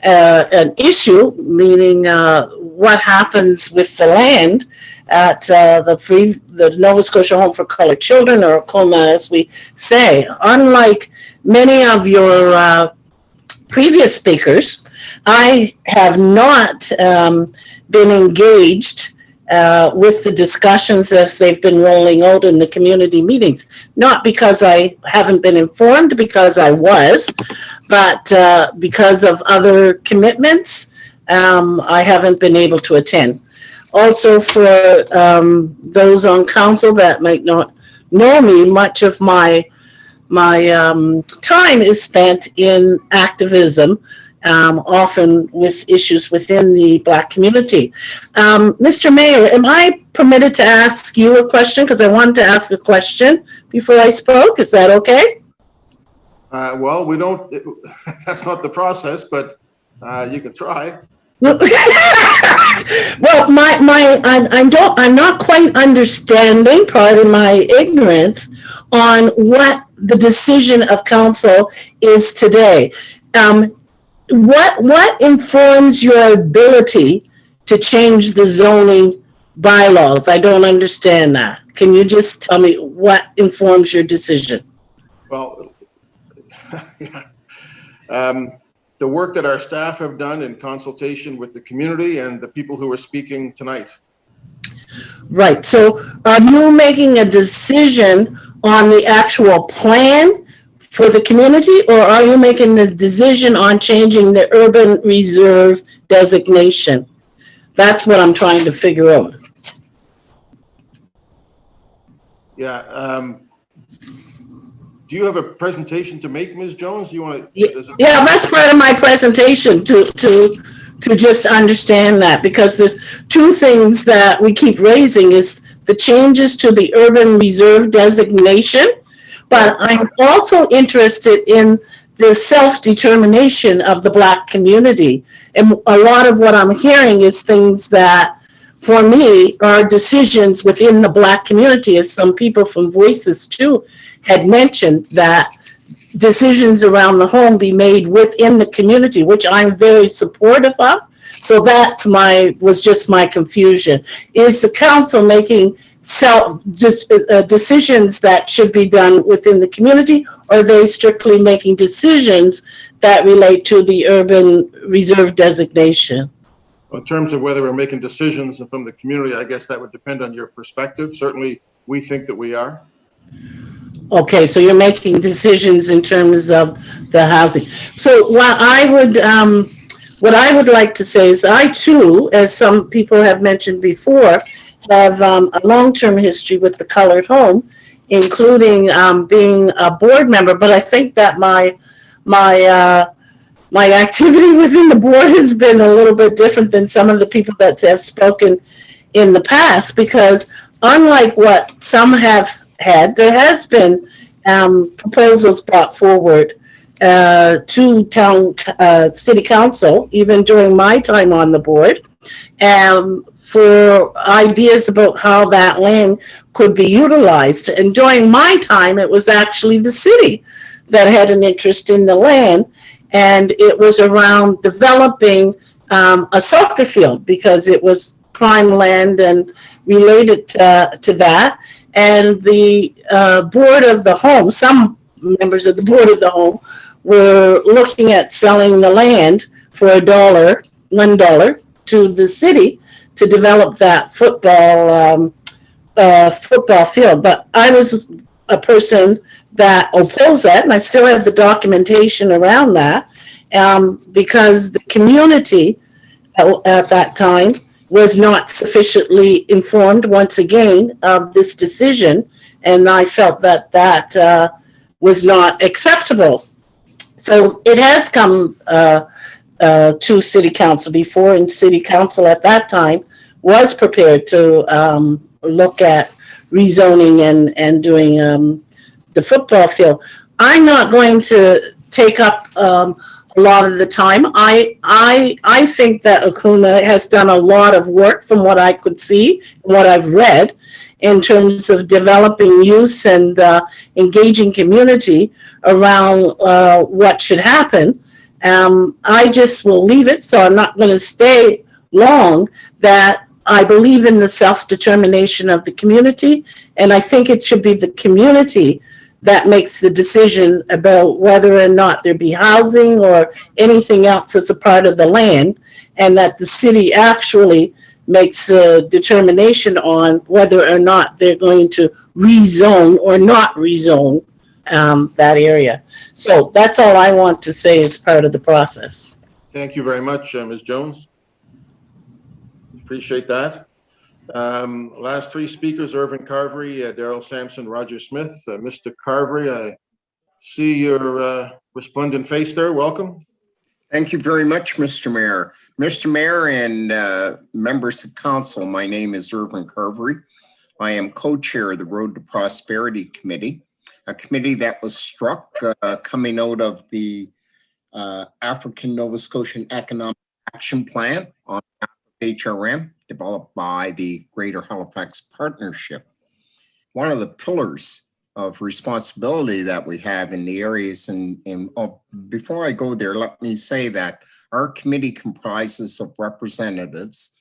an issue, meaning what happens with the land at the Nova Scotia Home for Colored Children, or COMA as we say. Unlike many of your previous speakers, I have not been engaged with the discussions as they've been rolling out in the community meetings. Not because I haven't been informed, because I was, but because of other commitments, I haven't been able to attend. Also, for those on council that might not know me, much of my time is spent in activism, often with issues within the Black community. Mr. Mayor, am I permitted to ask you a question? Because I wanted to ask a question before I spoke. Is that okay?
Well, we don't, that's not the process, but you can try.
Well, I'm not quite understanding, pardon my ignorance, on what the decision of council is today. What informs your ability to change the zoning bylaws? I don't understand that. Can you just tell me what informs your decision?
Well, the work that our staff have done in consultation with the community and the people who are speaking tonight.
Right. So are you making a decision on the actual plan for the community, or are you making the decision on changing the urban reserve designation? That's what I'm trying to figure out.
Yeah. Do you have a presentation to make, Ms. Jones? You want to?
Yeah, that's part of my presentation to just understand that, because there's two things that we keep raising is the changes to the urban reserve designation, but I'm also interested in the self-determination of the Black community. And a lot of what I'm hearing is things that, for me, are decisions within the Black community, as some people from Voices too had mentioned, that decisions around the home be made within the community, which I'm very supportive of. So that's was just my confusion. Is the council making decisions that should be done within the community, or are they strictly making decisions that relate to the urban reserve designation?
Well, in terms of whether we're making decisions from the community, I guess that would depend on your perspective. Certainly, we think that we are.
Okay, so you're making decisions in terms of the housing. So what I would like to say is, I too, as some people have mentioned before, have a long-term history with the Colored Home, including being a board member. But I think that my activity within the board has been a little bit different than some of the people that have spoken in the past, because unlike what some have had, there has been proposals brought forward to city council, even during my time on the board, for ideas about how that land could be utilized. And during my time, it was actually the city that had an interest in the land, and it was around developing a soccer field, because it was prime land and related to that. And the board of the home, some members of the board of the home, were looking at selling the land for $1 to the city to develop that football field. But I was a person that opposed that, and I still have the documentation around that, because the community at that time was not sufficiently informed, once again, of this decision, and I felt that that was not acceptable. So it has come to City Council before, and City Council at that time was prepared to look at rezoning and doing the football field. I'm not going to take up a lot of the time. I think that Akuna has done a lot of work from what I could see, what I've read, in terms of developing use and engaging community around what should happen. I just will leave it, so I'm not going to stay long, that I believe in the self-determination of the community, and I think it should be the community that makes the decision about whether or not there be housing or anything else that's a part of the land, and that the city actually makes the determination on whether or not they're going to rezone or not rezone that area. So that's all I want to say as part of the process.
Thank you very much, Ms. Jones. Appreciate that. Last three speakers, Irvin Carvery, Daryl Sampson, Roger Smith. Mr. Carvery, I see your resplendent face there. Welcome.
Thank you very much, Mr. Mayor. Mr. Mayor and members of council, my name is Irvin Carvery. I am co-chair of the Road to Prosperity Committee, a committee that was struck coming out of the African Nova Scotian Economic Action Plan on HRM, developed by the Greater Halifax Partnership. One of the pillars of responsibility that we have in the areas, and before I go there, let me say that our committee comprises of representatives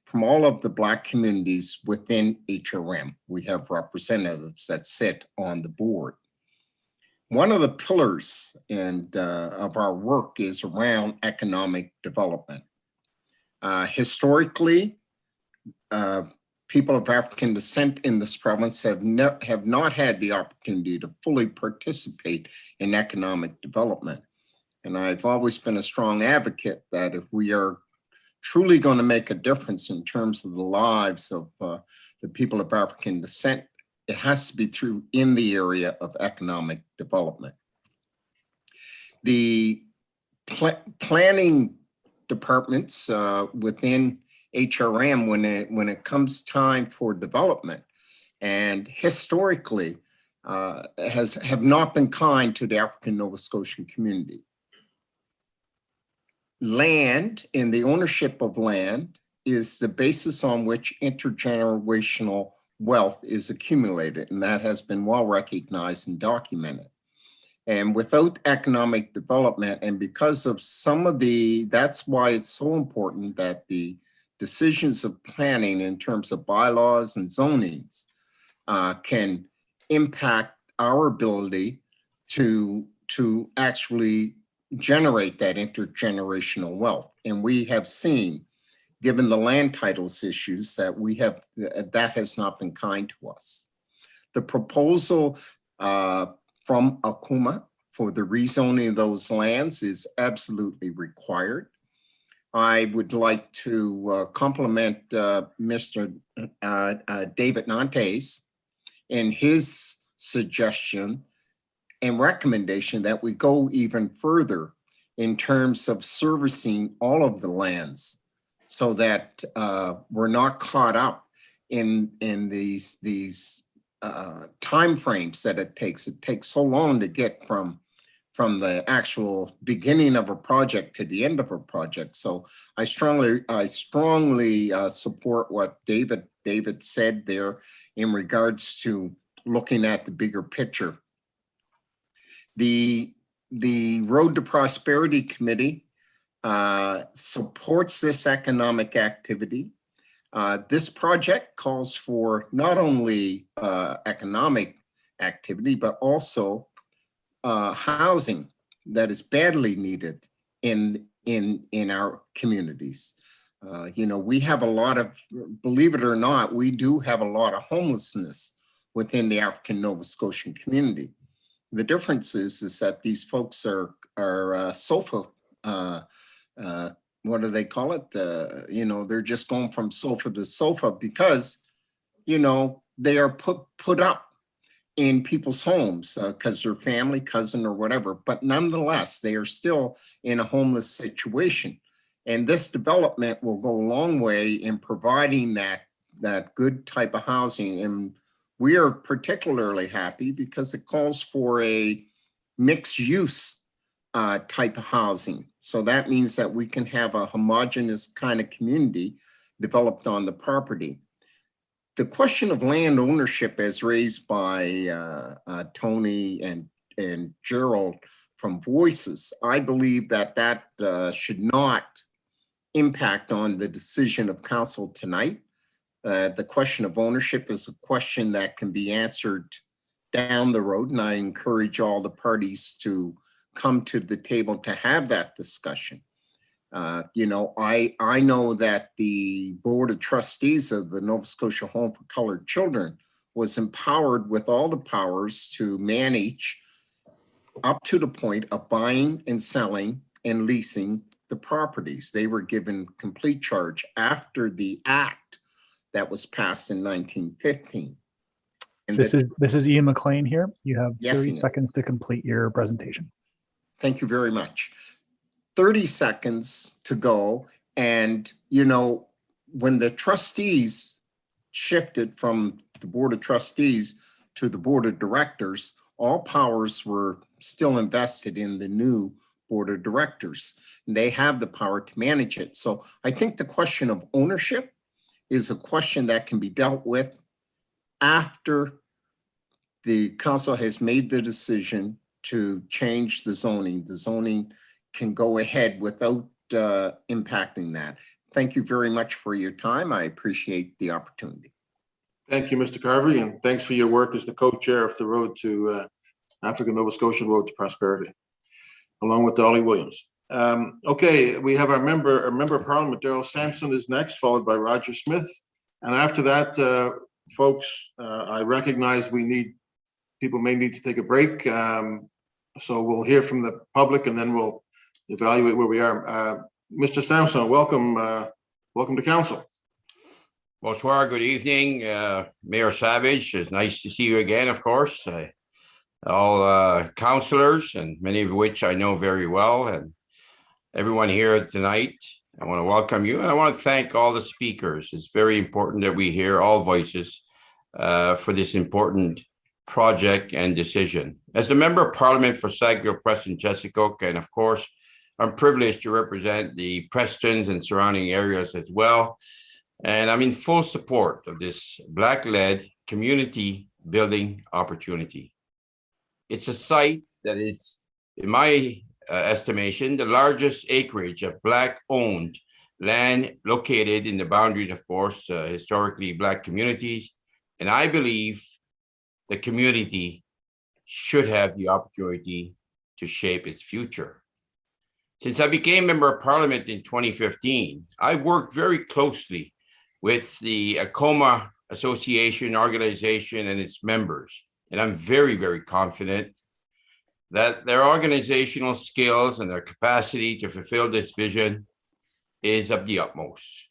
from all of the Black communities within HRM. We have representatives that sit on the board. One of the pillars of our work is around economic development. Historically, people of African descent in this province have not had the opportunity to fully participate in economic development. And I've always been a strong advocate that if we are truly going to make a difference in terms of the lives of the people of African descent, it has to be through in the area of economic development. The planning departments within HRM, when it comes time for development, and historically have not been kind to the African Nova Scotian community. Land and the ownership of land is the basis on which intergenerational wealth is accumulated, and that has been well recognized and documented. And without economic development, and because of that's why it's so important that the decisions of planning in terms of bylaws and zonings can impact our ability to actually generate that intergenerational wealth. And we have seen, given the land titles issues, that has not been kind to us. The proposal from Akuma for the rezoning of those lands is absolutely required. I would like to compliment Mr. David Nantes in his suggestion and recommendation that we go even further in terms of servicing all of the lands so that we're not caught up in these time frames that it takes. It takes so long to get from the actual beginning of a project to the end of a project. So I strongly support what David said there in regards to looking at the bigger picture. The Road to Prosperity Committee supports this economic activity. This project calls for not only economic activity, but also housing that is badly needed in our communities. We have a lot of, believe it or not, we do have a lot of homelessness within the African Nova Scotian community. The difference is that these folks are sofa, what do they call it? They're just going from sofa to sofa because, they are put up in people's homes because they're family, cousin, or whatever, but nonetheless, they are still in a homeless situation. And this development will go a long way in providing that good type of housing. And we are particularly happy because it calls for a mixed use type of housing. So that means that we can have a homogeneous kind of community developed on the property. the question of land ownership as raised by Tony and Gerald from Voices, I believe that should not impact on the decision of council tonight. The question of ownership is a question that can be answered down the road, and I encourage all the parties to come to the table to have that discussion. You know, I know that the Board of Trustees of the Nova Scotia Home for Colored Children was empowered with all the powers to manage up to the point of buying and selling and leasing the properties. They were given complete charge after the act that was passed in 1915. And
This is Ian McLean here. You have
Yes,
30
Ian.
seconds to complete your presentation.
Thank you very much. 30 seconds to go. And, you know, when the trustees shifted from the Board of Trustees to the Board of Directors, all powers were still invested in the new Board of Directors. And they have the power to manage it. So I think the question of ownership is a question that can be dealt with after the council has made the decision to change the zoning. The zoning can go ahead without impacting that. Thank you very much for your time. I appreciate the opportunity.
Thank you, Mr. Carvey, and thanks for your work as the co-chair of the Road to African Nova Scotia Road to Prosperity, along with Dolly Williams. Okay, we have our member of Parliament, Daryl Sampson, is next, followed by Roger Smith. And after that, folks, I recognize people may need to take a break. So we'll hear from the public and then we'll evaluate where we are. Mr. Sampson, welcome to council.
Bonsoir, good evening, Mayor Savage. It's nice to see you again, of course. All councillors, and many of which I know very well, and everyone here tonight. I want to welcome you, and I want to thank all the speakers. It's very important that we hear all voices for this important project and decision. As the Member of Parliament for Sackville Preston Chesapeake, and of course, I'm privileged to represent the Prestons and surrounding areas as well. And I'm in full support of this Black-led community building opportunity. It's a site that is, in my estimation, the largest acreage of Black-owned land located in the boundaries, of course, historically Black communities. And I believe the community should have the opportunity to shape its future. Since I became Member of Parliament in 2015, I've worked very closely with the Acoma Association organization and its members. And I'm very, very confident that their organizational skills and their capacity to fulfill this vision is of the utmost.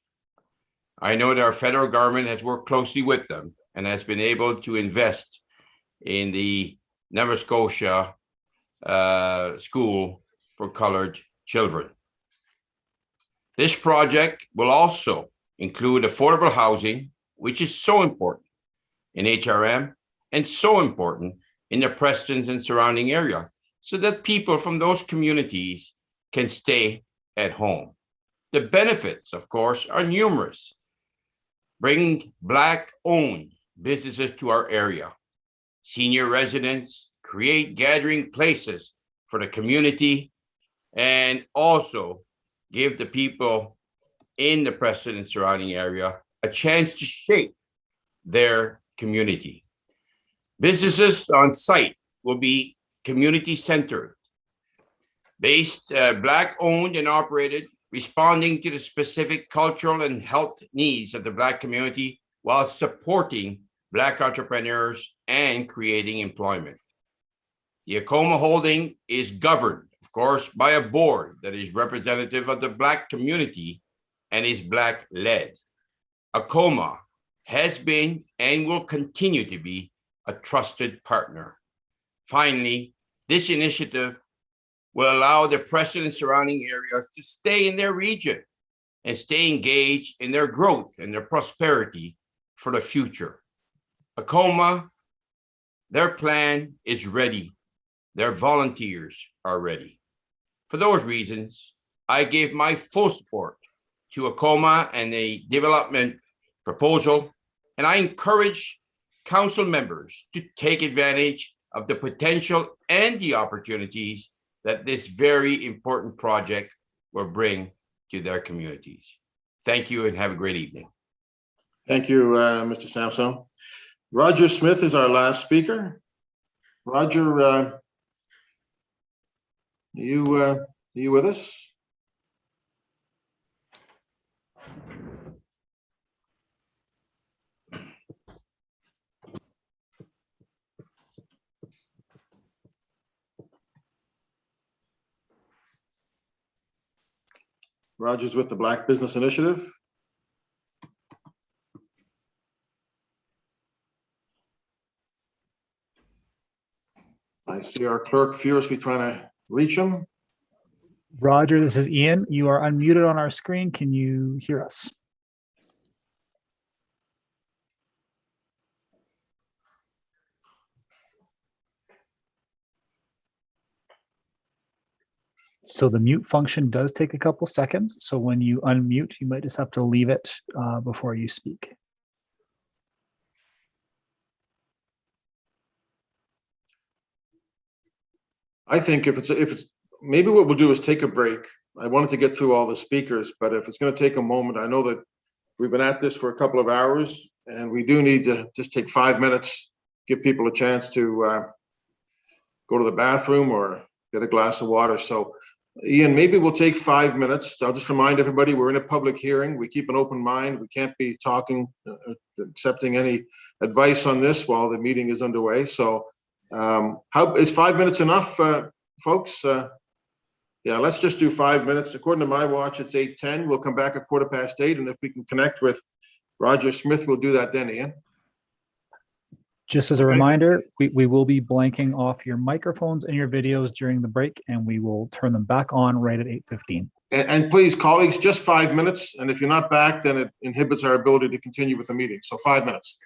I know that our federal government has worked closely with them and has been able to invest in the Nova Scotia School for Colored Children. This project will also include affordable housing, which is so important in HRM and so important in the Prestons and surrounding area, so that people from those communities can stay at home. The benefits, of course, are numerous. Bring Black-owned businesses to our area, senior residents, create gathering places for the community, and also give the people in the Preston and surrounding area a chance to shape their community. Businesses on site will be community-centered, based Black-owned and operated, responding to the specific cultural and health needs of the Black community while supporting Black entrepreneurs and creating employment. The Acoma holding is governed, of course, by a board that is representative of the Black community and is Black-led. Acoma has been and will continue to be a trusted partner. Finally, this initiative will allow the Preston and surrounding areas to stay in their region and stay engaged in their growth and their prosperity for the future. Acoma, their plan is ready. Their volunteers are ready. For those reasons, I give my full support to Acoma and the development proposal And I encourage council members to take advantage of the potential and the opportunities that this very important project will bring to their communities. Thank you and have a great evening.
Thank you, Mr. Sampson. Roger Smith is our last speaker. Roger, you with us? Roger's with the Black Business Initiative. I see our clerk furiously trying to reach him.
Roger, this is Ian. You are unmuted on our screen. Can you hear us? So the mute function does take a couple seconds. So when you unmute, you might just have to leave it before you speak.
I think if it's maybe what we'll do is take a break. I wanted to get through all the speakers, but if it's going to take a moment, I know that we've been at this for a couple of hours and we do need to just take 5 minutes, give people a chance to go to the bathroom or get a glass of water. So Ian, maybe we'll take 5 minutes. I'll just remind everybody, we're in a public hearing. We keep an open mind. We can't be talking, accepting any advice on this while the meeting is underway. So how is 5 minutes enough, folks? Yeah, let's just do 5 minutes. According to my watch, it's 8:10. We'll come back at 8:15. And if we can connect with Roger Smith, we'll do that then, Ian.
Just as a reminder, we will be blanking off your microphones and your videos during the break, and we will turn them back on right at 8:15.
And please, colleagues, just 5 minutes. And if you're not back, then it inhibits our ability to continue with the meeting. So 5 minutes.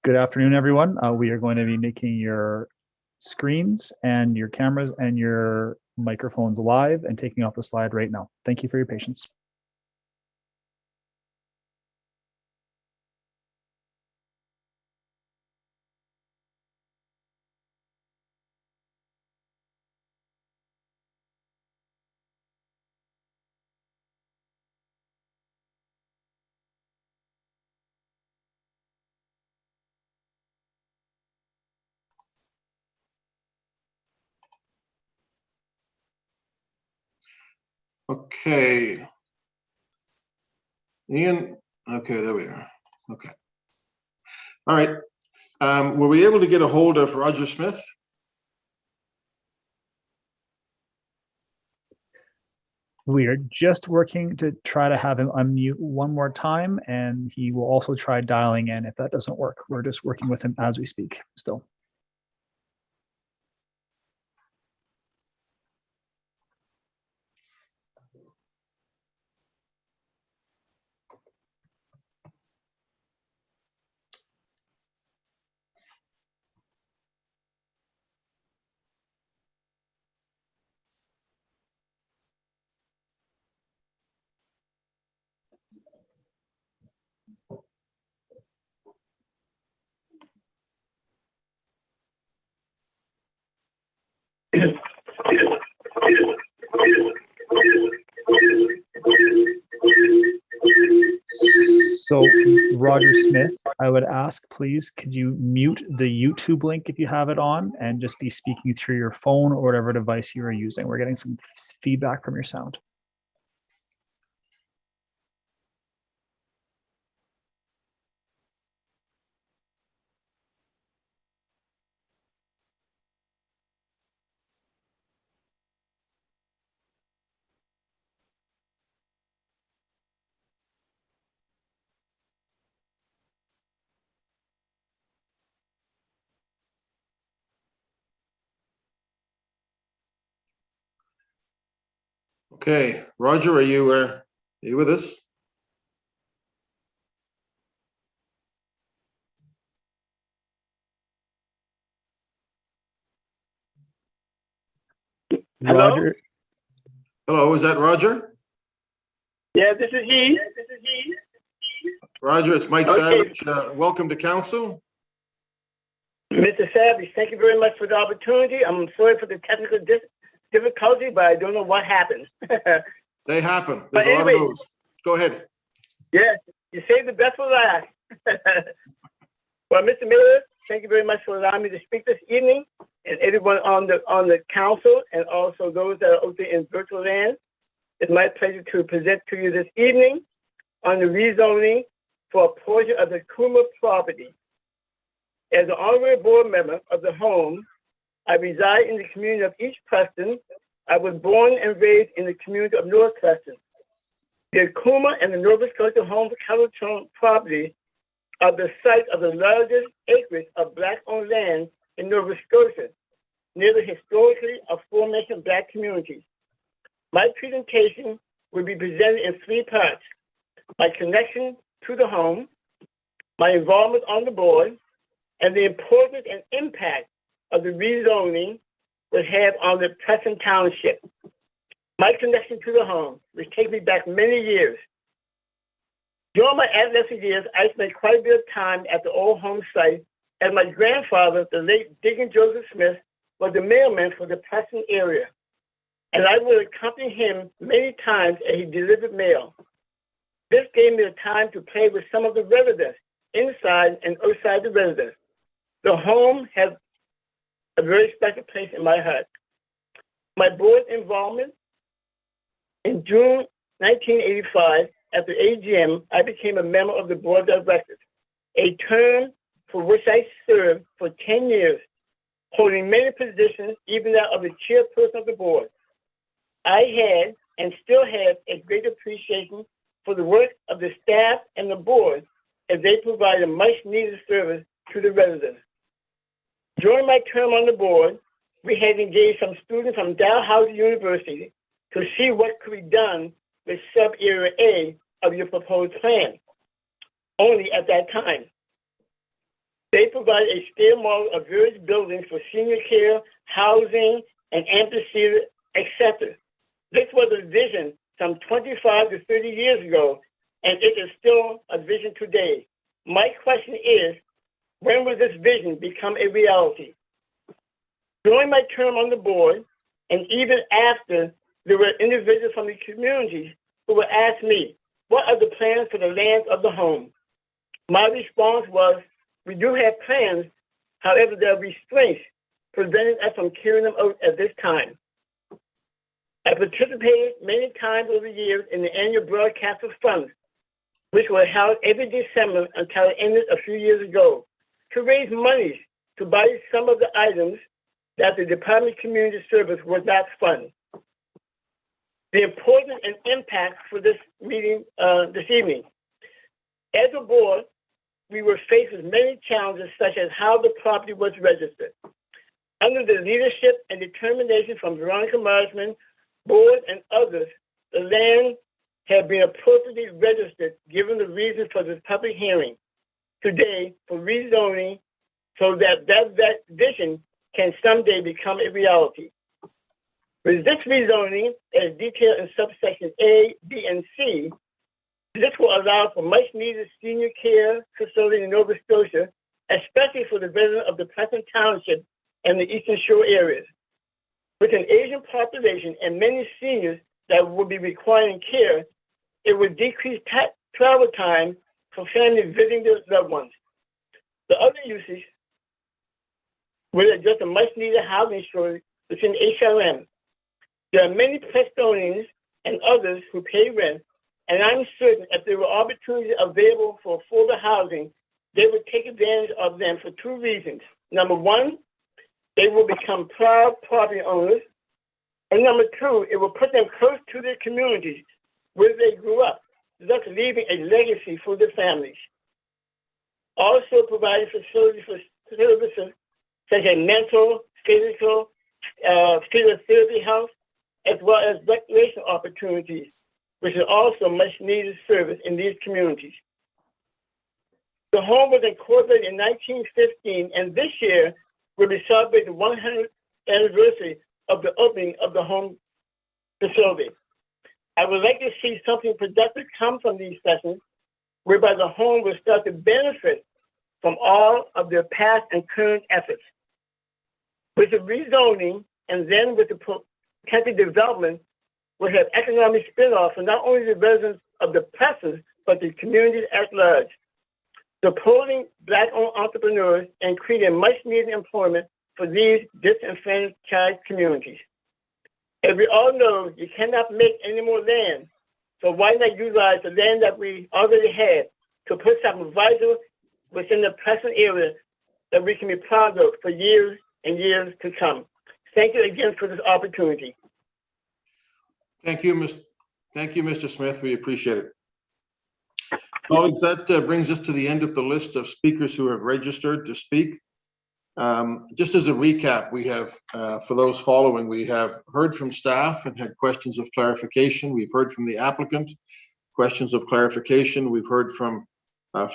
Good afternoon, everyone. We are going to be making your screens and your cameras and your microphones live and taking off the slide right now. Thank you for your patience.
Okay. Ian, okay, there we are. Okay. All right. Were we able to get a hold of Roger Smith?
We are just working to try to have him unmute one more time, and he will also try dialing in if that doesn't work. We're just working with him as we speak still. So Roger Smith, I would ask, please, could you mute the YouTube link if you have it on and just be speaking through your phone or whatever device you are using? We're getting some feedback from your sound.
Okay, Roger, are you with us?
Roger.
Hello, is that Roger?
Yeah, this is he.
Roger, it's Mike
Okay.
Savage. Welcome to council.
Mr. Savage, thank you very much for the opportunity. I'm sorry for the technical difficulty, but I don't know what happened.
They happen.
But
There's a lot
anyway-
of those. Go ahead.
Yes, you saved the best for last. Well, Mr. Mayor, thank you very much for allowing me to speak this evening, and everyone on the council, and also those that are out there in virtual land. It's my pleasure to present to you this evening on the rezoning for a portion of the Kuma property. As an honorary board member of the home, I reside in the community of East Preston. I was born and raised in the community of North Preston. The Kuma and the Nova Scotia Home for Cattle property are the site of the largest acreage of Black-owned land in Nova Scotia, near the historically aforementioned Black communities. My presentation will be presented in three parts: my connection to the home, my involvement on the board, and the importance and impact of the rezoning will have on the Preston Township. My connection to the home, which takes me back many years. During my adolescent years, I spent quite a bit of time at the old home site, as my grandfather, the late Dickon Joseph Smith, was the mailman for the Preston area. And I would accompany him many times as he delivered mail. This gave me the time to play with some of the residents inside and outside the residence. The home has a very special place in my heart. My board involvement: in June 1985, at the AGM, I became a member of the board of directors, a term for which I served for 10 years, holding many positions, even that of the chairperson of the board. I had and still have a great appreciation for the work of the staff and the board as they provide a much needed service to the residents. During my term on the board, we had engaged some students from Dalhousie University to see what could be done with sub-area A of your proposed plan. Only at that time, They provide a scale model of various buildings for senior care, housing, and amphitheater, etc. This was a vision some 25 to 30 years ago, and it is still a vision today. My question is, when will this vision become a reality? During my term on the board, and even after, there were individuals from the communities who would ask me, what are the plans for the land of the home? My response was, we do have plans, however, there are restraints preventing us from carrying them out at this time. I participated many times over the years in the annual broadcast of funds, which were held every December until it ended a few years ago, to raise money to buy some of the items that the Department of Community Service would not fund. The importance and impact for this meeting this evening. As a board, we were faced with many challenges, such as how the property was registered. Under the leadership and determination from Veronica Marsman, board, and others, the land had been appropriately registered, given the reason for this public hearing today for rezoning, so that that vision can someday become a reality. With this rezoning, as detailed in subsection A, B, and C, this will allow for much needed senior care facility in Nova Scotia, especially for the residents of the Preston Township and the Eastern Shore areas. With an Asian population and many seniors that will be requiring care, it would decrease travel time for families visiting their loved ones. The other uses will address a much needed housing shortage within HLM. There are many Prestonians and others who pay rent, and I'm certain if there were opportunities available for affordable housing, they would take advantage of them for two reasons. Number one, they will become proud property owners. And number two, it will put them close to their communities where they grew up, thus leaving a legacy for their families. Also providing facilities for services such as mental, physical, therapy health, as well as recreation opportunities, which is also much needed service in these communities. The home was incorporated in 1915, and this year will be celebrating the 100th anniversary of the opening of the home facility. I would like to see something productive come from these sessions, whereby the home will start to benefit from all of their past and current efforts. With the rezoning and then with the potential development, will have economic spin-off for not only the residents of the Presses, but the community at large, supporting Black-owned entrepreneurs and creating much-needed employment for these disenfranchised communities. As we all know, you cannot make any more land, so why not utilize the land that we already had to put something vital within the present area that we can be proud of for years and years to come. Thank you again for this opportunity.
Thank you, Mr. Smith. We appreciate it. Colleagues, that brings us to the end of the list of speakers who have registered to speak. Just as a recap, we have, for those following, we have heard from staff and had questions of clarification. We've heard from the applicant, questions of clarification. We've heard from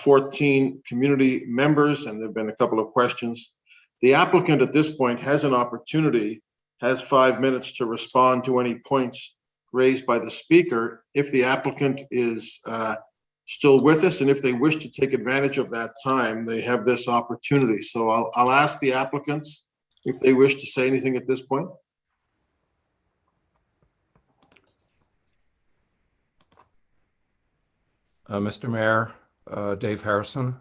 14 community members, and there have been a couple of questions. The applicant at this point has an opportunity, has 5 minutes to respond to any points raised by the speaker. If the applicant is still with us and if they wish to take advantage of that time, they have this opportunity. So I'll ask the applicants if they wish to say anything at this point.
Mr. Mayor, Dave Harrison.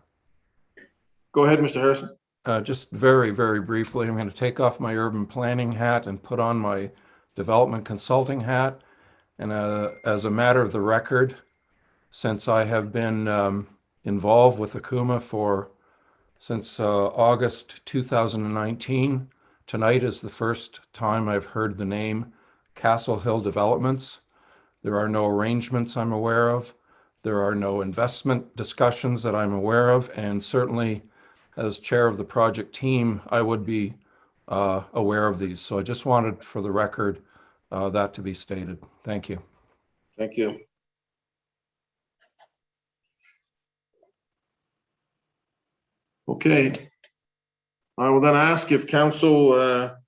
Go ahead, Mr. Harrison.
Just very, very briefly, I'm going to take off my urban planning hat and put on my development consulting hat. And as a matter of the record, since I have been involved with Akuma since August 2019, tonight is the first time I've heard the name Castle Hill Developments. There are no arrangements I'm aware of. There are no investment discussions that I'm aware of, and certainly as chair of the project team, I would be aware of these. So I just wanted, for the record, that to be stated. Thank you.
Thank you. Okay. I will then ask if council